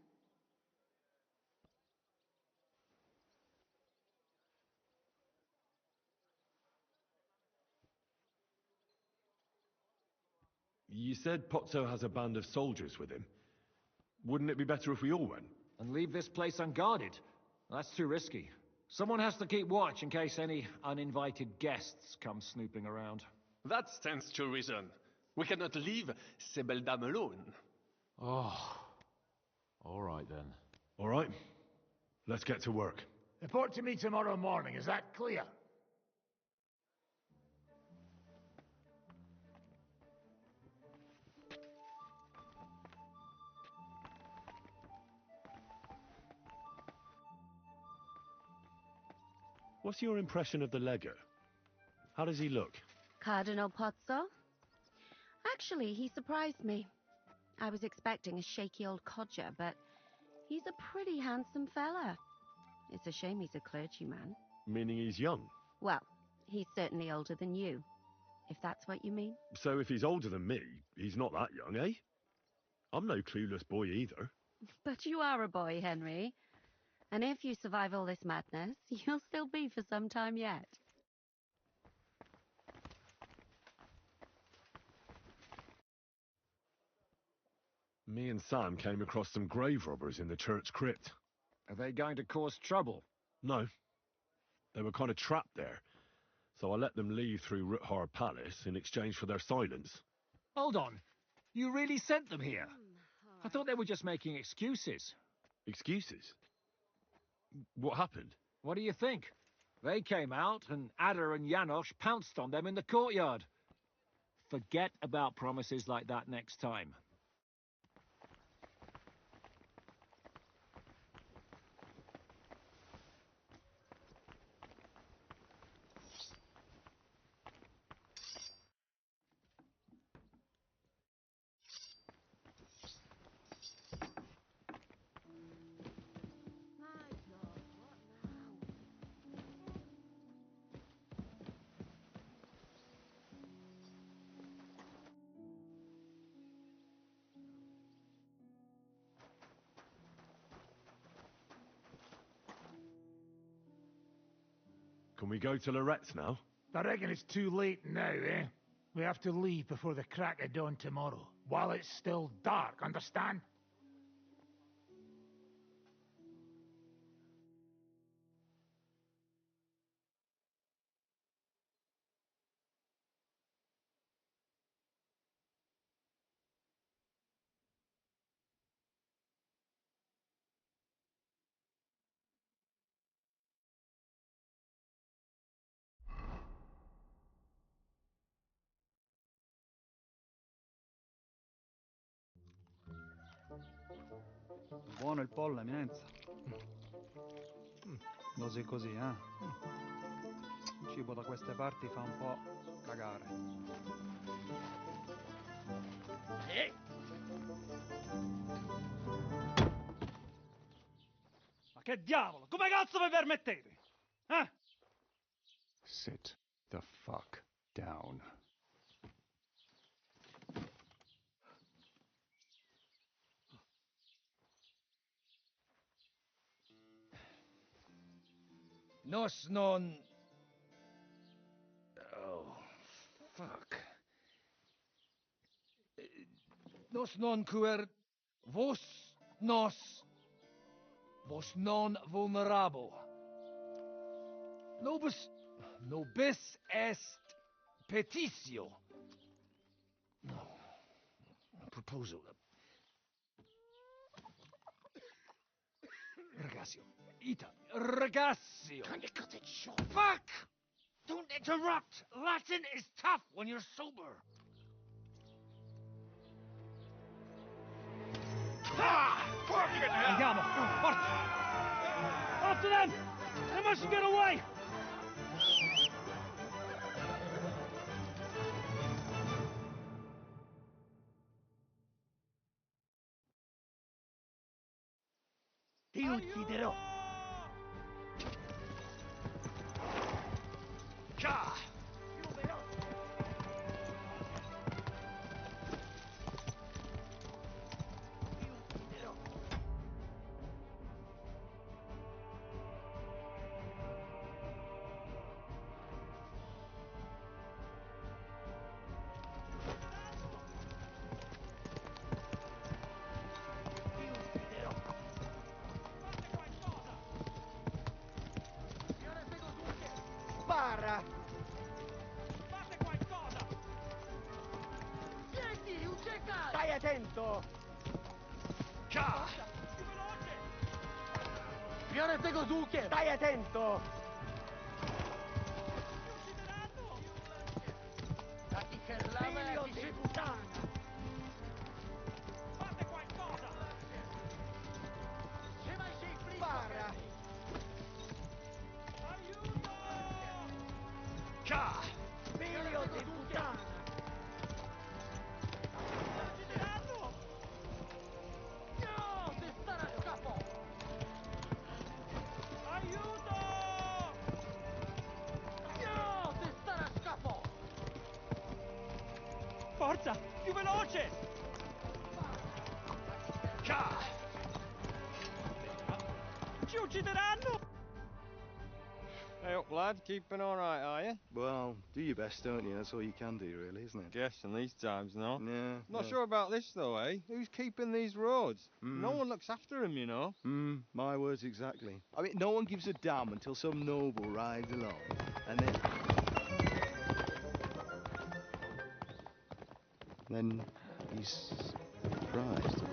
You said Pozzo has a band of soldiers with him. Wouldn't it be better if we all went? And leave this place unguarded? That's too risky. Someone has to keep watch in case any uninvited guests come snooping around. That stands to reason. We cannot leave ces belles dames alone. Oh. All right then. All right. Let's get to work. Report to me tomorrow morning, is that clear? What's your impression of the legate? How does he look? Cardinal Pozzo? Actually, he surprised me. I was expecting a shaky old codger, but he's a pretty handsome fella. It's a shame he's a clergyman. Meaning he's young? Well, he's certainly older than you, if that's what you mean. So if he's older than me, he's not that young, eh? I'm no clueless boy either. But you are a boy, Henry. And if you survive all this madness, you'll still be for some time yet. Me and Sam came across some grave robbers in the church crypt. Are they going to cause trouble? No. They were kind of trapped there. So I let them leave through Ruthar Palace in exchange for their silence. Hold on. You really sent them here? I thought they were just making excuses. Excuses? What happened? What do you think? They came out, and Ada and Janosch pounced on them in the courtyard. Forget about promises like that next time. Can we go to Lorette's now? I reckon it's too late now, eh? We have to leave before the crack of dawn tomorrow, while it's still dark, understand? Buono il pollo, eminenza. Così così, eh? Il cibo da queste parti fa un po' cagare. Ma che diavolo? Come cazzo vi permettete? Eh? Sit the fuck down. Nos non... Oh, fuck. Nos non cuer... Vos nos... Vos non vulnerabo. Nobis est petitio. Proposal. Ragazio. Ita. Ragazio. Can you cut it short? Fuck! Don't interrupt! Latin is tough when you're sober. Ah! Fucking hell! Andiamo! Forza! After them! They mustn't get away! Ti ucciderò! Già! Spara! Fate qualcosa! Senti, un ceccato! Stai attento! Già! Più veloce! Fiore Pegosuche! Stai attento! Mi uccideranno! La figlio di puttana! Fate qualcosa! Se mai sei fritto! Spara! Aiuto! Già! Figlio di puttana! Mi uccideranno! No! Se starà scappo! Aiuto! No! Se starà scappo! Forza! Più veloce! Già! Ci uccideranno! Hey up, lad. Keeping all right, are you? Well, do your best, don't you? That's all you can do, really, isn't it? Guess in these times, no? Yeah. Not sure about this, though, eh? Who's keeping these roads? No one looks after them, you know. My words exactly. I mean, no one gives a damn until some noble rides along, and then he's surprised.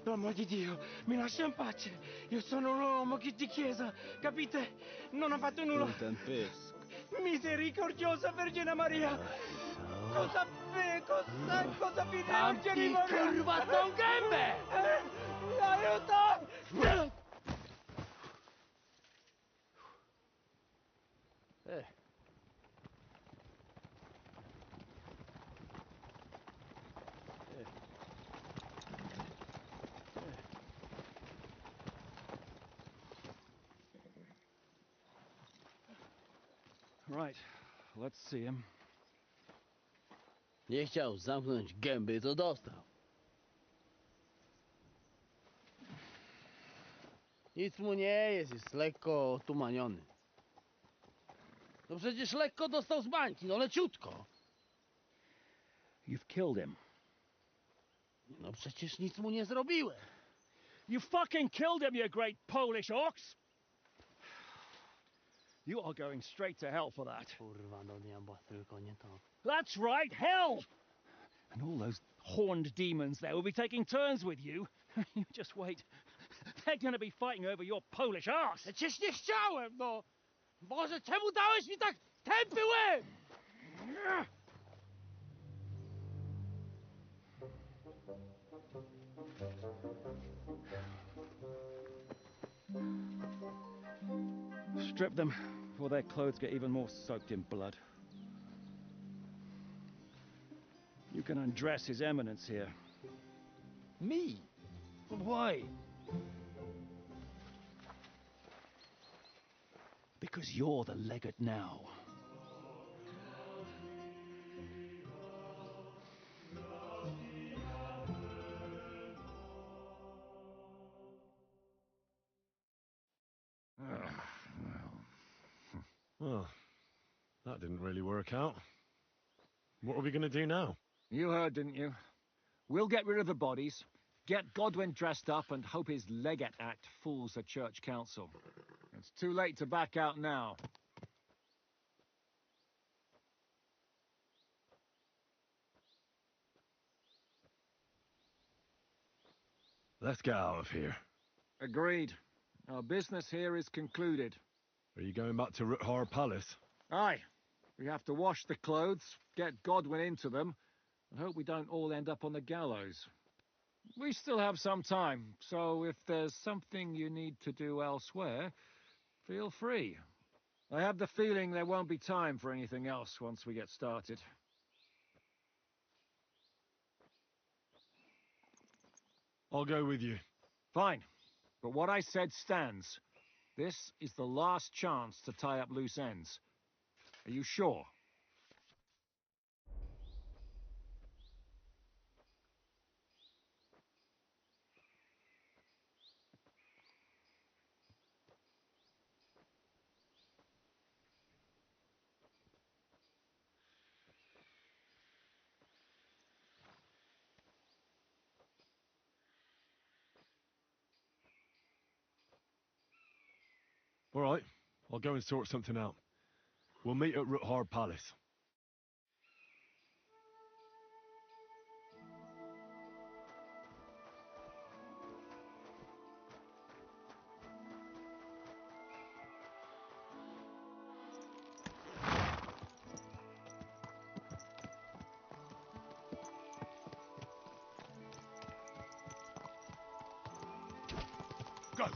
L'uomo di Dio, mi lascia in pace. Io sono un uomo di chiesa, capite? Non ho fatto nulla. Misericordiosa Vergine Maria. Cosa vi devo curvato un gambe? Aiuto! Right, let's see him. Nie chciał zamknąć gęby, to dostał. Nic mu nie jest lekko otumaniony. No przecież lekko dostał z bańki, no leciutko. You've killed him. No przecież nic mu nie zrobiłem. You fucking killed him, you great Polish ox! You are going straight to hell for that. Kurwa, do diabła, tylko nie to. That's right, hell! And all those horned demons there will be taking turns with you. You just wait. They're going to be fighting over your Polish arse. Przecież nie chciałem, no! Boże, czemu dałeś mi tak tępy łeb? Strip them before their clothes get even more soaked in blood. You can undress His Eminence here. Me? Why? Because you're the legate now. Well, that didn't really work out. What are we going to do now? You heard, didn't you? We'll get rid of the bodies, get Godwin dressed up, and hope his legate act fools the church council. It's too late to back out now. Let's get out of here. Agreed. Our business here is concluded. Are you going back to Ruthar Palace? Aye. We have to wash the clothes, get Godwin into them, and hope we don't all end up on the gallows. We still have some time, so if there's something you need to do elsewhere, feel free. I have the feeling there won't be time for anything else once we get started. I'll go with you. Fine. But what I said stands. This is the last chance to tie up loose ends. Are you sure? All right, I'll go and sort something out. We'll meet at Ruthar Palace. Go!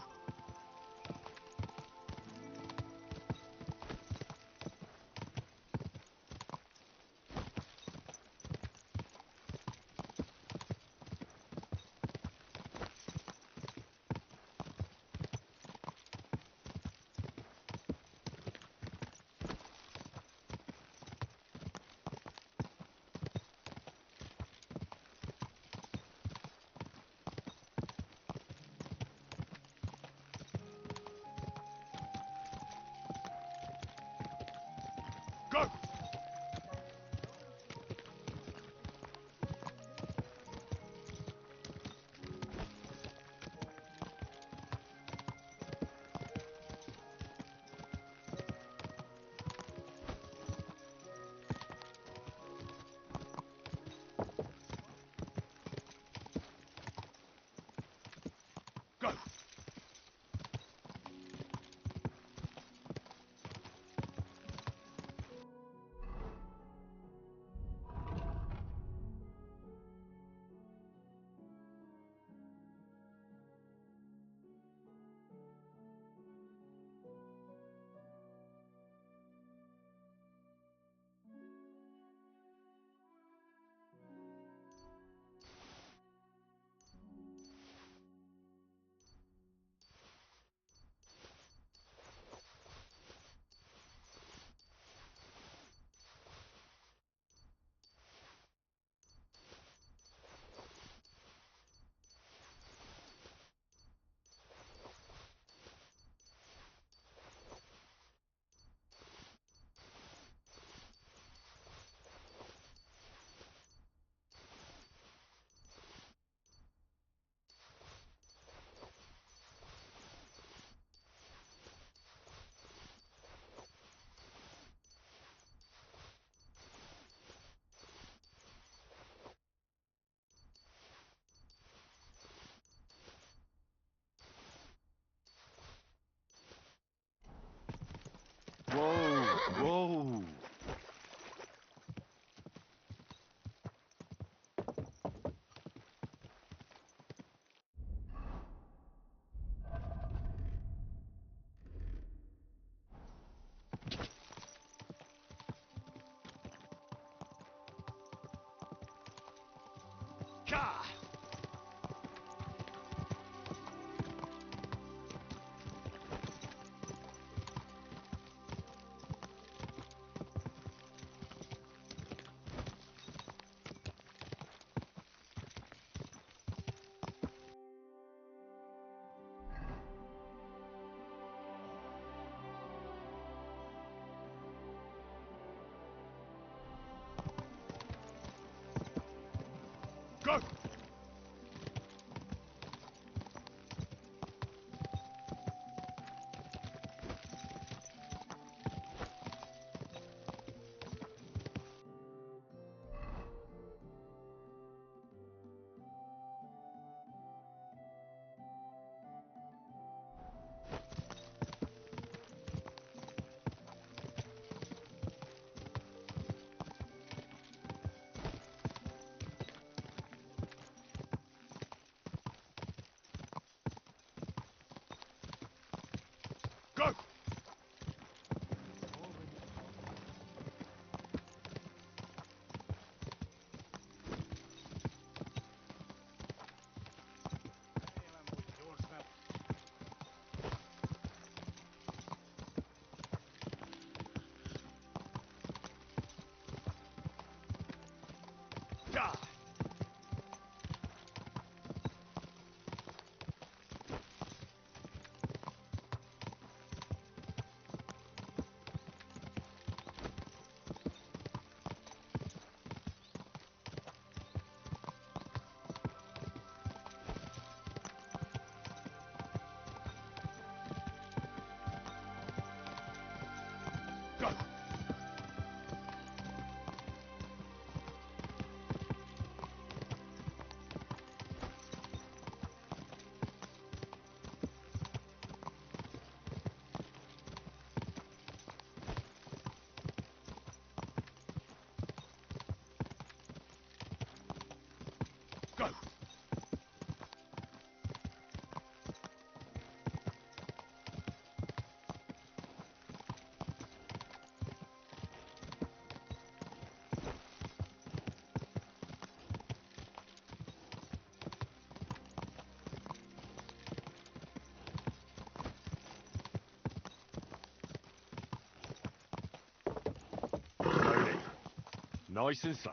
Nice and slow.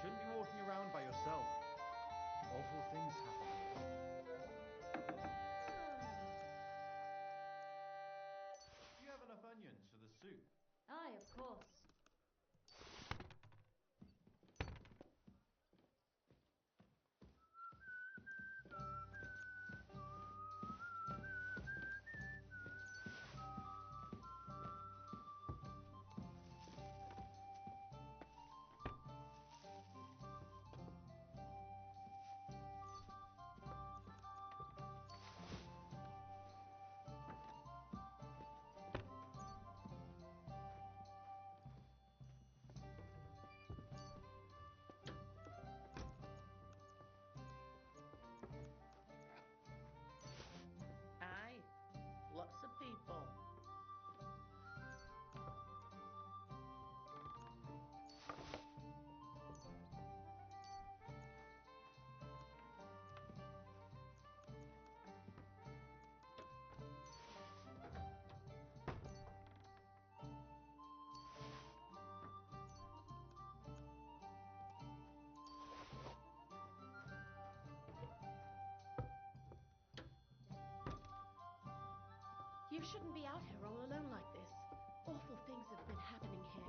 Shouldn't be walking around by yourself. Awful things happen here. Do you have enough onions for the soup? Aye, of course. Aye, lots of people. You shouldn't be out here all alone like this. Awful things have been happening here.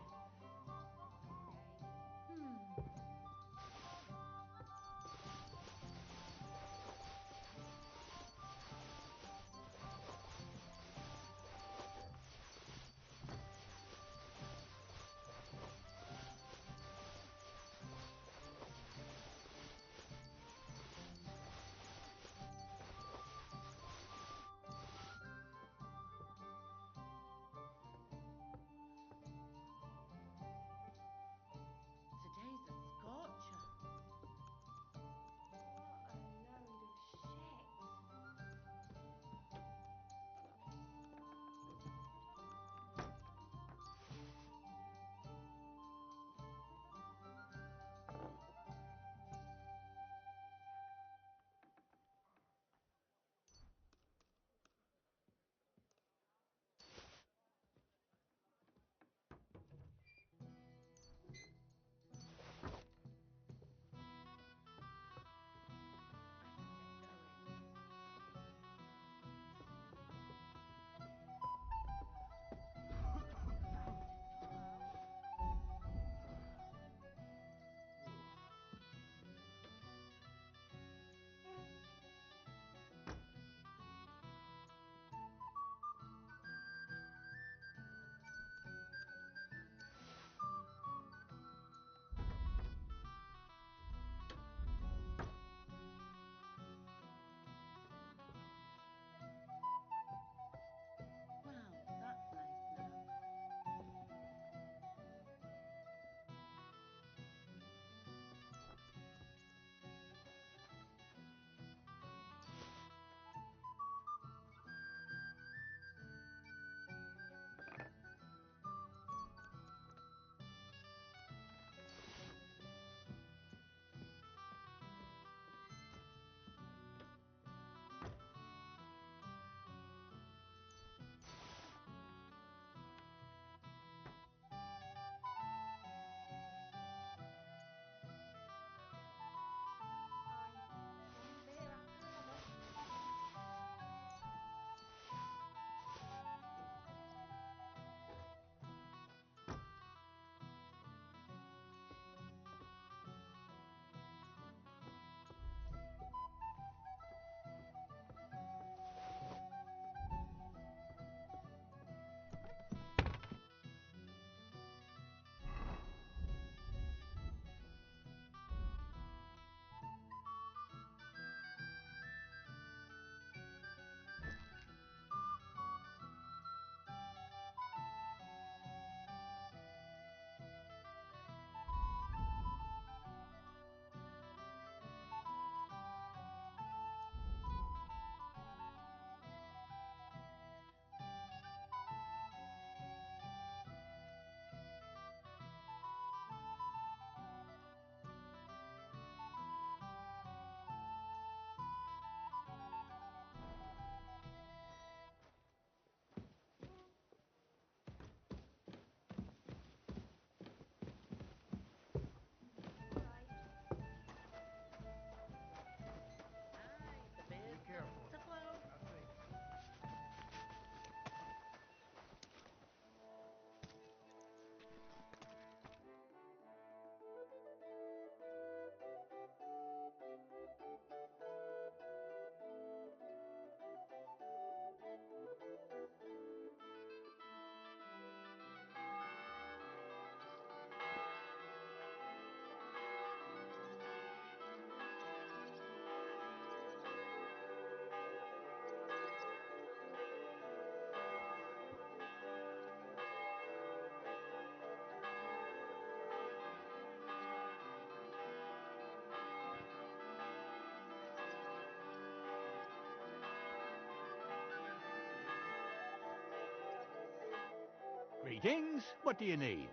Greetings. What do you need?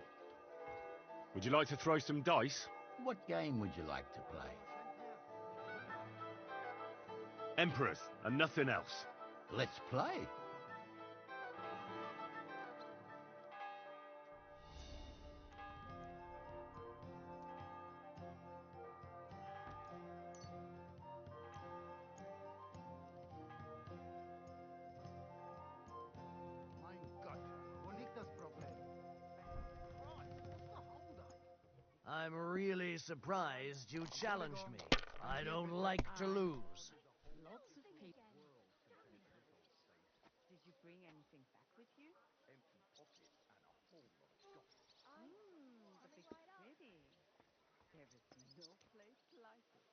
Would you like to throw some dice? What game would you like to play? Emperors, and nothing else. Let's play. I'm really surprised you challenged me. I don't like to lose. Lots of people. Did you bring anything back with you? Empty pockets and a whole lot of gossip. The big city. There is no place like it.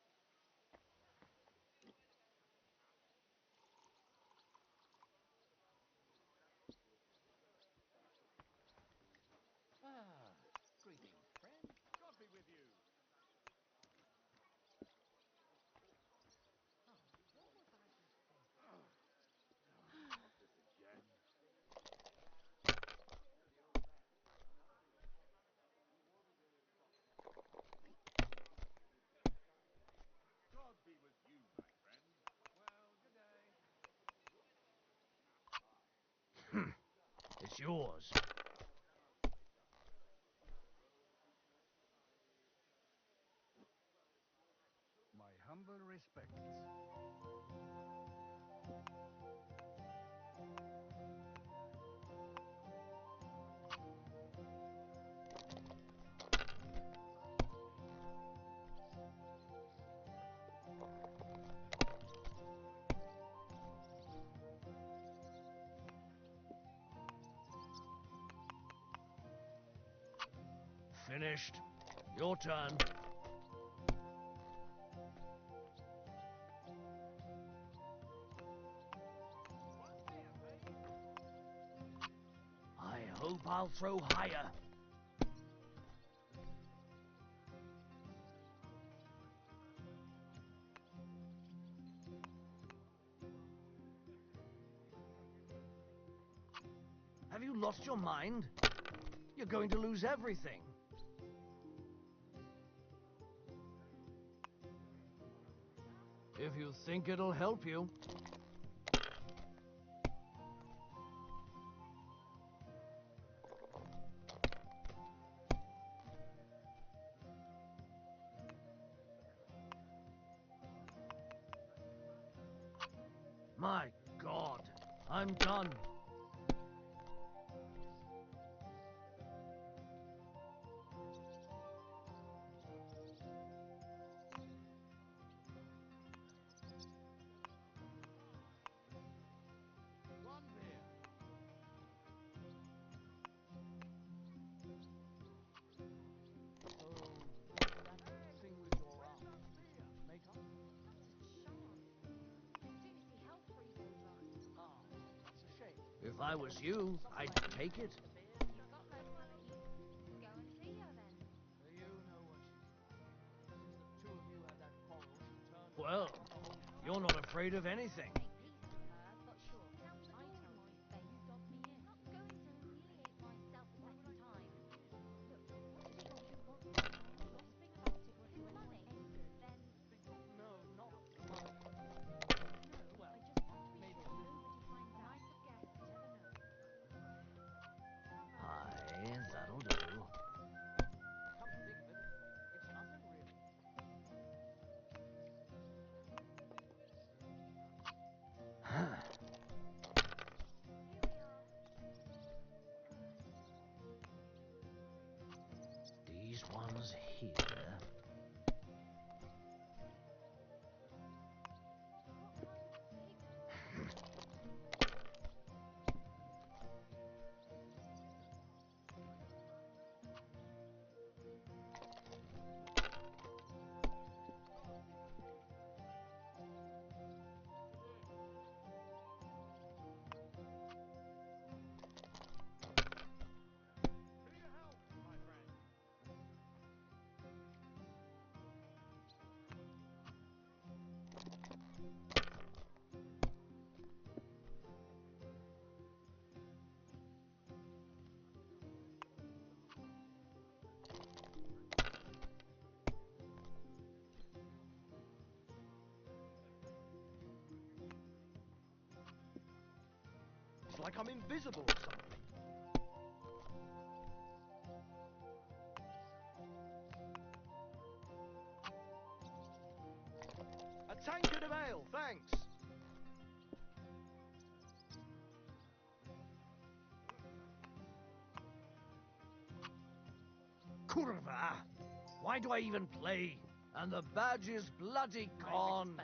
Greetings, friend. God be with you. Not this again. God be with you, my friend. Well, good day. It's yours. My humble respects. Finished. Your turn. I hope I'll throw higher. Have you lost your mind? You're going to lose everything. If you think it'll help you. My God, I'm done. If I was you, I'd take it. Well, you're not afraid of anything. Aye, that'll do. Come to think of it, it's nothing really. like I'm invisible or something. A tankard of ale, thanks. Kurva! Why do I even play? And the badge is bloody gone.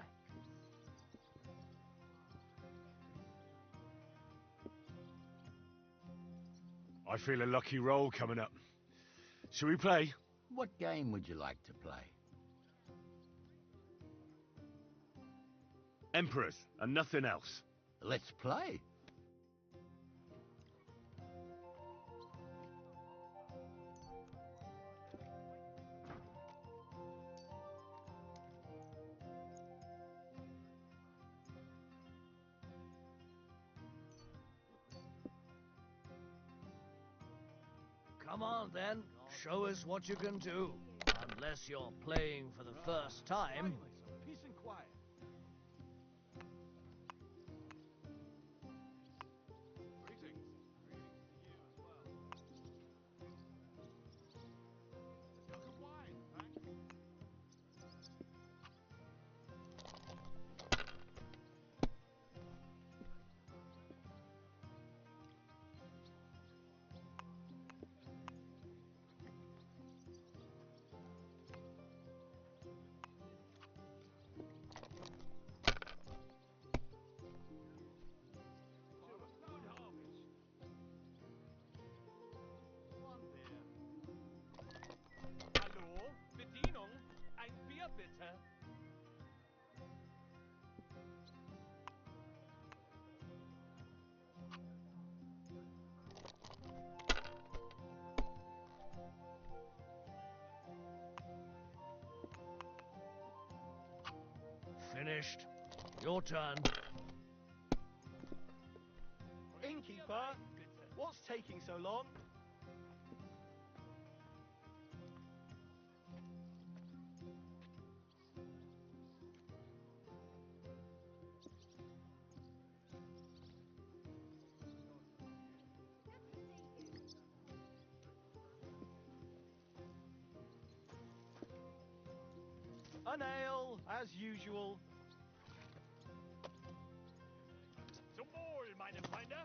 I feel a lucky roll coming up. Shall we play? What game would you like to play? Emperors, and nothing else. Let's play. Come on then, show us what you can do. Unless you're playing for the first time. Peace and quiet. Hallo? Bedienung? Ein Bier bitte? Finished. Your turn. Innkeeper, what's taking so long? An ale, as usual. Zum Wohl, meine Freunde!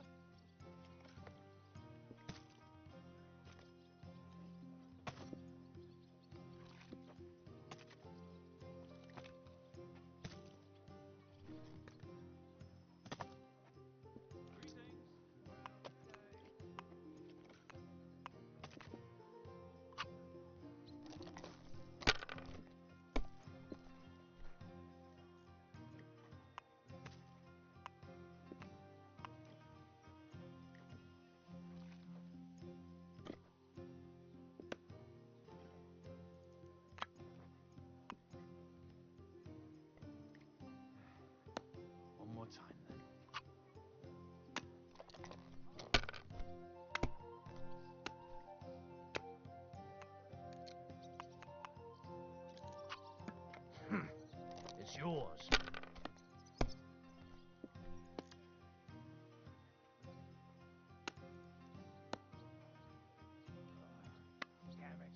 One more time then. It's yours. Damn it.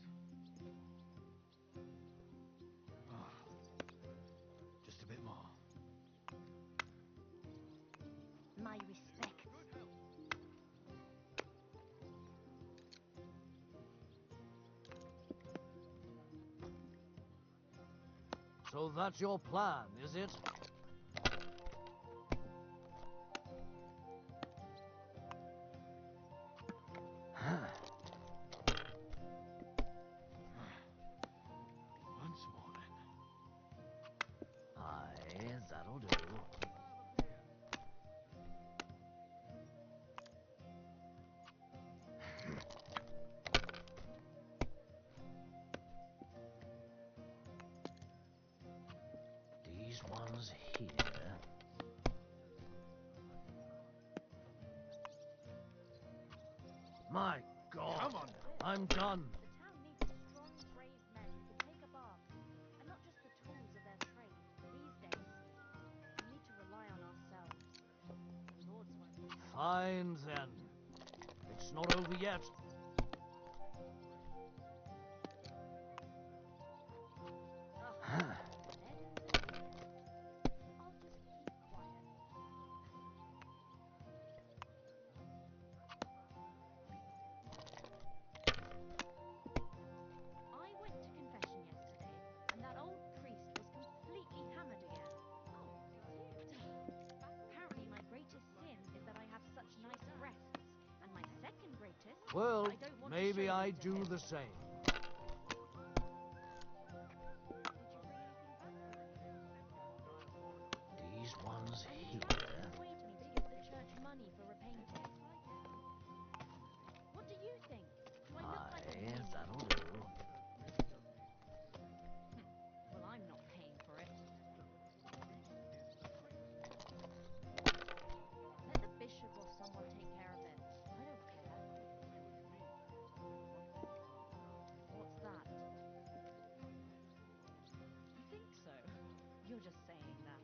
Just a bit more. My respect. So that's your plan, is it? Once more then. Aye, that'll do. These ones here. My God! Come on. I'm done. The town needs strong, brave men who can take up arms, and not just the tools of their trade. These days, we need to rely on ourselves. The Lords won't. Fine, then. It's not over yet. I went to confession yesterday, and that old priest was completely hammered again. Apparently my greatest sin is that I have such nice breasts, and my second greatest Well, I don't want maybe to show I them to do him. the same. These ones here. Persuade me to give the church money for repainting. What do you think? Do I look like a ninny? That'll do. Well, I'm not paying for it. Let the bishop or someone take care of it. I don't care. What's that? You think so? You're just saying that.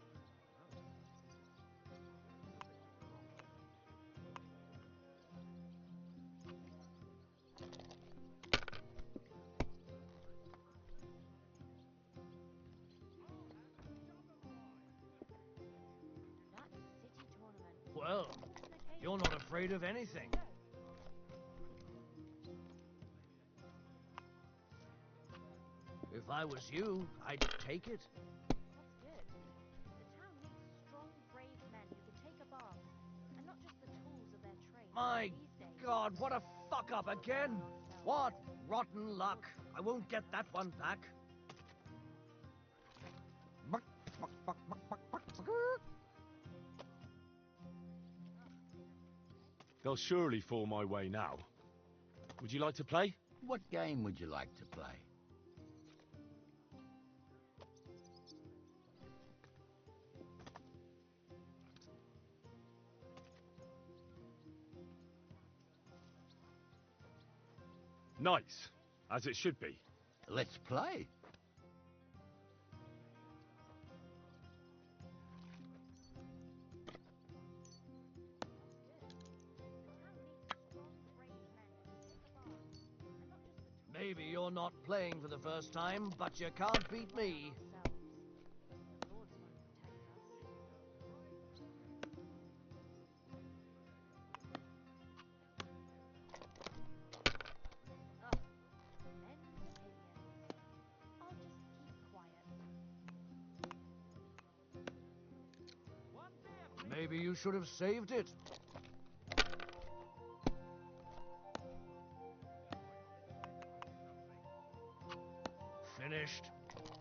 That city tournament. Well, you're not afraid of anything. If I was you, I'd take it. That's good. The town needs strong, brave men who can take a bath, and not just the tools of their trade. My These days, God, what a fuck up again! What rotten luck! I won't get that one back. They'll surely fall my way now. Would you like to play? What game would you like to play? Nice, as it should be. Let's play. Maybe you're not playing for the first time, but you can't beat me. Maybe you should have saved it. Finished.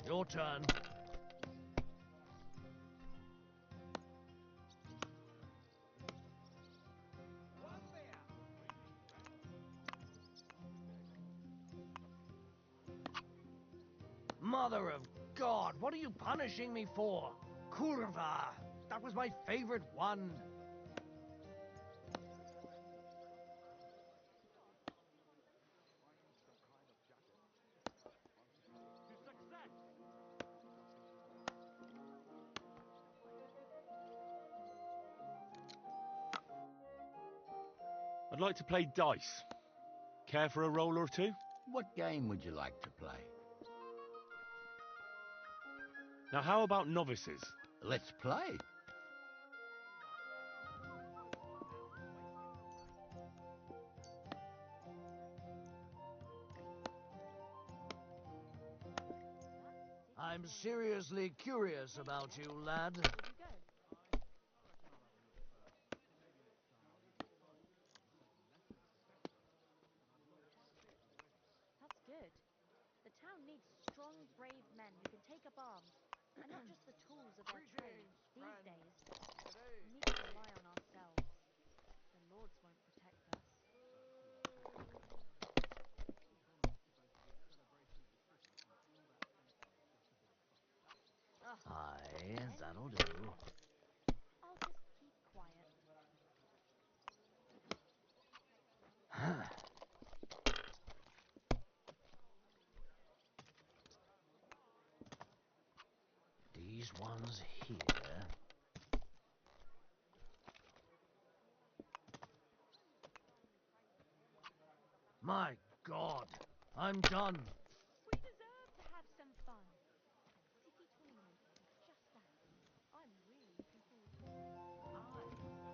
Your turn. Mother of God, what are you punishing me for? Kurva! That was my favorite one. I'd like to play dice. Care for a roll or two? What game would you like to play? Now how about novices? Let's play. I'm seriously curious about you, lad. That's good. The town needs strong, brave men who can take up arms, and not just the tools of their trade. These days, we need to rely on ourselves. The lords won't protect us. Aye, that'll do. I'll just keep quiet. These ones here. My God, I'm done. We deserve to have some fun. City tournament is just that. I'm really looking forward to it. I do too.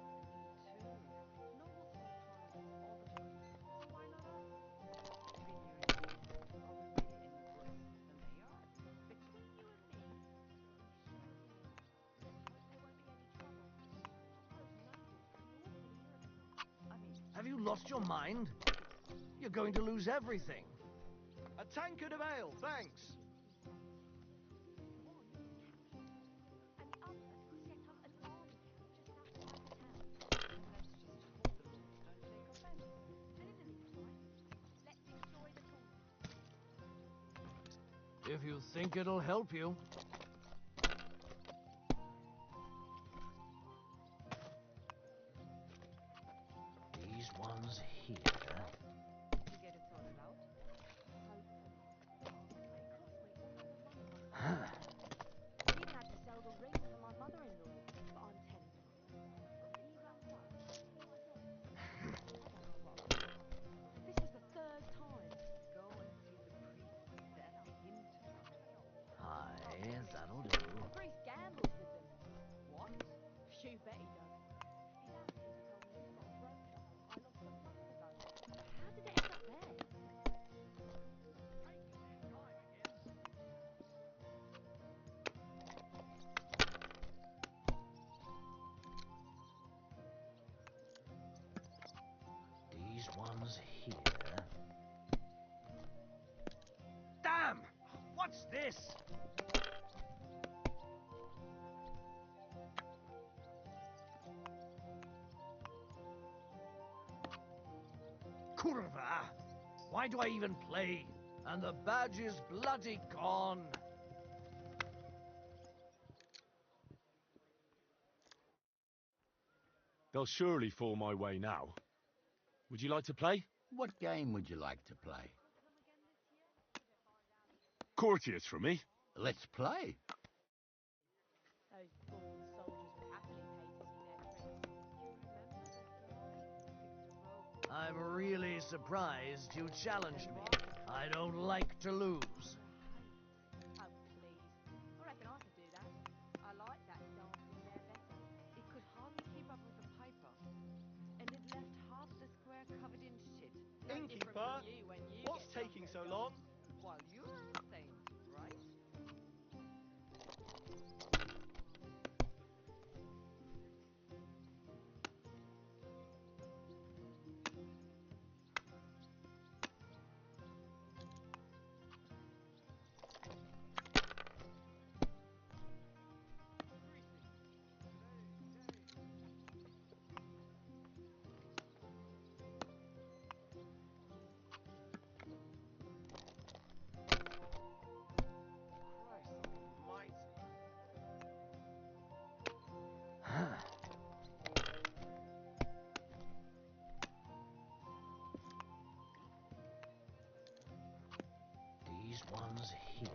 Normal city tournaments all the time. So why not us? Between you and me, are we really any worse than they are? Between you and me, we sure do. Let's hope there won't be any trouble. Those nobles can be awfully irritable. I mean, Have you lost your mind? You're going to lose everything. A tankard of ale, thanks. One and the other set up an army camp just outside the town. let's just hope the lords don't take offense. And isn't it time? Let's enjoy the tournament. If you think it'll help you. These ones here. Did you get it sorted out? I even had to sell the ring for my mother-in-law, but I'm telling you, this is the third time. Go and see the priest, then hint at Aye, that'll do. The priest gambles with them. What? You bet he does. He's out here to tell me he's got a brooch I lost a month ago. How did it end up there? These ones here. Damn! What's this? Kurva! Why do I even play? And the badge is bloody gone. They'll surely fall my way now. Would you like to play? What game would you like to play? Courtiers for me. Let's play. Those bored soldiers would happily pay to see their tricks. I'm really surprised you challenged me. I don't like to lose. Oh, please. I reckon I could do that. I like that dancing there better. It could hardly keep up with the piper. And it left half the square covered in shit. No different Innkeeper, from you when you what's get taking drunk so long? While you're a saint, right? These ones here.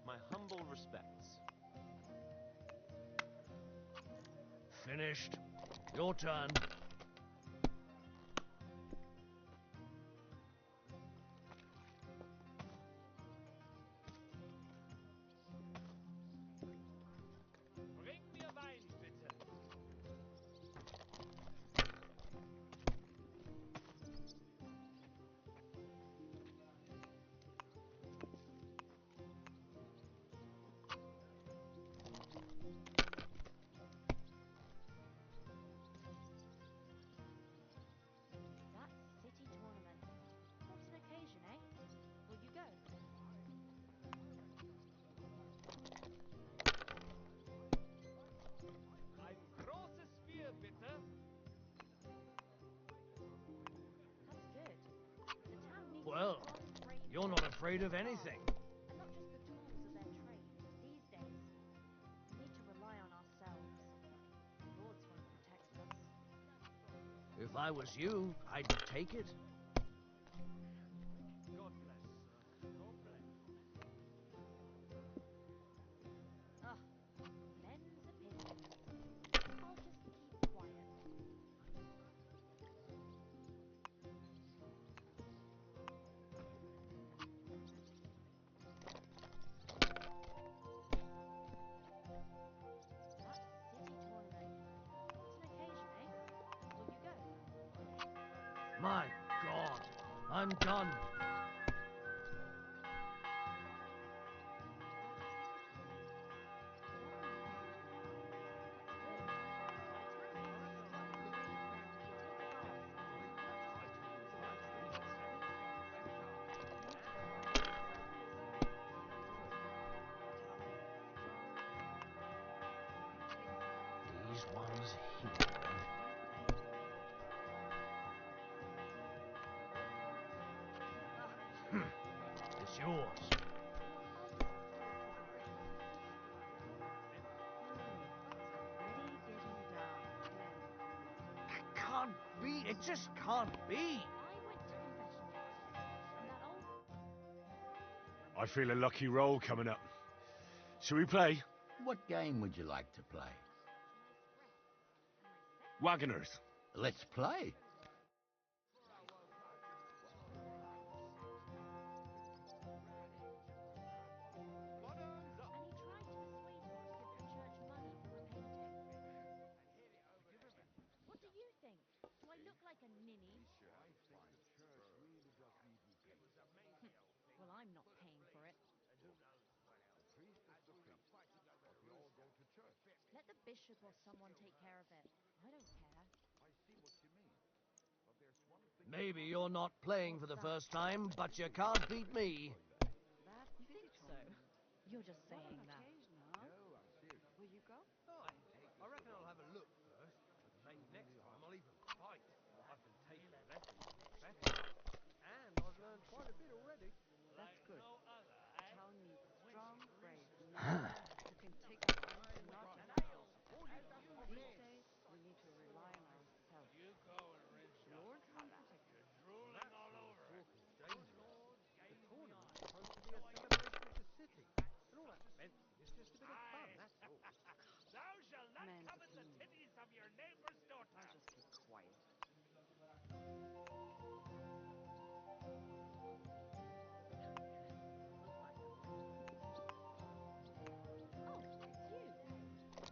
My humble respects. Finished. Your turn. Bring mir Wein, bitte. That's city tournament. What an occasion, eh? Will you go? Ein großes Bier, bitte. That's good. The town needs Well, strong, brave you're men. not afraid of anything. And not just the tools of their trade. These days, we need to rely on ourselves. The lords won't protect us. If I was you, I'd take it. God bless, sir. God bless. Ugh, men's opinions. I'll just keep quiet. done. These ones here. It's yours. That can't be. It just can't be. I feel a lucky roll coming up. Shall we play? What game would you like to play? Wagoners. Let's play. What do you think? Do I look like a ninny? Well, I'm not paying for it. Let the bishop or someone take care of it. I don't care. Maybe you're not playing for the first time, but you can't beat me. You think so? You're just saying that. Will you go? I reckon I'll have a look first. Maybe next time I'll even fight. I can take lessons better. And I've learned quite a bit already. That's good. The town needs strong, brave men who can take the arms and not just hold. These days, we need to rely on ourselves. The Lord's our protector. Drooling all over. Talk is dangerous. The tournament's supposed to be a celebration of the city. And all that fencing is just a bit of fun, that's all. Thou shalt not Man's covet the opinion. titties of your neighbor's daughter. I'll just keep quiet. Oh, it's you.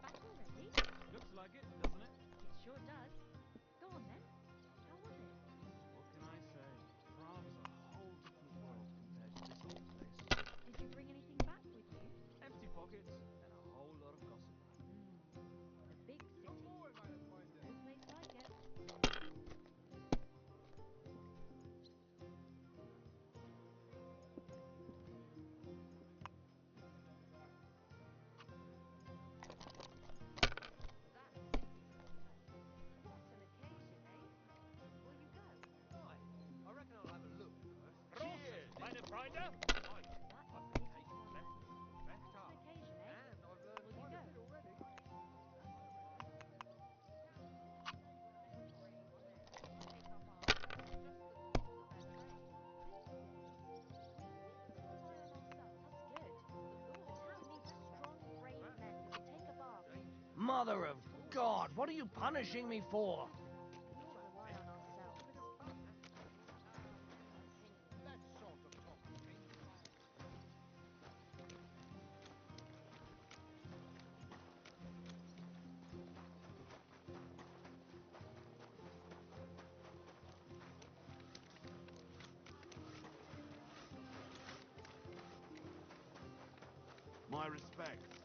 Back already? Looks like it, doesn't it? It sure does. Go on then. How was it? What can I say? Prague's a whole different world compared to this old place. Did you bring anything back with you? Empty pockets and a whole lot of gossip. A big city. No place like it. What's an occasion, eh? Will you go? I reckon I'll have a look first. Cheers, meine Freunde. I've been taking lessons better. Occasion, eh? And I've learned Will you quite a go? bit already. Mother of God, what are you punishing me for? That sort of talk to me. My respects.